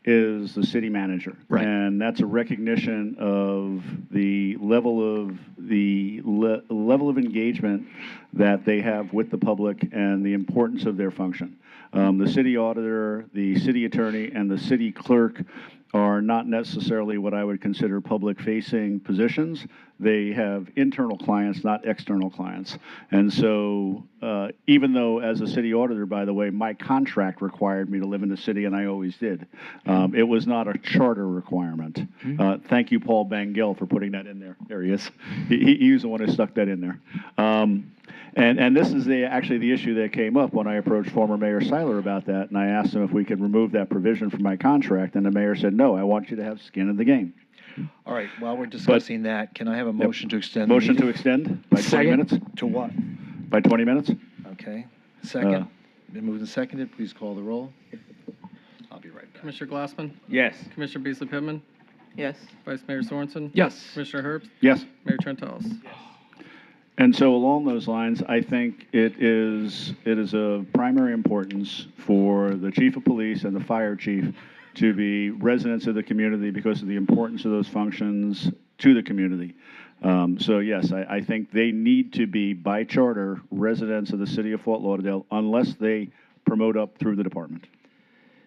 Speaker 20: is the city manager.
Speaker 7: Right.
Speaker 20: And that's a recognition of the level of engagement that they have with the public and the importance of their function. The city auditor, the city attorney, and the city clerk are not necessarily what I would consider public-facing positions. They have internal clients, not external clients. And so even though as a city auditor, by the way, my contract required me to live in the city, and I always did, it was not a charter requirement. Thank you, Paul Bangel, for putting that in there. There he is. He was the one who stuck that in there. And this is actually the issue that came up when I approached former Mayor Seiler about that, and I asked him if we could remove that provision from my contract, and the mayor said, no, I want you to have skin in the game.
Speaker 1: All right, while we're discussing that, can I have a motion to extend?
Speaker 20: Motion
Speaker 1: the
Speaker 20: to
Speaker 1: meeting?
Speaker 20: extend by 20 minutes?
Speaker 1: To what?
Speaker 20: By 20 minutes?
Speaker 1: Okay. Second. Been moved and seconded. Please call the roll. I'll be right back.
Speaker 8: Commissioner Glassman?
Speaker 16: Yes.
Speaker 8: Commissioner Beasley Pittman?
Speaker 3: Yes.
Speaker 8: Vice Mayor Sorensen?
Speaker 7: Yes.
Speaker 8: Commissioner Herbst?
Speaker 20: Yes.
Speaker 8: Mayor Trentalles?
Speaker 20: And so along those lines, I think it is of primary importance for the chief of police and the fire chief to be residents of the community because of the importance of those functions to the community. So yes, I think they need to be, by charter, residents of the city of Fort Lauderdale unless they promote up through the department.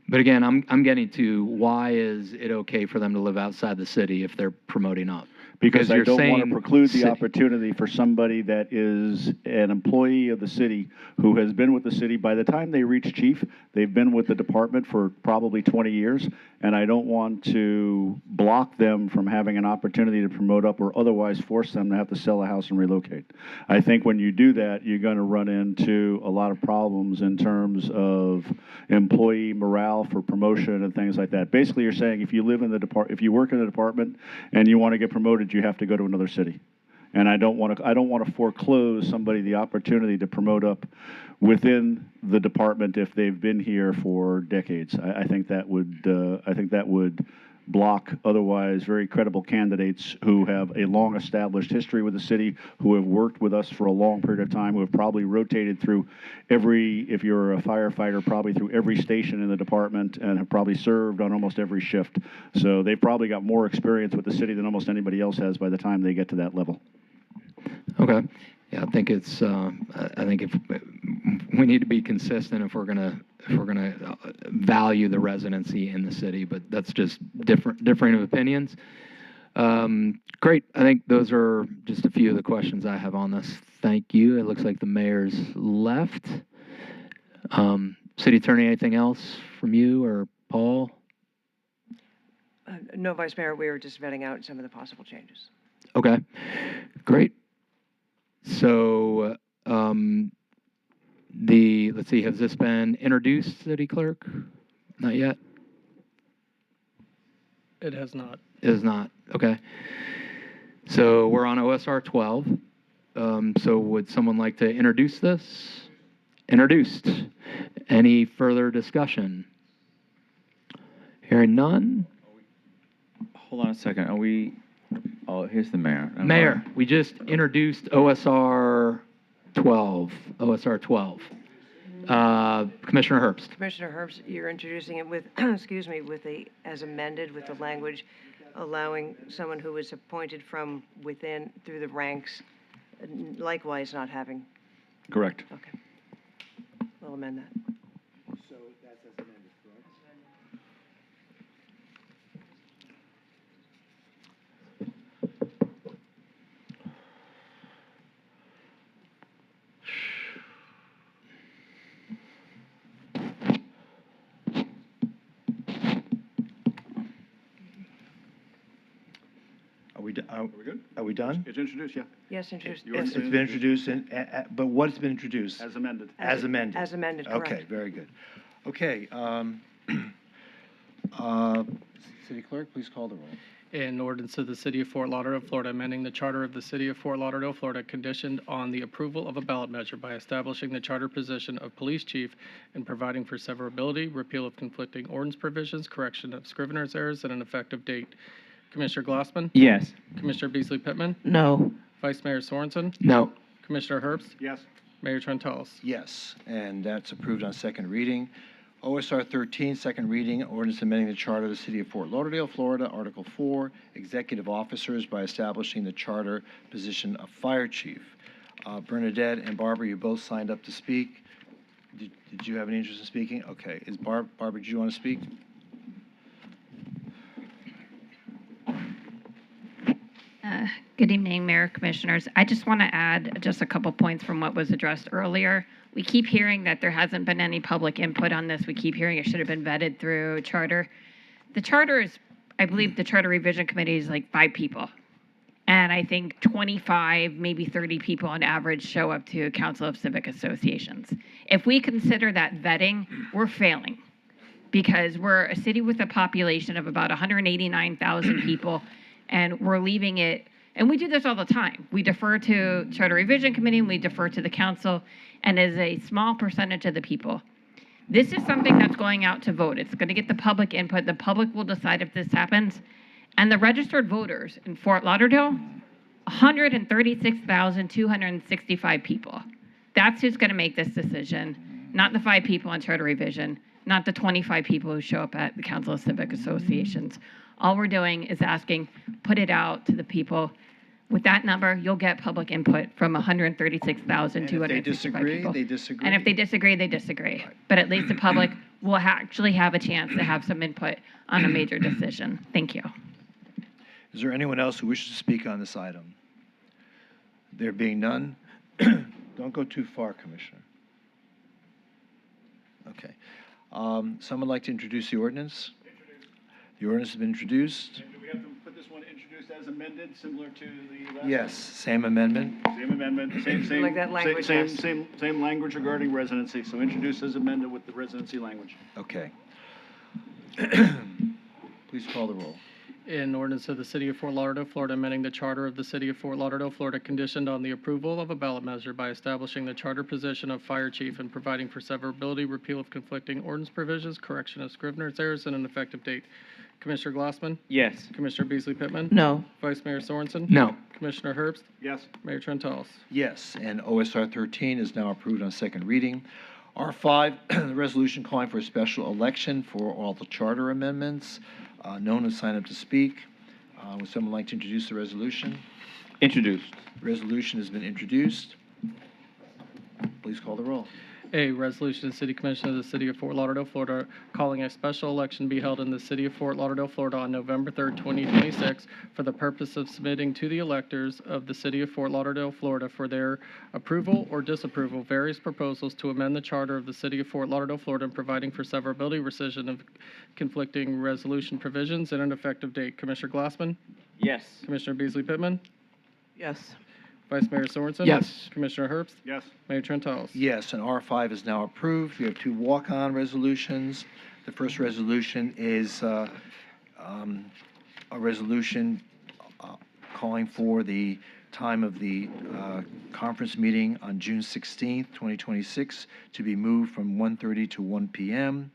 Speaker 7: But again, I'm getting to why is it okay for them to live outside the city if they're promoting up?
Speaker 20: Because I
Speaker 7: you're
Speaker 20: don't want to
Speaker 7: saying
Speaker 20: preclude the
Speaker 7: city.
Speaker 20: opportunity for somebody that is an employee of the city who has been with the city. By the time they reach chief, they've been with the department for probably 20 years, and I don't want to block them from having an opportunity to promote up or otherwise force them to have to sell a house and relocate. I think when you do that, you're going to run into a lot of problems in terms of employee morale for promotion and things like that. Basically, you're saying if you live in the if you work in the department and you want to get promoted, you have to go to another city. And I don't want to foreclose somebody the opportunity to promote up within the department if they've been here for decades. I think that would block otherwise very credible candidates who have a long established history with the city, who have worked with us for a long period of time, who have probably rotated through if you're a firefighter, probably through every station in the department and have probably served on almost every shift. So they've probably got more experience with the city than almost anybody else has by the time they get to that level.
Speaker 7: Okay. Yeah, I think it's, I think if, we need to be consistent if we're gonna value the residency in the city, but that's just differing of opinions. Great, I think those are just a few of the questions I have on this. Thank you. It looks like the mayor's left. City Attorney, anything else from you or Paul?
Speaker 9: No, Vice Mayor, we were just vetting out some of the possible changes.
Speaker 7: Okay, great. So, let's see, has this been introduced, City Clerk? Not yet?
Speaker 8: It has not.
Speaker 7: It is not, okay. So we're on OSR 12. So would someone like to introduce this? Introduced. Any further discussion? Hearing none?
Speaker 15: Hold on a second. Are we? Oh, here's the mayor.
Speaker 7: Mayor, we just introduced OSR 12. OSR 12. Commissioner Herbst.
Speaker 9: Commissioner Herbst, you're introducing it with, excuse me, as amended with the language allowing someone who is appointed from within through the ranks, likewise not having.
Speaker 20: Correct.
Speaker 9: Okay. We'll amend that.
Speaker 20: So that's as amended, correct?
Speaker 21: Are we good? Are we done?
Speaker 20: It's introduced, yeah.
Speaker 9: Yes, introduced.
Speaker 21: It's been introduced, but what's been introduced?
Speaker 20: As amended.
Speaker 21: As amended.
Speaker 9: As amended, correct.
Speaker 21: Okay, very good. Okay, City Clerk, please call the roll.
Speaker 8: An ordinance of the City of Fort Lauderdale, Florida, amending the charter of the City of Fort Lauderdale, Florida, conditioned on the approval of a ballot measure by establishing the charter position of police chief and providing for severability, repeal of conflicting ordinance provisions, correction of scrivener's errors, and an effective date. Commissioner Glassman?
Speaker 15: Yes.
Speaker 8: Commissioner Beasley Pittman?
Speaker 3: No.
Speaker 8: Vice Mayor Sorensen?
Speaker 7: No.
Speaker 8: Commissioner Herbst?
Speaker 20: Yes.
Speaker 8: Mayor Trentalis?
Speaker 21: Yes, and that's approved on second reading. OSR 13, second reading, ordinance amending the charter of the City of Fort Lauderdale, Florida, Article 4, executive officers by establishing the charter position of fire chief. Bernadette and Barbara, you both signed up to speak. Did you have any interest in speaking? Okay. Barbara, do you want to speak?
Speaker 13: Good evening, Mayor, Commissioners. I just want to add just a couple points from what was addressed earlier. We keep hearing that there hasn't been any public input on this. We keep hearing it should have been vetted through charter. The charter is, I believe the Charter Revision Committee is like 5 people. And I think 25, maybe 30 people on average show up to Council of Civic Associations. If we consider that vetting, we're failing because we're a city with a population of about 189,000 people, and we're leaving it, and we do this all the time. We defer to Charter Revision Committee, and we defer to the council, and as a small percentage of the people. This is something that's going out to vote. It's going to get the public input. The public will decide if this happens. And the registered voters in Fort Lauderdale, 136,265 people. That's who's going to make this decision, not the 5 people on Charter Revision, not the 25 people who show up at the Council of Civic Associations. All we're doing is asking, put it out to the people. With that number, you'll get public input from 136,265 people.
Speaker 21: They disagree.
Speaker 13: And if they disagree, they disagree. But at least the public will actually have a chance to have some input on a major decision. Thank you.
Speaker 21: Is there anyone else who wishes to speak on this item? There being none, don't go too far, Commissioner. Okay. Someone like to introduce the ordinance? The ordinance has been introduced.
Speaker 20: Do we have to put this one introduced as amended, similar to the last?
Speaker 21: Yes, same amendment.
Speaker 20: Same amendment, same
Speaker 9: Like that language, yes.
Speaker 20: same language regarding residency. So introduced as amended with the residency language.
Speaker 21: Okay. Please call the roll.
Speaker 8: An ordinance of the City of Fort Lauderdale, Florida, amending the charter of the City of Fort Lauderdale, Florida, conditioned on the approval of a ballot measure by establishing the charter position of fire chief and providing for severability, repeal of conflicting ordinance provisions, correction of scrivener's errors, and an effective date. Commissioner Glassman?
Speaker 15: Yes.
Speaker 8: Commissioner Beasley Pittman?
Speaker 3: No.
Speaker 8: Vice Mayor Sorensen?
Speaker 7: No.
Speaker 8: Commissioner Herbst?
Speaker 20: Yes.
Speaker 8: Mayor Trentalis?
Speaker 21: Yes, and OSR 13 is now approved on second reading. R5, the resolution calling for a special election for all the charter amendments. No one has signed up to speak. Would someone like to introduce the resolution?
Speaker 15: Introduced.
Speaker 21: Resolution has been introduced. Please call the roll.
Speaker 8: A resolution of the City Commission of the City of Fort Lauderdale, Florida, calling a special election be held in the City of Fort Lauderdale, Florida on November 3rd, 2026, for the purpose of submitting to the electors of the City of Fort Lauderdale, Florida, for their approval or disapproval, various proposals to amend the charter of the City of Fort Lauderdale, Florida, and providing for severability, rescission of conflicting resolution provisions, and an effective date. Commissioner Glassman?
Speaker 16: Yes.
Speaker 8: Commissioner Beasley Pittman?
Speaker 3: Yes.
Speaker 8: Vice Mayor Sorensen?
Speaker 7: Yes.
Speaker 8: Commissioner Herbst?
Speaker 20: Yes.
Speaker 8: Mayor Trentalis?
Speaker 21: Yes, and R5 is now approved. We have two walk-on resolutions. The first resolution is a resolution calling for the time of the conference meeting on June 16th, 2026, to be moved from 1:30 to 1 p.m.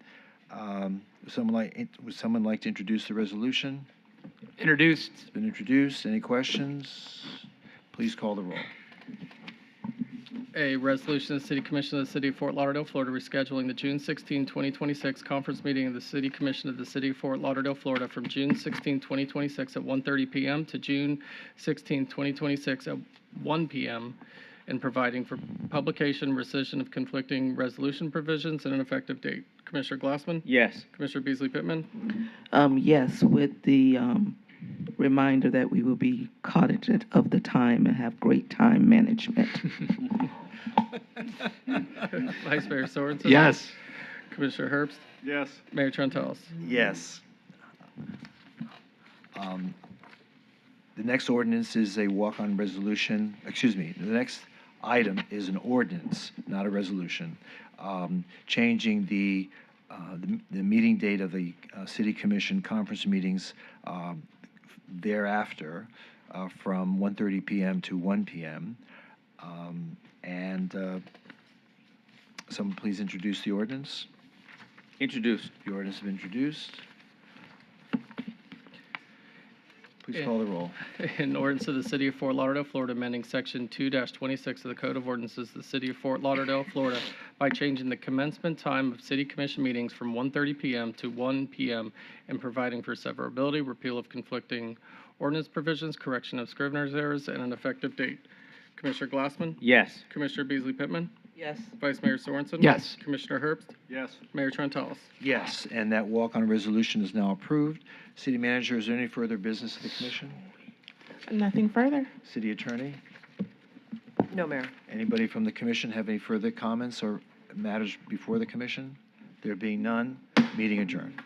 Speaker 21: Would someone like to introduce the resolution?
Speaker 7: Introduced.
Speaker 21: It's been introduced. Any questions? Please call the roll.
Speaker 8: A resolution of the City Commission of the City of Fort Lauderdale, Florida, rescheduling the June 16, 2026 conference meeting of the City Commission of the City of Fort Lauderdale, Florida from June 16, 2026 at 1:30 p.m. to June 16, 2026 at 1 p.m. and providing for publication, rescission of conflicting resolution provisions, and an effective date. Commissioner Glassman?
Speaker 16: Yes.
Speaker 8: Commissioner Beasley Pittman?
Speaker 3: Yes, with the reminder that we will be cognizant of the time and have great time management.
Speaker 8: Vice Mayor Sorensen?
Speaker 7: Yes.
Speaker 8: Commissioner Herbst?
Speaker 20: Yes.
Speaker 8: Mayor Trentalis?
Speaker 21: Yes. The next ordinance is a walk-on resolution, the next item is an ordinance, not a resolution, changing the meeting date of the City Commission conference meetings thereafter from 1:30 p.m. to 1 p.m. Someone please introduce the ordinance.
Speaker 16: Introduced.
Speaker 21: The ordinance has been introduced. Please call the roll.
Speaker 8: An ordinance of the City of Fort Lauderdale, Florida, amending Section 2-26 of the Code of Ordinances of the City of Fort Lauderdale, Florida, by changing the commencement time of City Commission meetings from 1:30 p.m. to 1 p.m. and providing for severability, repeal of conflicting ordinance provisions, correction of scrivener's errors, and an effective date. Commissioner Glassman?
Speaker 16: Yes.
Speaker 8: Commissioner Beasley Pittman?
Speaker 3: Yes.
Speaker 8: Vice Mayor Sorensen?
Speaker 7: Yes.
Speaker 8: Commissioner Herbst?
Speaker 20: Yes.
Speaker 8: Mayor Trentalis?
Speaker 21: Yes, and that walk-on resolution is now approved. City Manager, is there any further business of the commission?
Speaker 14: Nothing further.
Speaker 21: City Attorney?
Speaker 9: No, Mayor.
Speaker 21: Anybody from the commission have any further comments or matters before the commission? There being none, meeting adjourned.